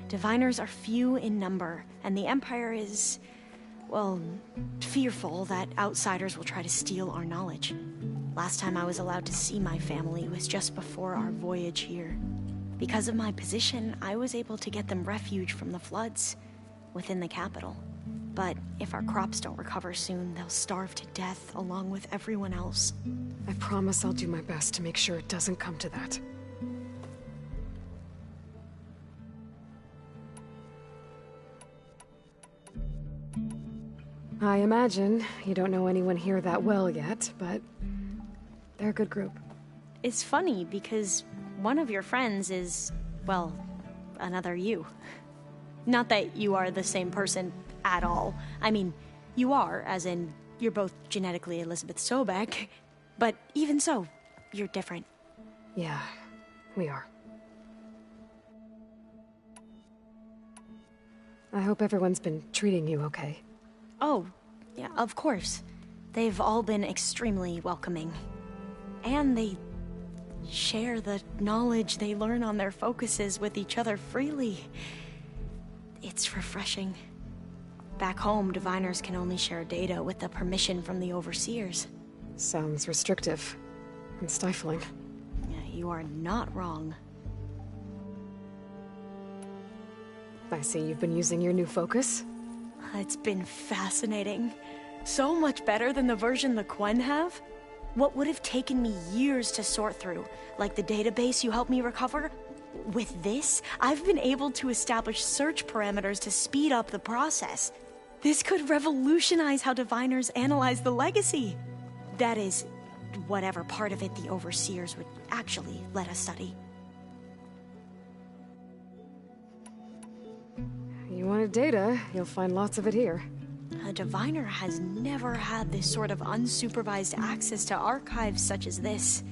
diviners are few in number, and the Empire is... well, fearful that outsiders will try to steal our knowledge. Last time I was allowed to see my family was just before our voyage here. Because of my position, I was able to get them refuge from the floods within the capital. But if our crops don't recover soon, they'll starve to death along with everyone else. I promise I'll do my best to make sure it doesn't come to that. I imagine you don't know anyone here that well yet, but they're a good group. It's funny because one of your friends is, well, another you. Not that you are the same person at all. I mean, you are, as in, you're both genetically Elizabeth Sobek, but even so, you're different. Yeah, we are. I hope everyone's been treating you okay. Oh, yeah, of course. They've all been extremely welcoming. And they share the knowledge they learn on their focuses with each other freely. It's refreshing. Back home, diviners can only share data with the permission from the overseers. Sounds restrictive and stifling. Yeah, you are not wrong. I see you've been using your new focus. It's been fascinating. So much better than the version the Quen have. What would have taken me years to sort through, like the database you helped me recover, With this, I've been able to establish search parameters to speed up the process. This could revolutionize how diviners analyze the legacy. That is, whatever part of it the Overseers would actually let us study. You wanted data, you'll find lots of it here. A diviner has never had this sort of unsupervised access to archives such as this.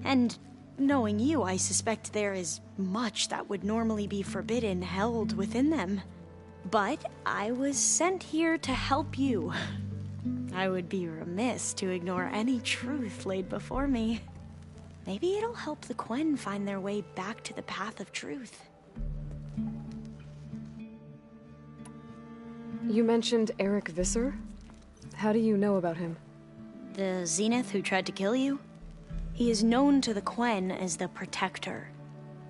And knowing you, I suspect there is much that would normally be forbidden held within them. But I was sent here to help you. I would be remiss to ignore any truth laid before me. Maybe it'll help the Quen find their way back to the path of truth. You mentioned Eric Visser? How do you know about him? The Zenith who tried to kill you? He is known to the Quen as the Protector.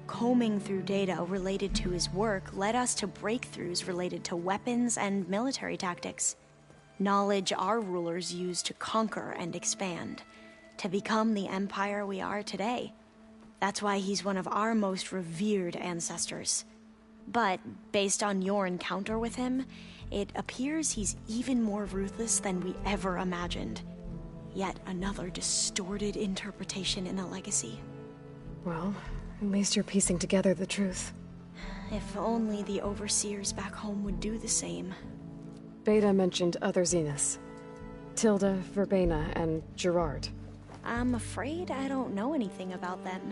Combing through data related to his work led us to breakthroughs related to weapons and military tactics. Knowledge our rulers used to conquer and expand, to become the empire we are today. That's why he's one of our most revered ancestors. But based on your encounter with him, it appears he's even more ruthless than we ever imagined. Yet another distorted interpretation in the legacy. Well, at least you're piecing together the truth. If only the Overseers back home would do the same. Beta mentioned other Zeniths. Tilda, Verbena, and Gerard. I'm afraid I don't know anything about them.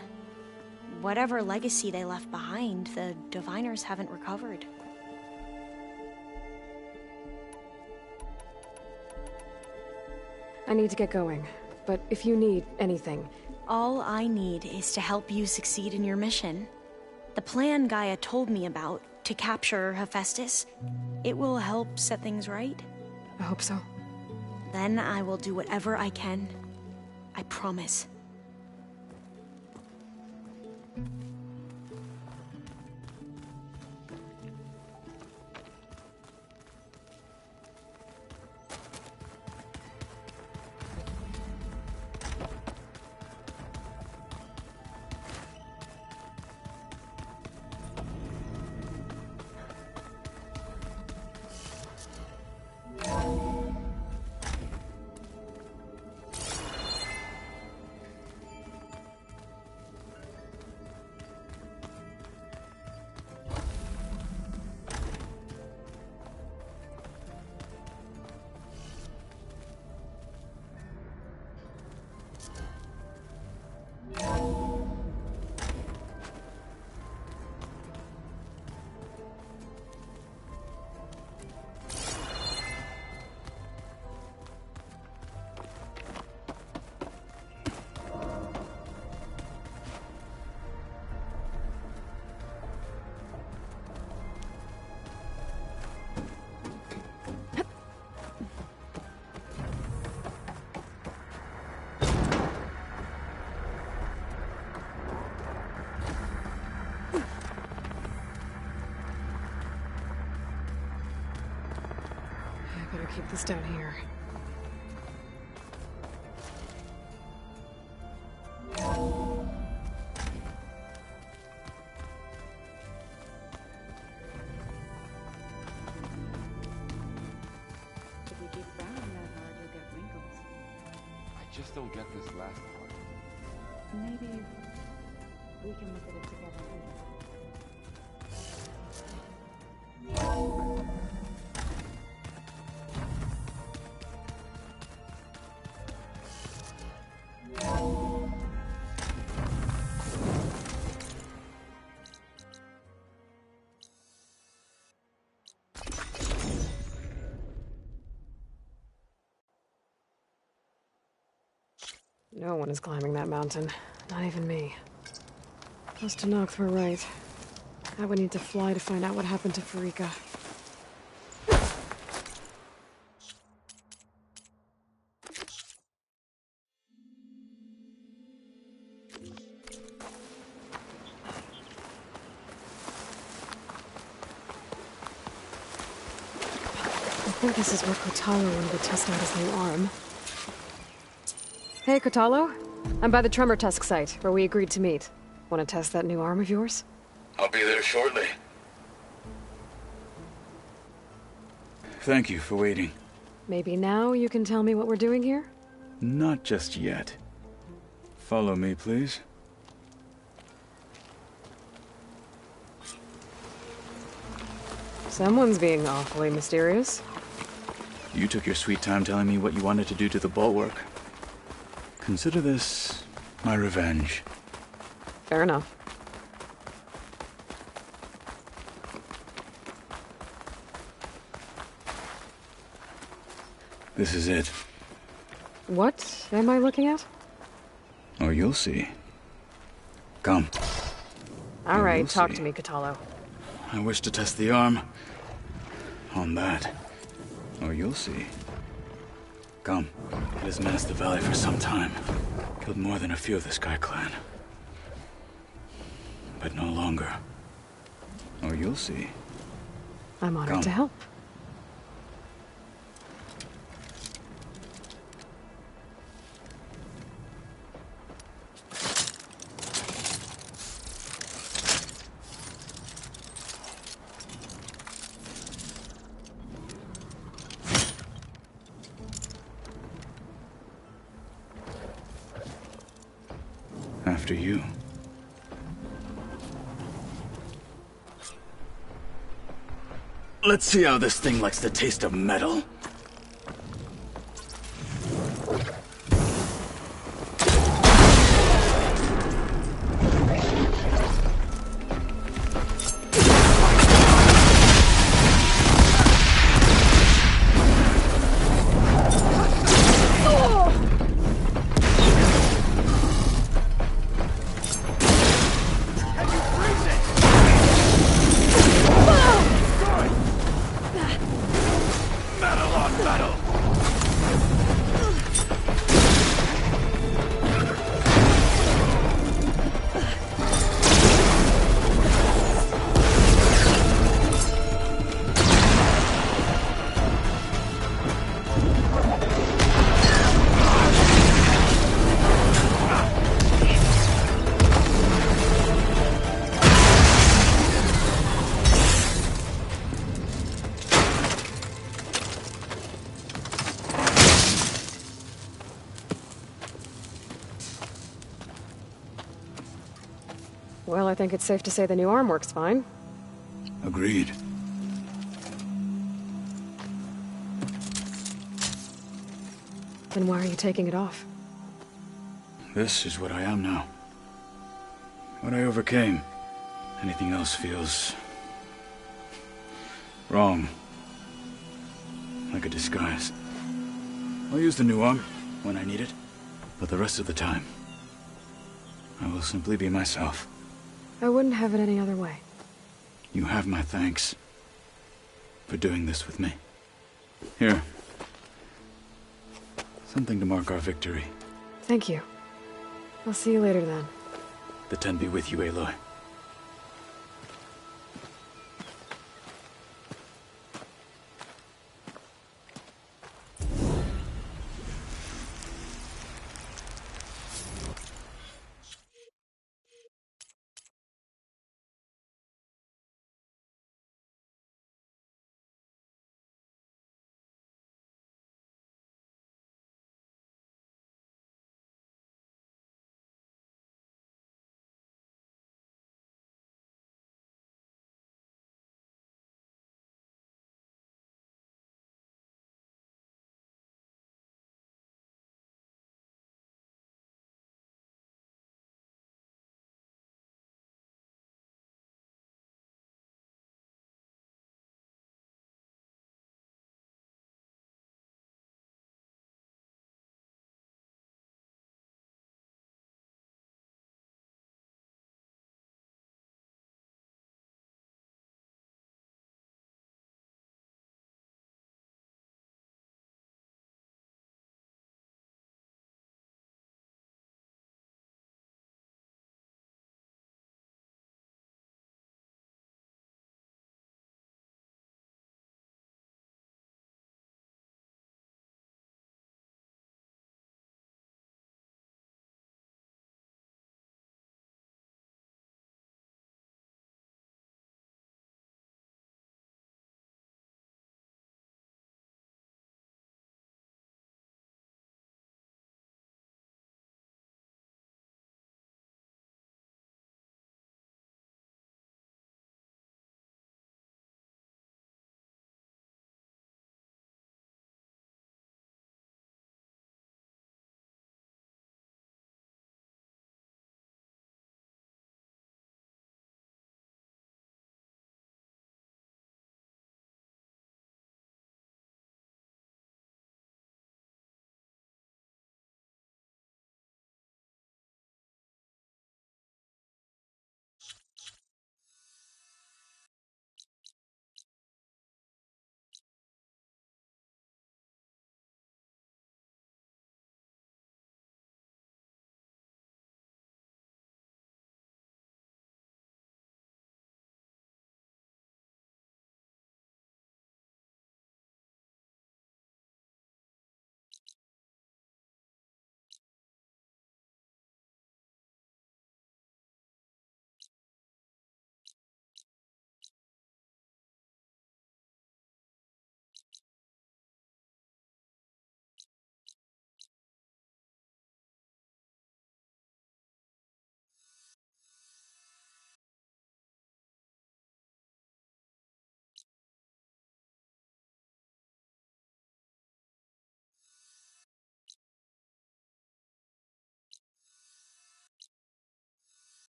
Whatever legacy they left behind, the Diviners haven't recovered. I need to get going, but if you need anything... All I need is to help you succeed in your mission. The plan Gaia told me about, to capture Hephaestus, it will help set things right. I hope so. Then I will do whatever I can. I promise. Keep this down here. If you get brown that hard, you'll get wrinkles. I just don't get this last part. Maybe we can look at it together later. No one is climbing that mountain. Not even me. Those Tenakth were right. I would need to fly to find out what happened to Farika. I think this is where Kotalo wanted to test out his new arm. Hey, Kotalo. I'm by the Tremor Tusk site, where we agreed to meet. Want to test that new arm of yours? I'll be there shortly. Thank you for waiting. Maybe now you can tell me what we're doing here? Not just yet. Follow me, please. Someone's being awfully mysterious. You took your sweet time telling me what you wanted to do to the bulwark. Consider this my revenge. Fair enough. This is it. What am I looking at? Oh, you'll see. Come. All right, we'll talk see. to me, Kotallo. I wish to test the arm on that. Oh, you'll see. Come. It has menaced the valley for some time. Killed more than a few of the Sky Clan. But no longer. Oh, you'll see. I'm honored Come. to help. After you. Let's see how this thing likes the taste of metal. Metal on metal! Well, I think it's safe to say the new arm works fine. Agreed. Then why are you taking it off? This is what I am now. What I overcame. Anything else feels... wrong. Like a disguise. I'll use the new arm when I need it, but the rest of the time, I will simply be myself. I wouldn't have it any other way. You have my thanks for doing this with me. Here. Something to mark our victory. Thank you. I'll see you later then. The Ten be with you, Aloy.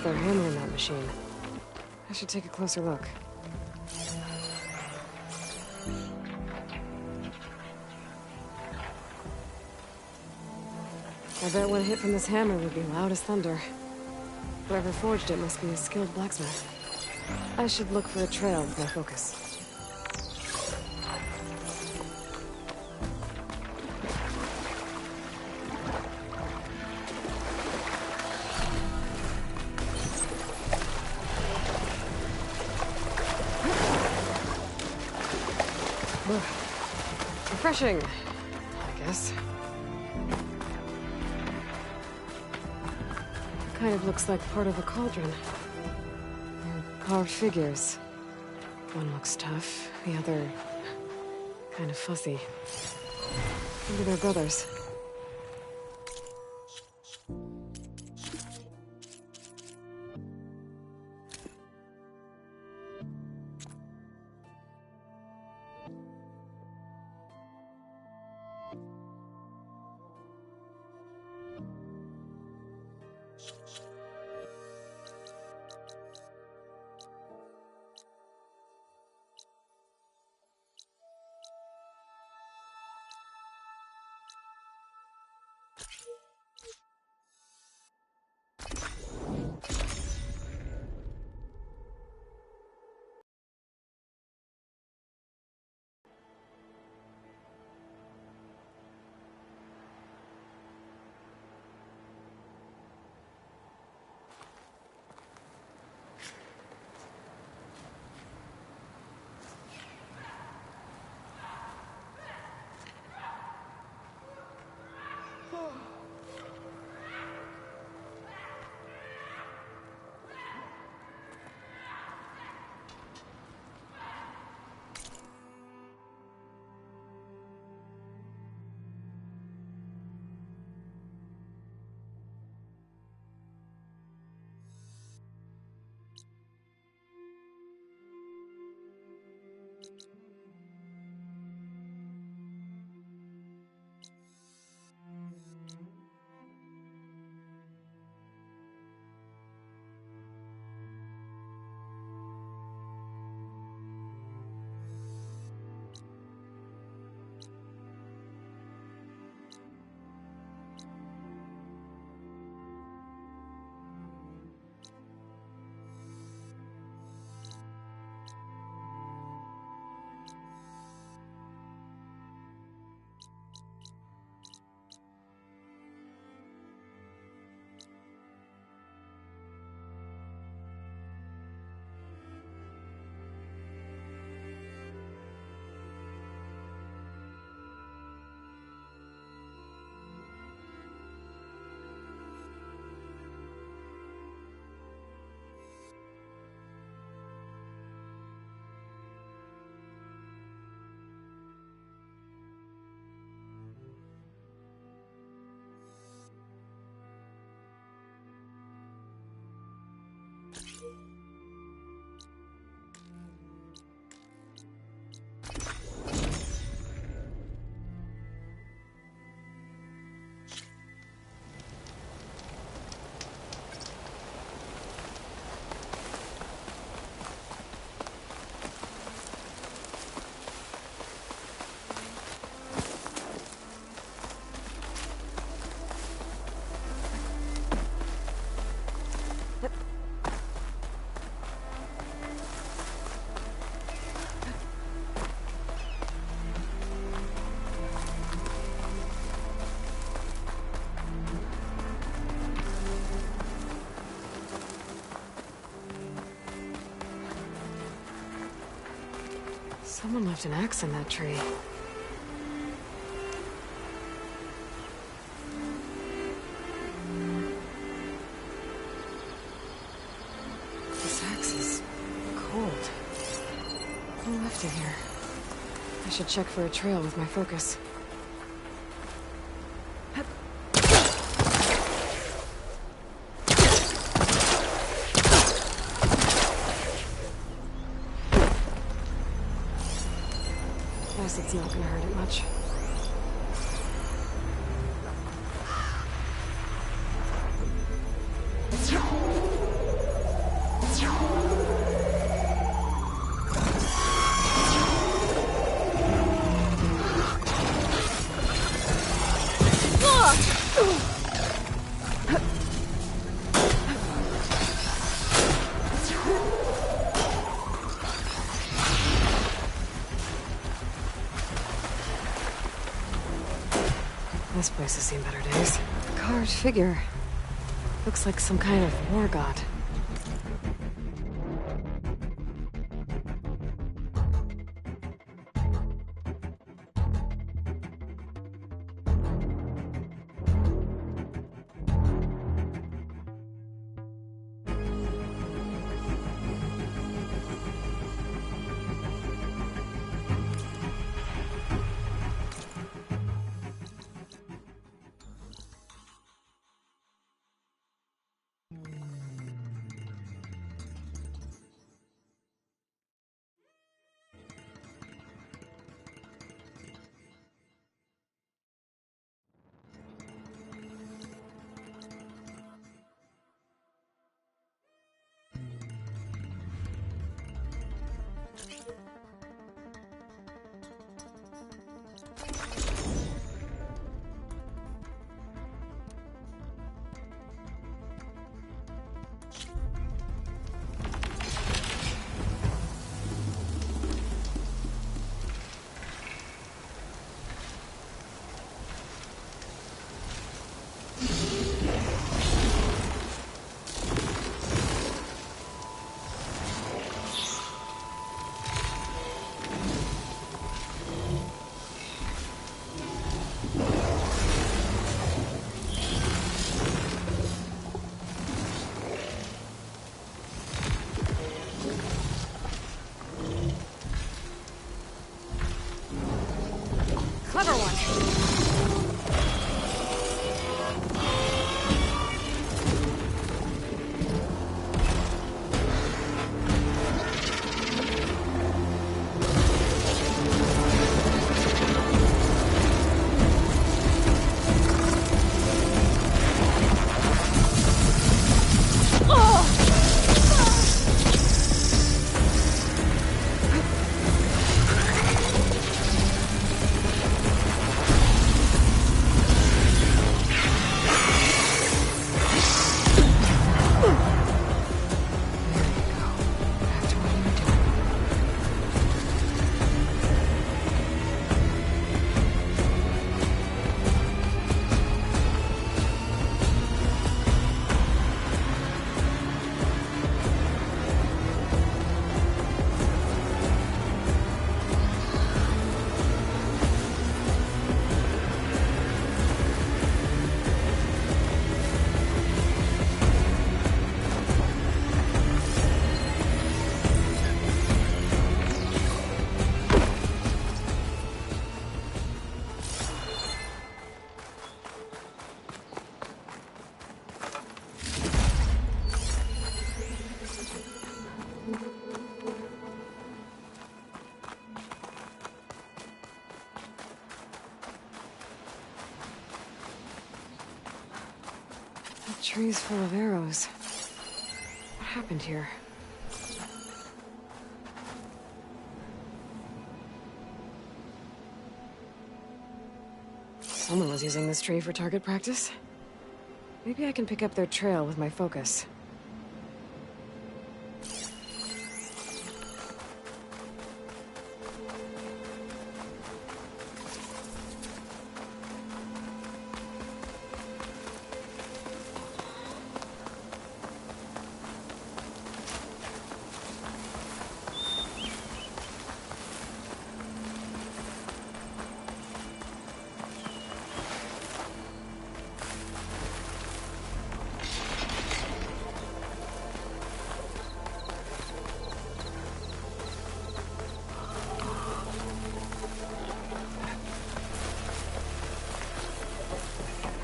if they're hammering that machine. I should take a closer look. I bet one hit from this hammer would be loud as thunder. Whoever forged it must be a skilled blacksmith. I should look for a trail with my focus. Refreshing, I guess. Kind of looks like part of a cauldron. They're carved figures. One looks tough, the other kind of fussy. Maybe they're brothers. Someone left an axe in that tree. This axe is cold. Who left it here? I should check for a trail with my focus. It's not gonna hurt it much. This place has seen better days. Carved figure. Looks like some kind of war god. Clever one. The tree's full of arrows. What happened here? Someone was using this tree for target practice. Maybe I can pick up their trail with my focus.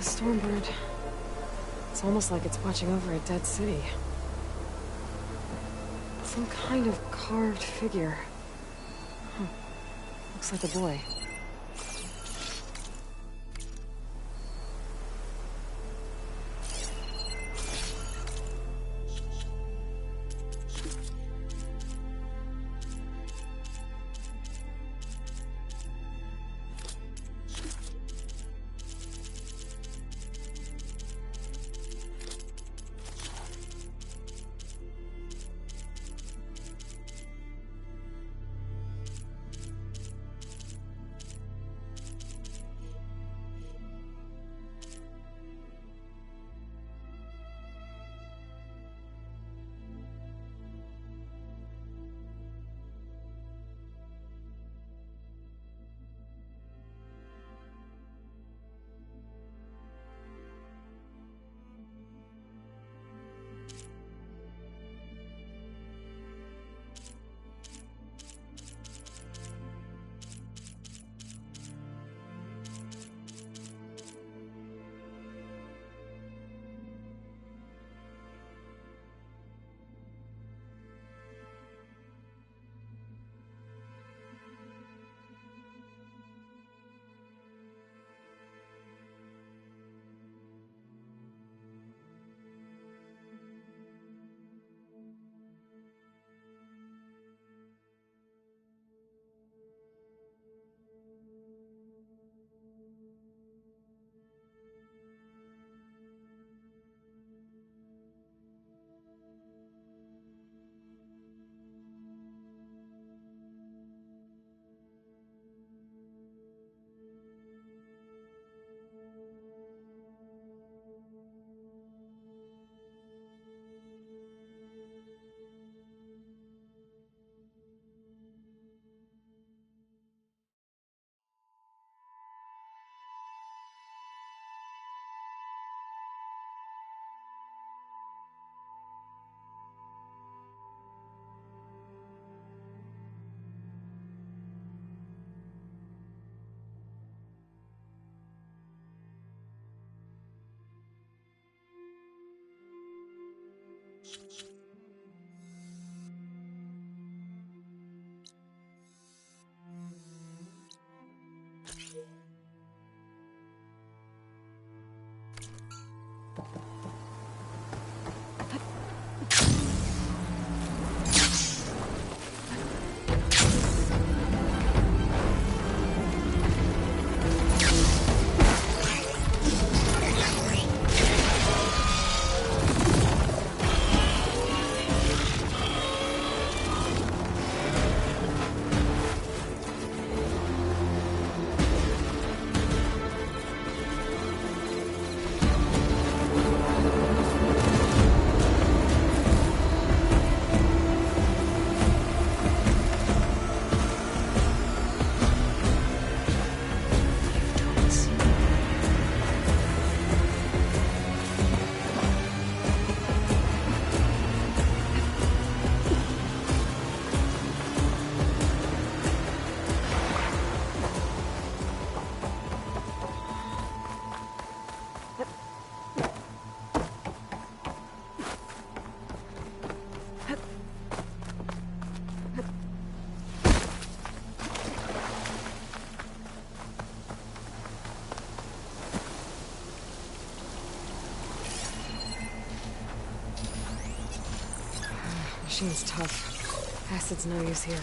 Stormbird. It's almost like it's watching over a dead city. Some kind of carved figure. Huh. Looks like a boy. Machine's tough. Acid's no use here.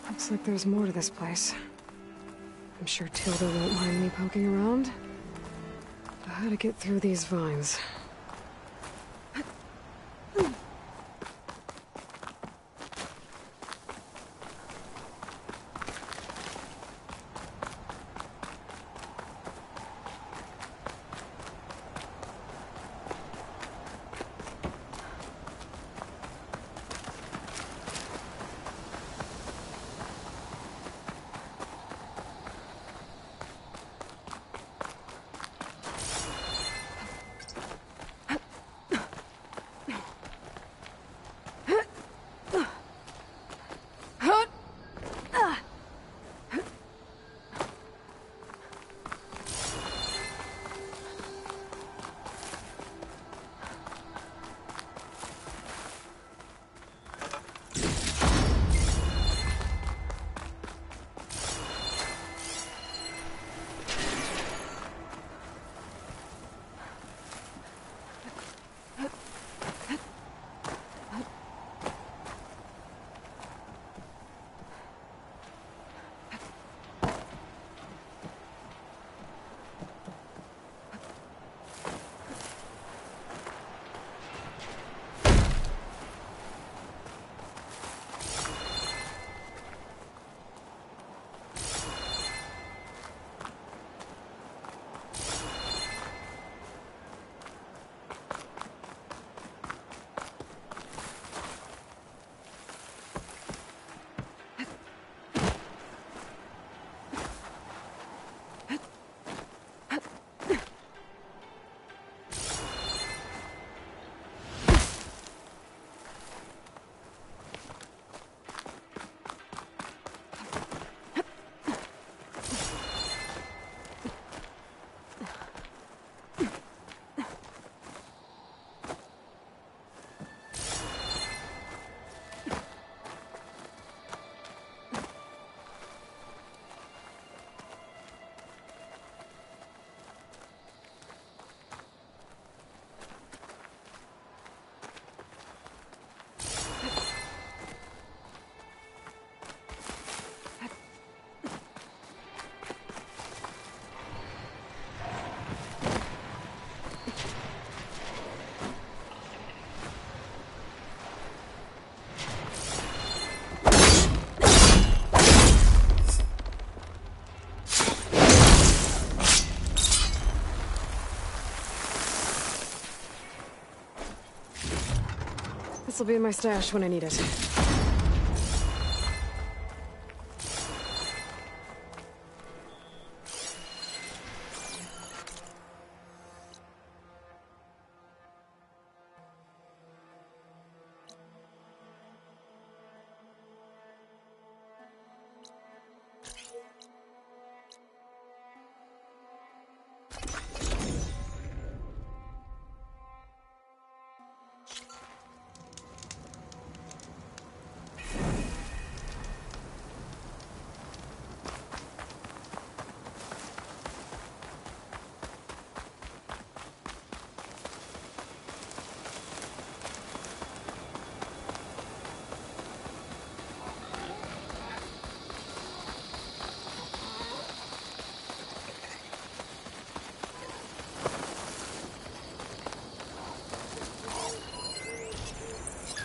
Looks like there's more to this place. I'm sure Tilda won't mind me poking around. But how to get through these vines? This'll be in my stash when I need it.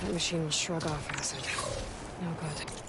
That machine will shrug off acid. No good.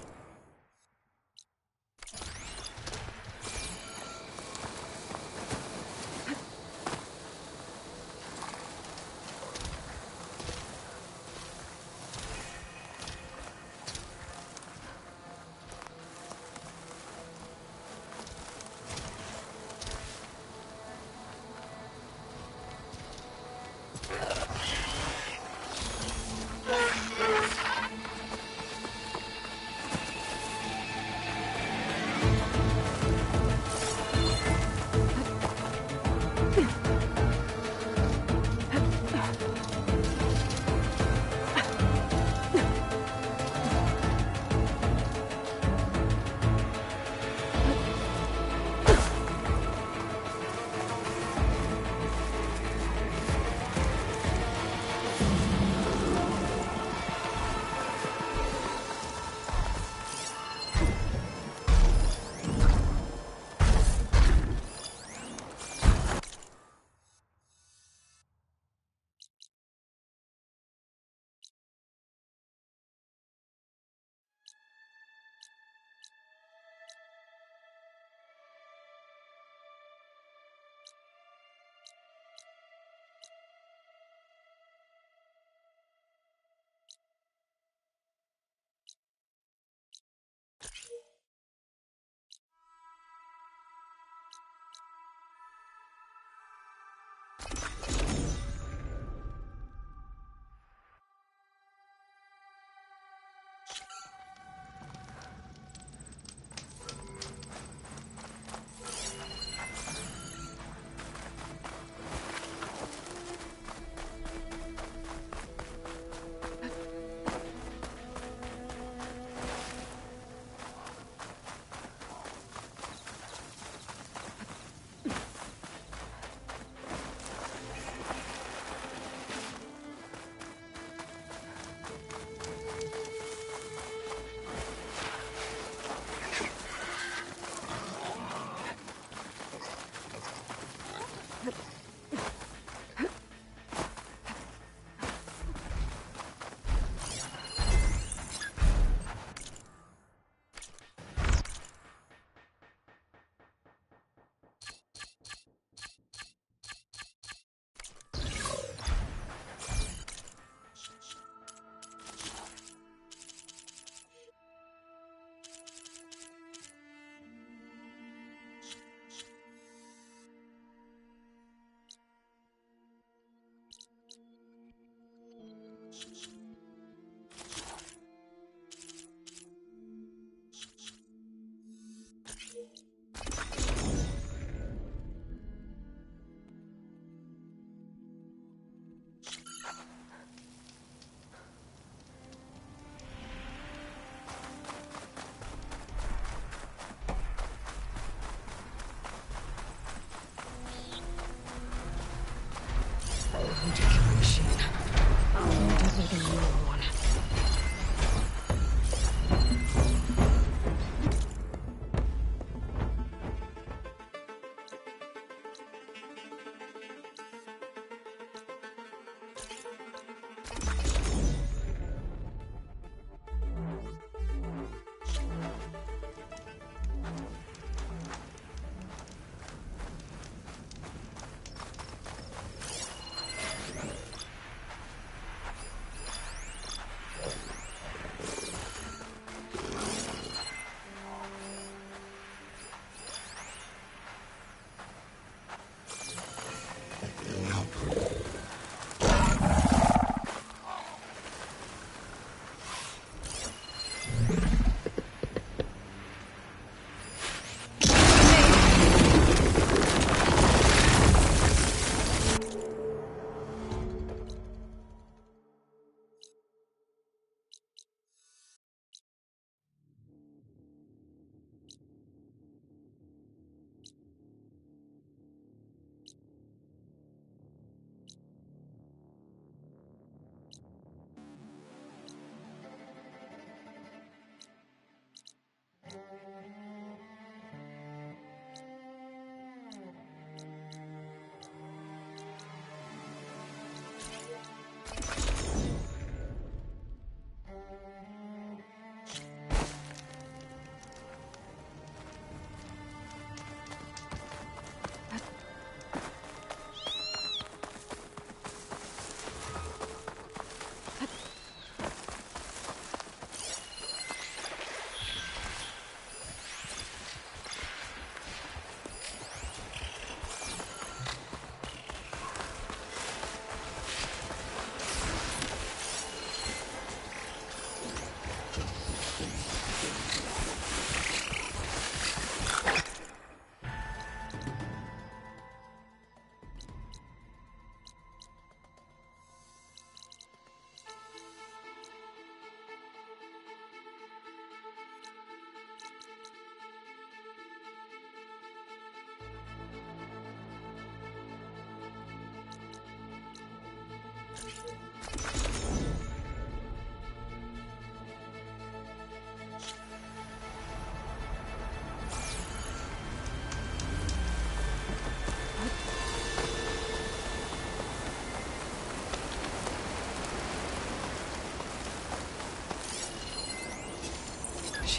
She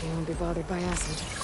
won't be bothered by acid.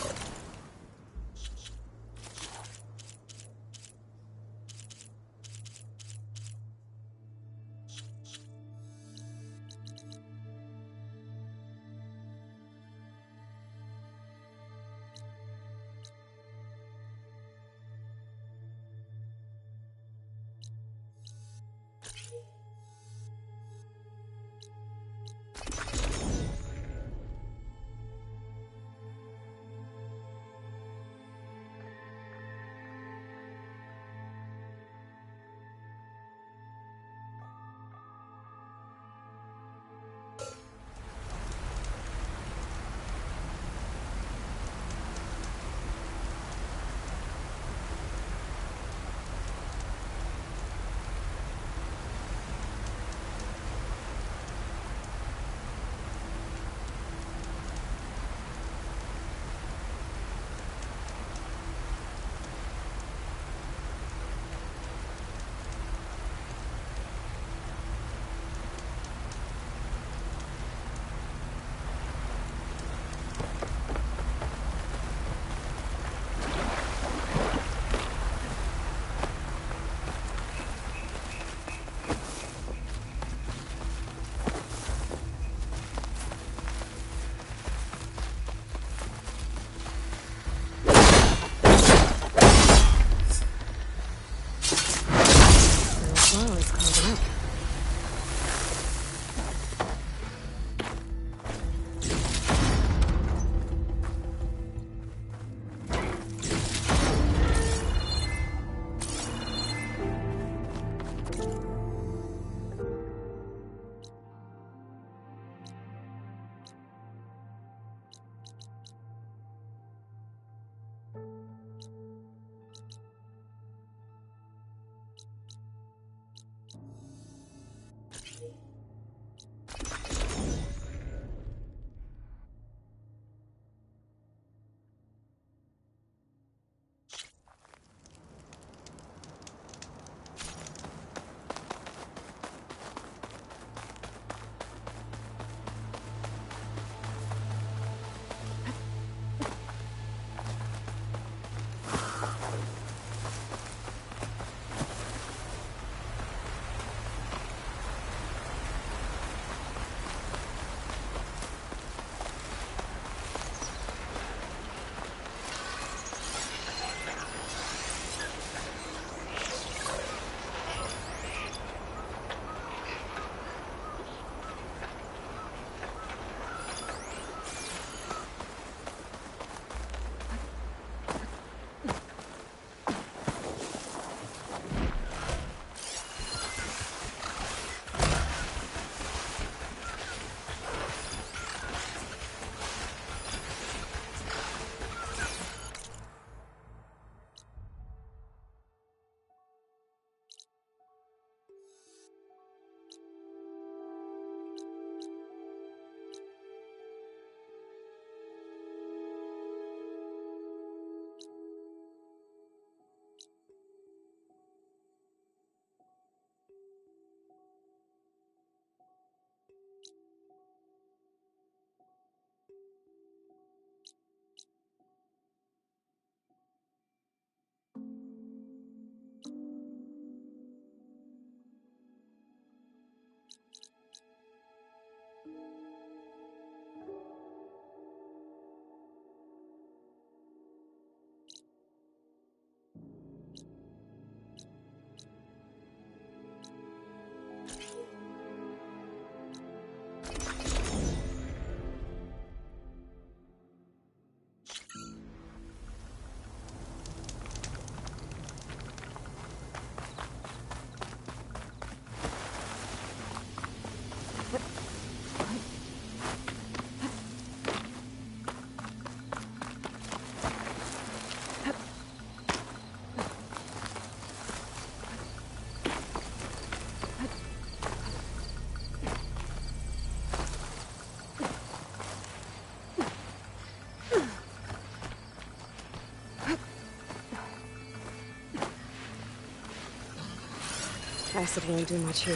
Acid won't do much here.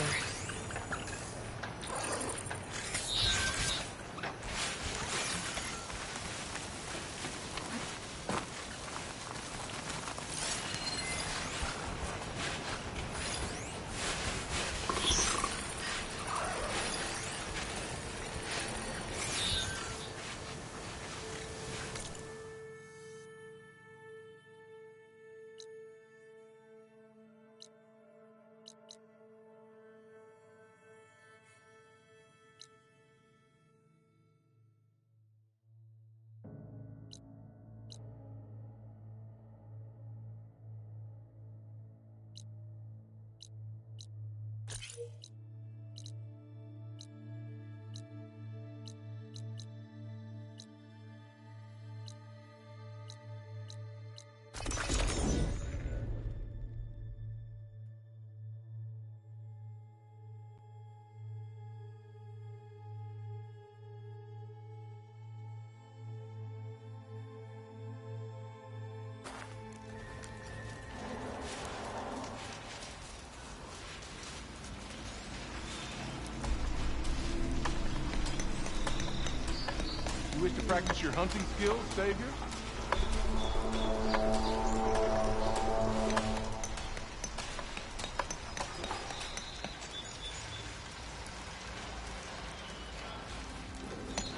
You wish to practice your hunting skills, Savior?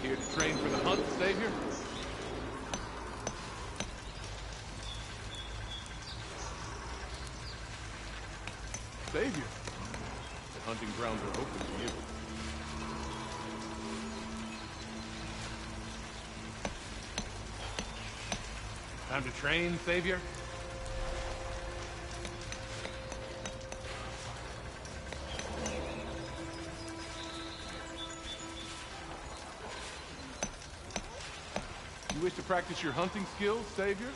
Here to train for the hunt, Savior? Savior, the hunting grounds are open to you. Time to train, Savior? You wish to practice your hunting skills, Savior?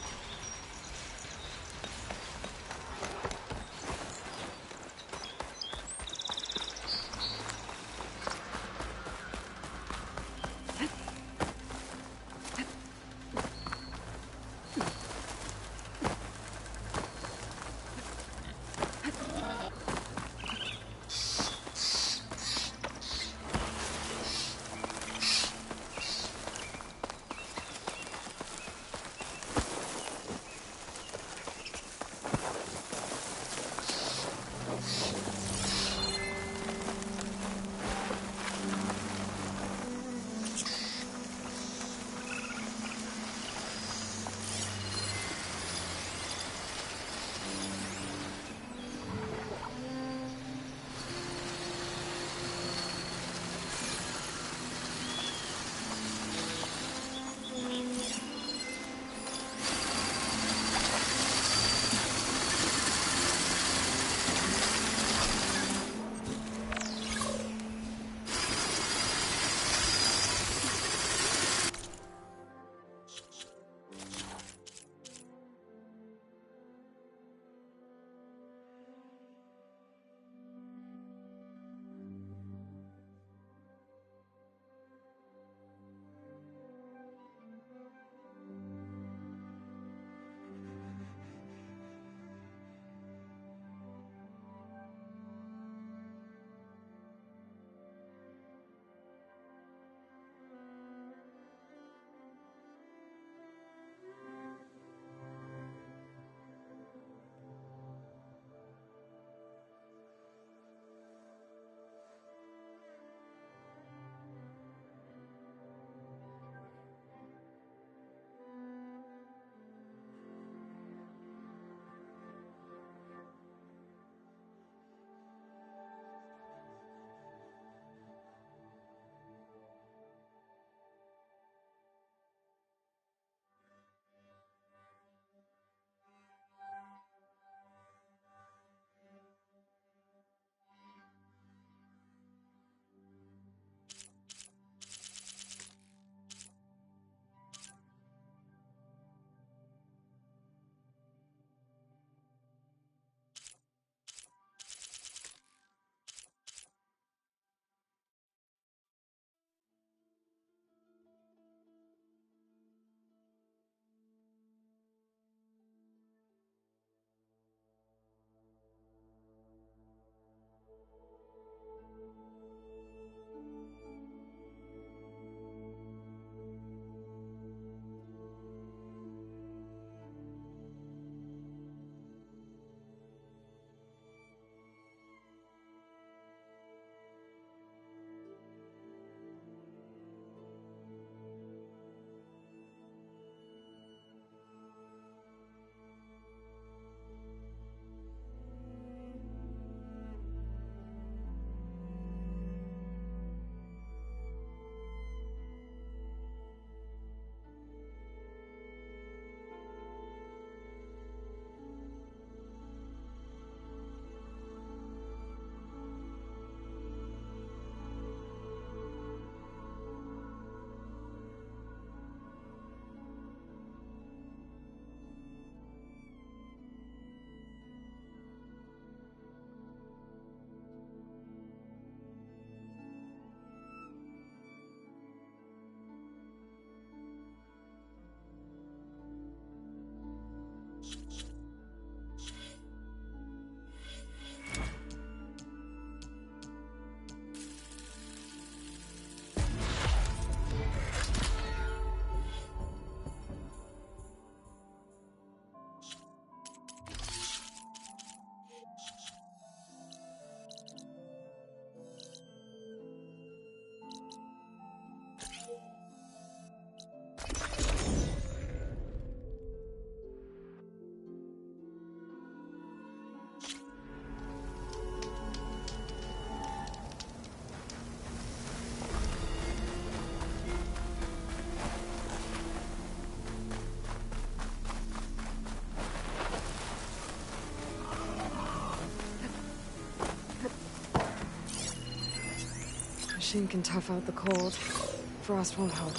Machine can tough out the cold. Frost won't help.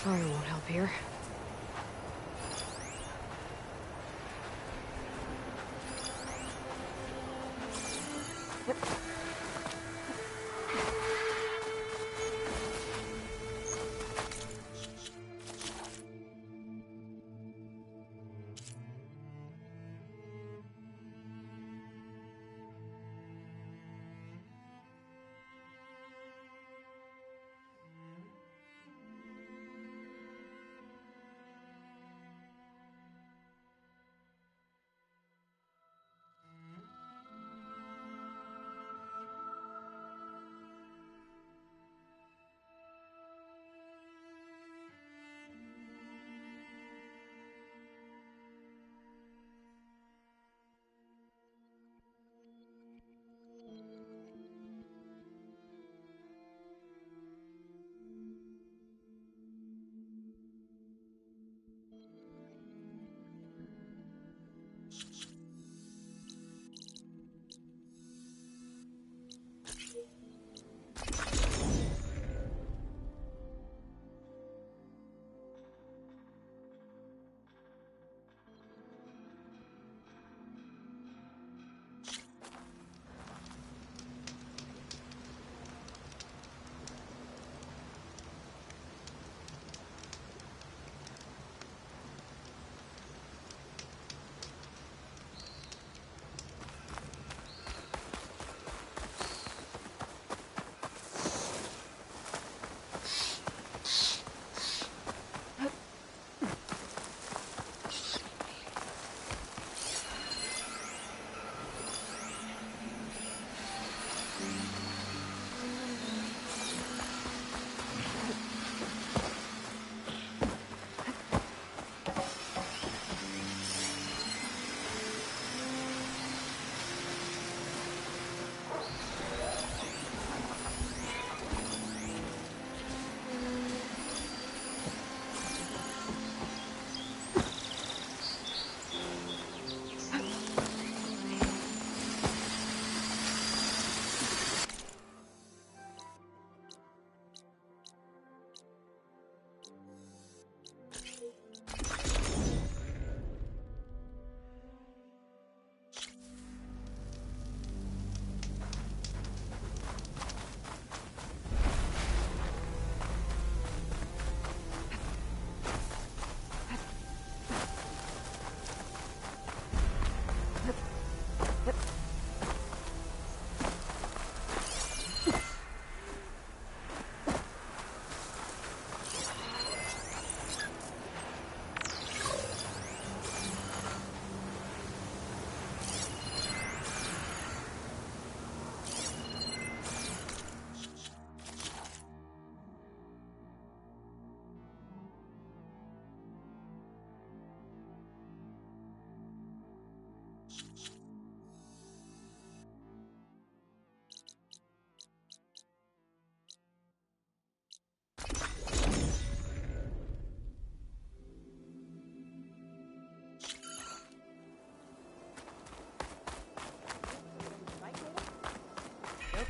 Fire won't help here.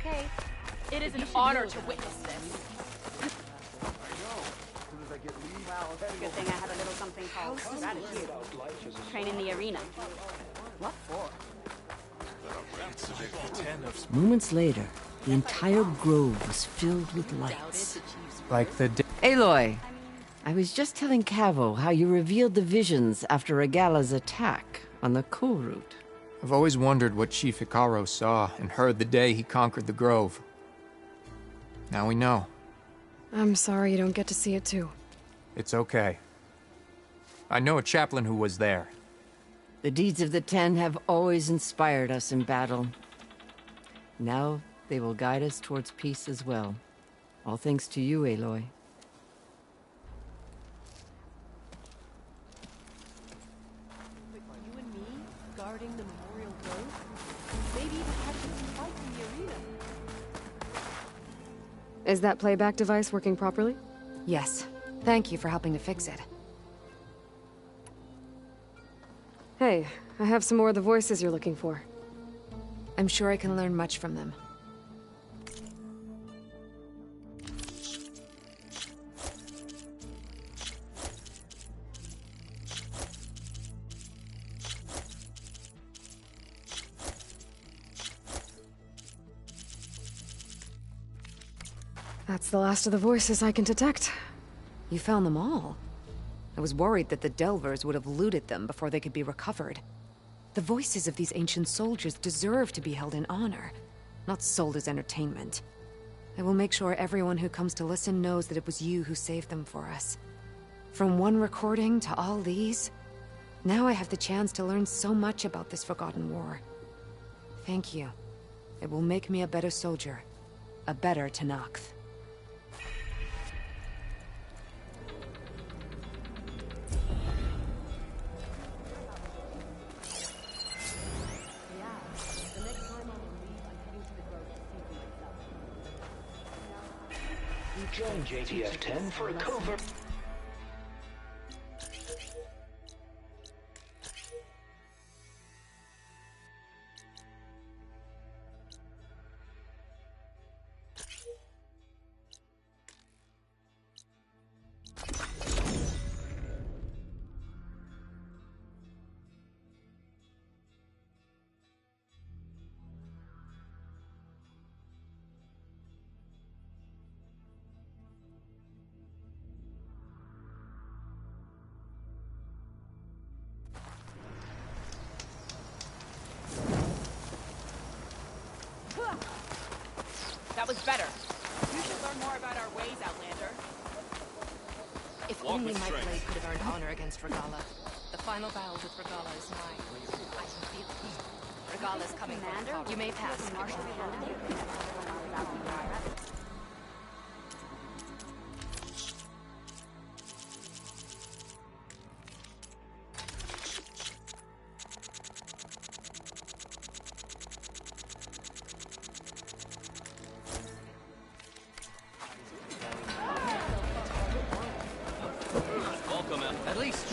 Okay. It is an honor to witness this. Well, good thing I have a little something called gratitude. Train in the arena. What for? Moments later, the entire grove was filled with lights. Like the Aloy, I was just telling Cavo how you revealed the visions after Regala's attack on the Cool Route. I've always wondered what Chief Hikaru saw and heard the day he conquered the Grove. Now we know. I'm sorry you don't get to see it too. It's okay. I know a chaplain who was there. The deeds of the Ten have always inspired us in battle. Now they will guide us towards peace as well. All thanks to you, Aloy. You and me guarding the Memorial Grove? Maybe even catching some fights in the arena. Is that playback device working properly? Yes. Thank you for helping to fix it. Hey, I have some more of the voices you're looking for. I'm sure I can learn much from them. That's the last of the voices I can detect. You found them all? I was worried that the Delvers would have looted them before they could be recovered. The voices of these ancient soldiers deserve to be held in honor, not sold as entertainment. I will make sure everyone who comes to listen knows that it was you who saved them for us. From one recording to all these, now I have the chance to learn so much about this forgotten war. Thank you. It will make me a better soldier, a better Tenakth. Join JTF-10 for a covert... That was better. You should learn more about our ways, Outlander. If only my blade could have earned honor against Regalla. The final battle with Regalla is mine. I can feel it. Regalla's coming, Commander. You may pass.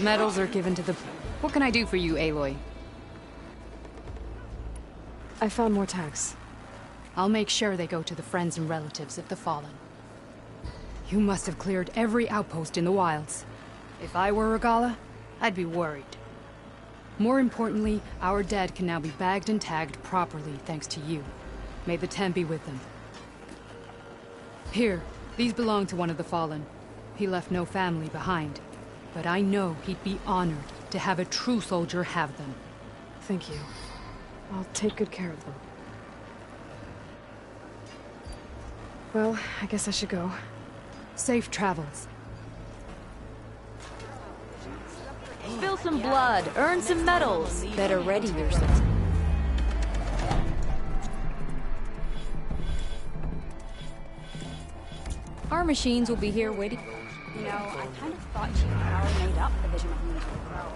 Medals are given to the... What can I do for you, Aloy? I found more tags. I'll make sure they go to the friends and relatives of the fallen. You must have cleared every outpost in the wilds. If I were Regalla, I'd be worried. More importantly, our dead can now be bagged and tagged properly thanks to you. May the Ten be with them. Here, these belong to one of the fallen. He left no family behind. But I know he'd be honored to have a true soldier have them. Thank you. I'll take good care of them. Well, I guess I should go. Safe travels. Spill some blood, earn some medals. Better ready yourself. Our machines will be here waiting. You know, I kind of thought Chief Power made up the vision of Moon's Grow.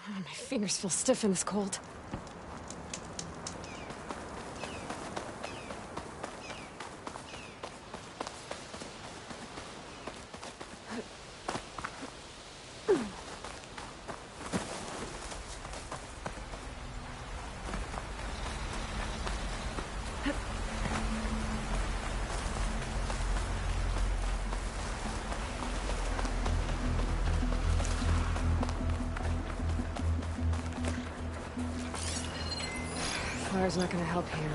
My fingers feel stiff in this cold. Fire's not gonna help here.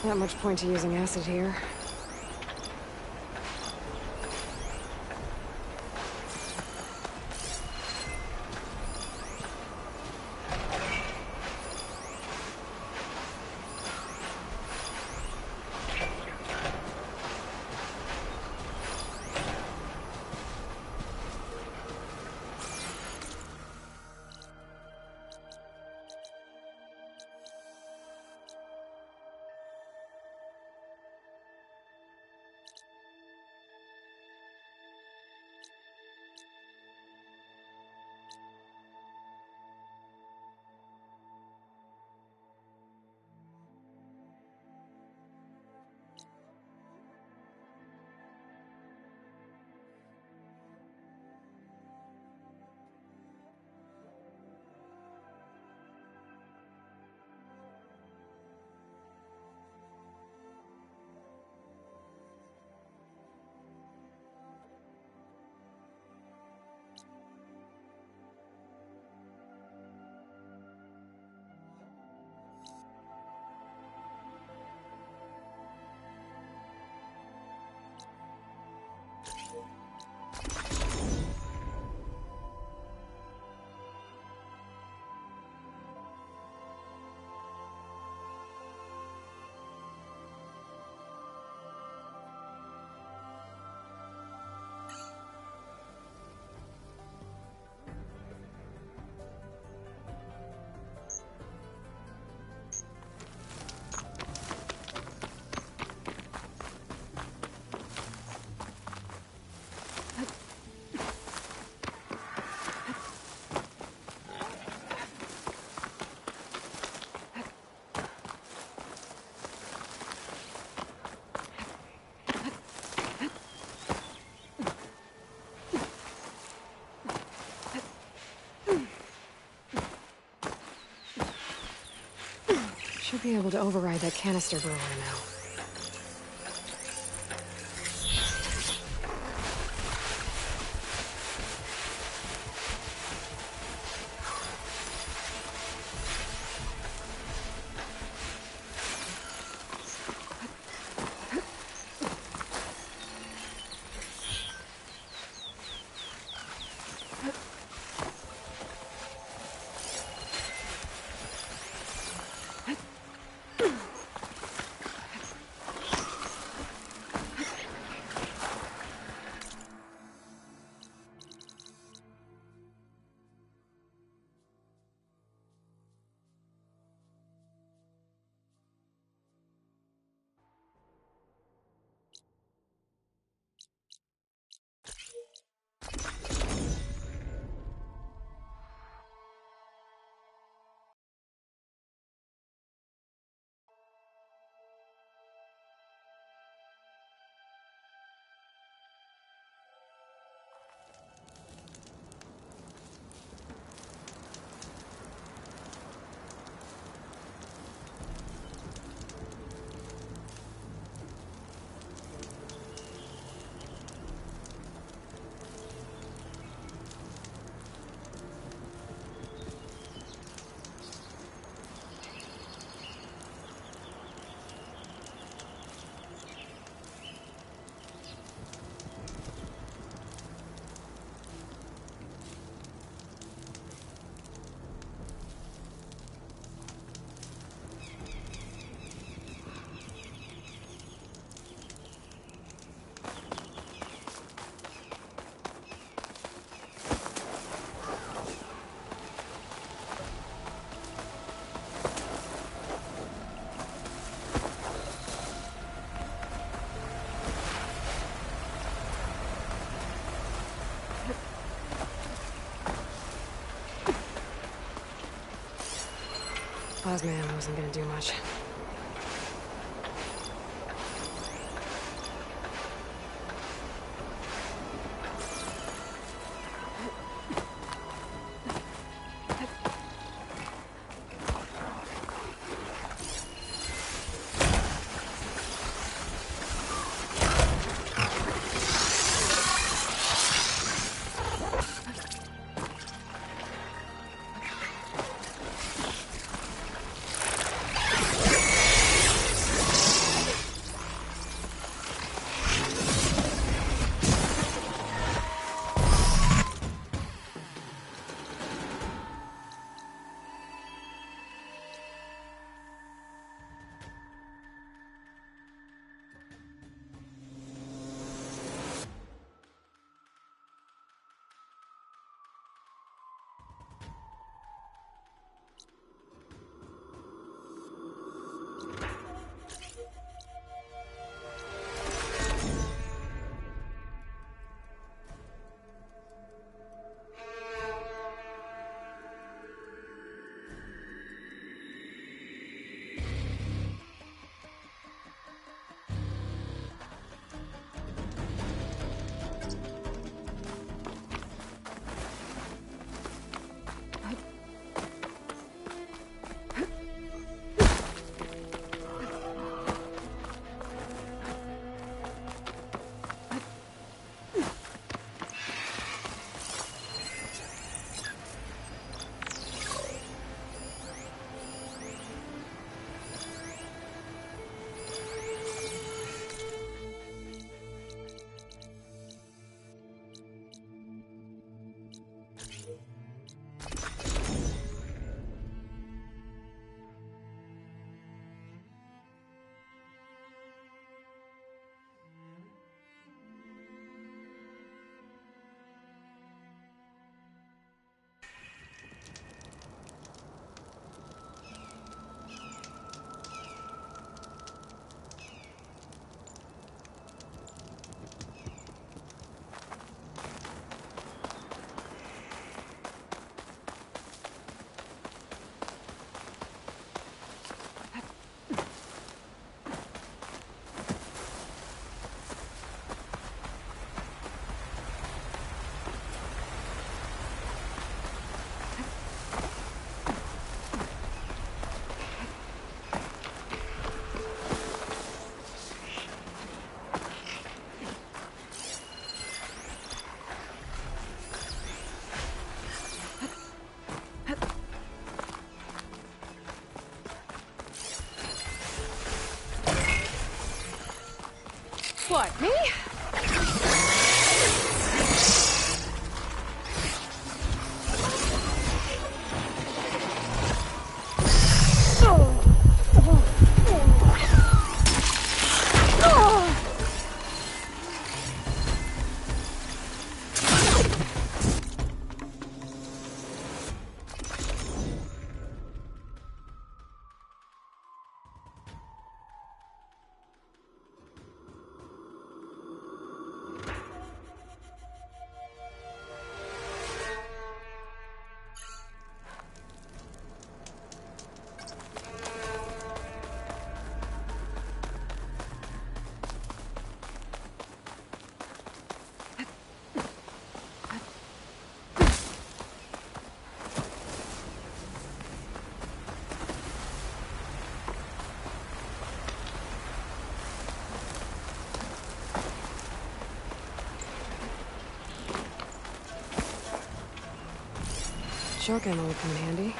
Not much point to using acid here. Should be able to override that canister brewer now. Plasma ammo wasn't gonna do much. What, me? Shotgun will come in handy.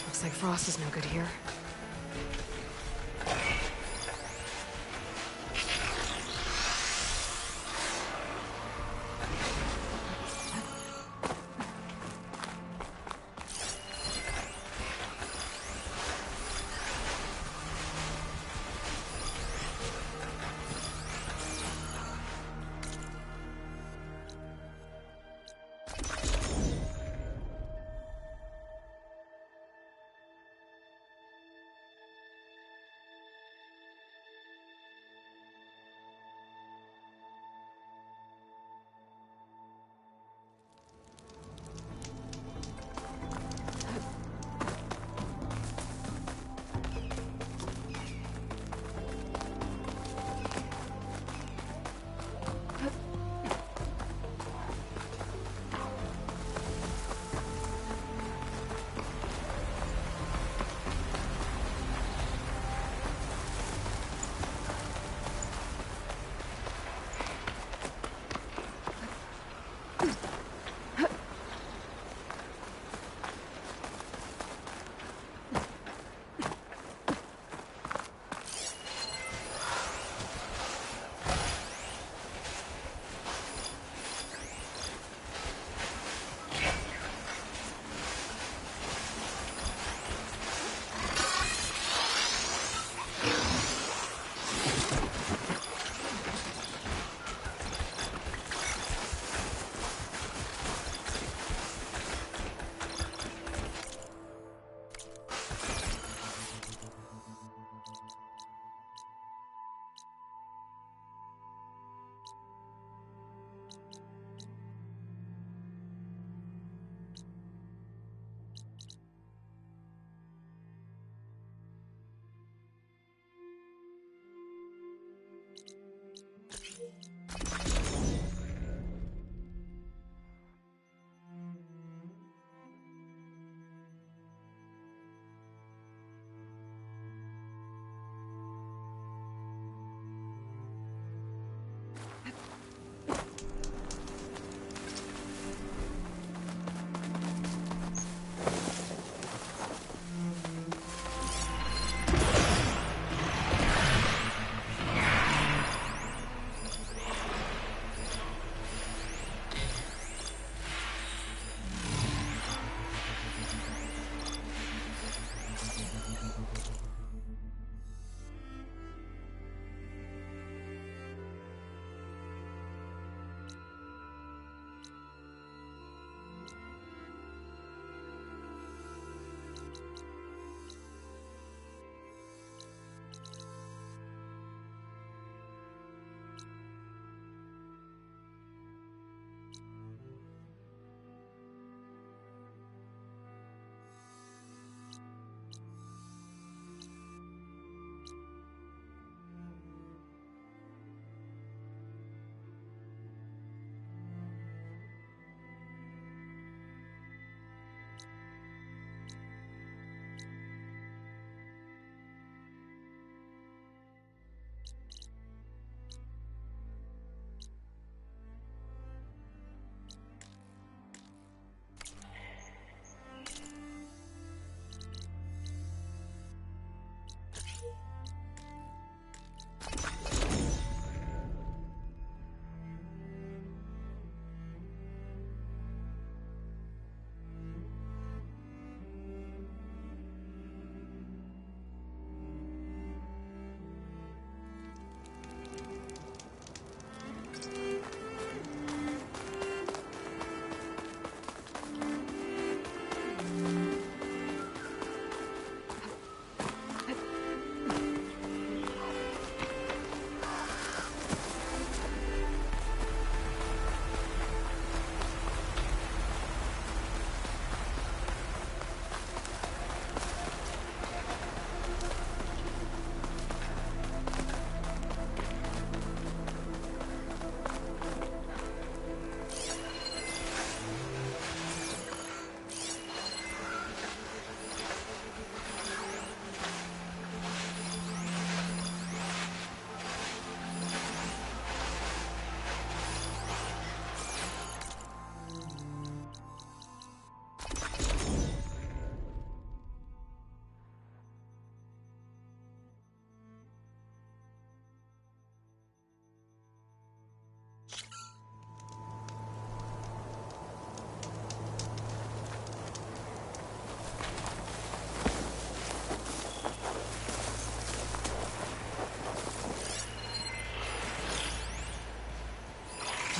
Looks like Frost is no good here.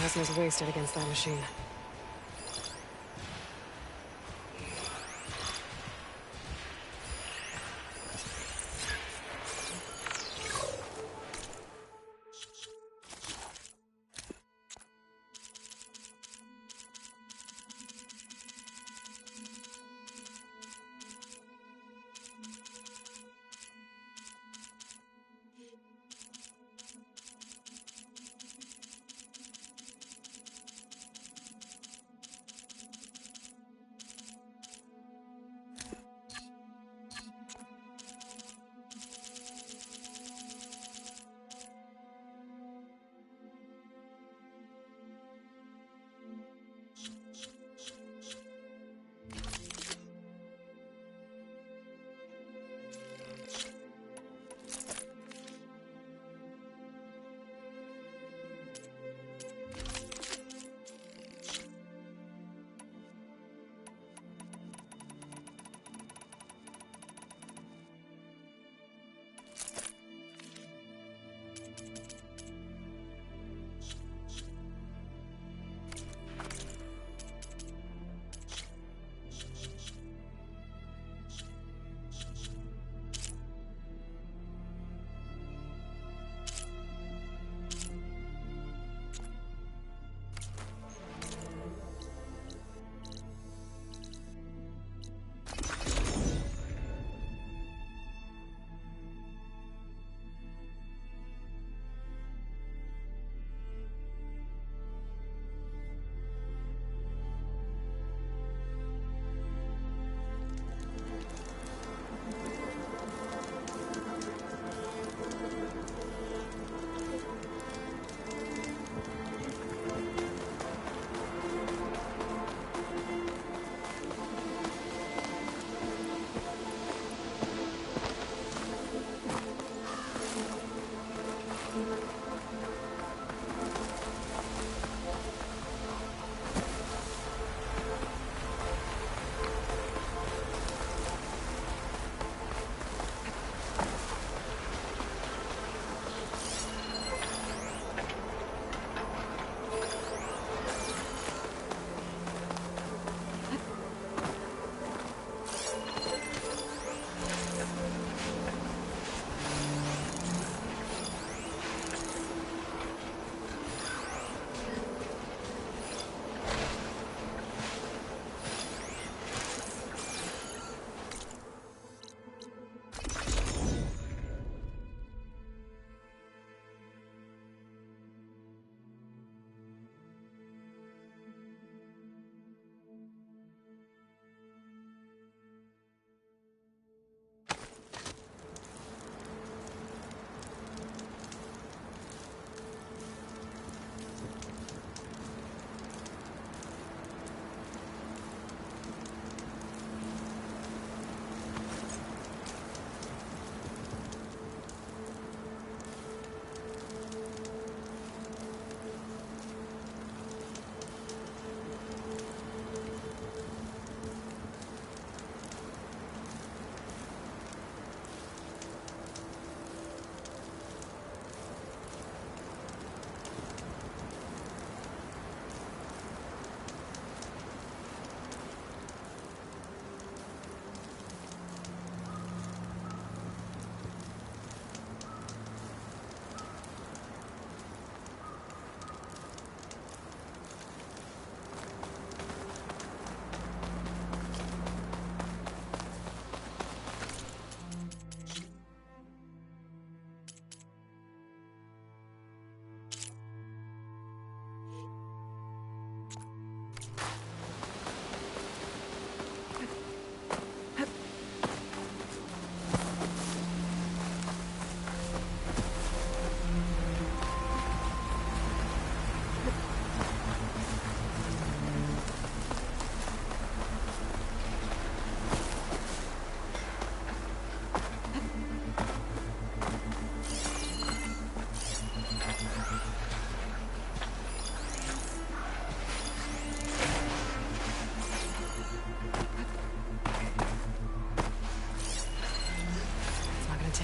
plasma's wasted against that machine.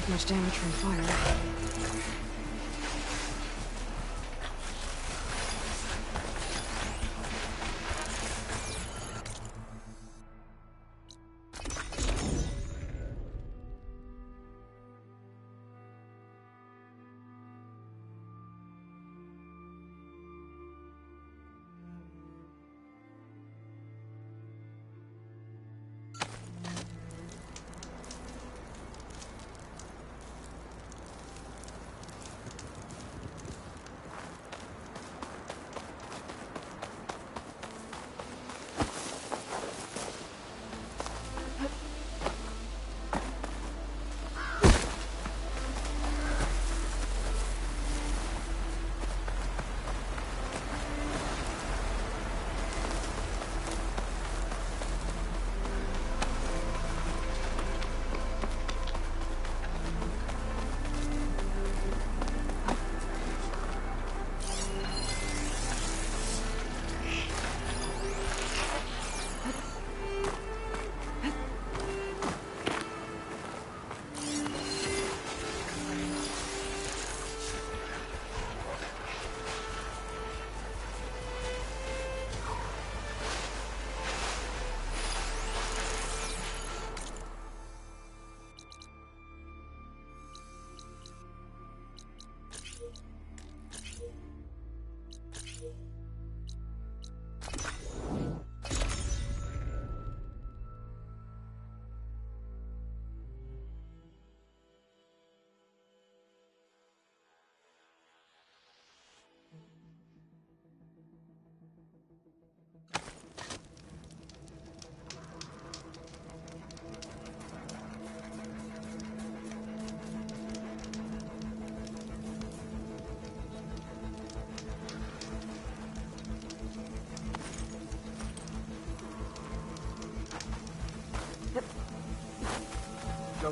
Much damage from fire.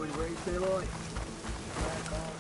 Only race they like. Back on.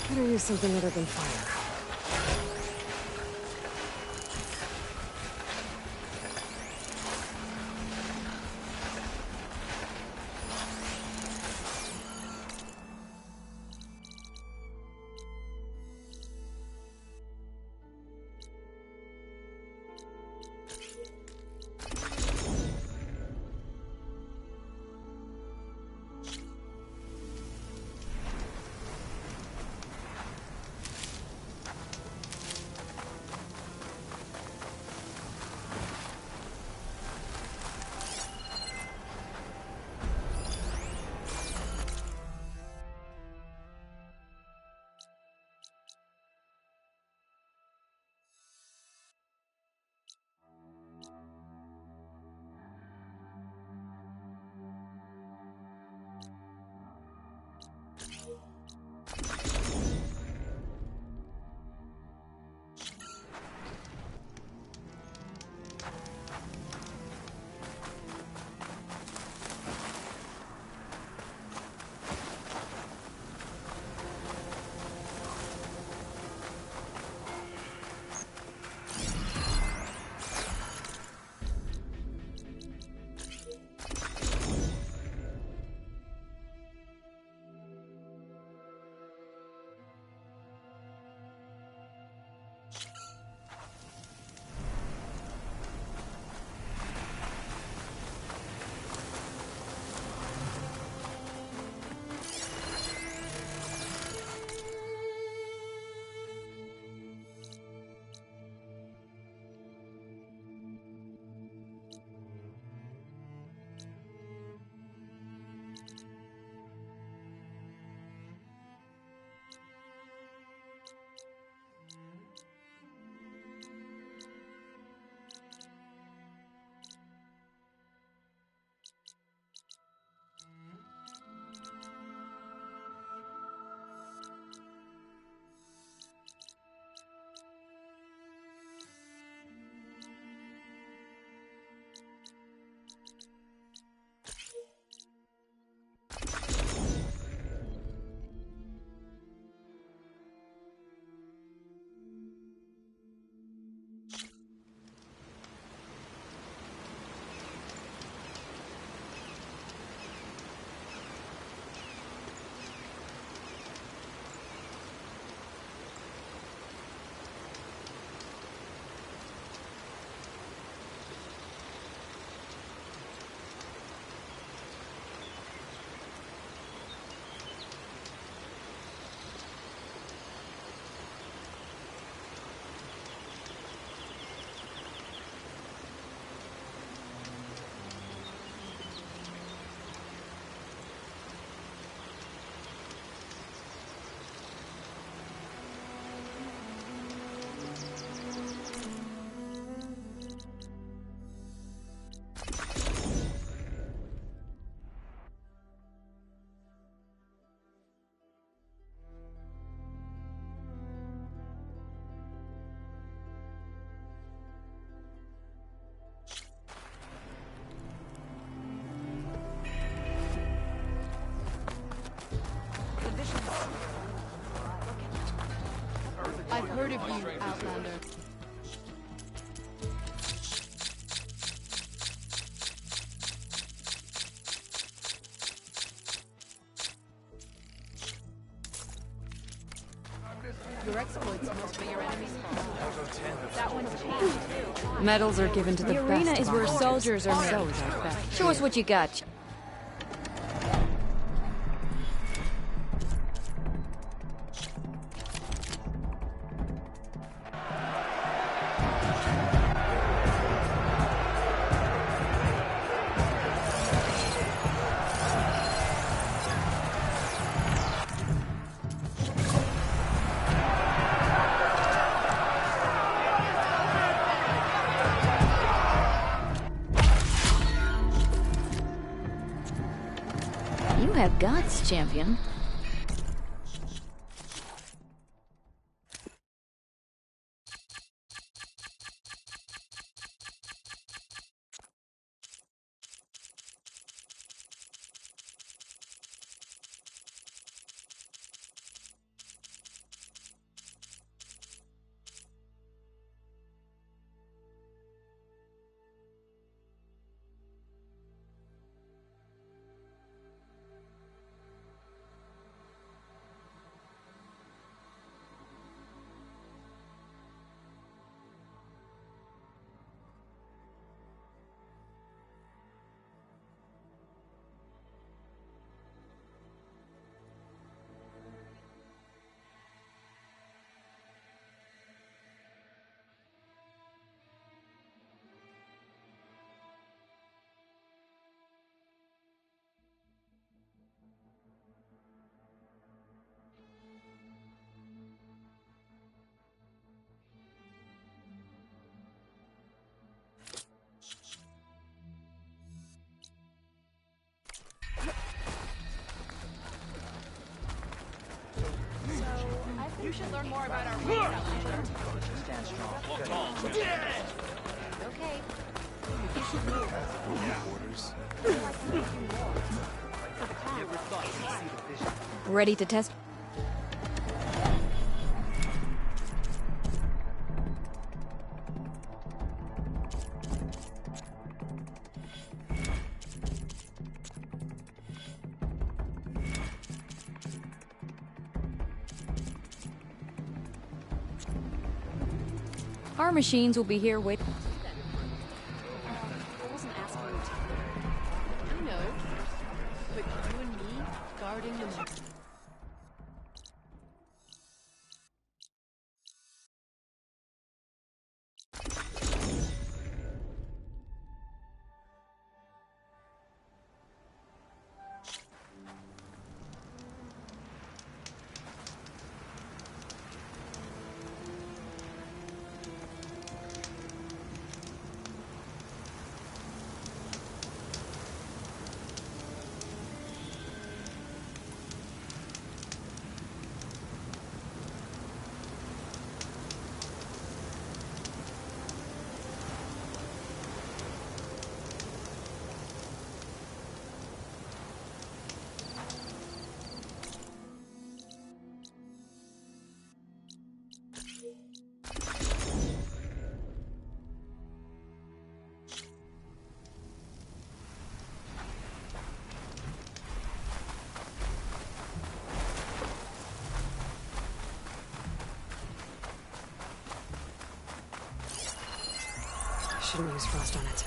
Better use something other than fire. heard of you, Outlander. Your exploits must be your enemy's fault. That one's changed too. Medals are given to the best. The arena is of where our soldiers are warriors. made. So is our best Show us gear. what you got. You have guts, champion. You should learn more about our race. Stand strong. Okay. Ready to test? Our machines will be here waiting. I wasn't asking you to. I know. But you and me guarding the... Shouldn't use frost on it.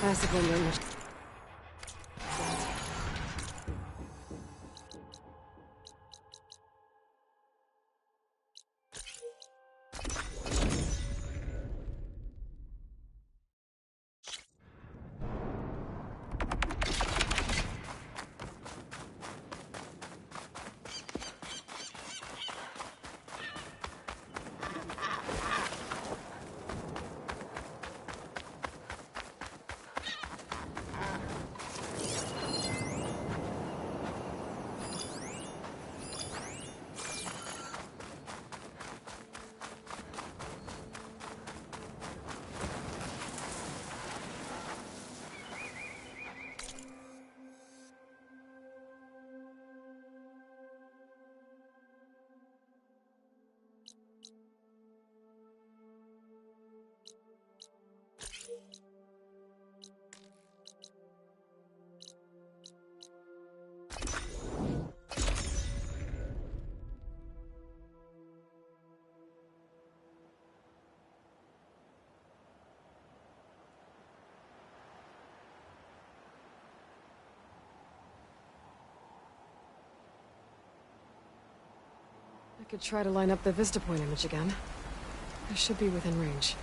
Acid window. I could try to line up the Vista Point image again. I should be within range.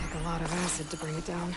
A lot of acid to bring it down.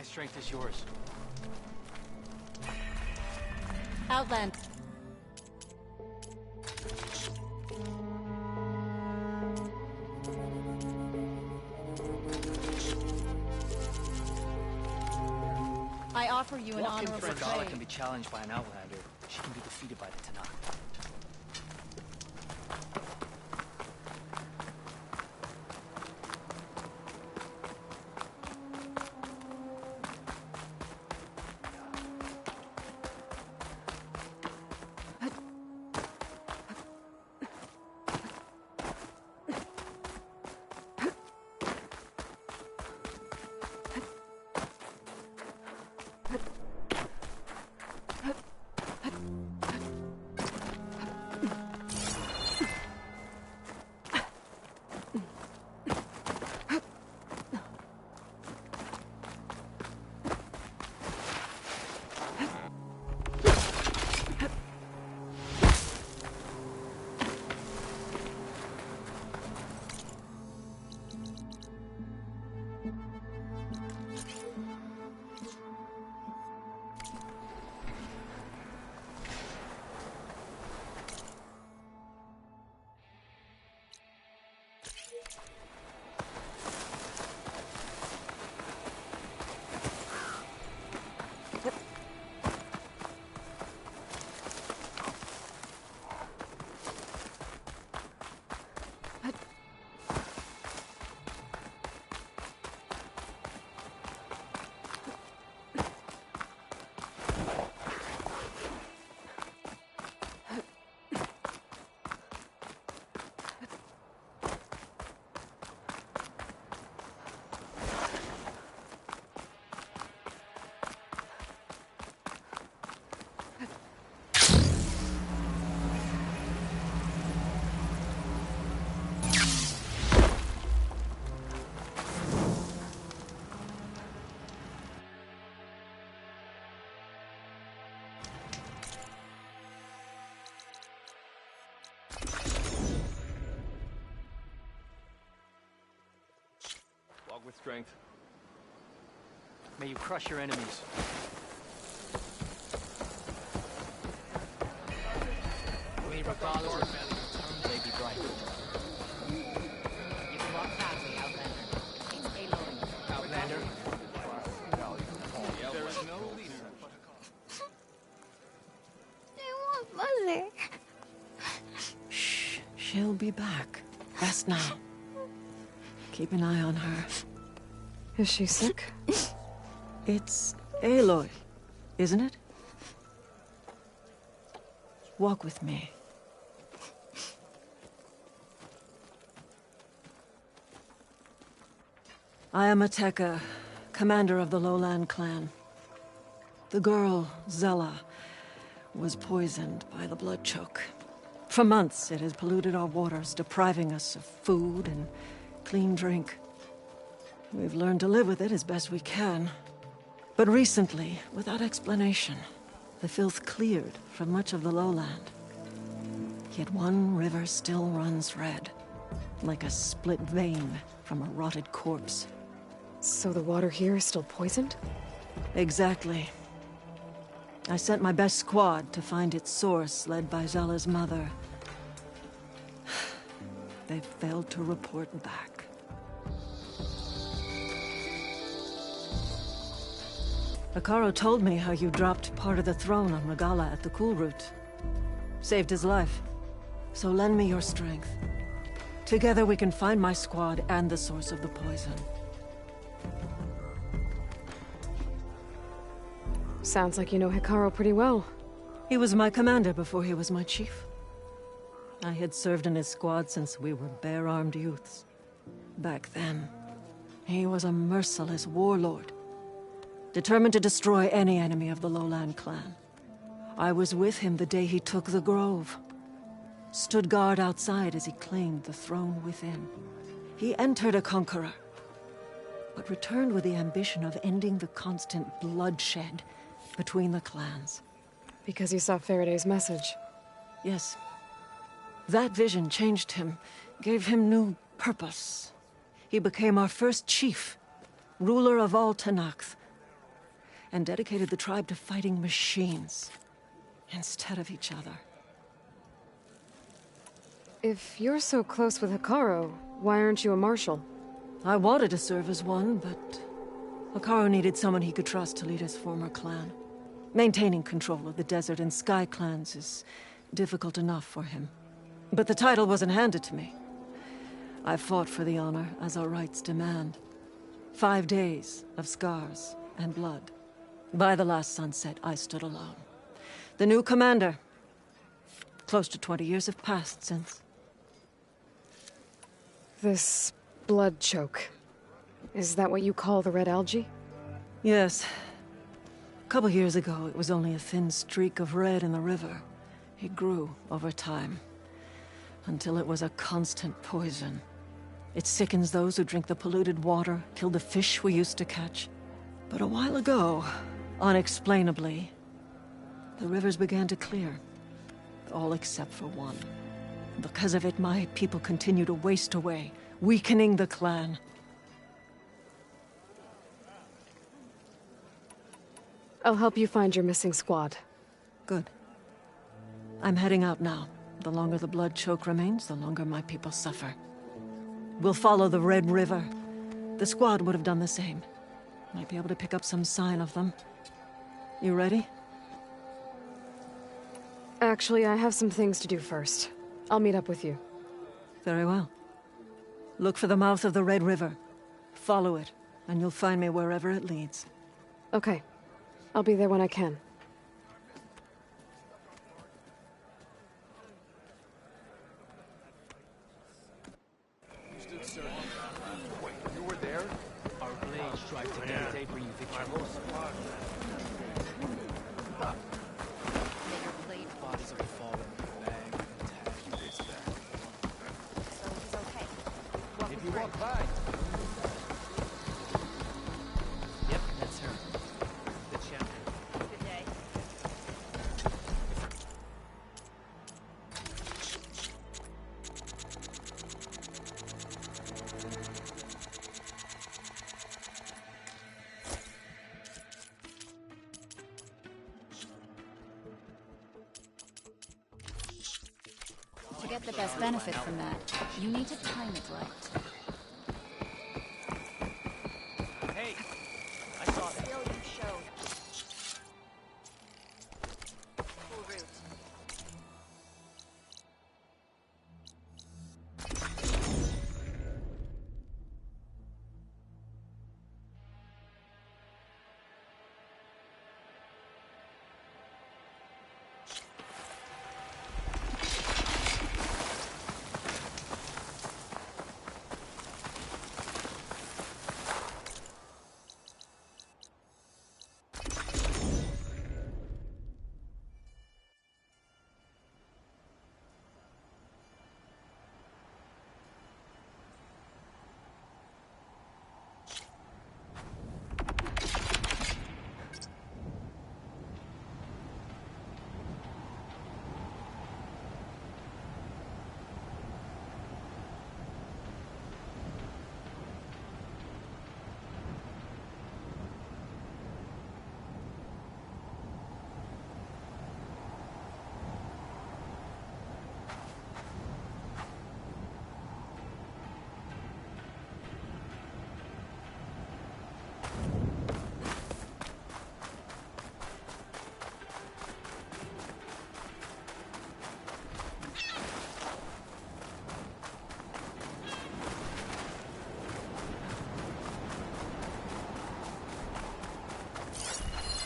strength is yours. Outland. I offer you an honorable trade. Regalla can be challenged by an Outlander. She can be defeated by the Tenakth. Walk with strength. May you crush your enemies. May Regalla's may be bright. You can walk proudly, Outlander. It's Aloy. Outlander. There is no leader. I want Mother. Shh. She'll be back. Rest now. Keep an eye on her. Is she sick? It's Aloy, isn't it? Walk with me. I am Ateka, commander of the Lowland clan. The girl, Zella, was poisoned by the blood choke. For months, it has polluted our waters, depriving us of food and clean drink. We've learned to live with it as best we can. But recently, without explanation, the filth cleared from much of the lowland. Yet one river still runs red, like a split vein from a rotted corpse. So the water here is still poisoned? Exactly. I sent my best squad to find its source, led by Zella's mother. They failed to report back. Hekarro told me how you dropped part of the throne on Regalla at the Cool Route. Saved his life. So lend me your strength. Together we can find my squad and the source of the poison. Sounds like you know Hekarro pretty well. He was my commander before he was my chief. I had served in his squad since we were bare-armed youths. Back then, he was a merciless warlord, determined to destroy any enemy of the Lowland clan. I was with him the day he took the Grove. Stood guard outside as he claimed the throne within. He entered a conqueror, but returned with the ambition of ending the constant bloodshed between the clans. Because he saw Faraday's message. Yes. That vision changed him, gave him new purpose. He became our first chief, ruler of all Tenakth, and dedicated the tribe to fighting machines instead of each other. If you're so close with Hekarro, why aren't you a marshal? I wanted to serve as one, but Hekarro needed someone he could trust to lead his former clan. Maintaining control of the Desert and Sky clans is difficult enough for him. But the title wasn't handed to me. I fought for the honor, as our rights demand. 5 days of scars and blood. By the last sunset, I stood alone. The new commander. Close to 20 years have passed since. This blood choke. Is that what you call the red algae? Yes. A couple years ago, it was only a thin streak of red in the river. It grew over time, until it was a constant poison. It sickens those who drink the polluted water, kill the fish we used to catch. But a while ago, unexplainably, the rivers began to clear. All except for one. Because of it, my people continue to waste away, weakening the clan. I'll help you find your missing squad. Good. I'm heading out now. The longer the blood choke remains, the longer my people suffer. We'll follow the Red River. The squad would have done the same. Might be able to pick up some sign of them. You ready? Actually, I have some things to do first. I'll meet up with you. Very well. Look for the mouth of the Red River. Follow it, and you'll find me wherever it leads. Okay. I'll be there when I can. Wait, you were there? Our blade strive to get Avery victory. May your blade bodies of the fallen bag and tag this back. So he's okay. If you walk by. Yep, that's her. The champion. Good day. To get the best benefit from that, you need to time it right. Hey, I saw that. Still you showed. Full route.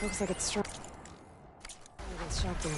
Looks like it's strong. It's shocking.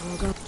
We'll go.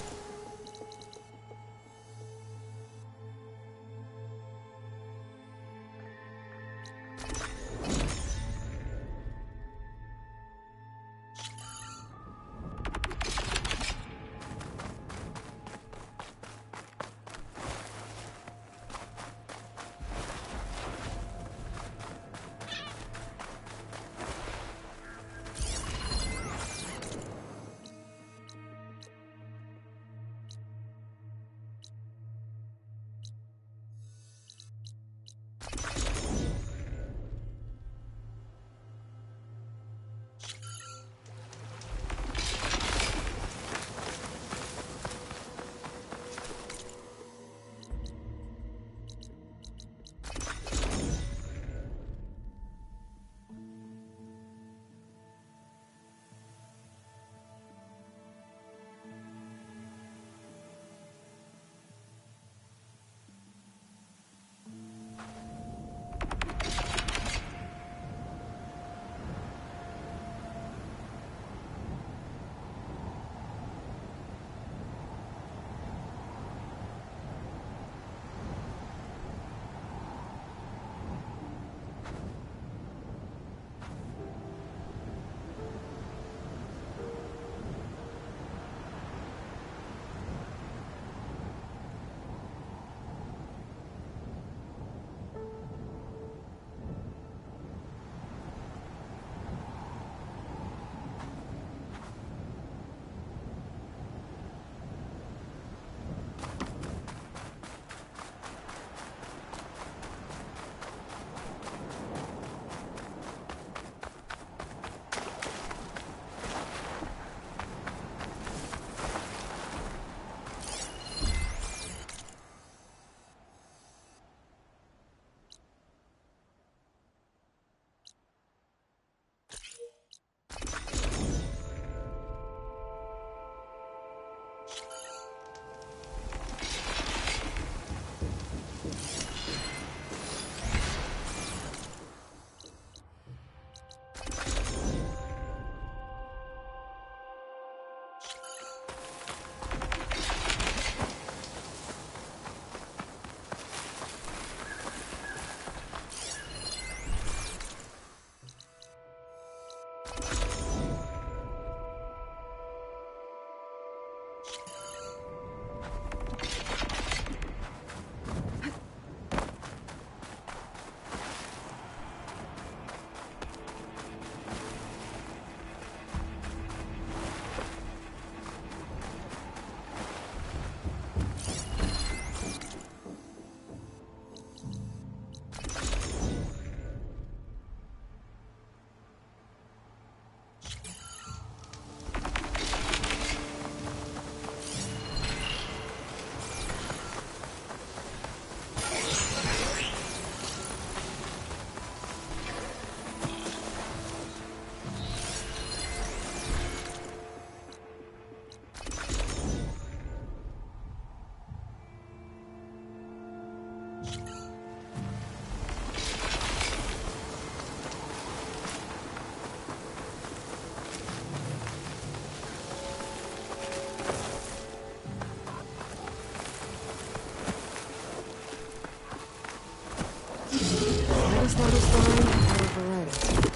satisfying or a variety.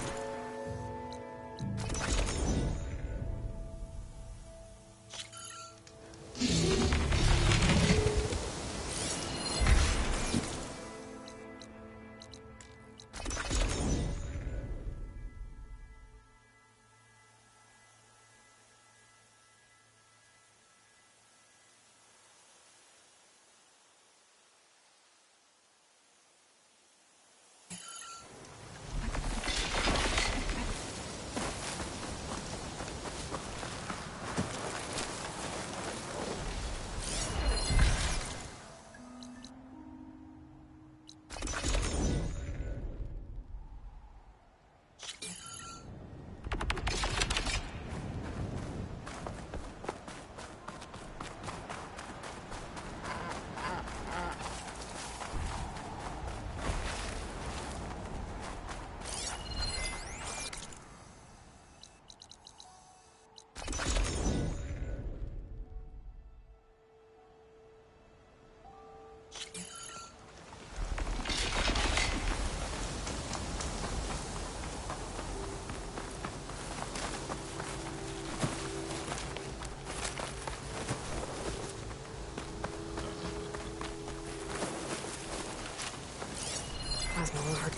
Plasma Lord.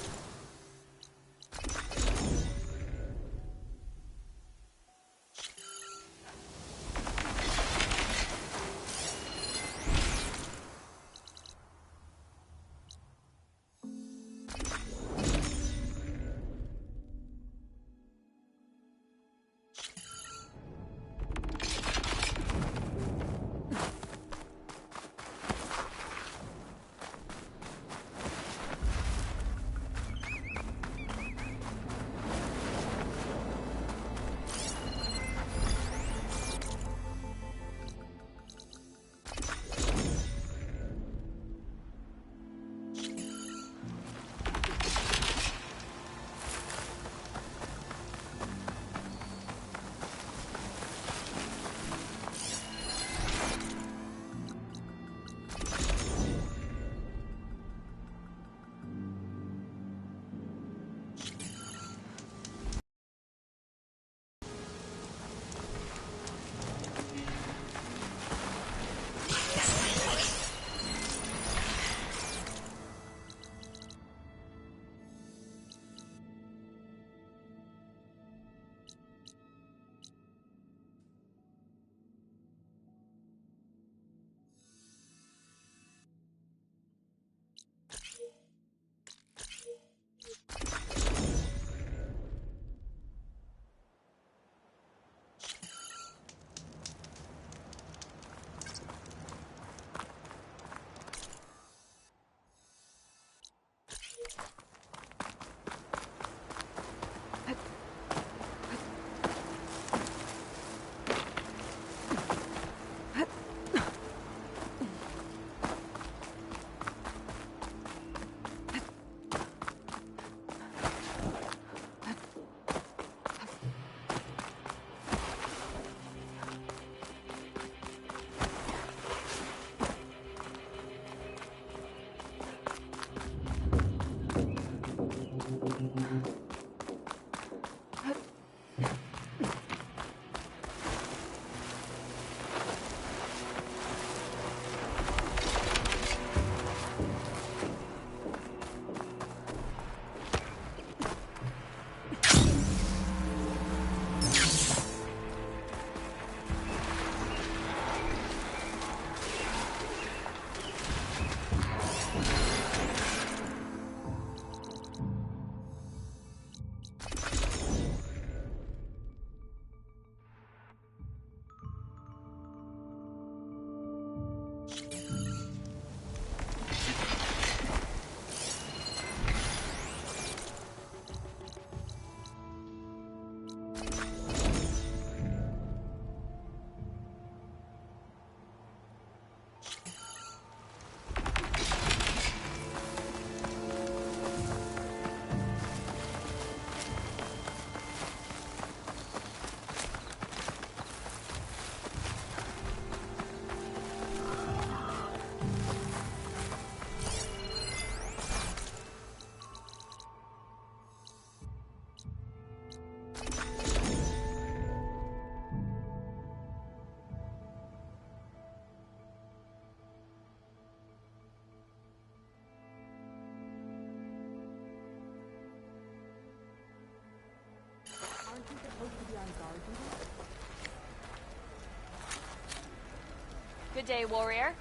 Good day, warrior.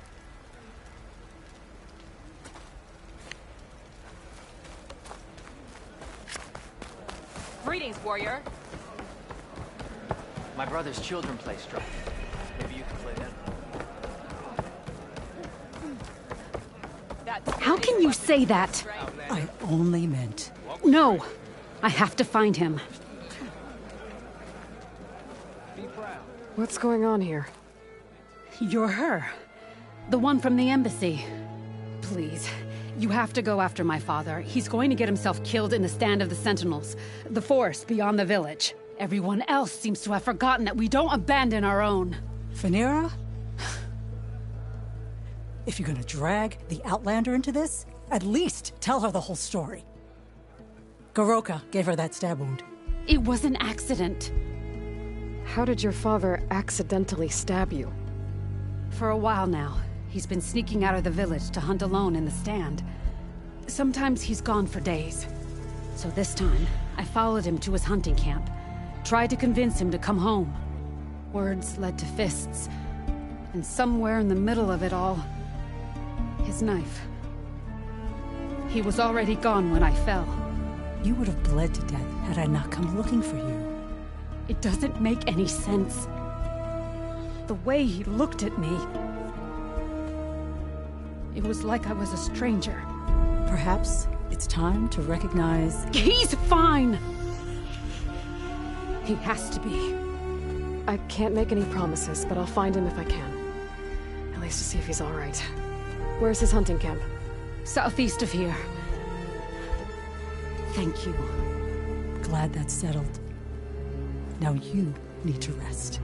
Greetings, warrior. My brother's children play Strife. Maybe you can play them. How can you say that? I only meant... No! I have to find him. What's going on here? You're her. The one from the embassy. Please, you have to go after my father. He's going to get himself killed in the stand of the Sentinels. The forest beyond the village. Everyone else seems to have forgotten that we don't abandon our own. Phaneira? If you're gonna drag the Outlander into this, at least tell her the whole story. Goroka gave her that stab wound. It was an accident. How did your father accidentally stab you? For a while now, he's been sneaking out of the village to hunt alone in the stand. Sometimes he's gone for days. So this time, I followed him to his hunting camp. Tried to convince him to come home. Words led to fists. And somewhere in the middle of it all, his knife. He was already gone when I fell. You would have bled to death had I not come looking for you. It doesn't make any sense. The way he looked at me... It was like I was a stranger. Perhaps it's time to recognize... He's fine! He has to be. I can't make any promises, but I'll find him if I can. At least to see if he's all right. Where's his hunting camp? Southeast of here. Thank you. Glad that's settled. Now you need to rest.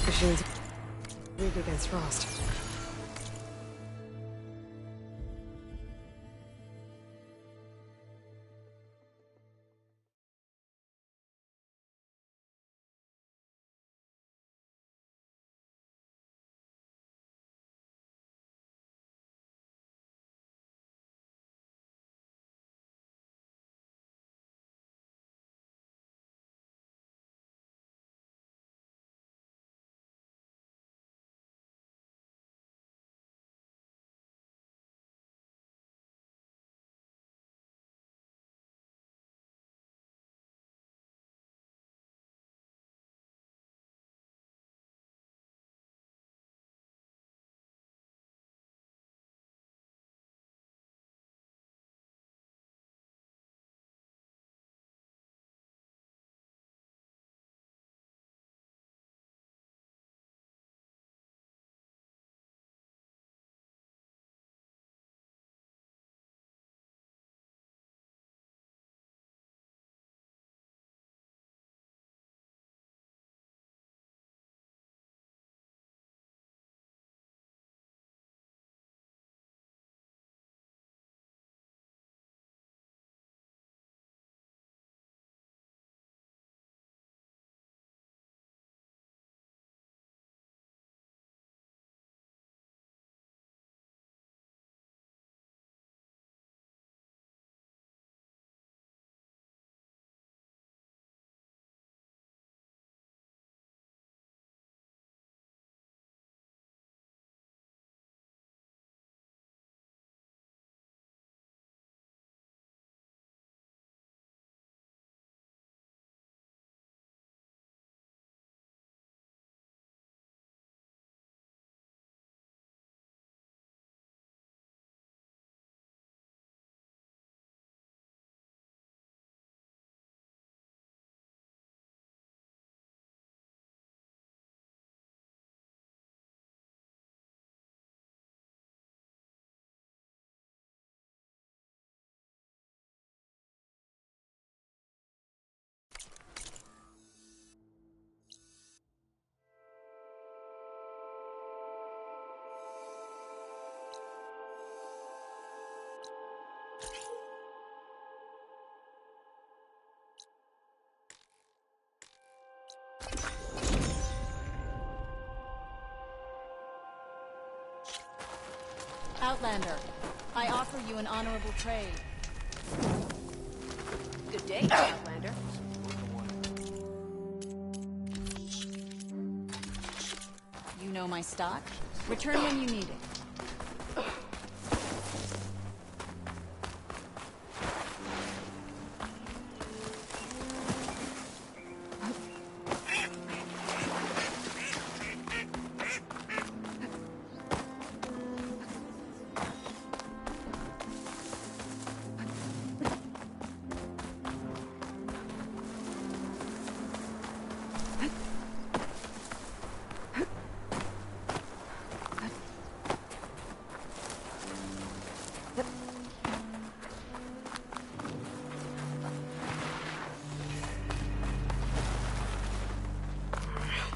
Machines weak against frost. Outlander, I offer you an honorable trade. Good day, Outlander. You know my stock. Return when you need it.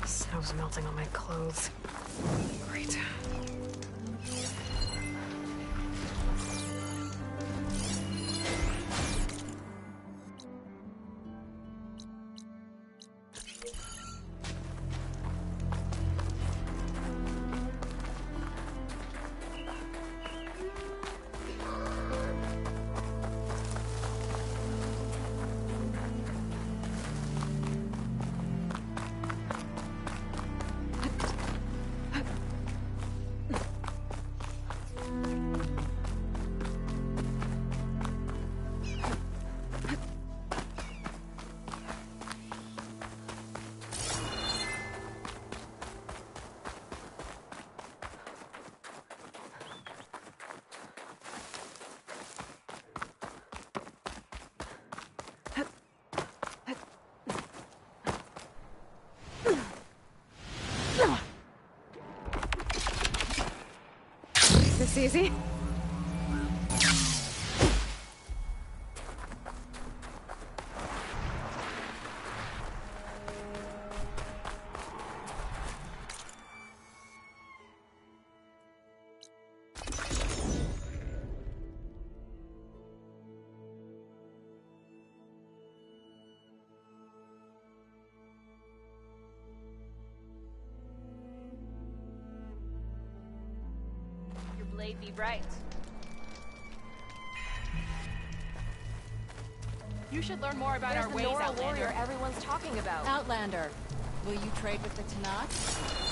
Snow's melting on my clothes. Great. This easy? Blade be bright. You should learn more about There's our the ways, Nora Outlander. warrior Everyone's talking about. Outlander, will you trade with the Tenakth?